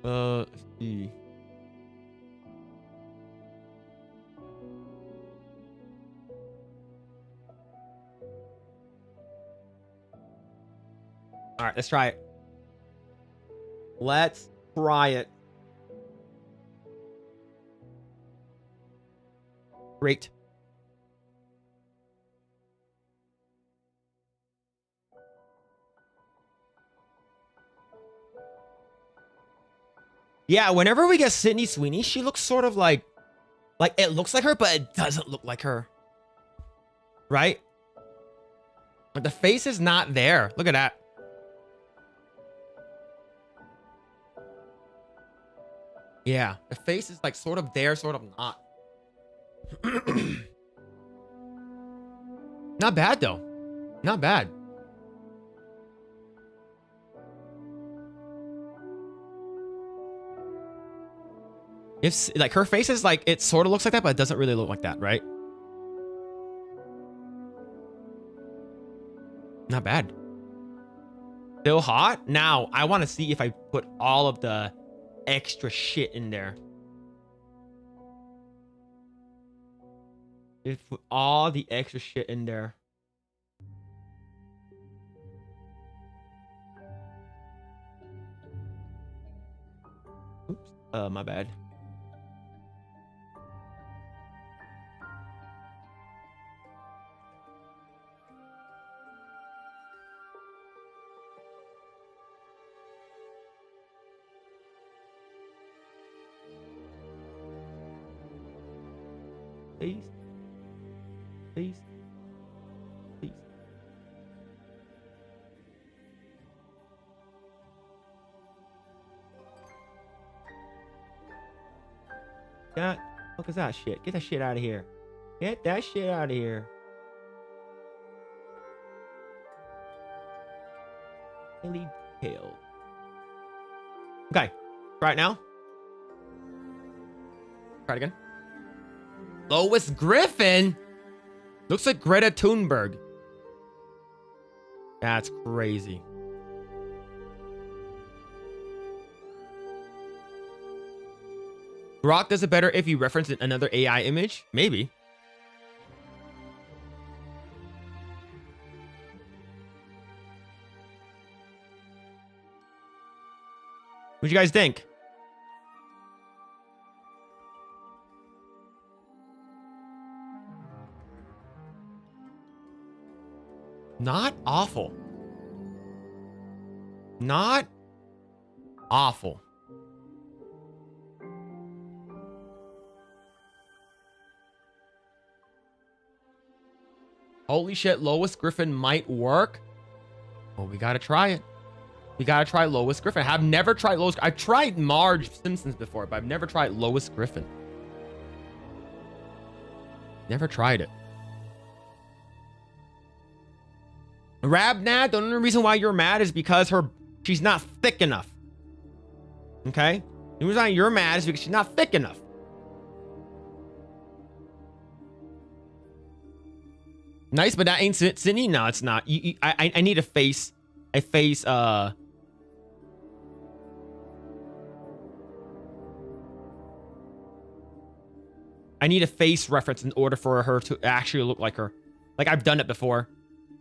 Let's see. All right, let's try it. Great. Yeah, whenever we get Sydney Sweeney, she looks sort of like it looks like her, but it doesn't look like her. Right? But the face is not there. Look at that. Yeah, the face is like sort of there, sort of not. Not bad though. Not bad. If like her face is like, it sort of looks like that, but it doesn't really look like that, right? Not bad. Still hot? Now, I want to see if I put all of the extra shit in there. If put all the extra shit in there. Oops. My bad. Peace. Peace. Peace. God, look at that shit. Get that shit out of here. Get that shit out of here. Really detailed. Okay. Try it now. Try it again. Lois Griffin? Looks like Greta Thunberg. That's crazy. Grok does it better if you reference another AI image? Maybe. What'd you guys think? Not awful. Not awful. Holy shit, Lois Griffin might work. Well, we gotta try it. We gotta try Lois Griffin. I've never tried Lois. I've tried Marge Simpsons before, but I've never tried Lois Griffin. Never tried it. Rabnad, the only reason why you're mad is because she's not thick enough. Okay? The reason why you're mad is because she's not thick enough. Nice, but that ain't Sydney. No, it's not. I need a face. I need a face reference in order for her to actually look like her. Like, I've done it before.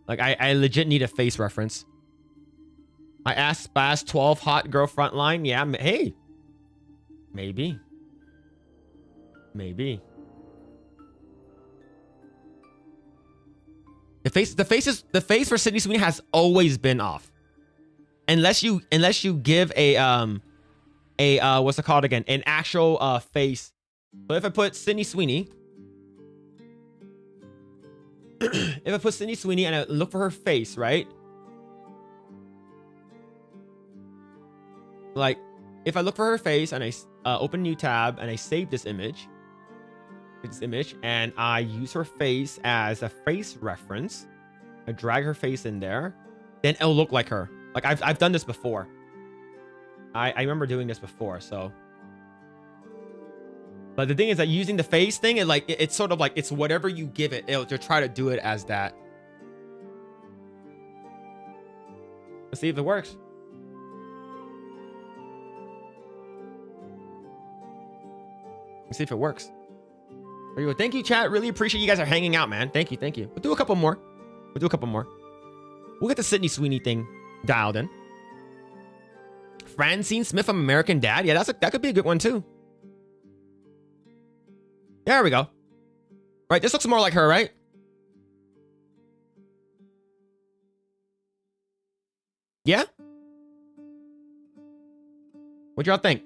Like, I legit need a face reference. I asked Spaz 12 hot girl frontline. Yeah, hey. Maybe. Maybe. The face for Sydney Sweeney has always been off. Unless you give a what's it called again? An actual face. So if I put Sydney Sweeney, if I put Sydney Sweeney and I look for her face, right? Like, if I look for her face and I open a new tab and I save this image, and I use her face as a face reference, I drag her face in there, then it'll look like her. Like, I've done this before. I remember doing this before, so. But the thing is that using the face thing, it's sort of like, it's whatever you give it, it'll try to do it as that. Let's see if it works. Let's see if it works. There you go. Thank you, chat. Really appreciate you guys are hanging out, man. Thank you, thank you. We'll do a couple more. We'll get the Sydney Sweeney thing dialed in. Francine Smith from American Dad. Yeah, that could be a good one too. There we go. Right, this looks more like her, right? Yeah? What y'all think?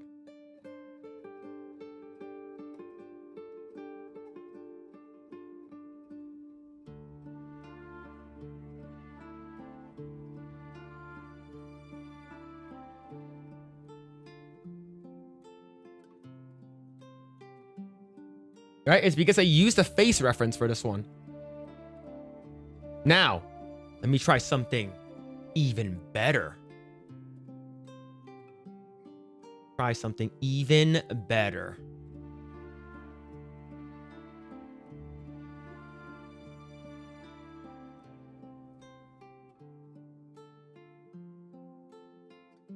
Right? It's because I used a face reference for this one. Now, let me try something even better. Try something even better.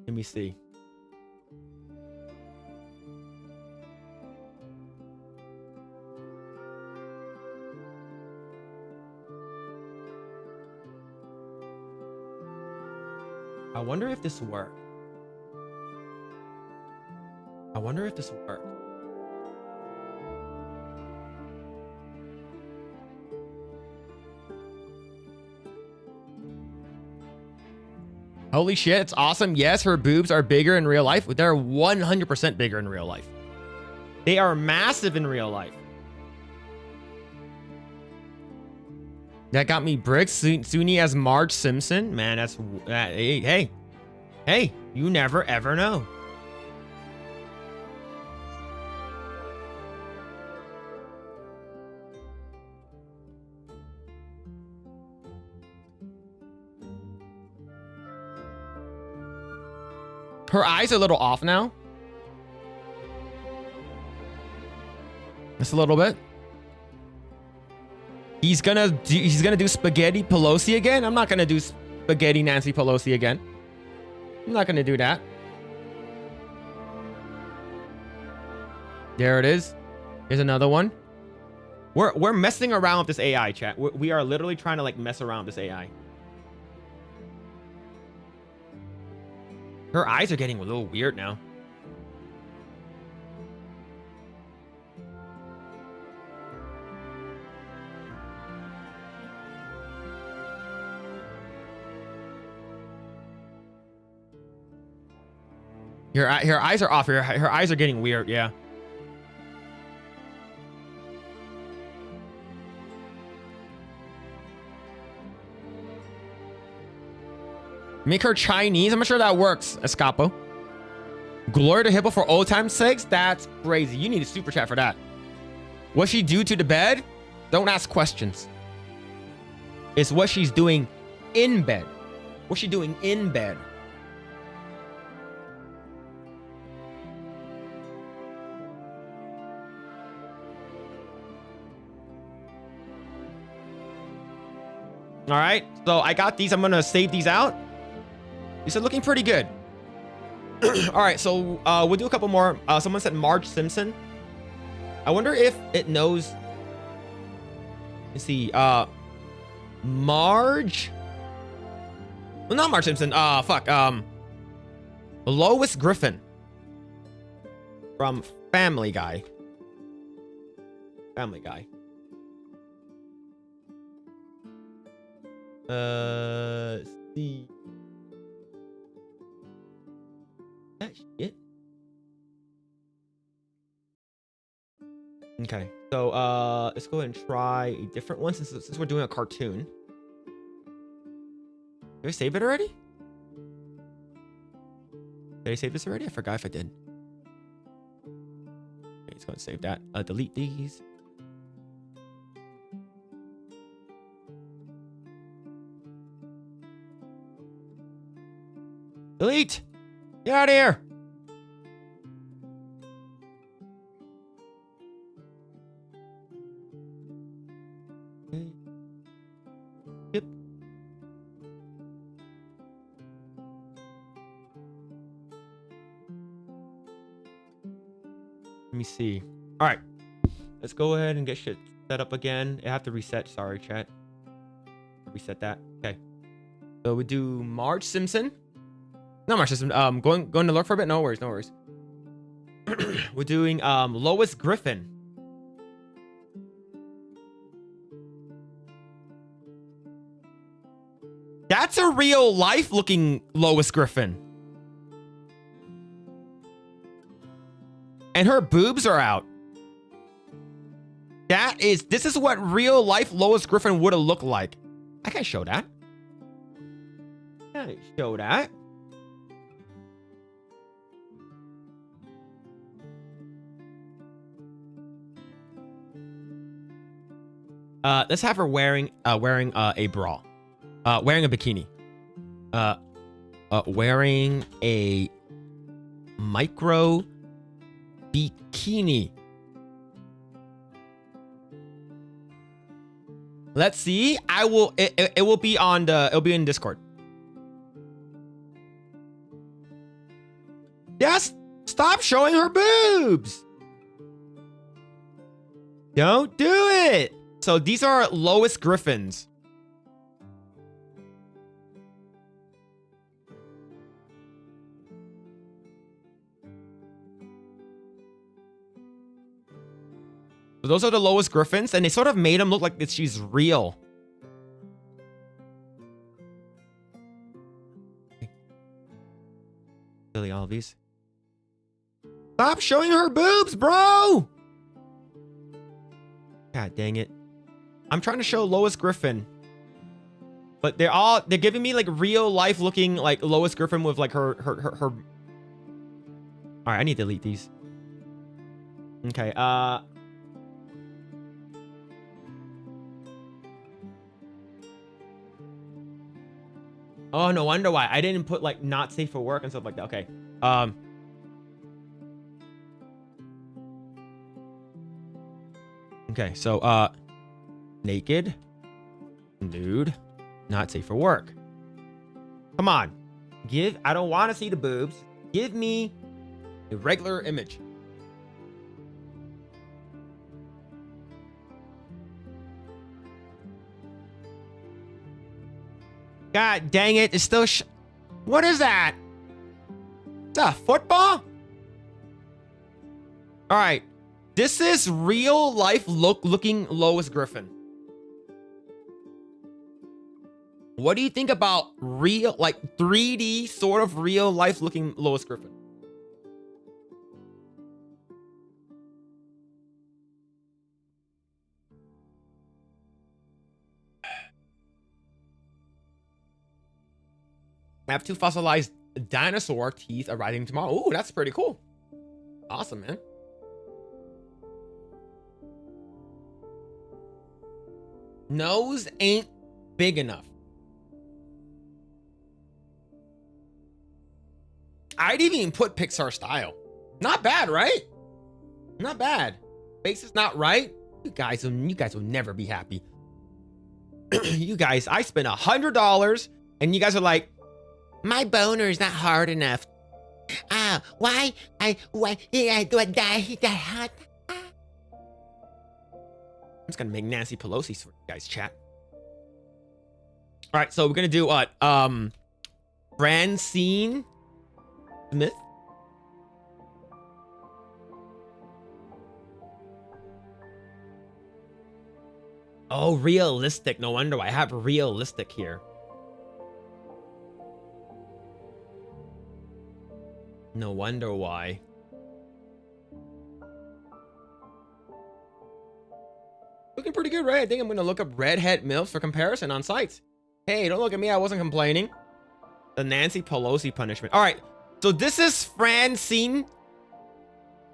Let me see. I wonder if this works. I wonder if this works. Holy shit, it's awesome. Yes, her boobs are bigger in real life. They're 100% bigger in real life. They are massive in real life. That got me bricks. Suni as Marge Simpson. Man, that's... hey. Hey, you never ever know. Her eyes are a little off now. Just a little bit. He's gonna do Spaghetti Pelosi again. I'm not gonna do Spaghetti Nancy Pelosi again. I'm not gonna do that. There it is. Here's another one. We're messing around with this AI, chat. We are literally trying to like mess around with this AI. Her eyes are getting a little weird now. Her eyes are off. Her eyes are getting weird. Yeah. Make her Chinese. I'm not sure that works, Escapo. Glory to Hippo for old time's sakes? That's crazy. You need a super chat for that. What she do to the bed? Don't ask questions. It's what she's doing in bed. What's she doing in bed? All right, so I got these. I'm gonna save these out. These are looking pretty good. All right, so we'll do a couple more. Someone said Marge Simpson. I wonder if it knows. Let's see. Marge. Well, not Marge Simpson. Fuck. Lois Griffin from Family Guy. Family Guy. Let's see. That shit. Okay, so let's go ahead and try a different one since we're doing a cartoon. Did I save it already? Did I save this already? I forgot if I did. Okay, let's go and save that. Delete these. Delete! Get out of here! Okay. Yep. Let me see. All right. Let's go ahead and get shit set up again. I have to reset. Sorry, chat. Reset that. Okay. So we do Marge Simpson. Not Marge Simpson. Going to look for a bit. No worries. No worries. We're doing Lois Griffin. That's a real life looking Lois Griffin. And her boobs are out. This is what real life Lois Griffin would have looked like. I can't show that. I can't show that. Let's have her wearing a bra, wearing a bikini, wearing a micro bikini. Let's see. I will. It will be on the. It'll be in Discord. Yes. Stop showing her boobs. Don't do it. So these are Lois Griffins. So those are the Lois Griffins, and they sort of made them look like that she's real. Really, all of these. Stop showing her boobs, bro! God dang it. I'm trying to show Lois Griffin. But they're giving me like real life looking like Lois Griffin with like her. All right, I need to delete these. Okay, oh, no wonder why. I didn't put like not safe for work and stuff like that. Okay. Okay, so naked, nude, not safe for work. Come on. I don't want to see the boobs. Give me a regular image. God dang it. It's still what is that? Is that football? All right. This is real life looking Lois Griffin. What do you think about real, like 3D sort of real life looking Lois Griffin? I have 2 fossilized dinosaur teeth arriving tomorrow. Ooh, that's pretty cool. Awesome, man. Nose ain't big enough. I'd even put Pixar style. Not bad, right? Not bad. Face is not right. You guys will never be happy. You guys, I spent $100 and you guys are like, my boner is not hard enough. Why do I die that hot? I'm just gonna make Nancy Pelosi's for you guys, chat. All right, so we're gonna do what? Francine Smith. Oh, realistic. No wonder I have realistic here. No wonder why. Looking pretty good, right? I think I'm gonna look up redhead MILFs for comparison on sites. Hey, don't look at me. I wasn't complaining. The Nancy Pelosi punishment. All right. So this is Francine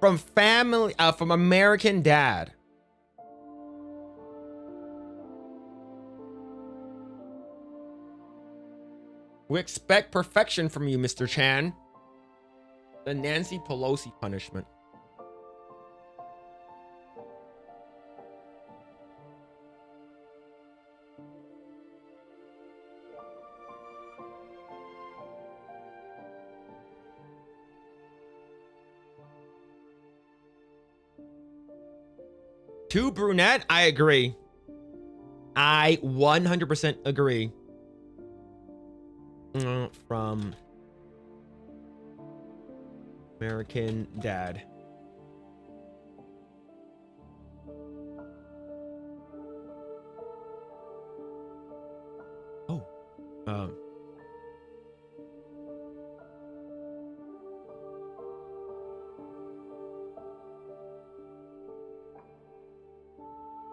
from from American Dad. We expect perfection from you, Mr. Chan. The Nancy Pelosi punishment. Too brunette? I agree. I 100% agree. From American Dad. Oh.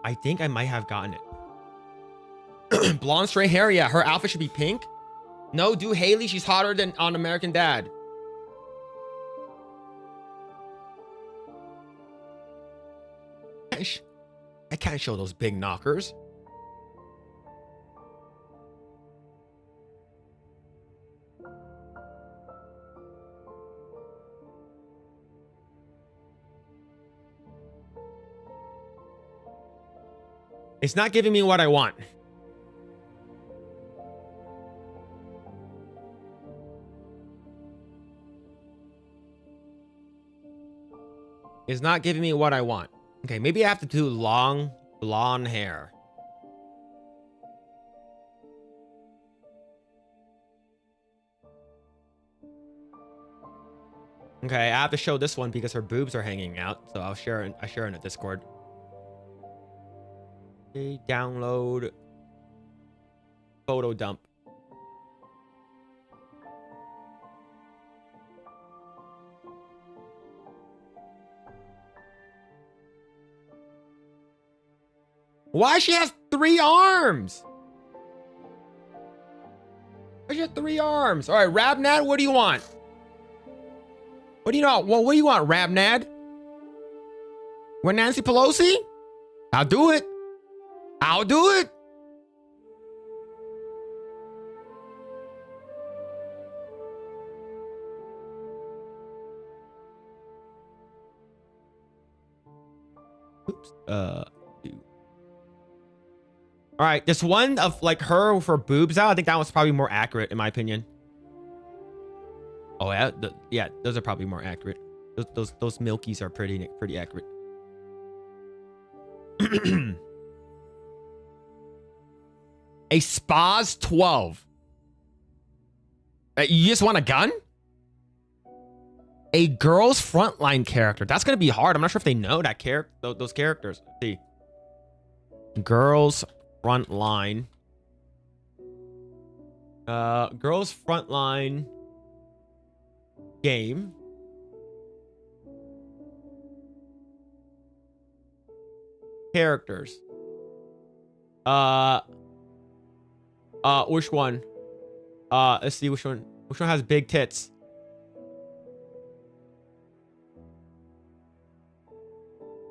I think I might have gotten it. Blonde straight hair, yeah. Her outfit should be pink. No, do Haley. She's hotter than on American Dad. I can't show those big knockers. It's not giving me what I want. It's not giving me what I want. Okay, maybe I have to do long blonde hair. Okay, I have to show this one because her boobs are hanging out, so I'll share in the Discord. Okay, download photo dump. Why she has 3 arms? Why she has 3 arms? All right, Rabnad, what do you want? What do you want? What do you want, Rabnad? Want Nancy Pelosi? I'll do it. I'll do it. Oops. All right, this one of like her with her boobs out, I think that one's probably more accurate in my opinion. Oh yeah, yeah, those are probably more accurate. Those milkies are pretty accurate. A Spaz 12. You just want a gun? A girl's frontline character. That's gonna be hard. I'm not sure if they know that those characters. Let's see. Girls frontline. Girls frontline game. Characters. Which one? Let's see which one has big tits.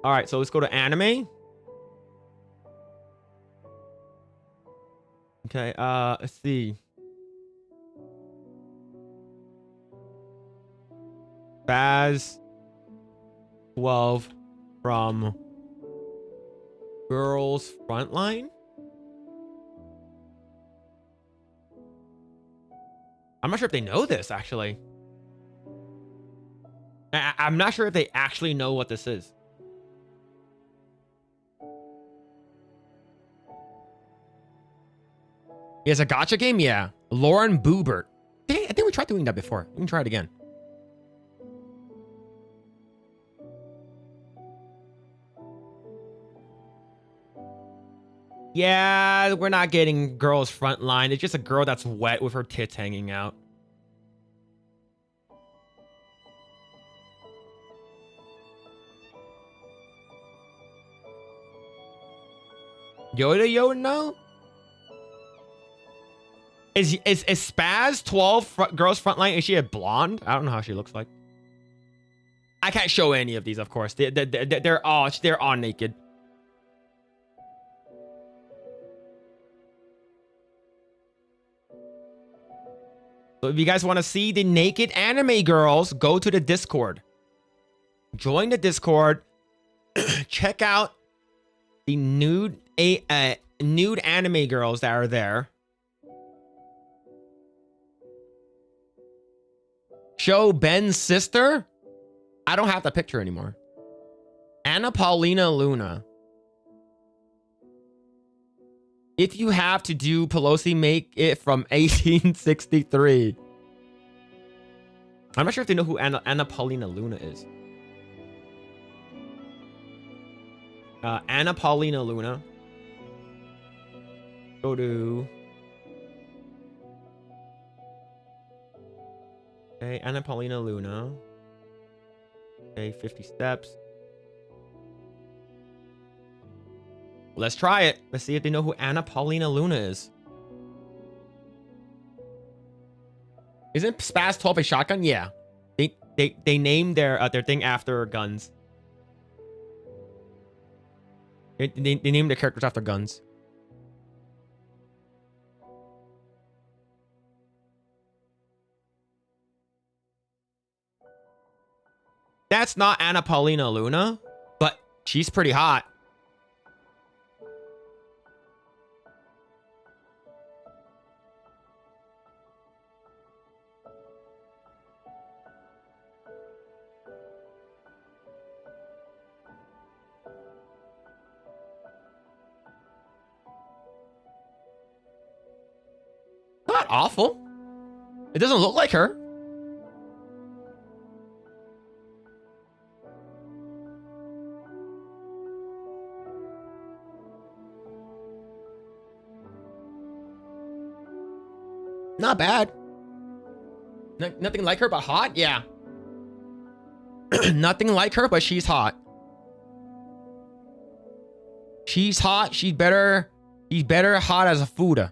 All right, so let's go to anime. Okay, let's see. Baz 12 from Girls Frontline. I'm not sure if they know this, actually. I'm not sure if they actually know what this is. It's a gacha game? Yeah. Lauren Boobert. I think we tried doing that before. We can try it again. Yeah, we're not getting girls frontline. It's just a girl that's wet with her tits hanging out. Yoda, no? Is Spaz 12 girls frontline? Is she a blonde? I don't know how she looks like. I can't show any of these, of course. They're all naked. So if you guys want to see the naked anime girls, go to the Discord. Join the Discord. Check out the nude anime girls that are there. Show Ben's sister. I don't have the picture anymore. Anna Paulina Luna. If you have to do Pelosi, make it from 1863. I'm not sure if they know who Anna Paulina Luna is. Anna Paulina Luna. Go to... Okay, Anna Paulina Luna. Okay, 50 steps. Let's try it. Let's see if they know who Anna Paulina Luna is. Isn't Spaz 12 a shotgun? Yeah. They named their thing after guns. They named their characters after guns. That's not Anna Paulina Luna, but she's pretty hot. not awful. It doesn't look like her. Not bad. Nothing like her, but hot? Yeah. Nothing like her, but she's hot. She's hot. She's better hot as a Fuda.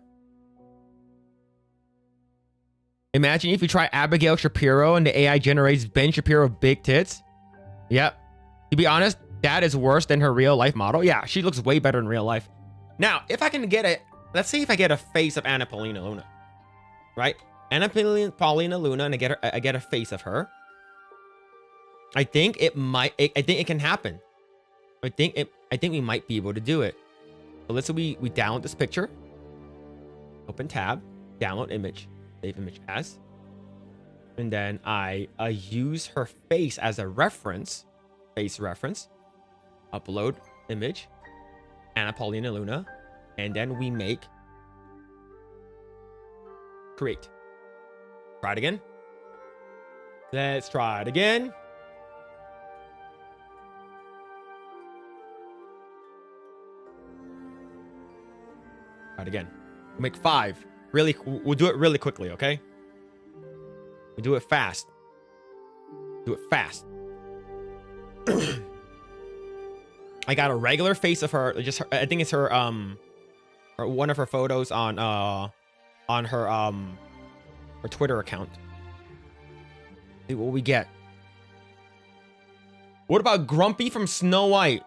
Imagine if you try Abigail Shapiro and the AI generates Ben Shapiro with big tits. Yep. To be honest, that is worse than her real life model. Yeah, she looks way better in real life. Now, if I can get a, let's see if I get a face of Anna Paulina Luna. Right? Anna Paulina Luna, and I get a face of her. I think it might, I think it can happen. I think we might be able to do it. So let's say we download this picture. Open tab, download image, save image as. And then I use her face as a reference, face reference. Upload image, Anna Paulina Luna. And then we make create. Try it again. Let's try it again. Try it again. We'll make 5. We'll do it really quickly, okay? We do it fast. Do it fast. I got a regular face of her. Just her, I think it's her or one of her photos on her Twitter account. See what we get. What about Grumpy from Snow White?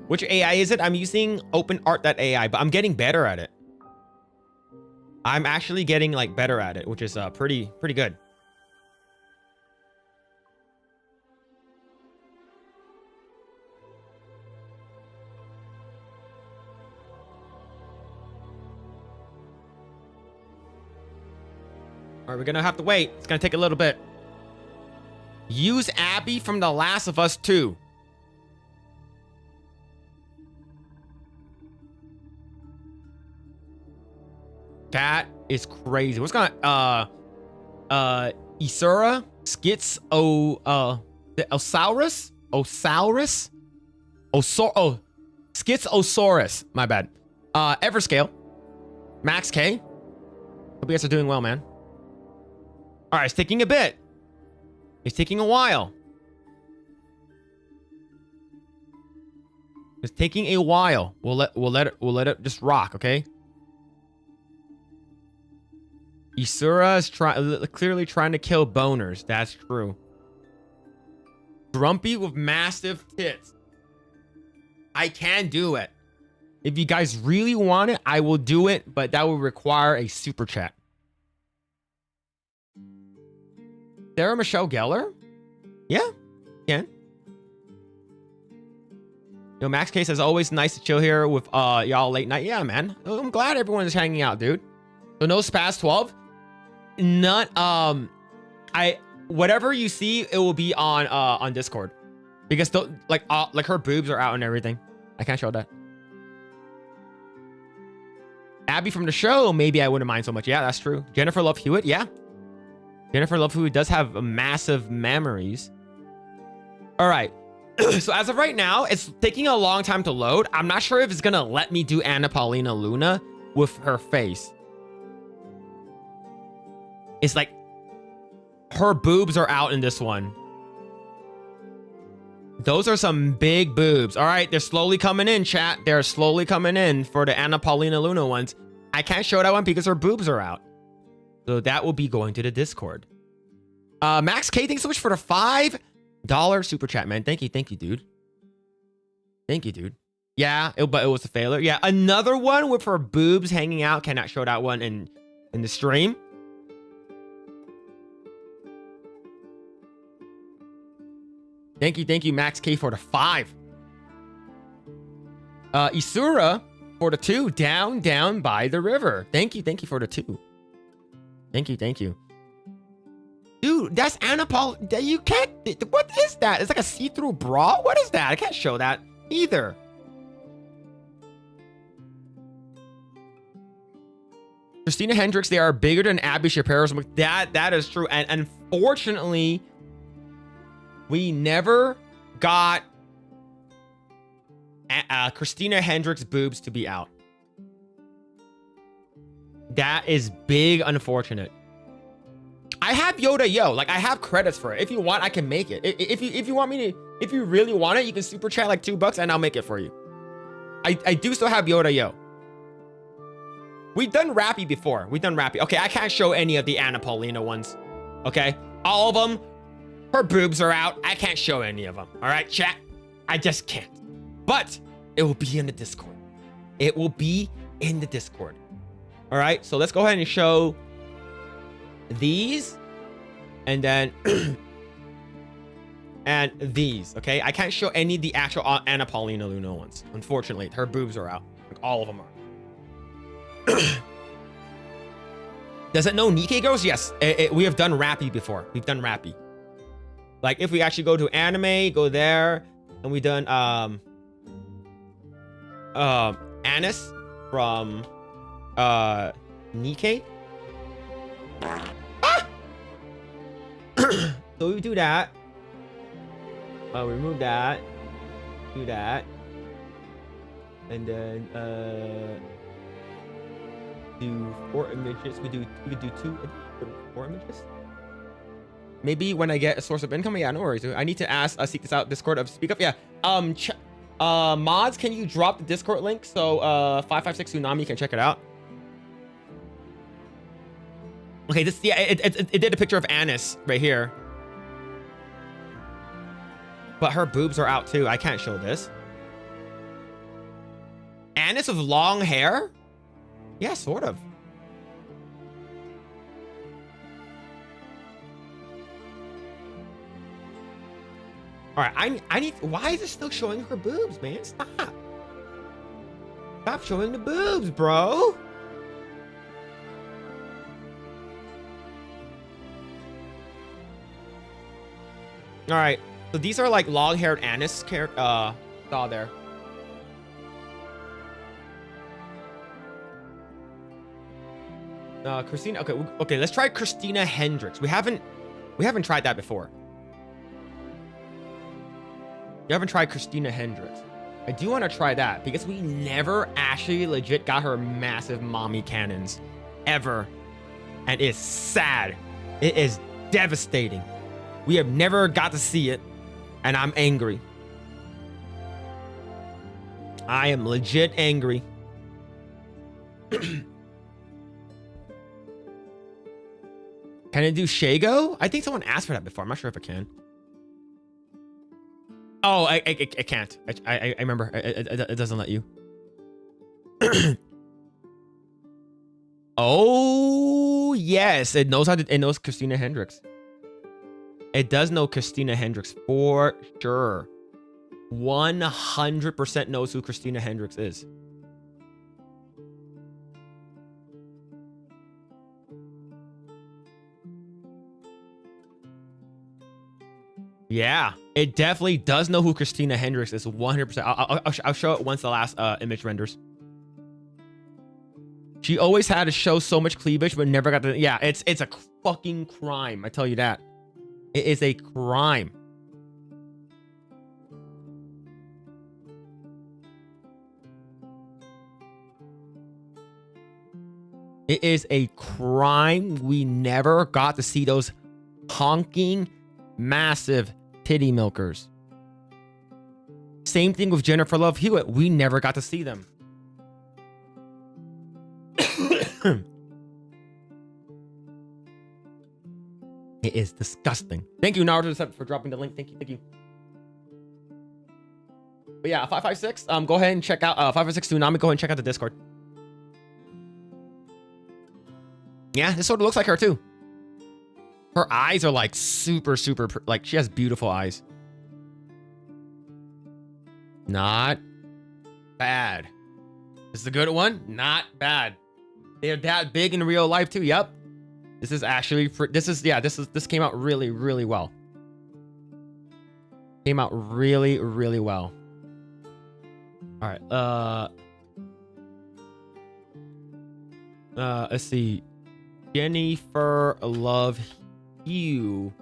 Which AI is it? I'm using OpenArt.ai, but I'm getting better at it. I'm actually getting like better at it, which is pretty good. All right, we're gonna have to wait. It's gonna take a little bit. Use Abby from The Last of Us 2. That is crazy. What's going on? Isura, Skits, Osaurus? Skitzosaurus. My bad. Everscale. Max K. Hope you guys are doing well, man. All right, it's taking a bit. It's taking a while. It's taking a while. We'll let it just rock, okay? Isura is clearly trying to kill boners. That's true. Grumpy with massive tits. I can do it. If you guys really want it, I will do it, but that will require a super chat. Sarah Michelle Gellar? Yeah, can. Yo, Max K says, always nice to chill here with y'all late night. Yeah, man. I'm glad everyone is hanging out, dude. So no Spaz 12? None. Whatever you see, it will be on Discord, because like her boobs are out and everything. I can't show that. Abby from the show, maybe I wouldn't mind so much. Yeah, that's true. Jennifer Love Hewitt, yeah. Jennifer Love Hewitt does have massive memories. All right. So as of right now, it's taking a long time to load. I'm not sure if it's gonna let me do Anna Paulina Luna with her face. It's like her boobs are out in this one. Those are some big boobs. All right, they're slowly coming in, chat. They're slowly coming in for the Anna Paulina Luna ones. I can't show that one because her boobs are out. So that will be going to the Discord. Max K, thanks so much for the $5 super chat, man. Thank you, dude. Thank you, dude. Yeah, but it was a failure. Yeah, another one with her boobs hanging out. Cannot show that one in the stream. Thank you, Max K for the 5. Isura for the 2. Down by the river. Thank you for the 2. Thank you. Dude, Dude, that's Anapol. You can't. What is that? It's like a see-through bra? What is that? I can't show that either. Christina Hendricks, they are bigger than Abby Shapiro's. That is true. And unfortunately, we never got Christina Hendricks' boobs to be out. That is big unfortunate. I have Yoda Yo. Like, I have credits for it. If you want, I can make it. If you want me to, if you really want it, you can super chat like $2 and I'll make it for you. I do still have Yoda Yo. We've done Rappy before. We've done Rappy. Okay, I can't show any of the Anna Paulina ones. Okay? All of them, her boobs are out. I can't show any of them. All right, chat? I just can't. But it will be in the Discord. It will be in the Discord. All right, so let's go ahead and show these. And then... and these, okay? I can't show any of the actual Anna Paulina Luna ones. Unfortunately, her boobs are out. Like, all of them are. Does it know Nikkei girls? Yes. We have done Rappy before. We've done Rappy. Like, if we actually go to anime, go there, and we done Anis from Nikkei. Ah! So we do that. Remove that. Do that. And then do 4 images. We could do 4 images. Maybe when I get a source of income. Yeah, no worries. I need to seek this out. Discord of Speak Up. Yeah. Mods, can you drop the Discord link so 556 Tsunami can check it out? Okay, this, yeah, it did a picture of Anis right here. But her boobs are out too. I can't show this. Anis with long hair? Yeah, sort of. All right, I need. Why is it still showing her boobs, man? Stop. Stop showing the boobs, bro. All right, so these are like long-haired Anis character. Saw there. Christina. Okay. Let's try Christina Hendricks. We haven't tried that before. You haven't tried Christina Hendricks. I do want to try that because we never actually legit got her massive mommy cannons ever, and it's sad. It is devastating. We have never got to see it, and I'm angry. I am legit angry. Can I do Shago? I think someone asked for that before. I'm not sure if I can. Oh, I can't. I remember. It doesn't let you. Oh, yes. It knows it knows Christina Hendricks. It does know Christina Hendricks for sure. 100% knows who Christina Hendricks is. Yeah, it definitely does know who Christina Hendricks is. 100%. I'll show it once the last image renders. She always had to show so much cleavage, but never got to. Yeah, it's a fucking crime. I tell you that. It is a crime. It is a crime. We never got to see those honking, massive titty milkers. Same thing with Jennifer Love Hewitt. We never got to see them. It is disgusting. Thank you, Naruto, for dropping the link. Thank you. But yeah, 556. Go ahead and check out 556 Tsunami. Go ahead and check out the Discord. Yeah, this sort of looks like her too. Her eyes are like super, like she has beautiful eyes. Not bad. This is a good one. Not bad. They're that big in real life too. Yep. This is actually this came out really, really well. Came out really, really well. All right. Let's see. Jennifer Love Hewitt.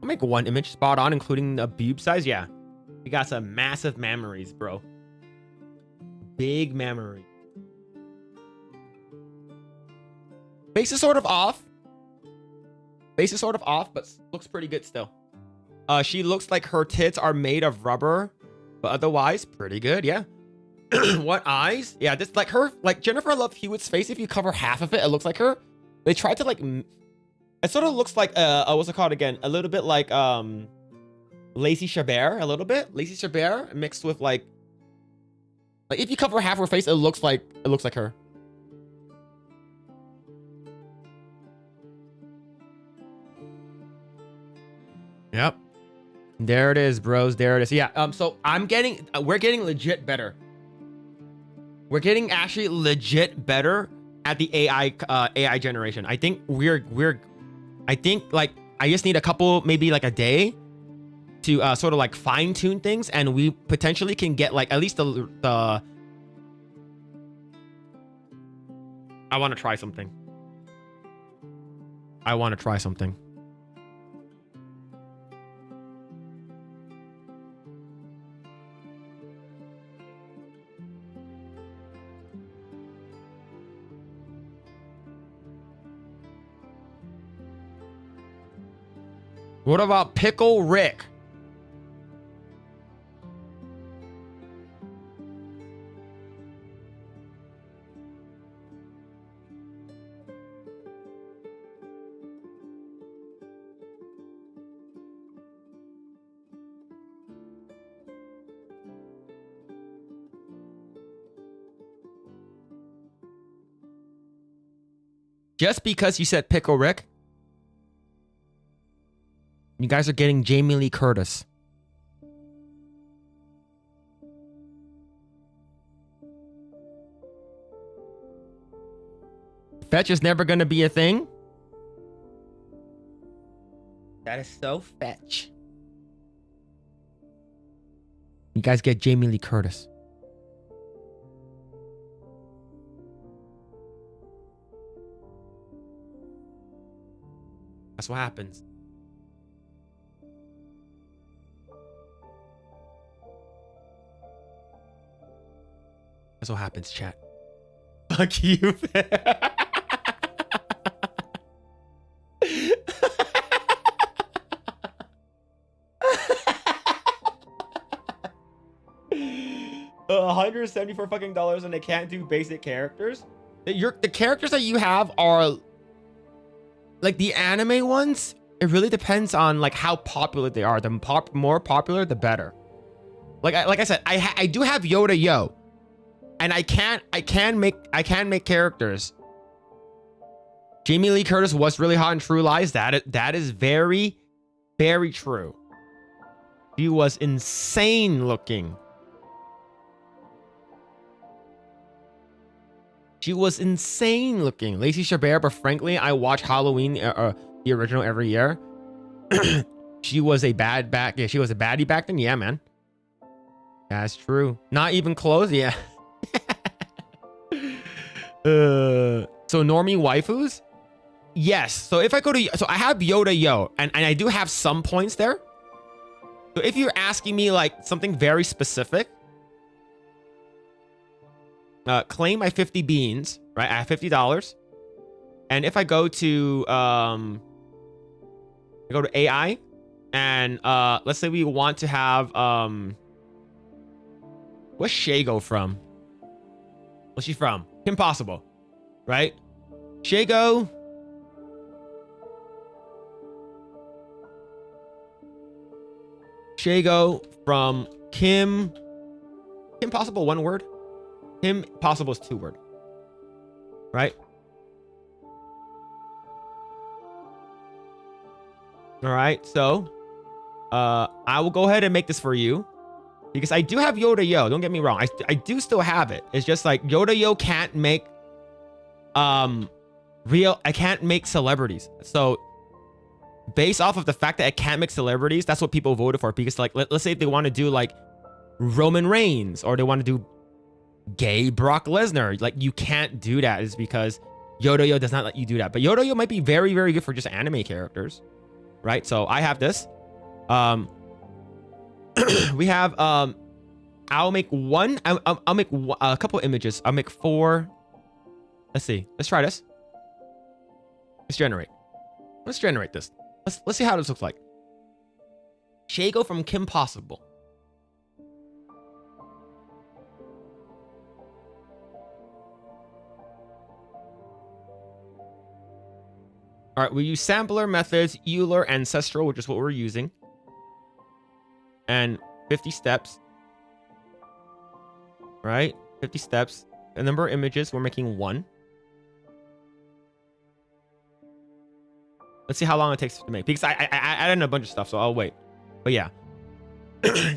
I'll make one image spot on, including the boob size. Yeah. We got some massive memories, bro. Big memory. Face is sort of off. Face is sort of off, but looks pretty good still. She looks like her tits are made of rubber, but otherwise pretty good. Yeah. What eyes? Yeah, this like her, like Jennifer Love Hewitt's face. If you cover half of it, it looks like her. They tried to like, it sort of looks like what's it called again? A little bit like Lacey Chabert, a little bit. Lacey Chabert mixed with like if you cover half her face, it looks like her. Yep. There it is, bros. There it is. Yeah. So we're getting legit better. We're getting actually legit better at the AI generation. I think I think like I just need a couple, maybe like a day to sort of like fine tune things, and we potentially can get like at least the I want to try something. What about Pickle Rick? Just because you said Pickle Rick, you guys are getting Jamie Lee Curtis. Fetch is never going to be a thing. That is so fetch. You guys get Jamie Lee Curtis. That's what happens. That's what happens, chat. Fuck you. $174 fucking dollars, and they can't do basic characters. The characters that you have are like the anime ones. It really depends on like how popular they are. The more popular, the better. Like I said, I do have Yoda Yo. And I can make characters. Jamie Lee Curtis was really hot in True Lies. That is very, very true. She was insane looking. Lacey Chabert, but frankly, I watch Halloween, the original, every year. She was a baddie back then. Yeah, man. That's true. Not even close. Yeah. So normie waifus? Yes. So if I go to, so I have Yoda Yo, and I do have some points there. So if you're asking me like something very specific, claim my 50 beans, right? I have $50. And if I go to AI, and let's say we want to have what's Shago from? What's she from? Kim Possible, right? Shago. From Kim Possible, one word. Kim Possible is 2 word. Right? All right, so I will go ahead and make this for you. Because I do have Yoda Yo. Don't get me wrong. I do still have it. It's just like Yoda Yo can't make I can't make celebrities. So based off of the fact that I can't make celebrities, that's what people voted for. Because like, let's say if they want to do like Roman Reigns, or they want to do gay Brock Lesnar, like you can't do that. Is because Yodoyo does not let you do that. But Yodoyo might be very, very good for just anime characters, right? So I have this. We have I'll make one. I'll make a couple images. I'll make 4. Let's see. Let's try this. Let's generate. Let's generate this. Let's see how this looks like. Shago from Kim Possible. All right, we use sampler methods, Euler, ancestral, which is what we're using. And 50 steps. Right? 50 steps. A number of images, we're making 1. Let's see how long it takes to make. Because I added in a bunch of stuff, so I'll wait. But yeah.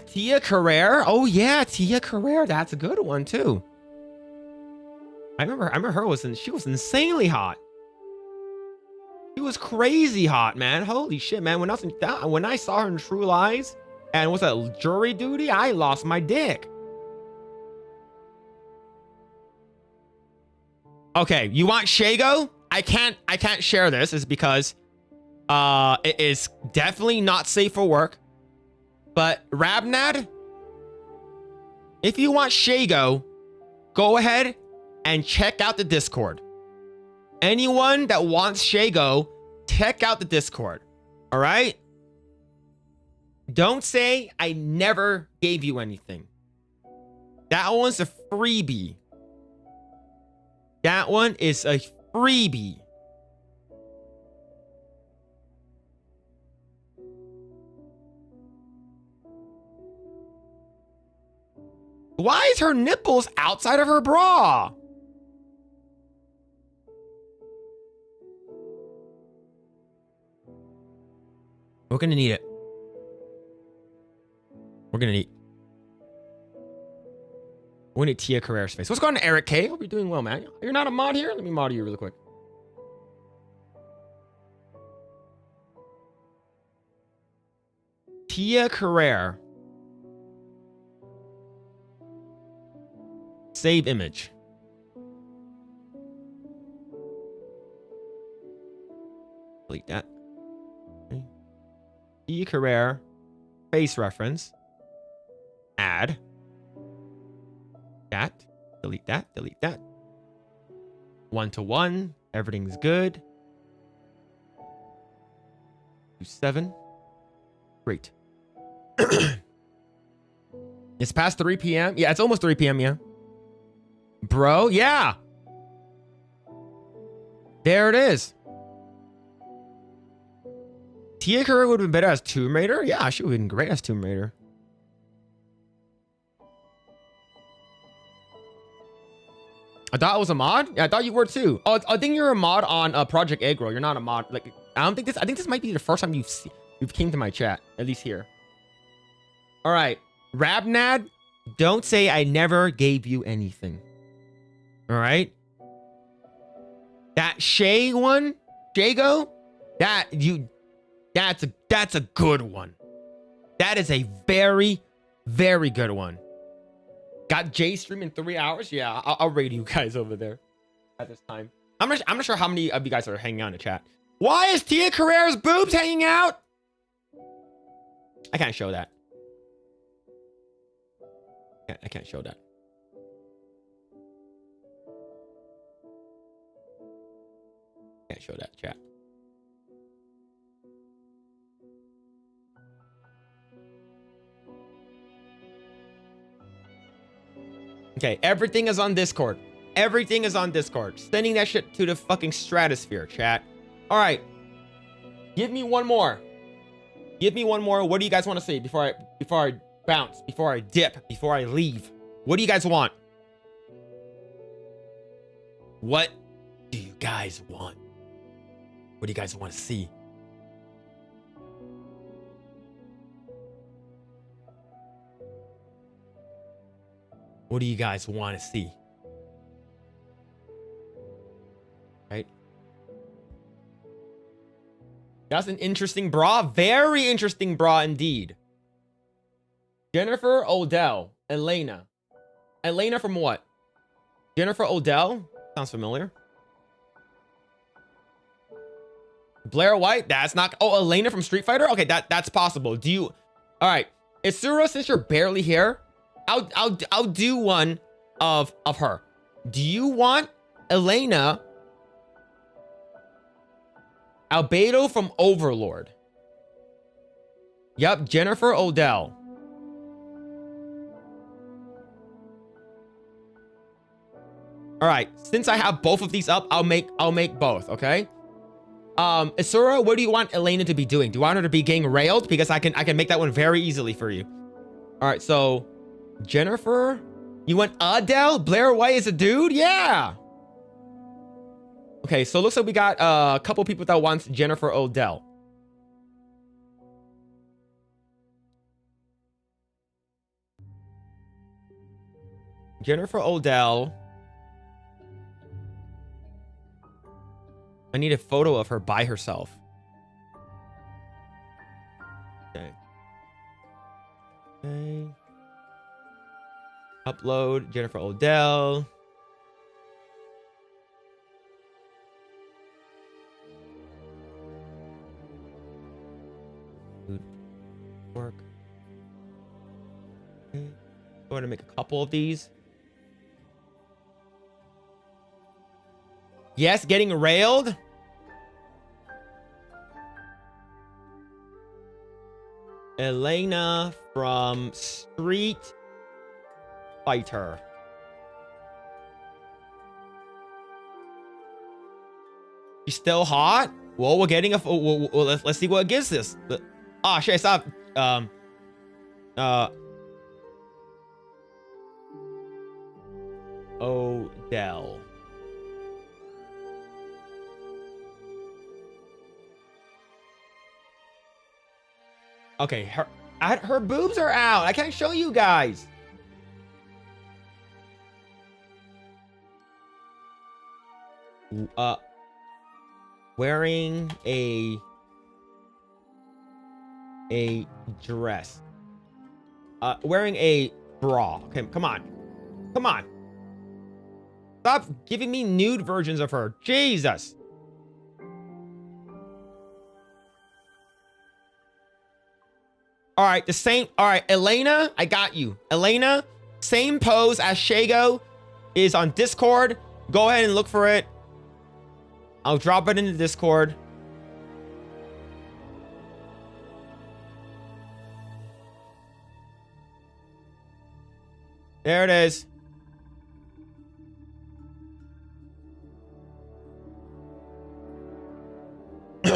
Tia Carrere. Oh yeah, Tia Carrere. That's a good one too. I remember her she was insanely hot. She was crazy hot, man. Holy shit, man. When I saw her in True Lies and was that jury duty, I lost my dick. Okay, you want Shago? I can't share this. Is because it is definitely not safe for work. But Rabnad, if you want Shago, go ahead and check out the Discord. Anyone that wants Shago, check out the Discord. All right? Don't say I never gave you anything. That one's a freebie. That one is a freebie. Why is her nipples outside of her bra? We're gonna need it. We're gonna need Tia Carrere's face. What's going on, Eric K? Hope you're doing well, man. You're not a mod here? Let me mod you really quick. Tia Carrere. Save image. Delete that. Okay. Tia Carrere. Face reference. Add. That. Delete that. Delete that. 1-to-1. Everything's good. 2-7. Great. It's past 3 p.m. Yeah, it's almost 3 p.m. Yeah. Bro, yeah. There it is. Tia Carrere would have been better as Tomb Raider. Yeah, she would have been great as Tomb Raider. I thought it was a mod. Yeah, I thought you were too. Oh, I think you're a mod on Project Aggro. You're not a mod. Like, I think this might be the first time you've came to my chat, at least here. All right, Rabnad, don't say I never gave you anything. All right. That Shay one, Jago, that's a good one. That is a very, very good one. Got Jay stream in 3 hours. Yeah, I'll raid you guys over there at this time. I'm not sure how many of you guys are hanging out in the chat. Why is Tia Carrere's boobs hanging out? I can't show that. I can't show that. Can't show that, chat. Okay, everything is on Discord. Everything is on Discord. Sending that shit to the fucking stratosphere, chat. All right. Give me one more. Give me one more. What do you guys want to see before I bounce, before I dip, before I leave? What do you guys want? What do you guys want? What do you guys want to see? What do you guys want to see? That's an interesting bra. Very interesting bra indeed. Jennifer Odell. Elena. Elena from what? Jennifer Odell? Sounds familiar. Blair White? That's not... Oh, Elena from Street Fighter? Okay, that's possible. Do you... All right. Isura, since you're barely here, I'll do one of her. Do you want Elena Albedo from Overlord? Yep, Jennifer Odell. All right, since I have both of these up, I'll make both, okay? Isura, what do you want Elena to be doing? Do you want her to be getting railed? Because I can make that one very easily for you. All right, so Jennifer, you want Adele? Blair White is a dude? Yeah. Okay, so it looks like we got a couple people that wants Jennifer Odell. Jennifer Odell. I need a photo of her by herself. Okay. Okay. Upload Jennifer Odell. Work. Okay. Going to make a couple of these. Yes, getting railed. Elena from Street Fighter. She's still hot? Well, we're getting a... Well, let's see what it gives this. Ah, shit, I saw... Odell. Okay, her boobs are out. I can't show you guys. Wearing a dress. Wearing a bra. Okay, come on. Come on. Stop giving me nude versions of her. Jesus. All right, the same. All right, Elena, I got you. Elena, same pose as Shago is on Discord. Go ahead and look for it. I'll drop it into Discord. There it is.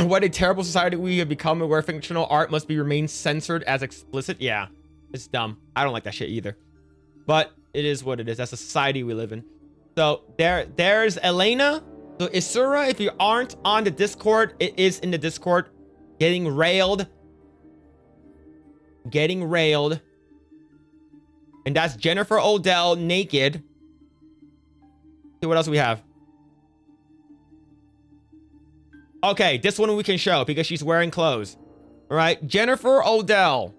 What a terrible society we have become, where fictional art must be remained censored as explicit. Yeah, it's dumb. I don't like that shit either. But it is what it is. That's the society we live in. So there's Elena. So Isura, if you aren't on the Discord, it is in the Discord. Getting railed. Getting railed. And that's Jennifer Odell naked. See what else we have. Okay, this one we can show because she's wearing clothes. All right, Jennifer Odell.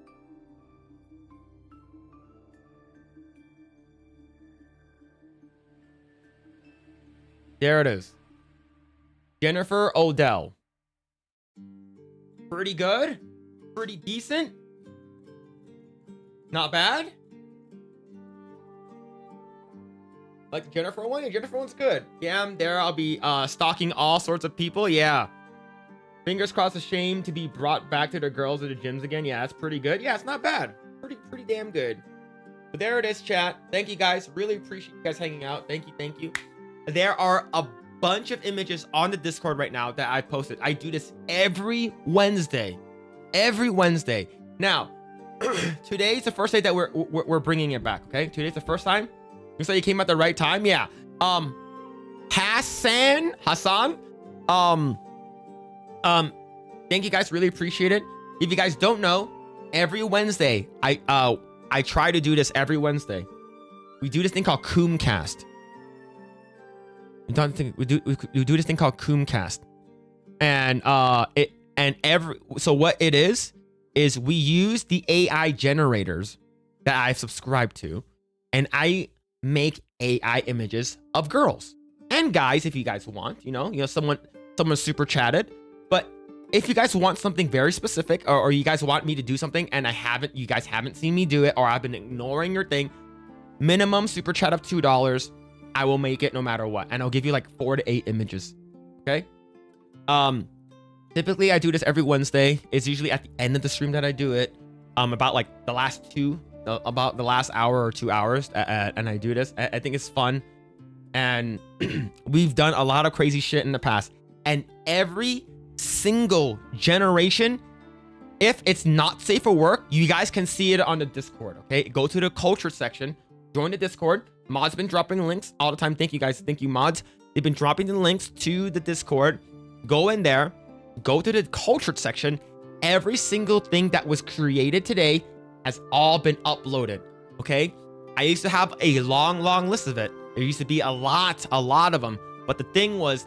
There it is. Jennifer Odell. Pretty good. Pretty decent. Not bad. Like the Jennifer one? Yeah, Jennifer one's good. Yeah, I'm there. I'll be stalking all sorts of people. Yeah. Fingers crossed, a shame to be brought back to the girls at the gyms again. Yeah, that's pretty good. Yeah, it's not bad. Pretty damn good. But there it is, chat. Thank you guys. Really appreciate you guys hanging out. Thank you, thank you. There are a bunch of images on the Discord right now that I posted. I do this every Wednesday. Every Wednesday. Now, today's the first day that we're bringing it back, okay? Today's the first time. Looks like you came at the right time. Yeah. Hassan. Thank you guys. Really appreciate it. If you guys don't know, every Wednesday, I try to do this every Wednesday. We do this thing called CoomCast. We do this thing called CoomCast. And And so what it is we use the AI generators that I've subscribed to, and I make AI images of girls and guys if you guys want, you know, someone super chatted. But if you guys want something very specific, or you guys want me to do something and you guys haven't seen me do it, or I've been ignoring your thing, minimum super chat of $2, I will make it no matter what. And I'll give you like 4 to 8 images. Okay. Typically I do this every Wednesday. It's usually at the end of the stream that I do it. About like about the last hour or 2 hours. And I do this. I think it's fun. And we've done a lot of crazy shit in the past. And every single generation, if it's not safe for work, you guys can see it on the Discord. Okay. Go to the culture section. Join the Discord. Mods been dropping links all the time. Thank you guys. Thank you, mods. They've been dropping the links to the Discord. Go in there. Go to the culture section. Every single thing that was created today has all been uploaded. Okay. I used to have a long list of it. There used to be a lot of them. But the thing was,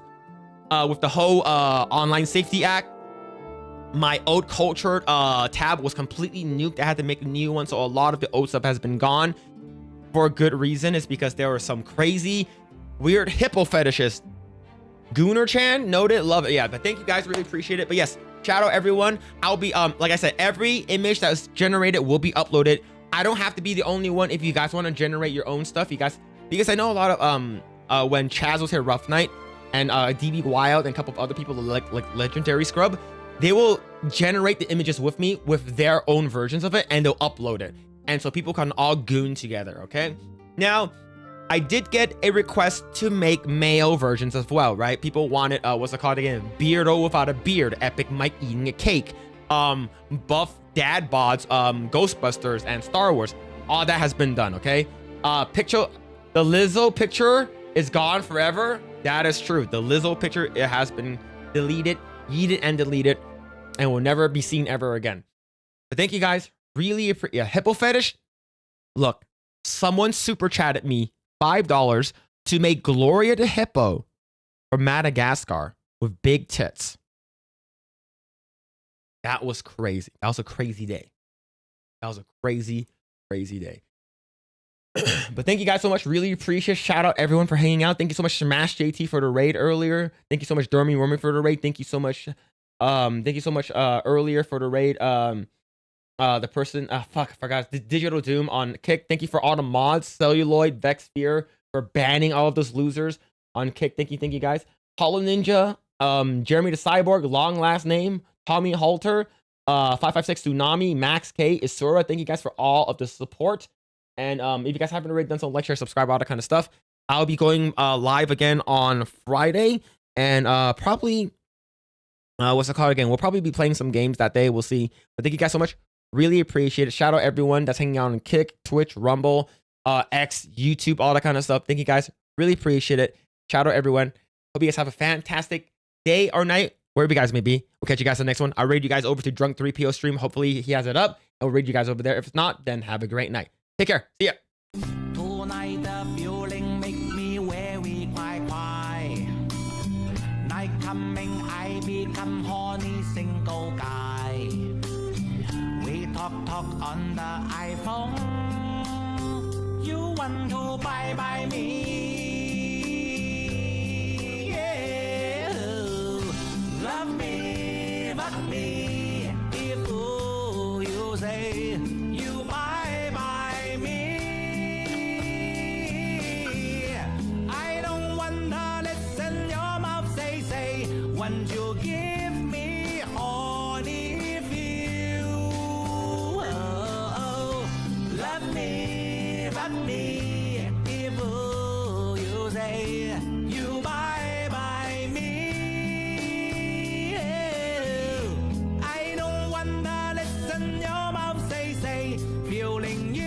with the whole Online Safety Act, my old culture tab was completely nuked. I had to make a new one. So a lot of the old stuff has been gone. For a good reason, is because there were some crazy, weird hippo fetishists. Gooner-chan, noted, love it. Yeah, but thank you guys, really appreciate it. But yes, shout out everyone. I'll be, like I said, every image that was generated will be uploaded. I don't have to be the only one. If you guys want to generate your own stuff, you guys, because I know a lot of, when Chaz was here, Rough Night, and DB Wild and a couple of other people like Legendary Scrub, they will generate the images with me with their own versions of it, and they'll upload it. And so people can all goon together, okay? Now, I did get a request to make male versions as well, right? People wanted, what's it called again? Beardo without a beard, Epic Mike eating a cake, buff dad bods, Ghostbusters, and Star Wars. All that has been done, okay? The Lizzo picture is gone forever. That is true. The Lizzo picture, it has been deleted, yeeted, and deleted, and will never be seen ever again. But thank you guys. Really appreciate. Yeah, hippo fetish. Look, someone super chatted me $5 to make Gloria the hippo from Madagascar with big tits. That was crazy. That was a crazy day. That was a crazy day. But thank you guys so much. Really appreciate it. Shout out everyone for hanging out. Thank you so much, Smash JT, for the raid earlier. Thank you so much, Dormy Roman, for the raid. Thank you so much. Earlier for the raid. The person, fuck, I forgot, the Digital Doom on Kick. Thank you for all the mods. Celluloid, Vex Fear, for banning all of those losers on Kick. Thank you guys. Hollow Ninja, Jeremy the Cyborg, long last name, Tommy Halter, 556 Tsunami, Max K, Isura. Thank you guys for all of the support. And if you guys haven't already done so, like, share, subscribe, all that kind of stuff. I'll be going live again on Friday, and probably what's it called again? We'll probably be playing some games that day. We'll see. But thank you guys so much. Really appreciate it. Shout out everyone that's hanging out on Kick, Twitch, Rumble, X, YouTube, all that kind of stuff. Thank you guys. Really appreciate it. Shout out everyone. Hope you guys have a fantastic day or night, wherever you guys may be. We'll catch you guys on the next one. I'll raid you guys over to Drunk 3PO stream. Hopefully he has it up. I'll raid you guys over there. If it's not, then have a great night. Take care. See ya. Tonight the feeling make me very quiet. Night coming, I become horny single guy. We talk on the iPhone. You want to buy me? Yeah. Love me, fuck me. If you say you buy me, I don't wanna listen your mouth say. Once you give me honey feel. Love me, if you say you buy